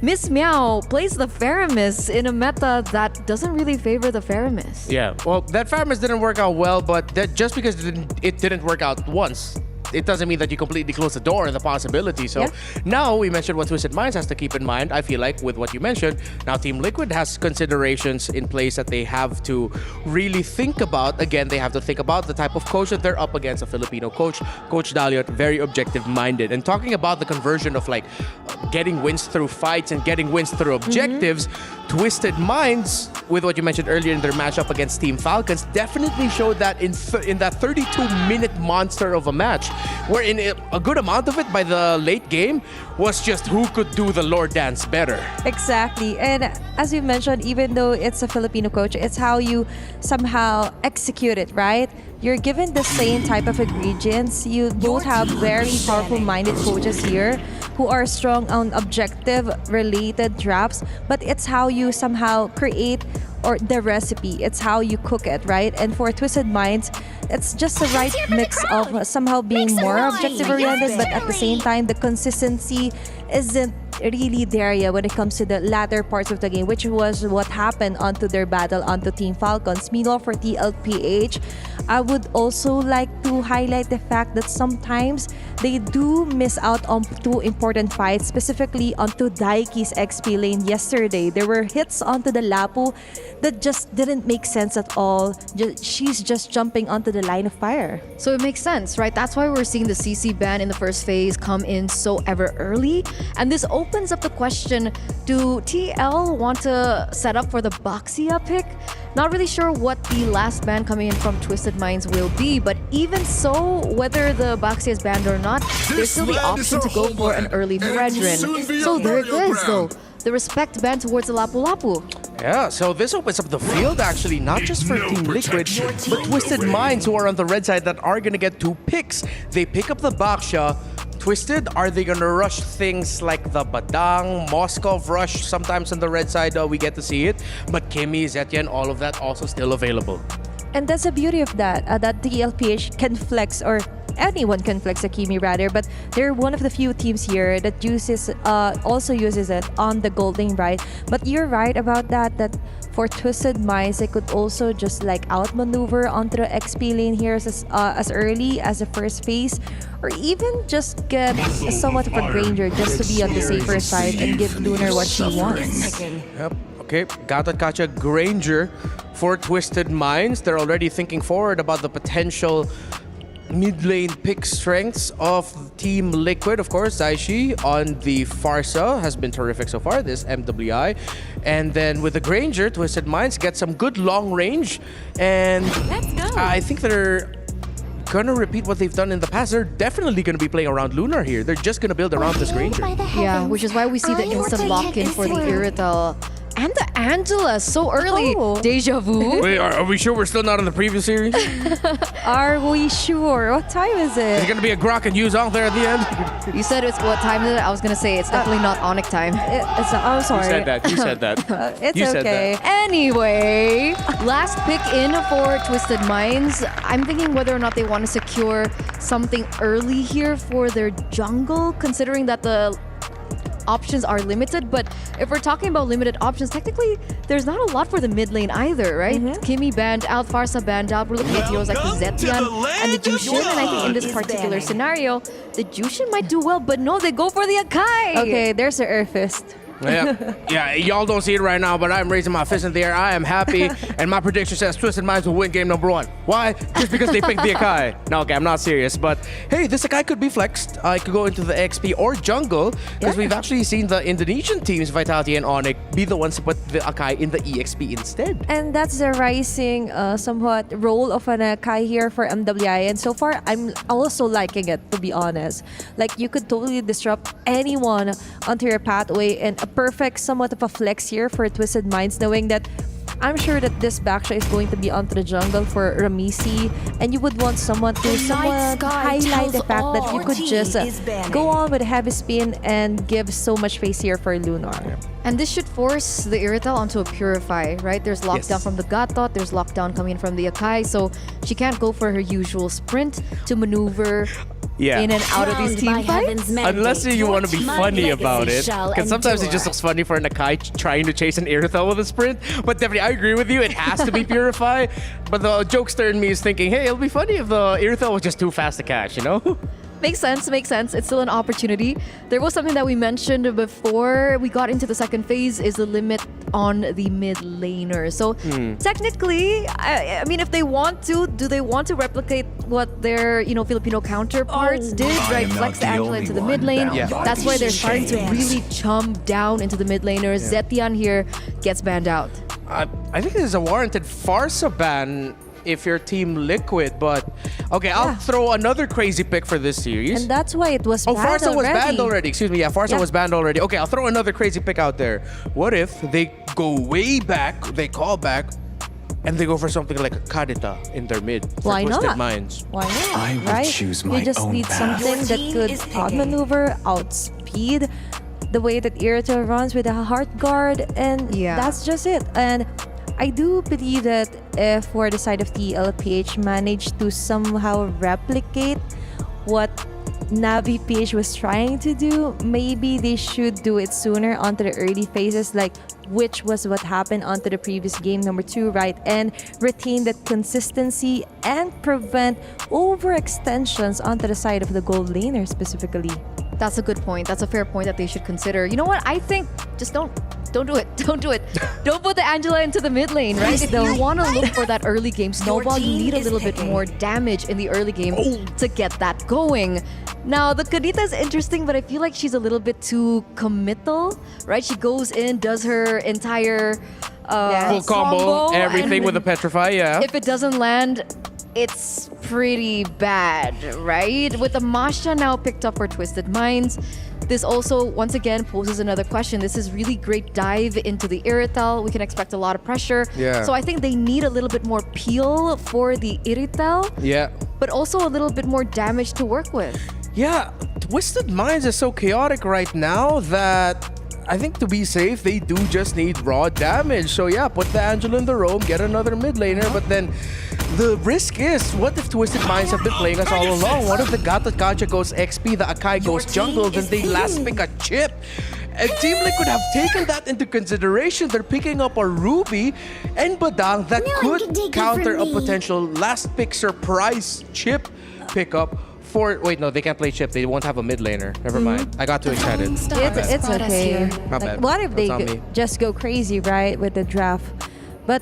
Miss Meow plays the Faramis in a meta that doesn't really favor the Faramis. Yeah, well, that Faramis didn't work out well, but that just because it didn't work out once, it doesn't mean that you completely close the door on the possibility. So now we mentioned what Twisted Minds has to keep in mind. I feel like with what you mentioned, now Team Liquid has considerations in place that they have to really think about. Again, they have to think about the type of coach that they're up against, a Filipino coach. Coach Daliot, very objective-minded. And talking about the conversion of like getting wins through fights and getting wins through objectives, Twisted Minds, with what you mentioned earlier in their matchup against Team Falcons, definitely showed that in that 32-minute monster of a match, wherein a good amount of it by the late game was just who could do the lore dance better. Exactly. And as you mentioned, even though it's a Filipino coach, it's how you somehow execute it, right? You're given the same type of ingredients. You both have very powerful-minded coaches here who are strong on objective-related drafts, but it's how you somehow create or the recipe. It's how you cook it, right? And for Twisted Minds, it's just the right mix of somehow being more objective oriented, but at the same time, the consistency isn't really there yet when it comes to the latter parts of the game, which was what happened onto their battle onto Team Falcons. Meanwhile, for TLPH, I would also like to highlight the fact that sometimes they do miss out on two important fights, specifically onto Daiki's XP lane yesterday. There were hits onto the Lapu that just didn't make sense at all. She's just jumping onto the line of fire. So it makes sense, right? That's why we're seeing the CC ban in the first phase come in so ever early. And this opens up the question, do TL want to set up for the Boxia pick? Not really sure what the last ban coming in from Twisted Minds will be, but even so, whether the Boxia is banned or not, there's still the option to go for an early Fredrin. So there it is though. The respect ban towards the Lapu Lapu. Yeah, so this opens up the field actually, not just for Team Liquid, but Twisted Minds who are on the red side that are gonna get 2 picks. They pick up the Baksha. Twisted, are they gonna rush things like the Badang, Moskov rush? Sometimes on the red side, we get to see it. But Kimi, Zetian, all of that also still available. And that's the beauty of that, that the LPH can flex, or anyone can flex a Kimi rather, but they're one of the few teams here that also uses it on the gold lane, right? But you're right about that for Twisted Minds, they could also just like outmaneuver onto the XP lane here as early as the first phase, or even just get somewhat of a Granger just to be on the safer side and give Lunar what she wants. Yep. Okay, Gatot Kacha Granger for Twisted Minds. They're already thinking forward about the potential mid lane pick strengths of Team Liquid. Of course, Zaishi on the Farsa has been terrific so far, this MWI. And then with the Granger, Twisted Minds get some good long range. And I think they're gonna repeat what they've done in the past. They're definitely gonna be playing around Lunar here. They're just gonna build around this Granger. Yeah, which is why we see the instant lock-in for the Irithel. And the Angela, so early. Deja vu. Wait, are we sure we're still not in the preview series? Are we sure? What time is it? Is it gonna be a Grok and Use out there at the end? You said it's what time is it? I was gonna say it's definitely not Onic time. I'm sorry. You said that. You said that. It's you said okay. That. Anyway, last pick in for Twisted Minds. I'm thinking whether or not they want to secure something early here for their jungle, considering that the options are limited. But if we're talking about limited options, technically there's not a lot for the mid lane either, right? Kimi banned out, Farsa banned out. We're looking at heroes like the Zetian and the Jushin, and I think in this particular scenario, the Jushin might do well, but no, they go for the Akai. Okay, there's the Air Fist. Yeah, y'all don't see it right now, but I'm raising my fist in the air. I am happy, and my prediction says Twisted Minds will win game number 1. Why? Just because they picked the Akai. No, okay, I'm not serious, but hey, this Akai could be flexed. It could go into the XP or jungle, because we've actually seen the Indonesian teams, Vitality and Onyx, be the ones to put the Akai in the EXP instead. And that's the rising somewhat role of an Akai here for MWI, and so far I'm also liking it, to be honest. Like, you could totally disrupt anyone onto your pathway, and perfect somewhat of a flex here for Twisted Minds, knowing that I'm sure that this Baksha is going to be onto the jungle for Ramisi, and you would want someone to highlight the fact that you could just go on with a heavy spin and give so much space here for Lunar. And this should force the Irithel onto a Purify, right? There's lockdown from the Gatot, there's lockdown coming in from the Akai, so she can't go for her usual sprint to maneuver in and out of these team fights. Unless you want to be funny about it. Because sometimes it just looks funny for an Akai trying to chase an Irithel with a sprint. But definitely, I agree with you. It has to be Purify. But the jokester in me is thinking, hey, it'll be funny if the Irithel was just too fast to catch, you know? Makes sense, makes sense. It's still an opportunity. There was something that we mentioned before we got into the second phase, is the limit on the mid laner. So technically, I mean, if they want to, do they want to replicate what their Filipino counterparts did, right? Flex the Angela into the mid lane. That's why they're starting to really chum down into the mid laners. Zetian here gets banned out. I think this is a warranted Farsa ban if you're Team Liquid, but okay, I'll throw another crazy pick for this series. And that's why it was banned Farsa already. was banned already. Excuse me, Farsa was banned already. Okay, I'll throw another crazy pick out there. What if they go way back, they call back, and they go for something like a Kadita in their mid for Why Twisted not? Minds? Why not? I will right? choose my You just own need path. something that could outmaneuver, outspeed the way that Irithel runs with a heart guard, and that's just it. And I do believe that if for the side of TLPH managed to somehow replicate what Navi PH was trying to do, maybe they should do it sooner onto the early phases, like which was what happened onto the previous game number 2, right? And retain that consistency and prevent overextensions onto the side of the gold laner specifically. That's a good point. That's a fair point that they should consider. You know what? I think just don't do it. Don't do it. Don't put the Angela into the mid lane, right? If you want to look for that early game snowball, you need a little bit more damage in the early game to get that going. Now, the Kadita is interesting, but I feel like she's a little bit too committal, right? She goes in, does her entire full combo, everything with the Petrify, yeah. If it doesn't land, it's pretty bad, right? With the Masha now picked up for Twisted Minds, this also, once again, poses another question. This is really great dive into the Irrital. We can expect a lot of pressure. Yeah. So I think they need a little bit more peel for the Irrital. Yeah. But also a little bit more damage to work with. Yeah, Twisted Minds is so chaotic right now that I think to be safe, they do just need raw damage. So yeah, put the Angela in the roam, get another mid laner, but then the risk is, what if Twisted Minds have been playing us all along? What if the Gata Kancha goes XP, the Akai goes jungle, then they last pick a chip? And Team Liquid have taken that into consideration. They're picking up a Ruby and Badang that could counter a potential last pick surprise chip pickup. Wait, no, they can't play chip. They won't have a mid laner. Never mind. I got too excited. It's okay. My bad. What if they That's on me. just go crazy, right, with the draft? But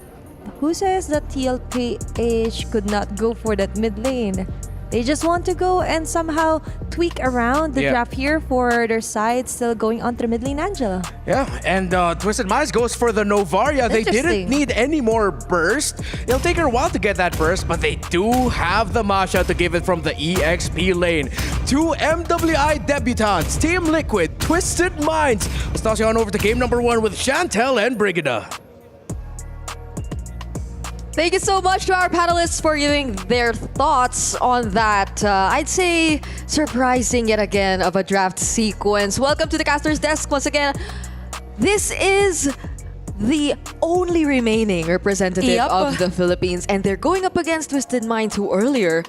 who says that TLPH could not go for that mid lane? They just want to go and somehow tweak around the draft here for their side, still going onto the mid lane Angela. Yeah, and Twisted Minds goes for the Novaria. They didn't need any more burst. It'll take her a while to get that burst, but they do have the Masha to give it from the EXP lane. 2 MWI debutants, Team Liquid, Twisted Minds. Let's toss you on over to game number 1 with Chantel and Brigida. Thank you so much to our panelists for giving their thoughts on that. I'd say surprising yet again of a draft sequence. Welcome to the caster's desk once again. This is the only remaining representative of the Philippines, and they're going up against Twisted Minds, who earlier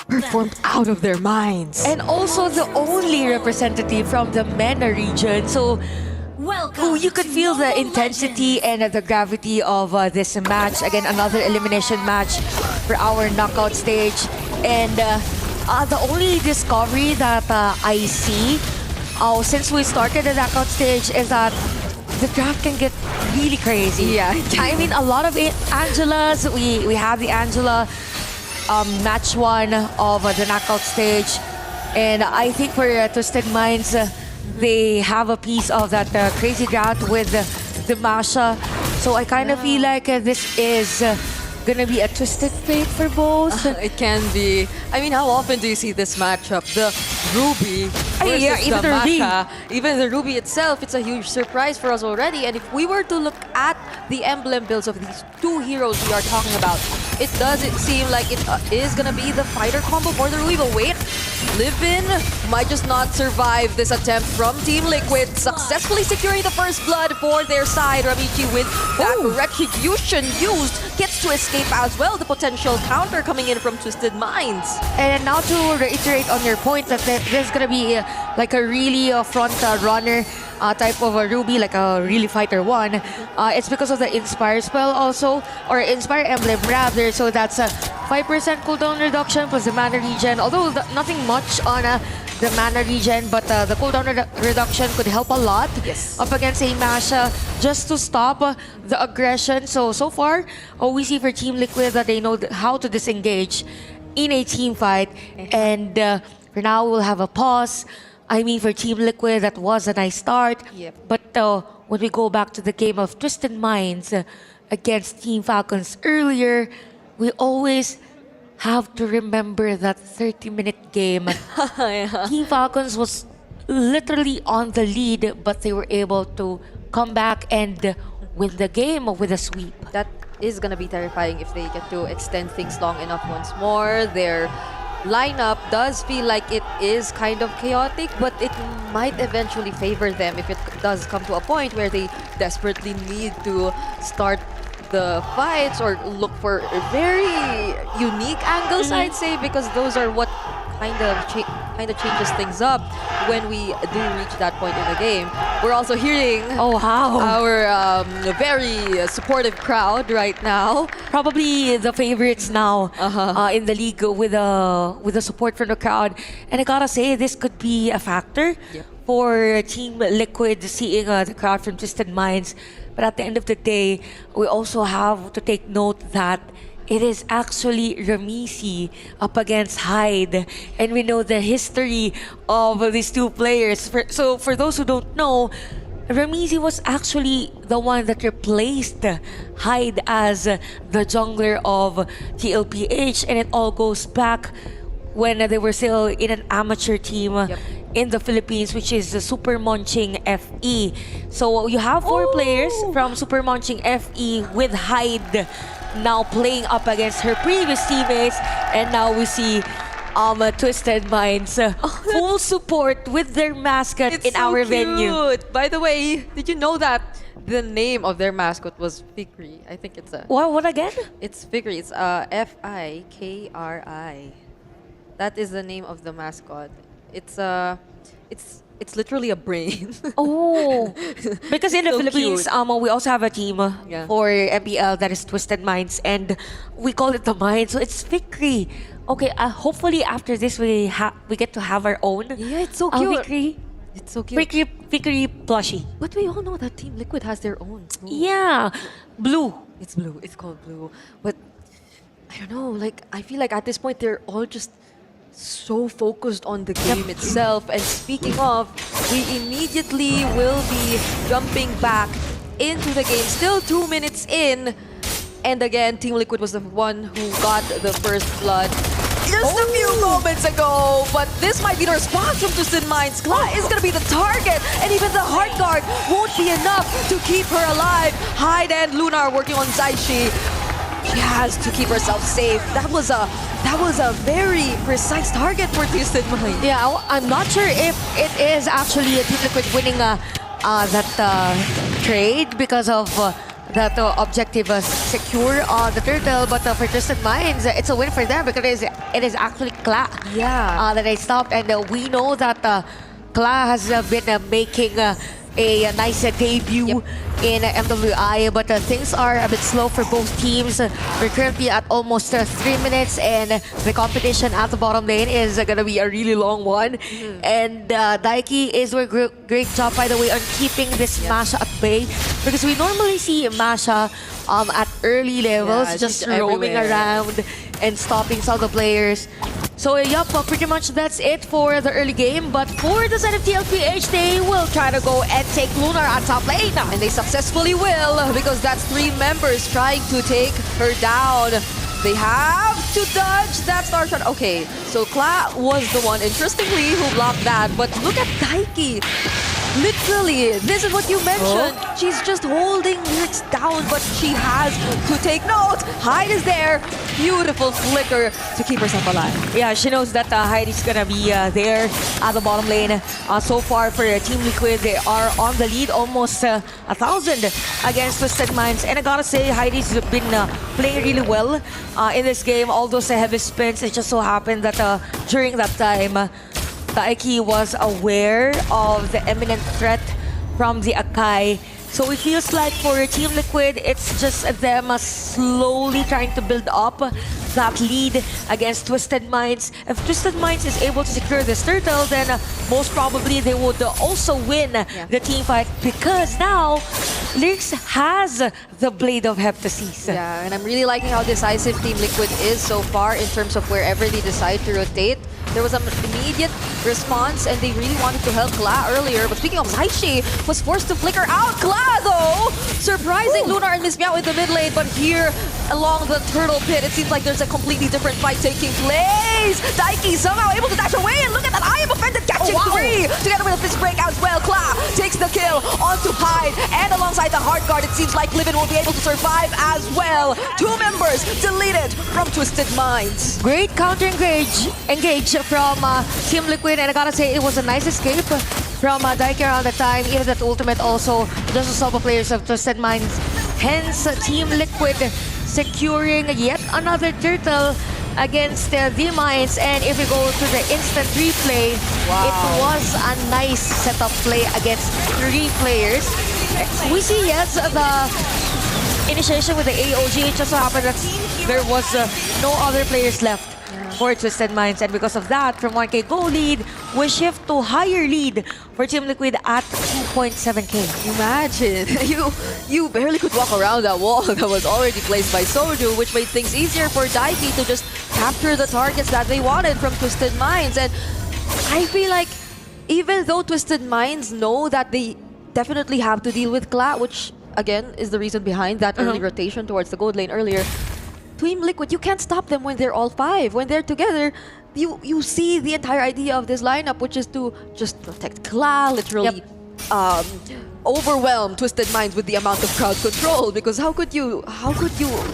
performed out of their minds. And also the only representative from the MENA region. So you could feel the intensity and the gravity of this match. Again, another elimination match for our knockout stage. And the only discovery that I see since we started the knockout stage is that the draft can get really crazy. Yeah. I mean, a lot of Angelas. We have the Angela match 1 of the knockout stage. And I think for Twisted Minds, they have a piece of that crazy draft with the Masha. So I kind of feel like this is gonna be a twisted fate for both. It can be. I mean, how often do you see this matchup? The Ruby versus even the the Ruby. Masha. Even the Ruby itself, it's a huge surprise for us already. And if we were to look at the emblem builds of these 2 heroes we are talking about, it doesn't seem like it is gonna be the fighter combo for the Ruby. But wait, Livin might just not survive this attempt from Team Liquid, successfully securing the first blood for their side. Ramichi with that retribution used gets to escape as well. The potential counter coming in from Twisted Minds. And now to reiterate on your point that there's gonna be like a really front runner type of a Ruby, like a really fighter 1. It's because of the Inspire spell also, or Inspire emblem rather. So that's a 5% cooldown reduction plus the mana regen. Although nothing much on the mana regen, but the cooldown reduction could help a lot up against a Masha just to stop the aggression. So far, we see for Team Liquid that they know how to disengage in a team fight. And for now, we'll have a pause. I mean, for Team Liquid, that was a nice start. But when we go back to the game of Twisted Minds against Team Falcons earlier, we always have to remember that 30-minute game. Team Falcons was literally on the lead, but they were able to come back and win the game with a sweep. That is gonna be terrifying if they get to extend things long enough once more. Their lineup does feel like it is kind of chaotic, but it might eventually favor them if it does come to a point where they desperately need to start the fights or look for very unique angles, I'd say, because those are what kind of changes things up when we do reach that point in the game. We're also hearing our very supportive crowd right now. Probably the favorites now in the league with the support from the crowd. And I gotta say, this could be a factor for Team Liquid seeing the crowd from Twisted Minds. But at the end of the day, we also have to take note that it is actually Ramisi up against Hyde. And we know the history of these two players. So for those who don't know, Ramisi was actually the one that replaced Hyde as the jungler of TLPH. And it all goes back when they were still in an amateur team in the Philippines, which is the Super Munching FE. So you have 4 players from Super Munching FE with Hyde now playing up against her previous teammates, and now we see Twisted Minds full support with their mascot in our venue. By the way, did you know that the name of their mascot was Fikri? I think it's a... What again? It's Fikri. It's Fikri. That is the name of the mascot. It's literally a brain. Because in the So Philippines, cute. we also have a team for MPL that is Twisted Minds, and we call it the Mind. So it's Fikri. Okay, hopefully after this we get to have our own. Yeah, it's so cute. Fikri. It's so cute. Fikri plushie. But we all know that Team Liquid has their own. Yeah, blue. It's blue. It's called blue. But I don't know. Like, I feel like at this point they're all just so focused on the game itself. And speaking of, we immediately will be jumping back into the game. Still 2 minutes in. And again, Team Liquid was the one who got the first blood just a few moments ago. But this might be the response from Twisted Minds. Kla is going to be the target. And even the Heart Guard won't be enough to keep her alive. Hyde and Luna are working on Zaishi. She has to keep herself safe. That was a very precise target for Twisted Minds. Yeah, I'm not sure if it is actually Team Liquid winning that trade because of that objective secure on the turtle, but for Twisted Minds, it's a win for them because it is actually Kla that they stopped, and we know that Kla has been making a nice debut in MWI, but things are a bit slow for both teams. We're currently at almost 3 minutes, and the competition at the bottom lane is going to be a really long one. And Daiki is doing a great job, by the way, on keeping this Masha at bay, because we normally see Masha at early levels just roaming around and stopping some of the players. So yup, pretty much that's it for the early game. But for the side of TLPH, they will try to go and take Lunar at top lane. And they successfully will, because that's 3 members trying to take her down. They have to dodge that star shot. Okay, so Kla was the one, interestingly, who blocked that. But look at Daiki. Literally, this is what you mentioned. She's just holding Lurks down, but she has to take note. Hyde is there. Beautiful flicker to keep herself alive. Yeah, she knows that Hyde is gonna be there at the bottom lane. So far for Team Liquid, they are on the lead, almost 1,000 against Twisted Minds. And I gotta say, Heidi's been playing really well in this game. All those heavy spins, it just so happened that during that time, Daiki was aware of the imminent threat from the Akai. So it feels like for Team Liquid, it's just them slowly trying to build up that lead against Twisted Minds. If Twisted Minds is able to secure this turtle, then most probably they would also win the team fight, because now Lyrx has the Blade of Heptasis. Yeah, and I'm really liking how decisive Team Liquid is so far in terms of wherever they decide to rotate. There was an immediate response, and they really wanted to help Kla earlier. But speaking of Zaishi, was forced to flicker out. Kla, though, surprising Lunar and Miss Meow in the mid lane. But here, along the turtle pit, it seems like there's a completely different fight taking place. Daiki somehow able to dash away, and look at that I am offended catching 3 together with a fist break as well. Kla takes the kill onto Hyde, and alongside the Heart Guard, it seems like Livin will be able to survive as well. 2 members deleted from Twisted Minds. Great counter engage from Team Liquid, and I gotta say it was a nice escape from Daiki around the time. Even that ultimate also just to stop the players of Twisted Minds. Hence, Team Liquid securing yet another turtle against the Mines. And if we go to the instant replay, it was a nice setup play against 3 players. We see, yes, the initiation with the AOG. It just so happened that there was no other players left for Twisted Minds, and because of that, from 1K goal lead, we shift to higher lead for Team Liquid at 2.7K. Imagine, you barely could walk around that wall that was already placed by Soju, which made things easier for Daiki to just capture the targets that they wanted from Twisted Minds. And I feel like even though Twisted Minds know that they definitely have to deal with Kla, which again is the reason behind that early rotation towards the gold lane earlier, Team Liquid, you can't stop them when they're all 5. When they're together, you see the entire idea of this lineup, which is to just protect Kla, literally overwhelm Twisted Minds with the amount of crowd control. Because how could you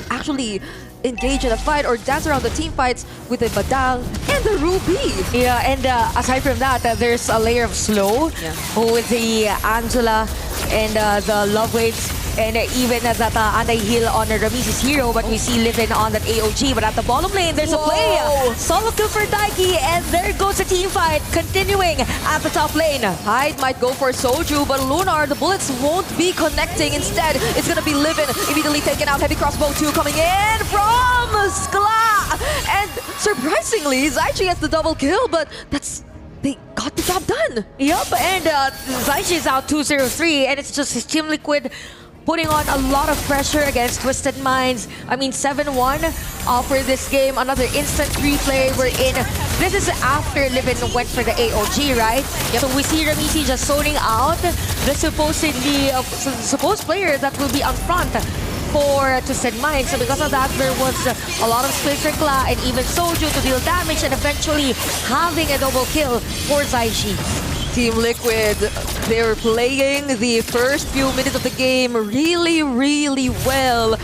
actually engage in a fight or dance around the team fights with a Badal and the Ruby? Yeah, and aside from that, there's a layer of slow with the Angela and the Love Waves, and even that anti-heal on Ramiz's hero, but we see Livin on that AOG. But at the bottom lane, there's a play. Solo kill for Daiki, and there goes the team fight continuing at the top lane. Hyde might go for Soju, but Lunar, the bullets won't be connecting. Instead, it's gonna be Livin immediately taken out. Heavy crossbow 2 coming in from Skla. And surprisingly, Zaichi gets the double kill, but they got the job done. Yep, and Zaichi is out 2-0-3, and it's just his Team Liquid putting on a lot of pressure against Twisted Minds. I mean, 7-1 for this game. Another instant replay. We're in. This is after Livin went for the AOG, right? So we see Ramisi just zoning out the supposed player that will be on front for Twisted Minds. So because of that, there was a lot of space for Kla and even Soju to deal damage, and eventually having a double kill for Zaichi. Team Liquid, they're playing the first few minutes of the game really, really well,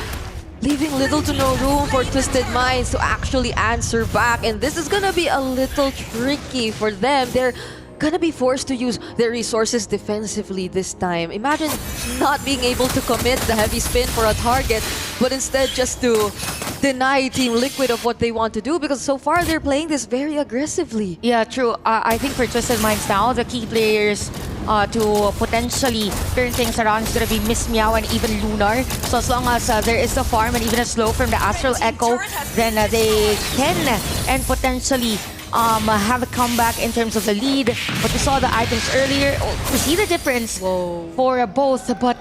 leaving little to no room for Twisted Minds to actually answer back. And this is gonna be a little tricky for them. They're gonna be forced to use their resources defensively this time. Imagine not being able to commit the heavy spin for a target, but instead just to deny Team Liquid of what they want to do, because so far they're playing this very aggressively. Yeah, true. I think for Twisted Minds now, the key players to potentially turn things around is going to be Miss Meow and even Lunar. So as long as there is a farm and even a slow from the Astral Echo, then they can and potentially have a comeback in terms of the lead. But we saw the items earlier. We see the difference for both, but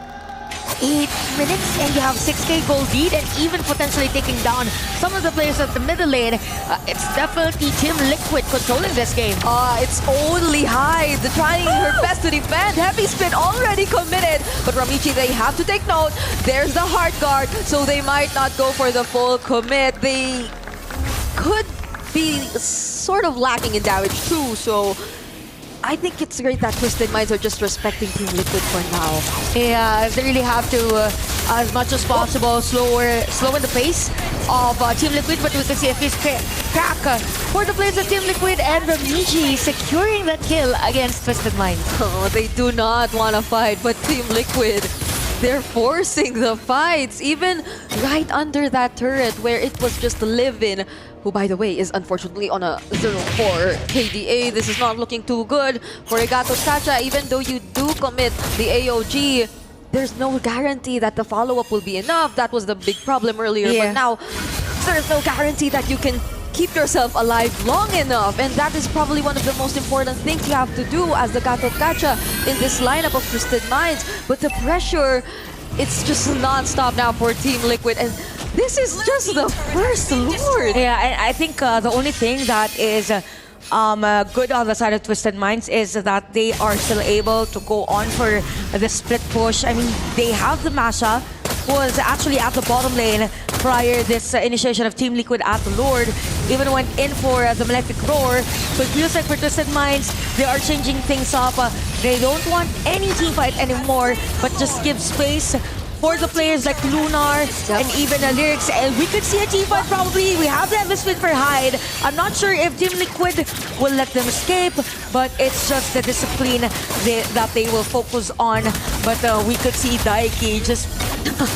8 minutes and you have 6K gold lead and even potentially taking down some of the players at the middle lane. It's definitely Team Liquid controlling this game. It's only Hyde trying her best to defend. Heavy spin already committed, but Ramichi, they have to take note. There's the Heart Guard, so they might not go for the full commit. They could be sort of lacking in damage too, so I think it's great that Twisted Minds are just respecting Team Liquid for now. Yeah, they really have to, as much as possible, slow in the pace of Team Liquid, but we can see a fist crack for the players of Team Liquid, and Ramiji securing that kill against Twisted Minds. Oh, they do not want to fight, but Team Liquid, they're forcing the fights, even right under that turret where it was just Livin, who, by the way, is unfortunately on a 0-4 KDA. This is not looking too good for Regato Chacha. Even though you do commit the AOG, there's no guarantee that the follow-up will be enough. That was the big problem earlier, but now there's no guarantee that you can keep yourself alive long enough, and that is probably one of the most important things you have to do as the Gato Kacha in this lineup of Twisted Minds. But the pressure, it's just non-stop now for Team Liquid, and this is just the first Lord. Yeah, and I think the only thing that is good on the side of Twisted Minds is that they are still able to go on for the split push. I mean, they have the Masha, who was actually at the bottom lane prior this initiation of Team Liquid at the Lord. Even went in for the Malefic Roar. So it feels like for Twisted Minds, they are changing things up. They don't want any team fight anymore, but just give space for the players like Lunar and even Lyrics. And we could see a team fight probably. We have the split for Hyde. I'm not sure if Team Liquid will let them escape, but it's just the discipline that they will focus on. But we could see Daiki just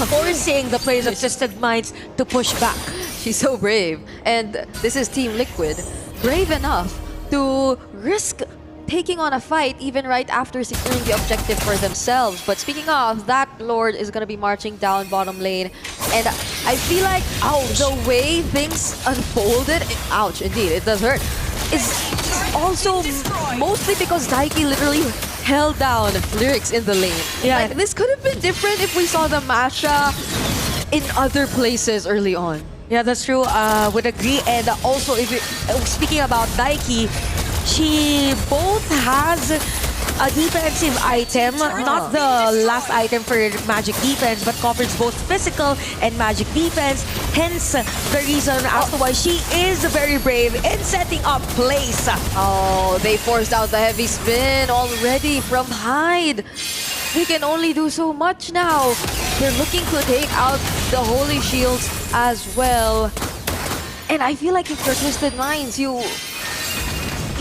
forcing the players of Twisted Minds to push back. She's so brave. And this is Team Liquid. Brave enough to risk taking on a fight even right after securing the objective for themselves. But speaking of, that Lord is going to be marching down bottom lane. And I feel like the way things unfolded, ouch, indeed, it does hurt, is also mostly because Daiki literally held down Lyrics in the lane. Yeah. Like, this could have been different if we saw the Masha in other places early on. Yeah, that's true. Would agree. And also, if speaking about Daiki, she both has a defensive item, not the last item for magic defense, but covers both physical and magic defense. Hence, the reason as to why she is very brave in setting up plays. Oh, they forced out the heavy spin already from Hyde. They can only do so much now. They're looking to take out the Holy Shields as well. And I feel like if you're Twisted Minds, you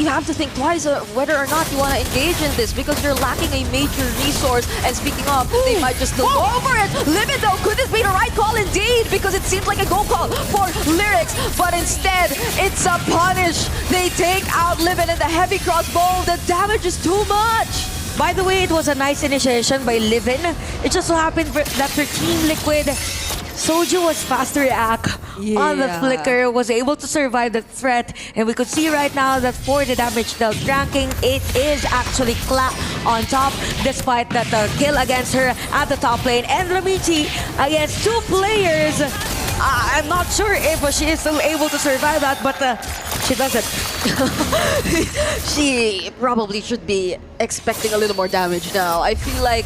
have to think twice whether or not you want to engage in this because you're lacking a major resource. And speaking of, they might just go over it. Limit though, could this be the right call indeed? Because it seems like a go call for Lyrics, but instead it's a punish. They take out Limit and the heavy crossbow. The damage is too much. By the way, it was a nice initiation by Livin. It just so happened that for Team Liquid, Soju was fast to react on the flicker, was able to survive the threat, and we could see right now that for the damage dealt ranking, it is actually Kla on top, despite that kill against her at the top lane. And Ramichi against two players. I'm not sure if she is still able to survive that, but she doesn't. She probably should be expecting a little more damage now. I feel like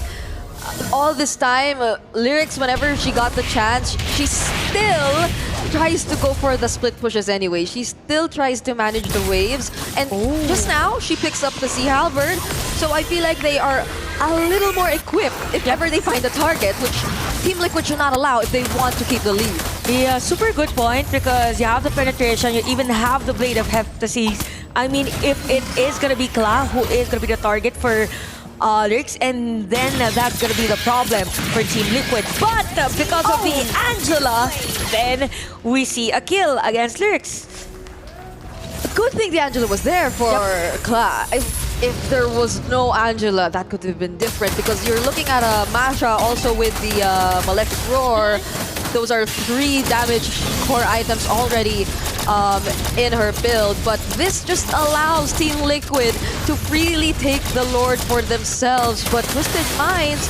all this time, Lyrics, whenever she got the chance, she still tries to go for the split pushes anyway. She still tries to manage the waves. And just now, she picks up the Sea Halberd. So I feel like they are a little more equipped if ever they find a target, which Team Liquid should not allow if they want to keep the lead. Yeah, super good point because you have the penetration, you even have the Blade of Heptases. I mean, if it is going to be Kla who is going to be the target for Lyrics, and then that's going to be the problem for Team Liquid. But because of the Angela, then we see a kill against Lyrics. Good thing the Angela was there for Kla. If there was no Angela, that could have been different because you're looking at a Masha also with the Malefic Roar. Those are 3 damage core items already in her build, but this just allows Team Liquid to freely take the Lord for themselves. But Twisted Minds,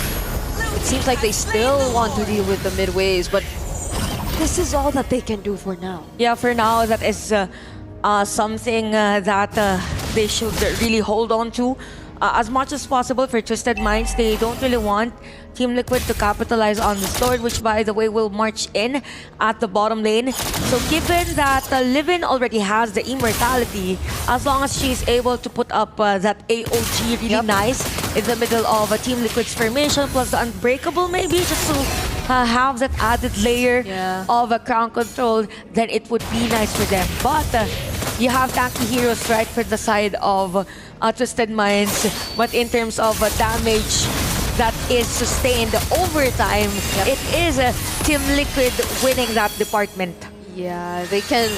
it seems like they still want to deal with the mid-waves, but this is all that they can do for now. Yeah, for now, that is something that they should really hold on to. As much as possible for Twisted Minds, they don't really want Team Liquid to capitalize on the Lord, which by the way will march in at the bottom lane. So given that Livin already has the immortality, as long as she's able to put up that AOG really nice in the middle of a Team Liquid's formation, plus the Unbreakable maybe, just to have that added layer of a crown control, then it would be nice for them. But you have tanky heroes right for the side of Twisted Minds, but in terms of damage that is sustained over time, it is Team Liquid winning that department. Yeah, they can,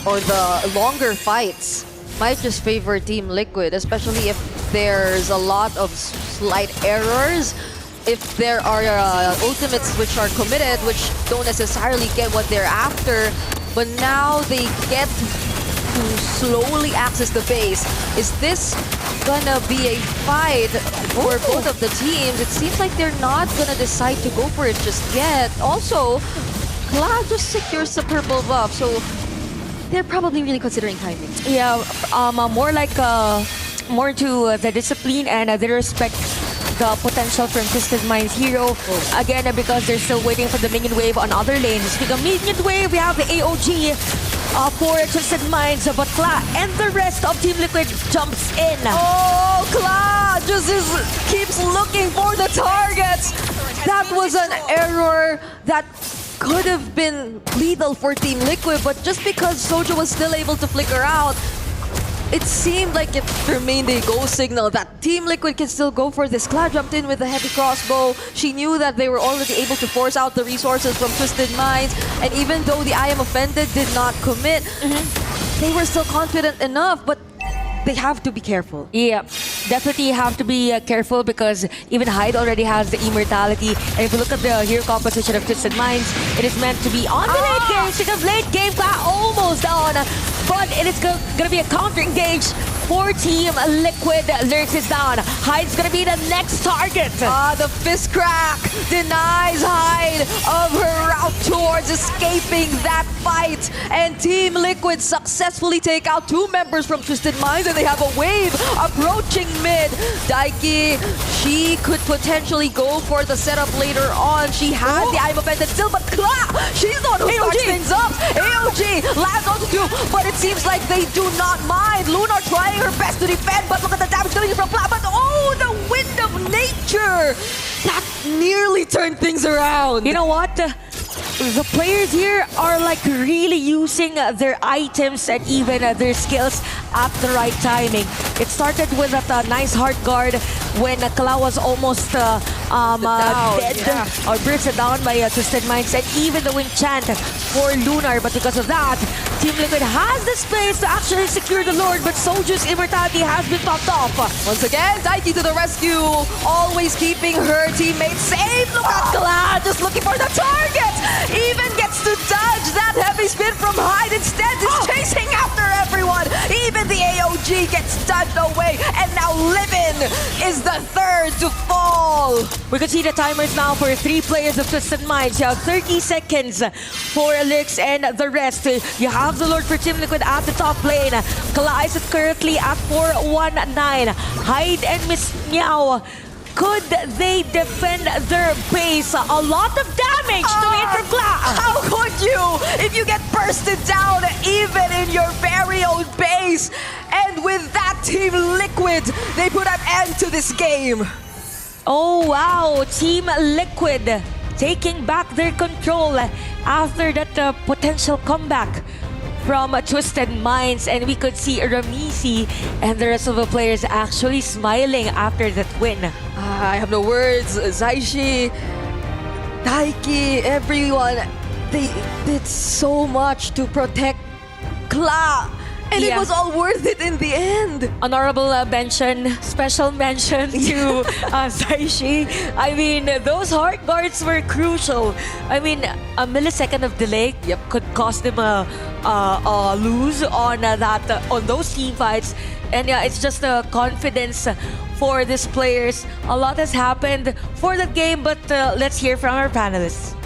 or the longer fights might just favor Team Liquid, especially if there's a lot of slight errors. If there are ultimates which are committed, which don't necessarily get what they're after, but now they get to slowly access the base. Is this gonna be a fight for both of the teams? It seems like they're not gonna decide to go for it just yet. Also, Kla just secures the purple buff, so they're probably really considering timing. Yeah, more like more to the discipline and the respect the potential from Twisted Minds hero. Again, because they're still waiting for the minion wave on other lanes. Speaking of minion wave, we have the AOG for Twisted Minds, but Kla and the rest of Team Liquid jumps in. Oh, Kla just keeps looking for the targets. That was an error that could have been lethal for Team Liquid, but just because Sojo was still able to flicker out, it seemed like it remained a go signal that Team Liquid can still go for this. Cloud jumped in with a heavy crossbow. She knew that they were already able to force out the resources from Twisted Minds, and even though the I Am Offended did not commit, they were still confident enough, but they have to be careful. Yeah, definitely have to be careful because even Hyde already has the immortality. And if you look at the hero composition of Twisted Minds, it is meant to be on the late game. Speaking of late game, almost on. But it is going to be a counter engage for Team Liquid. Lurks is down. Hyde's going to be the next target. The fist crack denies Hyde of her route towards escaping that fight. And Team Liquid successfully take out 2 members from Twisted Minds, and they have a wave approaching mid. Daiki, she could potentially go for the setup later on. She has the I'm Offended still, but Kla, she's the one who starts things up. AOG lands onto 2, but it seems like they do not mind. Lunar trying her best to defend, but look at the damage coming from Kla. But oh, the wind of nature! That nearly turned things around. You know what? The players here are like really using their items and even their skills at the right timing. It started with that nice hard guard when Kala was almost dead or bursted down by Twisted Minds, and even the Wind Chant for Lunar. But because of that, Team Liquid has the space to actually secure the Lord, but Soju's immortality has been topped off. Once again, Daiki to the rescue, always keeping her teammates safe. Look at Kala, just looking for the target. Even gets to dodge that heavy spin from Hyde. Instead, is chasing after everyone. Even the AOG gets dodged away, and now Livin is the third to fall. We can see the timers now for 3 players of Twisted Minds. You have 30 seconds for Elix and the rest. You have the Lord for Team Liquid at the top lane. Kala is currently at 419. Hyde and Miss Meow. Could they defend their base? A lot of damage to it from Kla. How could you if you get bursted down even in your very own base? And with that, Team Liquid, they put an end to this game. Oh wow, Team Liquid taking back their control after that potential comeback from Twisted Minds, and we could see Ramisi and the rest of the players actually smiling after that win. I have no words. Zaishi, Daiki, everyone, they did so much to protect Kla. And it was all worth it in the end. Honorable mention, special mention to Zaishi. I mean, those hard guards were crucial. I mean, a millisecond of delay could cost them a lose on on those team fights. And yeah, it's just a confidence for these players. A lot has happened for that game, but let's hear from our panelists.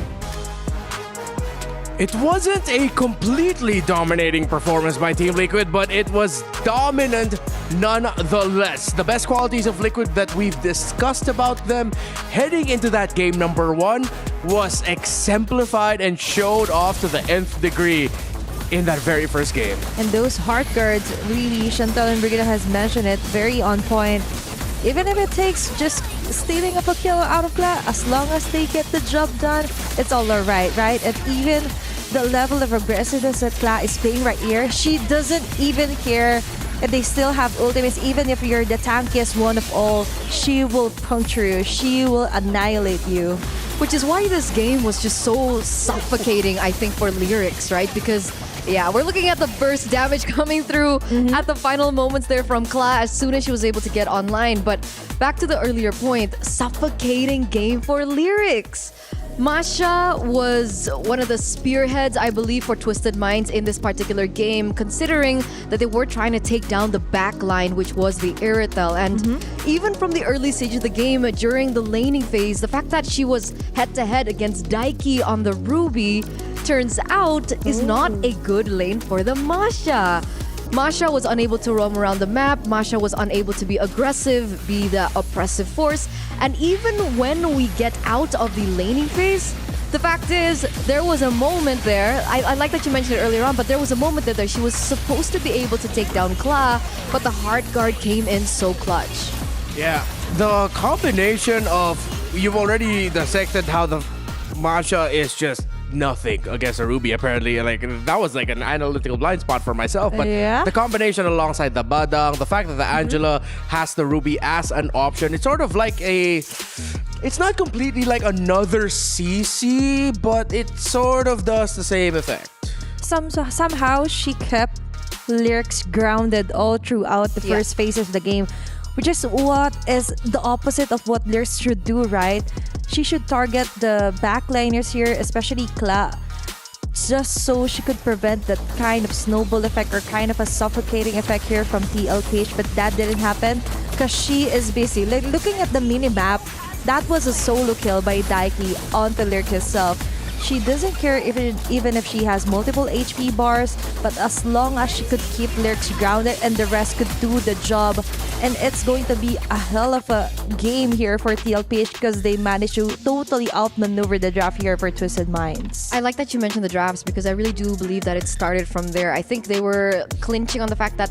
It wasn't a completely dominating performance by Team Liquid, but it was dominant nonetheless. The best qualities of Liquid that we've discussed about them heading into that game number 1 was exemplified and showed off to the nth degree in that very first game. And those heart guards, really, Chantal and Brigida has mentioned it, very on point. Even if it takes just stealing up a kill out of Kla, as long as they get the job done, it's all alright, right? And even the level of aggressiveness that Kla is playing right here, she doesn't even care if they still have ultimates. Even if you're the tankiest one of all, she will puncture you, she will annihilate you. Which is why this game was just so suffocating, I think, for Lyrics, right? Because yeah, we're looking at the burst damage coming through at the final moments there from Kla as soon as she was able to get online. But back to the earlier point, suffocating game for Lyrics. Masha was one of the spearheads, I believe, for Twisted Minds in this particular game, considering that they were trying to take down the back line, which was the Iritel. And even from the early stage of the game, during the laning phase, the fact that she was head-to-head against Daiki on the Ruby turns out is not a good lane for the Masha. Masha was unable to roam around the map. Masha was unable to be aggressive, be the oppressive force. And even when we get out of the laning phase, the fact is, there was a moment there, I like that you mentioned it earlier on, but there was a moment there that she was supposed to be able to take down Kla, but the hard guard came in so clutch. Yeah, the combination of you've already dissected how the Masha is just nothing against a Ruby. Apparently, like that was like an analytical blind spot for myself. But the combination alongside the Badang, the fact that the Angela has the Ruby as an option, it's sort of like it's not completely like another CC, but it sort of does the same effect. Somehow she kept Lyrics grounded all throughout the first phases of the game, which is what is the opposite of what Lyrics should do, right? She should target the backliners here, especially Kla, just so she could prevent that kind of snowball effect or kind of a suffocating effect here from TLPH, but that didn't happen because she is busy. Like, looking at the mini-map, that was a solo kill by Daiki onto Lyric herself. She doesn't care even if she has multiple HP bars, but as long as she could keep Lyrics grounded and the rest could do the job. And it's going to be a hell of a game here for TLPH because they managed to totally outmaneuver the draft here for Twisted Minds. I like that you mentioned the drafts because I really do believe that it started from there. I think they were clinching on the fact that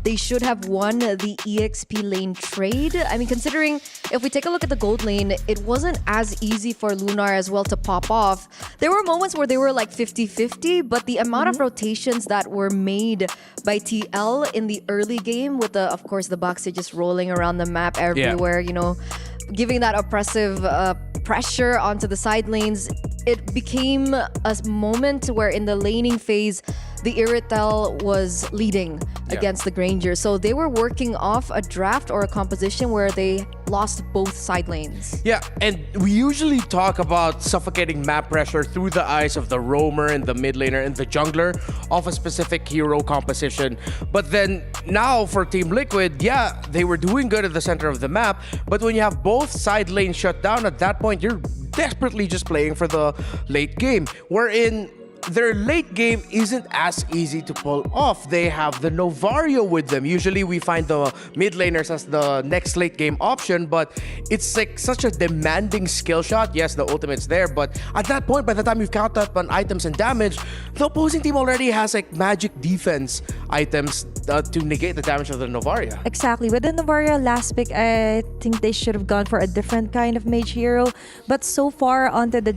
they should have won the EXP lane trade. I mean, considering if we take a look at the gold lane, it wasn't as easy for Lunar as well to pop off. There were moments where they were like 50-50, but the amount of rotations that were made by TL in the early game with the, of course, the Boxy just rolling around the map everywhere, you know, giving that oppressive pressure onto the side lanes, it became a moment where in the laning phase, the Iritel was leading against the Granger. So they were working off a draft or a composition where they lost both side lanes. Yeah, and we usually talk about suffocating map pressure through the eyes of the roamer and the mid laner and the jungler of a specific hero composition. But then now for Team Liquid, yeah, they were doing good at the center of the map, but when you have both side lanes shut down, at that point, you're desperately just playing for the late game, wherein their late game isn't as easy to pull off. They have the Novario with them. Usually we find the mid laners as the next late game option, but it's like such a demanding skill shot. Yes, the ultimate's there, but at that point, by the time you've count up on items and damage, the opposing team already has like magic defense items to negate the damage of the Novaria. Exactly. With the Novaria last pick, I think they should have gone for a different kind of mage hero. But so far onto the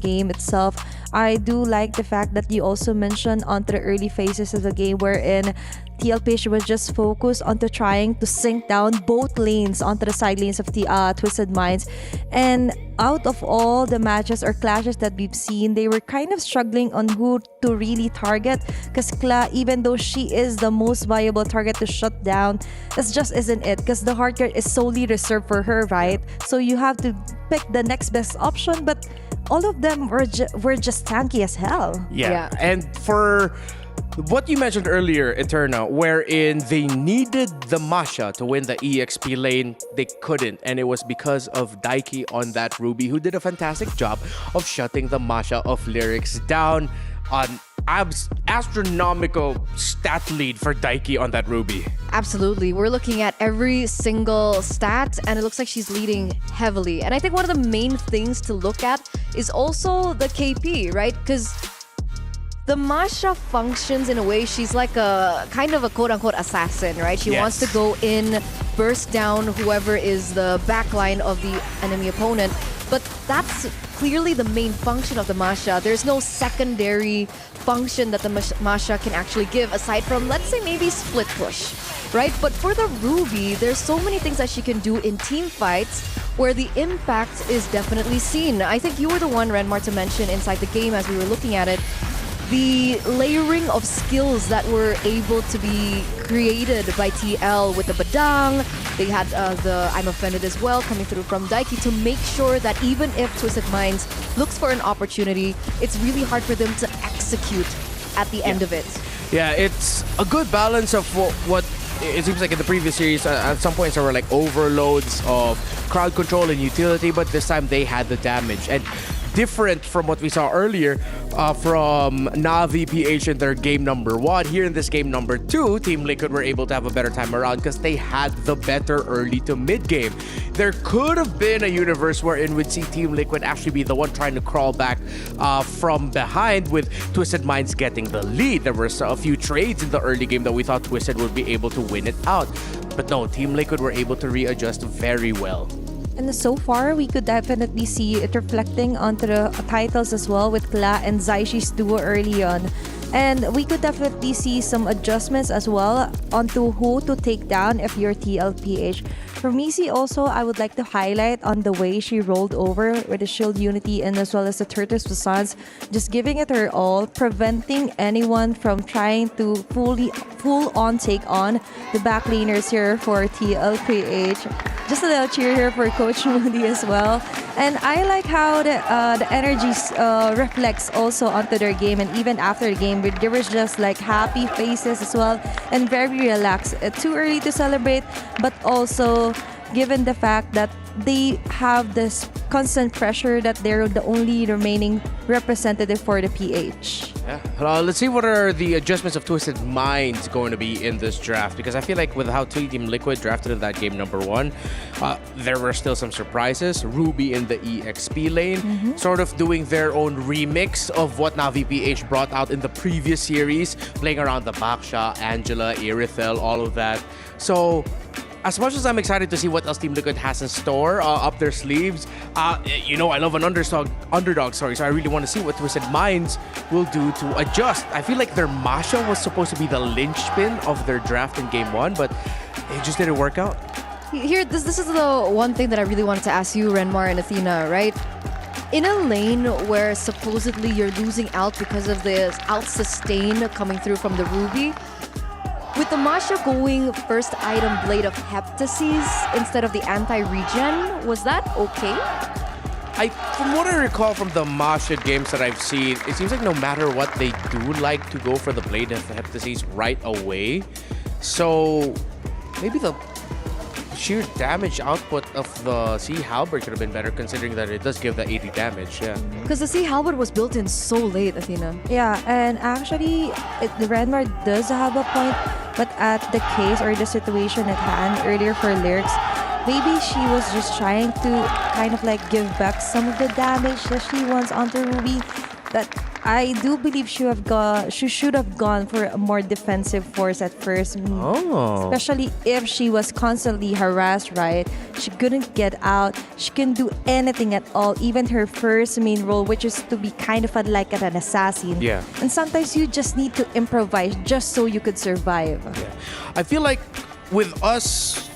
game itself, I do like the fact that you also mentioned onto the early phases of the game wherein TLPH was just focused onto trying to sink down both lanes onto the side lanes of the Twisted Minds. And out of all the matches or clashes that we've seen, they were kind of struggling on who to really target because Kla, even though she is the most viable target to shut down, that just isn't it because the hard card is solely reserved for her, right? So you have to pick the next best option, but all of them were just tanky as hell. Yeah. And for what you mentioned earlier, Eterna, wherein they needed the Masha to win the EXP lane, they couldn't. And it was because of Daiki on that Ruby, who did a fantastic job of shutting the Masha of Lyrics down on astronomical stat lead for Daiki on that Ruby. Absolutely. We're looking at every single stat and it looks like she's leading heavily. And I think one of the main things to look at is also the KP, right? Because the Masha functions in a way, she's like a kind of a quote-unquote assassin, right? She wants to go in, burst down whoever is the backline of the enemy opponent. But that's clearly the main function of the Masha. There's no secondary function that the Masha can actually give aside from, let's say, maybe split push, right? But for the Ruby, there's so many things that she can do in team fights where the impact is definitely seen. I think you were the one, Renmar, to mention inside the game as we were looking at it, the layering of skills that were able to be created by TL with the Badang. They had the I'm Offended as well coming through from Daiki to make sure that even if Twisted Minds looks for an opportunity, it's really hard for them to execute at the end of it. Yeah, it's a good balance of what it seems like in the previous series. At some points there were like overloads of crowd control and utility, but this time they had the damage. And different from what we saw earlier from Navi PH in their game number 1. Here in this game number 2, Team Liquid were able to have a better time around because they had the better early to mid game. There could have been a universe wherein we'd see Team Liquid actually be the one trying to crawl back from behind with Twisted Minds getting the lead. There were a few trades in the early game that we thought Twisted would be able to win it out. But no, Team Liquid were able to readjust very well. And so far, we could definitely see it reflecting onto the titles as well with Kla and Zaishi's duo early on. And we could definitely see some adjustments as well onto who to take down if you're TLPH. For Missy also, I would like to highlight on the way she rolled over with the Shield Unity and as well as the Turtles Facades, just giving it her all, preventing anyone from trying to full-on take on the backlaners here for TLPH. Just a little cheer here for Coach Moody as well. And I like how the energy reflects also onto their game, and even after the game, there was just like happy faces as well and very relaxed. Too early to celebrate, but also given the fact that they have this constant pressure that they're the only remaining representative for the PH. Yeah. Let's see what are the adjustments of Twisted Minds going to be in this draft, because I feel like with how Team Liquid drafted in that game number 1, there were still some surprises. Ruby in the EXP lane, sort of doing their own remix of what Navi PH brought out in the previous series, playing around the Baksha, Angela, Irithel, all of that. So as much as I'm excited to see what else Team Liquid has in store up their sleeves, you know, I love an underdog story, so I really want to see what Twisted Minds will do to adjust. I feel like their Masha was supposed to be the linchpin of their draft in Game 1, but it just didn't work out. Here, this is the one thing that I really wanted to ask you, Renmar and Athena, right? In a lane where supposedly you're losing out because of this out sustain coming through from the Ruby, with the Masha going first item Blade of Heptases instead of the anti-regen, was that okay? From what I recall from the Masha games that I've seen, it seems like no matter what, they do like to go for the Blade of Heptases right away. So maybe the sheer damage output of the Sea Halberd could have been better, considering that it does give the 80 damage, yeah. Because the Sea Halberd was built in so late, Athena. Yeah, and actually, the Renmar does have a point, but at the case or the situation at hand earlier for Lyrics, maybe she was just trying to kind of like give back some of the damage that she wants onto Ruby. That I do believe she should have gone for a more defensive force at first. Especially if she was constantly harassed, right? She couldn't get out. She couldn't do anything at all. Even her first main role, which is to be kind of like an assassin. Yeah. And sometimes you just need to improvise just so you could survive. Yeah. I feel like with us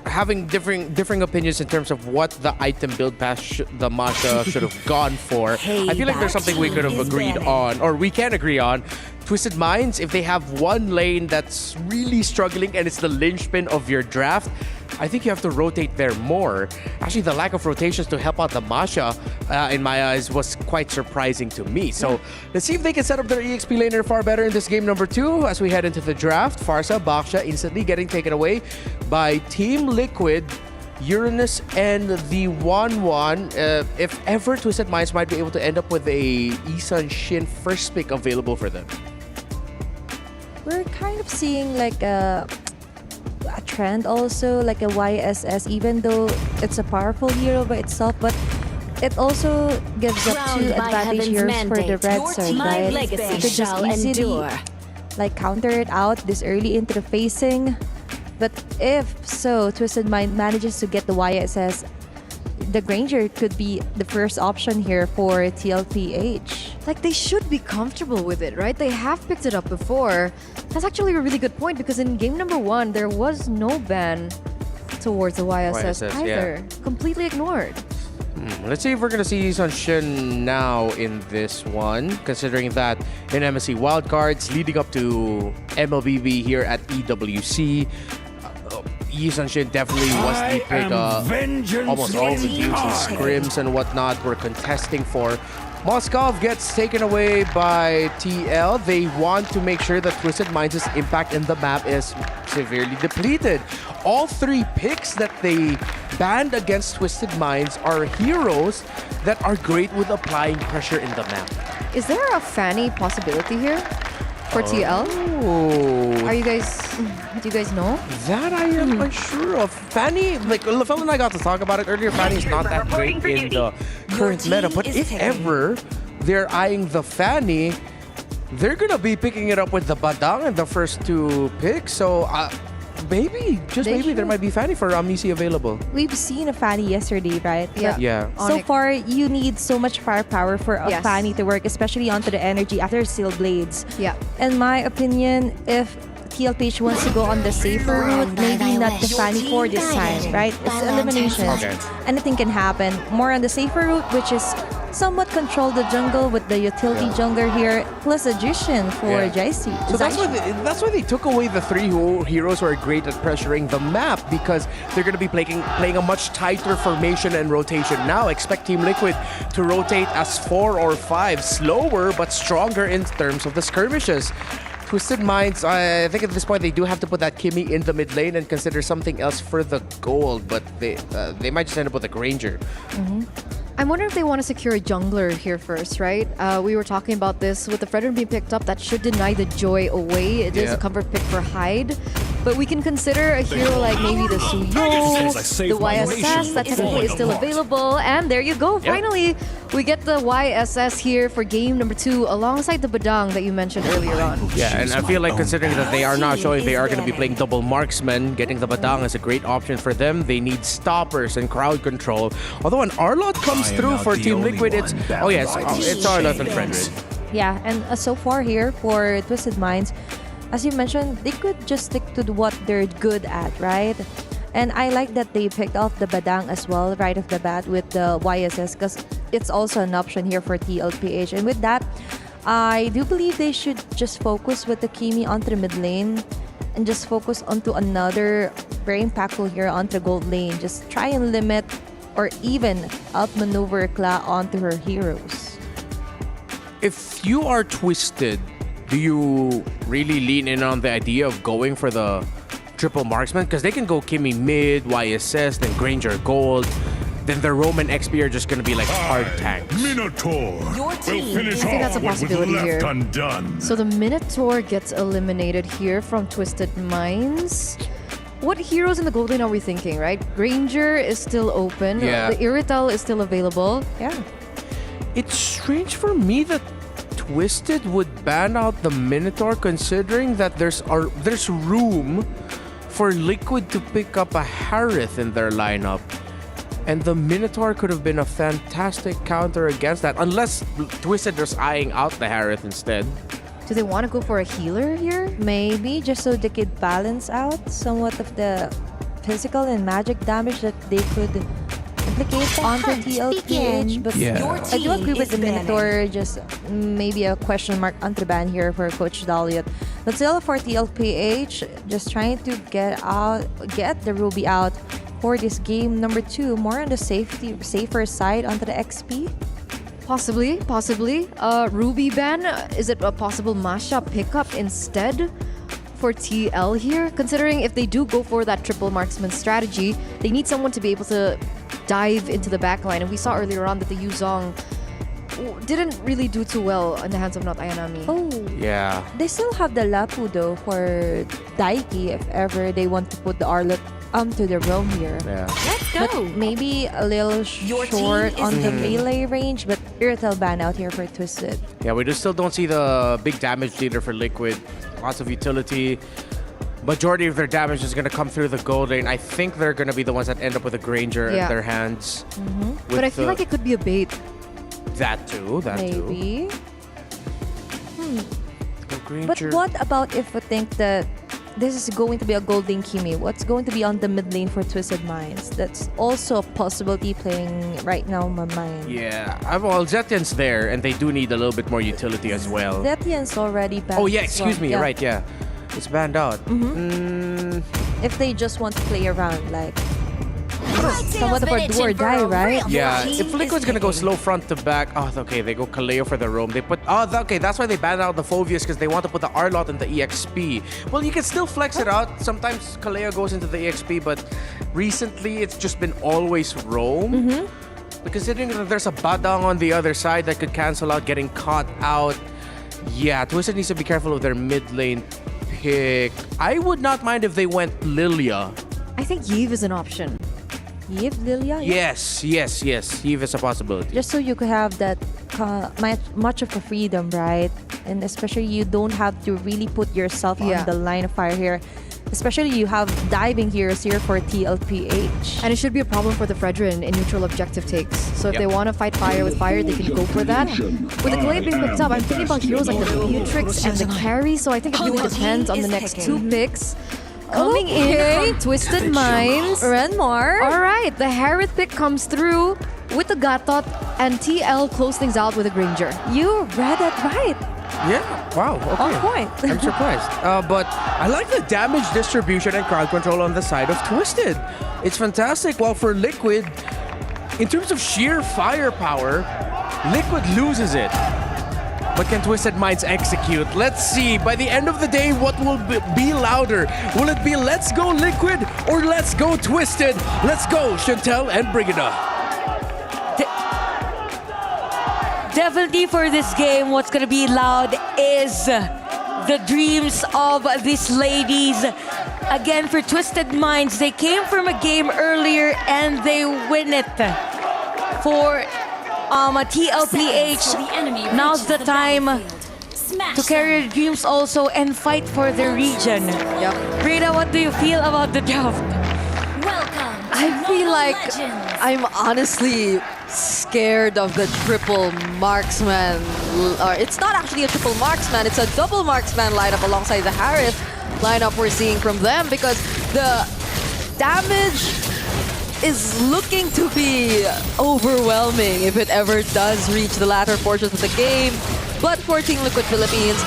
having differing opinions in terms of what the item build path the Masha should have gone for. I feel like there's something we could have agreed on, or we can agree on. Twisted Minds, if they have one lane that's really struggling and it's the linchpin of your draft, I think you have to rotate there more. Actually, the lack of rotations to help out the Masha, in my eyes, was quite surprising to me. So let's see if they can set up their EXP laner far better in this game number 2 as we head into the draft. Farsa, Baksha instantly getting taken away by Team Liquid, Uranus, and the 1-1. If ever, Twisted Minds might be able to end up with a Isan Shin first pick available for them. We're kind of seeing like a trend also, like a YSS, even though it's a powerful hero by itself, but it also gives up 2 advantage heroes for the red side, right? It could just easily like counter it out this early into the facing. But if so, Twisted Mind manages to get the YSS, the Granger could be the first option here for TLPH. Like, they should be comfortable with it, right? They have picked it up before. That's actually a really good point, because in game number 1, there was no ban towards the YSS either. Yeah. Completely ignored. Let's see if we're going to see Sun Shin now in this one, considering that in MSC wildcards leading up to MLBB here at EWC, Yi Sun-shin definitely was the pick. Almost all the teams in scrims and whatnot were contesting for. Moskov gets taken away by TL. They want to make sure that Twisted Minds' impact in the map is severely depleted. All 3 picks that they banned against Twisted Minds are heroes that are great with applying pressure in the map. Is there a Fanny possibility here for TL? Are you guys... Do you guys know? That I am unsure of. Fanny, like LaFell and I got to talk about it earlier, Fanny's not that great in the current meta, but if ever they're eyeing the Fanny, they're gonna be picking it up with the Badang in the first 2 picks. So maybe, maybe there might be Fanny for Missy available. We've seen a Fanny yesterday, right? Yeah. But Yeah. So far, you need so much firepower for a Fanny to work, especially onto the energy after Steel Blades. Yeah. In my opinion, if TLPH wants to go on the safer route, maybe not the Fanny for this time, right? It's elimination. Okay. Anything can happen. More on the safer route, which is somewhat control the jungle with the utility jungler here, plus a Jushin for Jaisi. So that's why they took away the three heroes who are great at pressuring the map, because they're going to be playing a much tighter formation and rotation. Now expect Team Liquid to rotate as 4 or 5, slower but stronger in terms of the skirmishes. Twisted Minds, I think at this point they do have to put that Kimmy in the mid lane and consider something else for the gold, but they might just end up with a Granger. I'm wondering if they want to secure a jungler here first, right? We were talking about this with the Fredrin being picked up. That should deny the Joy away. It is a comfort pick for Hyde. But we can consider a hero like maybe the Suyo, the YSS that technically is still available. And there you go. Finally, we get the YSS here for game number 2 alongside the Badang that you mentioned earlier on. Yeah, and I feel like considering that they are not showing they are going to be playing double marksman, getting the Badang is a great option for them. They need stoppers and crowd control. Although an Arlot comes through for Team Liquid, it's Arlot and Fredrin. Yeah, and so far here for Twisted Minds, as you mentioned, they could just stick to what they're good at, right? And I like that they picked off the Badang as well right off the bat with the YSS, because it's also an option here for TLPH. And with that, I do believe they should just focus with the Kimi onto the mid lane and just focus onto another very impactful hero onto the gold lane. Just try and limit or even outmaneuver Kla onto her heroes. If you are Twisted, do you really lean in on the idea of going for the triple marksman? Because they can go Kimmy mid, YSS, then Granger gold. Then the Roman XP are just going to be like hard tanks. Minotaur will finish I think that's a off what was possibility left here. undone. So the Minotaur gets eliminated here from Twisted Minds. What heroes in the gold lane are we thinking, right? Granger is still open. Yeah. The Irrital is still available. Yeah. It's strange for me that Twisted would ban out the Minotaur, considering that there's room for Liquid to pick up a Harith in their lineup. And the Minotaur could have been a fantastic counter against that, unless Twisted is eyeing out the Harith instead. Do they want to go for a healer here? Maybe just so they could balance out somewhat of the physical and magic damage that they could implicate onto TLPH. But I do agree with the Minotaur, just maybe a question mark onto the ban here for Coach Daliot. But still for TLPH, just trying to get the Ruby out for this game number 2, more on the safer side onto the XP. Possibly. Ruby ban, is it a possible mashup pickup instead for TL here? Considering if they do go for that triple marksman strategy, they need someone to be able to dive into the backline. And we saw earlier on that the Yuzong didn't really do too well in the hands of not Ayanami. Oh. Yeah. They still have the Lapu though for Daiki if ever they want to put the Arlot to the roam here. Yeah. Let's go. But maybe a little short on the melee range, but Irrital ban out here for Twisted. Yeah, we just still don't see the big damage leader for Liquid. Lots of utility. Majority of their damage is going to come through the gold lane. I think they're going to be the ones that end up with a Granger in their hands. But I feel like it could be a bait. That too. Maybe. Granger. But what about if we think that this is going to be a gold lane Kimi? What's going to be on the mid lane for Twisted Minds? That's also a possibility playing right now in my mind. Yeah. Well, Zetian's there, and they do need a little bit more utility as well. Zetian's already banned. Oh, yeah, as excuse well. me. You're right, yeah. It's banned out. If they just want to play around, like somewhat of a do or die, right? Yeah, if Liquid's gonna go slow front to back, okay, they go Kaleo for the roam. They put, that's why they banned out the Phoveus, because they want to put the Arlot in the EXP. Well, you can still flex it out. Sometimes Kaleo goes into the EXP, but recently it's just been always roam. But considering that there's a Badang on the other side that could cancel out getting caught out, yeah, Twisted needs to be careful of their mid lane pick. I would not mind if they went Lilia. I think Yves is an option. Yves, Lilia? Yes. Yves is a possibility. Just so you could have that much of a freedom, right? And especially you don't have to really put yourself on the line of fire here. especially you have diving heroes here for TLPH. And it should be a problem for the Fredrin in neutral objective takes. So if they want to fight fire with fire, they can go for that. With the Glade being picked up, I'm thinking about heroes like the Beatrix and the Carry, so I think it really depends on the next two picks. Coming in from Twisted Minds. Renmar. All right, the Harith pick comes through with the Gatot, and TL close things out with a Granger. You read it right. Yeah, wow, okay. On point. I'm surprised. But I like the damage distribution and crowd control on the side of Twisted. It's fantastic. While for Liquid, in terms of sheer firepower, Liquid loses it. But can Twisted Minds execute? Let's see. By the end of the day, what will be louder? Will it be Let's Go Liquid or Let's Go Twisted? Let's go, Chantel and Brigida. Definitely for this game, what's gonna be loud is the dreams of these ladies. Again, for Twisted Minds, they came from a game earlier and they win it. For a TLPH, now's the time to carry their dreams also and fight for their region. Yep. Rita, what do you feel about the draft? I feel like I'm honestly scared of the triple marksman. It's not actually a triple marksman, it's a double marksman lineup alongside the Harith lineup we're seeing from them, because the damage is looking to be overwhelming if it ever does reach the latter portions of the game. But for Team Liquid Philippines,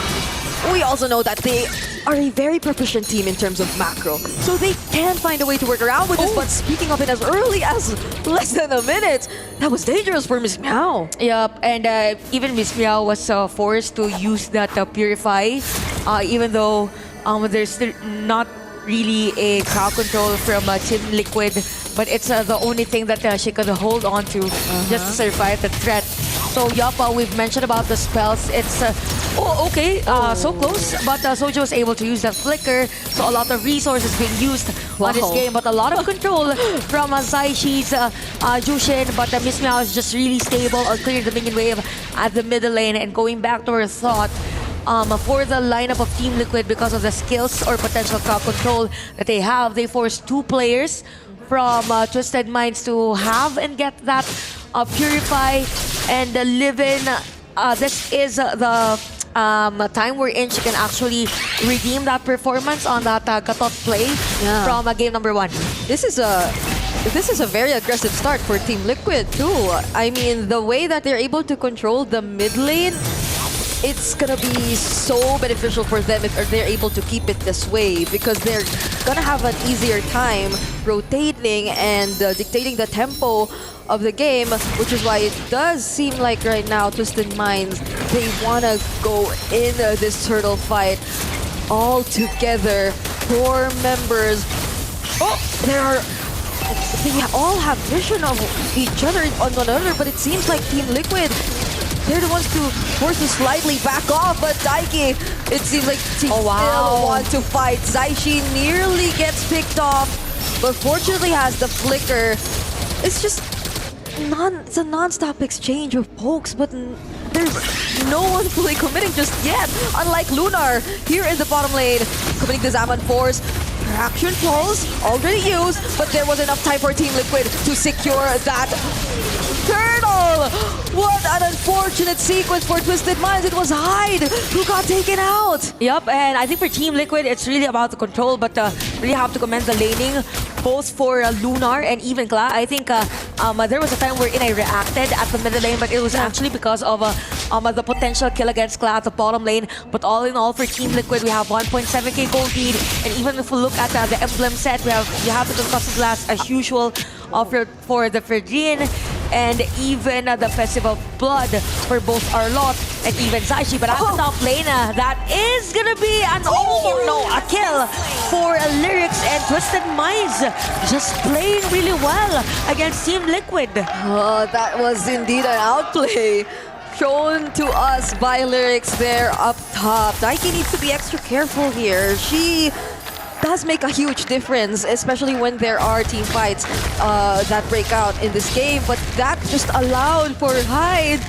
we also know that they are a very proficient team in terms of macro. So they can find a way to work around with this, but speaking of it as early as less than a minute, that was dangerous for Miss Meow. Yep, and even Miss Meow was forced to use that Purify, even though there's still not really a crowd control from Team Liquid, but it's the only thing that she could hold on to just to survive the threat. So yup, we've mentioned about the spells. It's so close, but Soju was able to use that flicker, so a lot of resources being used on this game, but a lot of control from Zaishi's Jushin, but Miss Meow is just really stable, clearing the minion wave at the middle lane, and going back to her thought, for the lineup of Team Liquid, because of the skills or potential crowd control that they have, they forced two players from Twisted Minds to have and get that Purify and live in. This is the time we're in. She can actually redeem that performance on that Gatot play from game number 1. This is a very aggressive start for Team Liquid too. I mean, the way that they're able to control the mid lane, it's gonna be so beneficial for them if they're able to keep it this way, because they're gonna have an easier time rotating and dictating the tempo of the game, which is why it does seem like right now Twisted Minds, they want to go in this turtle fight all together. 4 members. They all have vision of each other on one another, but it seems like Team Liquid, they're the ones to force to slightly back off, but Daiki, it seems like they still want to fight. Zaishi nearly gets picked off, but fortunately has the flicker. It's just it's a non-stop exchange of pokes, but there's no one fully committing just yet. Unlike Lunar here in the bottom lane, committing the Zaman Force. Traction pulse already used, but there was enough time for Team Liquid to secure that turtle. What an unfortunate sequence for Twisted Minds. It was Hyde who got taken out. Yup, and I think for Team Liquid, it's really about the control, but really have to commend the laning, both for Lunar and even Kla. I think there was a time wherein I reacted at the middle lane, but it was actually because of the potential kill against Kla at the bottom lane. But all in all, for Team Liquid, we have 1.7k gold lead, and even if we look at the emblem set, you have the concussive blast as usual for the Fredrin, and even the Festival of Blood for both Arlot and even Zaishi. But at the top lane, that is gonna be a kill for Lyrics, and Twisted Minds just playing really well against Team Liquid. That was indeed an outplay shown to us by Lyrics there up top. Daiki needs to be extra careful here. She does make a huge difference, especially when there are team fights that break out in this game, but that just allowed for Hyde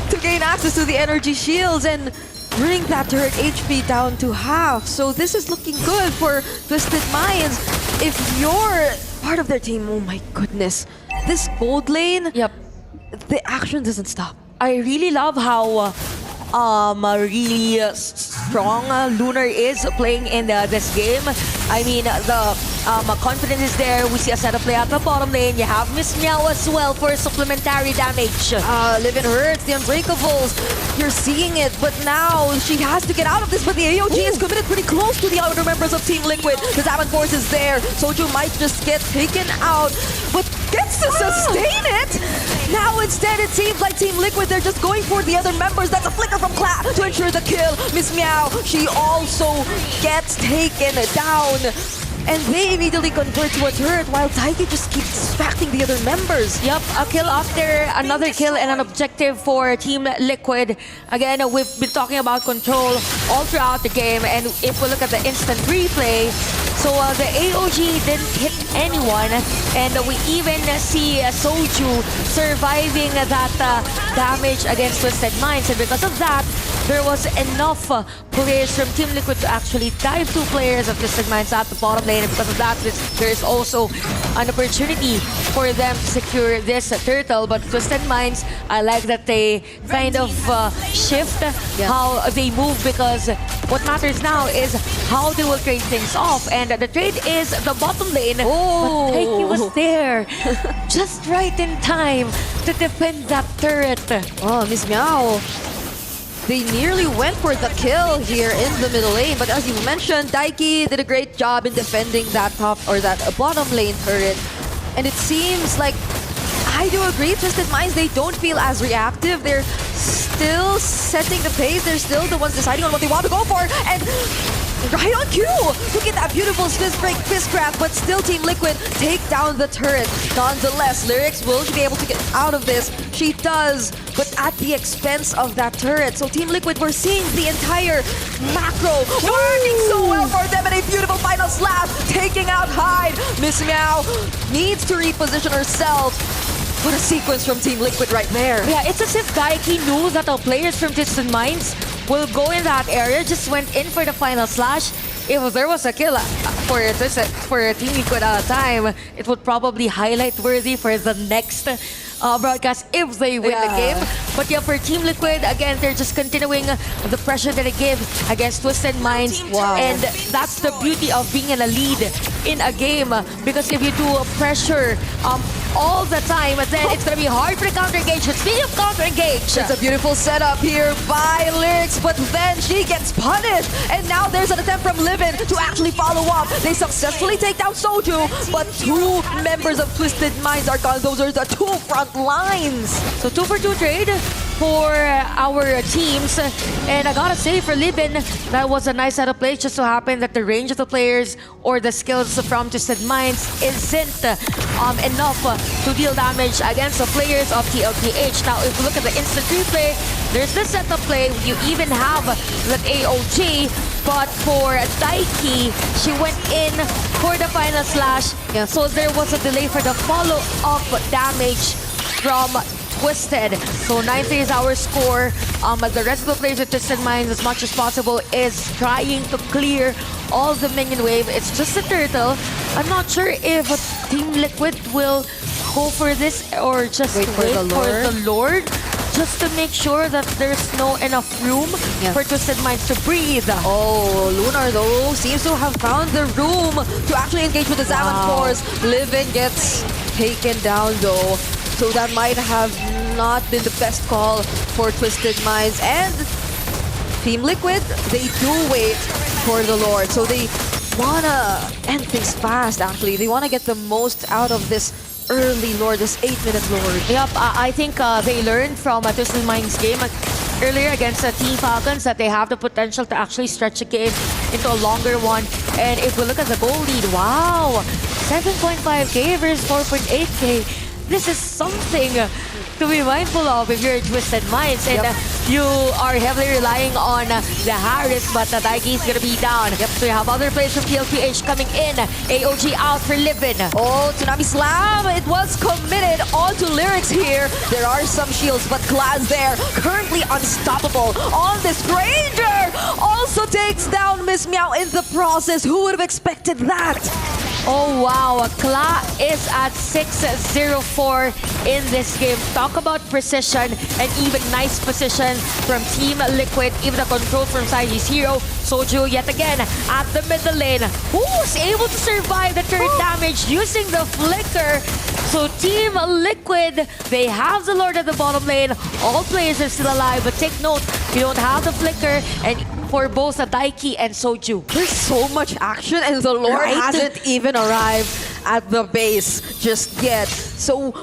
to gain access to the energy shields, and bring that turret HP down to half. So this is looking good for Twisted Minds. If you're part of their team, oh my goodness. This gold lane, the action doesn't stop. I really love how really strong Lunar is playing in this game. I mean, the confidence is there. We see a setup play at the bottom lane. You have Miss Meow as well for supplementary damage. Living hurts, the Unbreakables. You're seeing it, but now she has to get out of this. But the AOG is committed pretty close to the other members of Team Liquid. The Zaman Force is there. Soju might just get taken out, but gets to sustain it. Now instead, it seems like Team Liquid, they're just going for the other members. That's a flicker from Cla to ensure the kill. Miss Meow, she also gets taken down. And they immediately convert to a turret while Taiki just keeps distracting the other members. Yep, a kill after another kill and an objective for Team Liquid. Again, we've been talking about control all throughout the game, and if we look at the instant replay, so the AOG didn't hit anyone, and we even see Soju surviving that damage against Twisted Minds, and because of that, there was enough players from Team Liquid to actually dive 2 players of Twisted Minds at the bottom lane, and because of that, there is also an opportunity for them to secure this turtle. But Twisted Minds, I like that they kind of shift how they move, because what matters now is how they will trade things off, and the trade is the bottom lane. Oh, but Taiki was there just right in time to defend that turret. Oh, Miss Meow. They nearly went for the kill here in the middle lane, but as you mentioned, Daiki did a great job in defending that top or that bottom lane turret. And it seems like, I do agree, Twisted Minds, they don't feel as reactive. They're still setting the pace. They're still the ones deciding on what they want to go for. And right on cue! Look at that beautiful fist break, fist crack, but still Team Liquid take down the turret. Nonetheless, Lyrics, will she be able to get out of this? She does, but at the expense of that turret. So Team Liquid, we're seeing the entire macro working so well for them, and a beautiful final slap, taking out Hyde. Miss Meow needs to reposition herself. What a sequence from Team Liquid right there. Yeah, it's as if Daiki knew that the players from Twisted Minds will go in that area, just went in for the final slash. If there was a kill for Team Liquid at a time, it would probably highlight worthy for the next broadcast if they win the game. But yeah, for Team Liquid, again, they're just continuing the pressure that they give against Twisted Minds. Wow. And that's the beauty of being in a lead in a game, because if you do pressure all the time, then it's gonna be hard for the counter engage. But speaking of counter engage, it's a beautiful setup here by Lyrics, but then she gets punished, and now there's an attempt from Livin to actually follow up. They successfully take down Soju, but 2 members of Twisted Minds are gone. Those are the 2 front lines. So 2 for 2 trade for our teams, and I gotta say, for Livin, that was a nice setup play. It just so happened that the range of the players or the skills from Twisted Minds isn't enough to deal damage against the players of TLPH. Now, if you look at the instant replay, there's the setup play. You even have that AOG, but for Daiki, she went in for the final slash. Yeah. So there was a delay for the follow-up damage from Twisted. So 9-3 is our score. The rest of the players with Twisted Minds, as much as possible, is trying to clear all the minion wave. It's just a turtle. I'm not sure if Team Liquid will go for this or just wait for the Lord. Just to make sure that there's no enough room for Twisted Minds to breathe. Oh, Lunar though seems to have found the room to actually engage with the Zaman Force. Livin gets taken down though. So that might have not been the best call for Twisted Minds. And Team Liquid, they do wait for the Lord. So they wanna end things fast actually. They wanna get the most out of this early Lord, this 8-minute Lord. Yep, I think they learned from Twisted Minds game earlier against Team Falcons that they have the potential to actually stretch the game into a longer one. And if we look at the goal lead, wow, 7.5k versus 4.8k. This is something to be mindful of if you're Twisted Minds and you are heavily relying on the Harris, but the Daiki is going to be down. So you have other players from TLPH coming in. AOG out for Livin. Oh, Tsunami Slam. It was committed onto Lyrics here. There are some shields, but Claz there, currently unstoppable on this Granger. Also takes down Miss Meow in the process. Who would have expected that? Oh wow, Kla is at 6-0-4 in this game. Talk about precision and even nice position from Team Liquid. Even the control from Saiji's hero, Soju yet again at the middle lane. Who's able to survive the turret damage using the flicker? So Team Liquid, they have the Lord at the bottom lane. All players are still alive, but take note, you don't have the flicker and for both Daiki and Soju. There's so much action and the Lord hasn't even arrived at the base just yet. So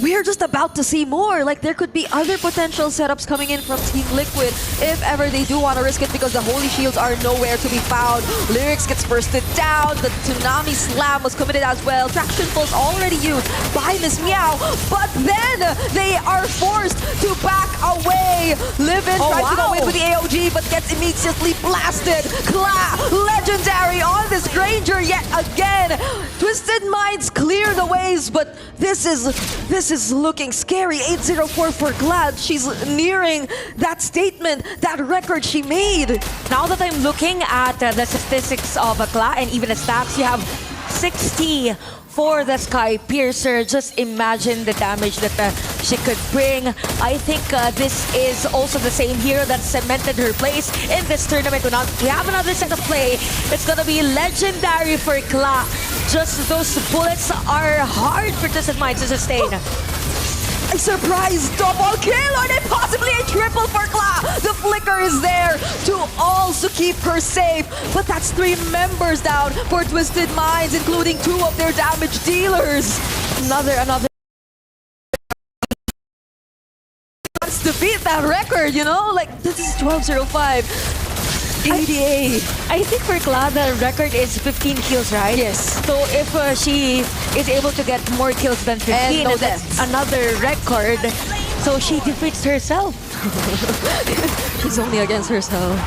we're just about to see more. Like, there could be other potential setups coming in from Team Liquid if ever they do want to risk it, because the Holy Shields are nowhere to be found. Lyrics gets bursted down. The Tsunami Slam was committed as well. Traction Pulse already used by Miss Meow, but then they are forced to back away. Livin tries to go in with the AOG, but gets immediately blasted. Kla, legendary on this Granger yet again. Twisted Minds clear the ways, but this is looking scary. 804 for Glad. She's nearing that statement, that record she made. Now that I'm looking at the statistics of Kla and even the stats, you have 60 for the Sky Piercer. Just imagine the damage that she could bring. I think this is also the same hero that cemented her place in this tournament. We have another set of play. It's gonna be legendary for Kla. Just those bullets are hard for Twisted Minds to sustain. A surprise double kill, or then possibly a triple for Kla. The flicker is there to also keep her safe, but that's 3 members down for Twisted Minds, including 2 of their damage dealers. Another wants to beat that record, you know? Like, this is 1205. ADA. I think for Kla, the record is 15 kills, right? Yes. So if she is able to get more kills than 15, no that's deaths. another record. So she defeats herself. She's only against herself.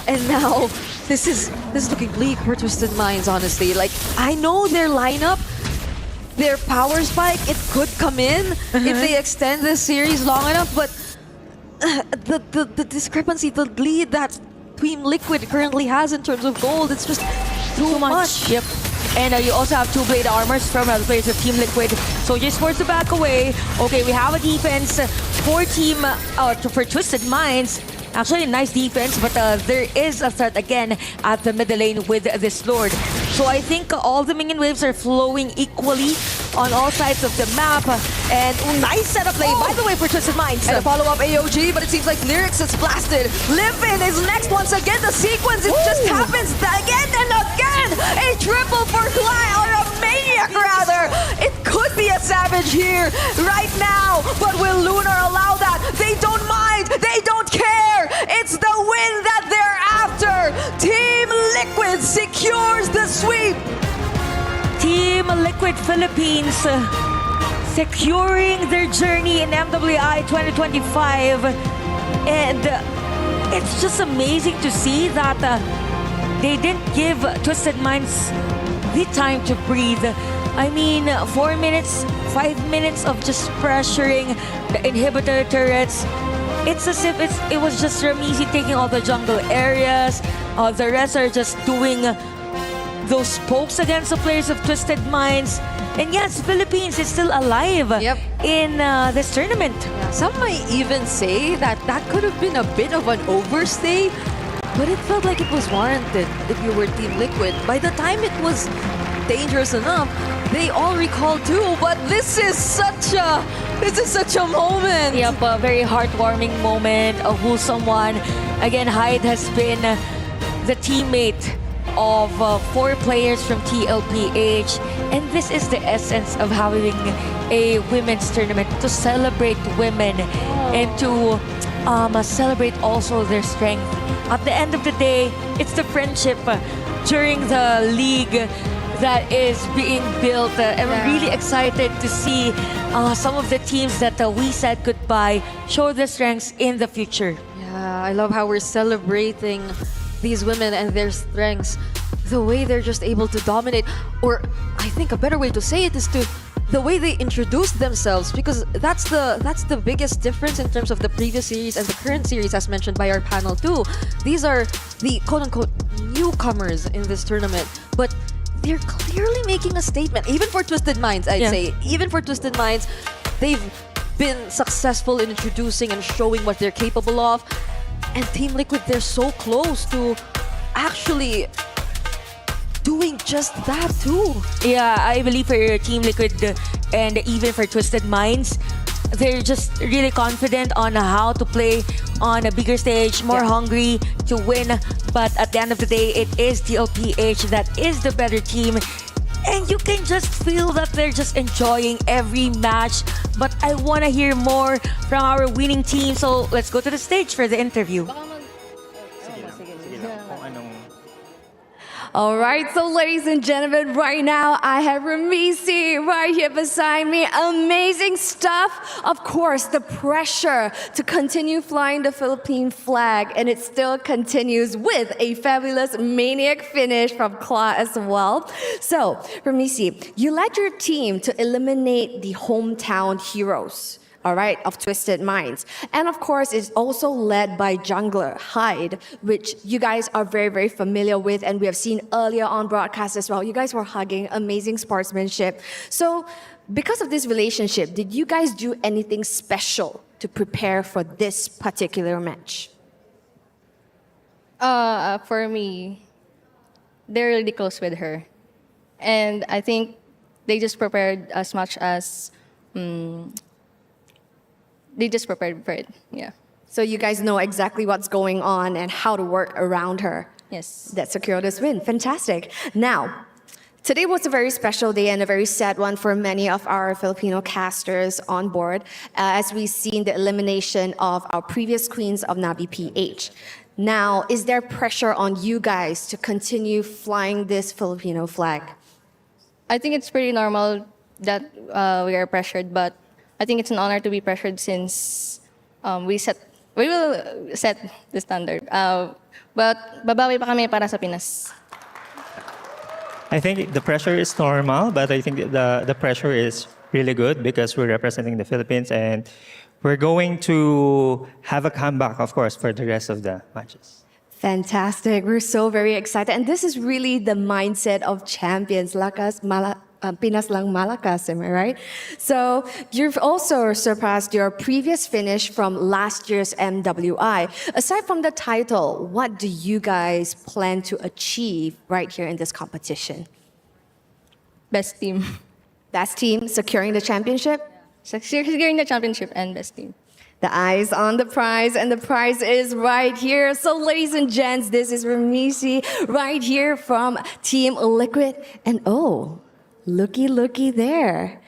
And now, this is looking bleak for Twisted Minds, honestly. Like, I know their lineup, their power spike, it could come in if they extend this series long enough, but the discrepancy, the lead that Team Liquid currently has in terms of gold, it's just too much. Yep. And you also have 2 blade armors from the players of Team Liquid. So just forced to back away. Okay, we have a defense for for Twisted Minds. Actually, a nice defense, but there is a threat again at the middle lane with this Lord. So I think all the minion waves are flowing equally on all sides of the map. And nice setup play, by the way, for Twisted Minds. And a follow-up AOG, but it seems like Lyrics is blasted. Livin is next once again. The sequence, it just happens again and again. A triple for Kla, or a maniac rather. It could be a savage here right now, but will Lunar allow that? They don't mind, they don't care. It's the win that they're after. Team Liquid secures the sweep. Team Liquid Philippines securing their journey in MWI 2025. And it's just amazing to see that they didn't give Twisted Minds the time to breathe. I mean, 4 minutes, 5 minutes of just pressuring the inhibitor turrets. It's as if it was just Ramizi taking all the jungle areas. The rest are just doing those pokes against the players of Twisted Minds. And yes, Philippines is still alive in this tournament. Yeah, some might even say that that could have been a bit of an overstay, but it felt like it was warranted if you were Team Liquid. By the time it was dangerous enough, they all recalled too, but this is such a moment. Yep, a very heartwarming moment, a wholesome one. Again, Hyde has been the teammate of 4 players from TLPH, and this is the essence of having a women's tournament, to celebrate women and to celebrate also their strength. At the end of the day, it's the friendship during the league that is being built. I'm really excited to see some of the teams that we said goodbye show their strengths in the future. Yeah, I love how we're celebrating these women and their strengths. The way they're just able to dominate, or I think a better way to say it is to the way they introduce themselves, because that's the biggest difference in terms of the previous series and the current series, as mentioned by our panel too. These are the quote-unquote newcomers in this tournament, but they're clearly making a statement. Even for Twisted Minds, I'd say. Even for Twisted Minds, they've been successful in introducing and showing what they're capable of. And Team Liquid, they're so close to actually doing just that too. Yeah, I believe for Team Liquid and even for Twisted Minds, they're just really confident on how to play on a bigger stage, more hungry to win. But at the end of the day, it is TLPH that is the better team. And you can just feel that they're just enjoying every match. But I want to hear more from our winning team. So let's go to the stage for the interview. All right, so ladies and gentlemen, right now I have Ramisi right here beside me. Amazing stuff. Of course, the pressure to continue flying the Philippine flag, and it still continues with a fabulous maniac finish from Kla as well. So, Ramisi, you led your team to eliminate the hometown heroes. All right, of Twisted Minds. And of course, it's also led by jungler Hyde, which you guys are very, very familiar with, and we have seen earlier on broadcast as well. You guys were hugging, amazing sportsmanship. So because of this relationship, did you guys do anything special to prepare for this particular match? For me, they're really close with her. And I think they just prepared as much as... they just prepared for it, yeah. So you guys know exactly what's going on and how to work around her. Yes. That secured this win. Fantastic. Now, today was a very special day and a very sad one for many of our Filipino casters on board, as we've seen the elimination of our previous queens of Navi PH. Now, is there pressure on you guys to continue flying this Filipino flag? I think it's pretty normal that we are pressured, but I think it's an honor to be pressured since we will set the standard. But babawi pa kami para sa Pinas. I think the pressure is normal, but I think the pressure is really good because we're representing the Philippines and we're going to have a comeback, of course, for the rest of the matches. Fantastic. We're so very excited. And this is really the mindset of champions. Pinas lang malakas, am I right? So you've also surpassed your previous finish from last year's MWI. Aside from the title, what do you guys plan to achieve right here in this competition? Best team. Best team, securing the championship? Securing the championship and best team. The eyes on the prize, and the prize is right here. So ladies and gents, this is Ramisi right here from Team Liquid. And oh, looky there.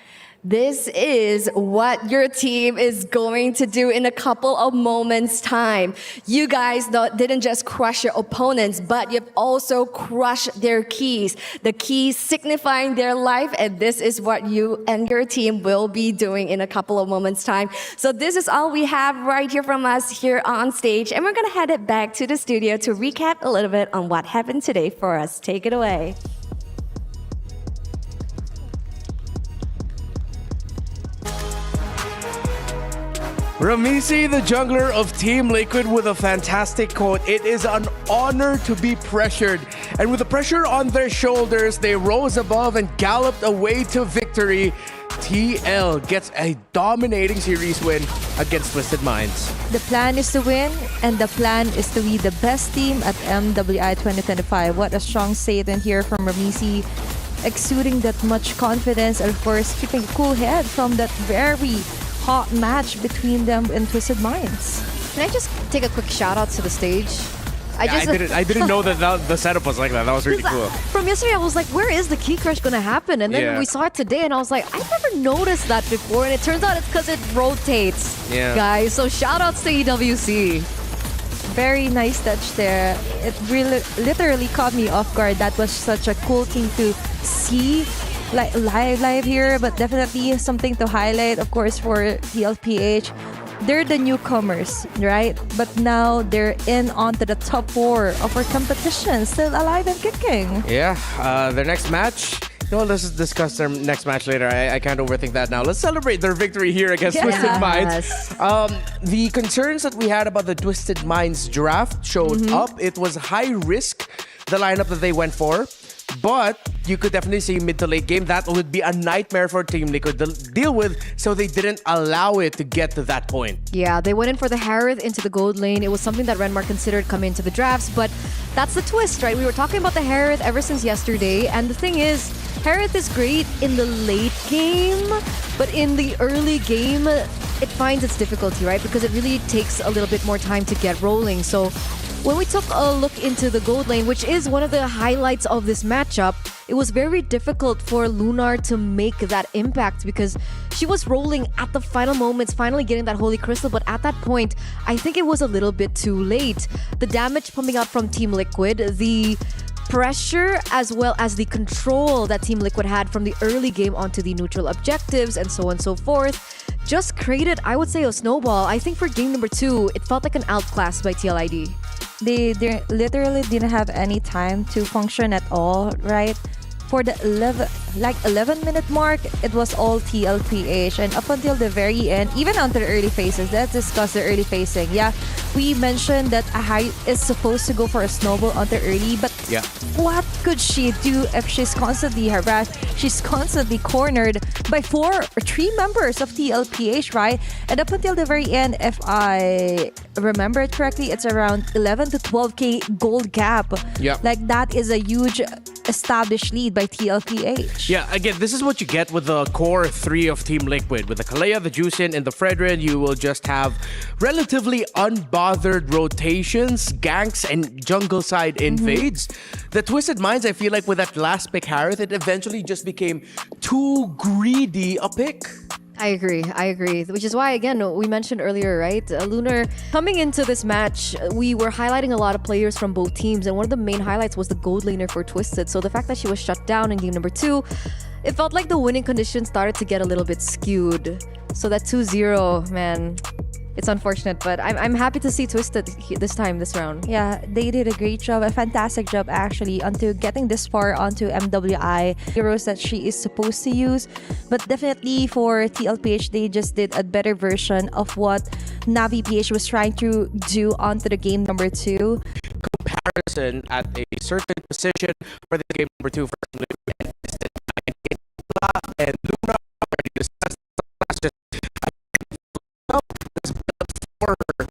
This is what your team is going to do in a couple of moments' time. You guys didn't just crush your opponents, but you've also crushed their keys. The keys signifying their life, and this is what you and your team will be doing in a couple of moments' time. So this is all we have right here from us here on stage, and we're gonna head it back to the studio to recap a little bit on what happened today for us. Take it away. Ramisi, the jungler of Team Liquid, with a fantastic quote. It is an honor to be pressured. And with the pressure on their shoulders, they rose above and galloped away to victory. TL gets a dominating series win against Twisted Minds. The plan is to win, and the plan is to be the best team at MWI 2025. What a strong statement here from Ramisi, exuding that much confidence, and of course, keeping a cool head from that very hot match between them and Twisted Minds. Can I just take a quick shout out to the stage? I didn't know that the setup was like that. That was really cool. From yesterday, I was like, where is the key crush gonna happen? And then we saw it today, and I was like, I never noticed that before. And it turns out it's because it rotates, guys. So shout outs to EWC. Very nice touch there. It really literally caught me off guard. That was such a cool thing to see, like live here, but definitely something to highlight, of course, for TLPH. They're the newcomers, right? But now they're in onto the top 4 of our competition, still alive and kicking. Yeah, their next match. Let's discuss their next match later. I can't overthink that now. Let's celebrate their victory here against Twisted Minds. The concerns that we had about the Twisted Minds draft showed up. It was high risk, the lineup that they went for. But you could definitely see mid to late game, that would be a nightmare for Team Liquid to deal with, so they didn't allow it to get to that point. Yeah, they went in for the Harith into the gold lane. It was something that Renmar considered coming into the drafts, but that's the twist, right? We were talking about the Harith ever since yesterday, and the thing is, Harith is great in the late game, but in the early game, it finds its difficulty, right? Because it really takes a little bit more time to get rolling. So when we took a look into the gold lane, which is one of the highlights of this matchup, it was very difficult for Lunar to make that impact because she was rolling at the final moments, finally getting that Holy Crystal, but at that point, I think it was a little bit too late. The damage pumping out from Team Liquid, the pressure as well as the control that Team Liquid had from the early game onto the neutral objectives and so on and so forth just created, I would say, a snowball. I think for game number 2, it felt like an outclass by TLID. They literally didn't have any time to function at all, right? For the 11-minute mark, it was all TLPH, and up until the very end, even onto the early phases. Let's discuss the early phasing. Yeah, we mentioned that Ahai is supposed to go for a snowball onto early, but what could she do if she's constantly harassed? She's constantly cornered by 4 or 3 members of TLPH, right? And up until the very end, if I remember it correctly, it's around 11 to 12k gold gap. Yeah, like that is a huge established lead by TLPH. Yeah, again, this is what you get with the core 3 of Team Liquid. With the Kalea, the Juicin, and the Fredrin, you will just have relatively unbothered rotations, ganks, and jungle side invades. The Twisted Minds, I feel like with that last pick, Harith, it eventually just became too greedy a pick. I agree. Which is why, again, we mentioned earlier, right? Lunar, coming into this match, we were highlighting a lot of players from both teams, and one of the main highlights was the gold laner for Twisted. So the fact that she was shut down in game number 2, it felt like the winning conditions started to get a little bit skewed. So that 2-0, man, it's unfortunate, but I'm happy to see Twisted this round. Yeah, they did a great job, a fantastic job actually, onto getting this far onto MWI heroes that she is supposed to use. But definitely for TLPH, they just did a better version of what Navi PH was trying to do onto the game number 2. Comparison at a certain position for the game number 2 for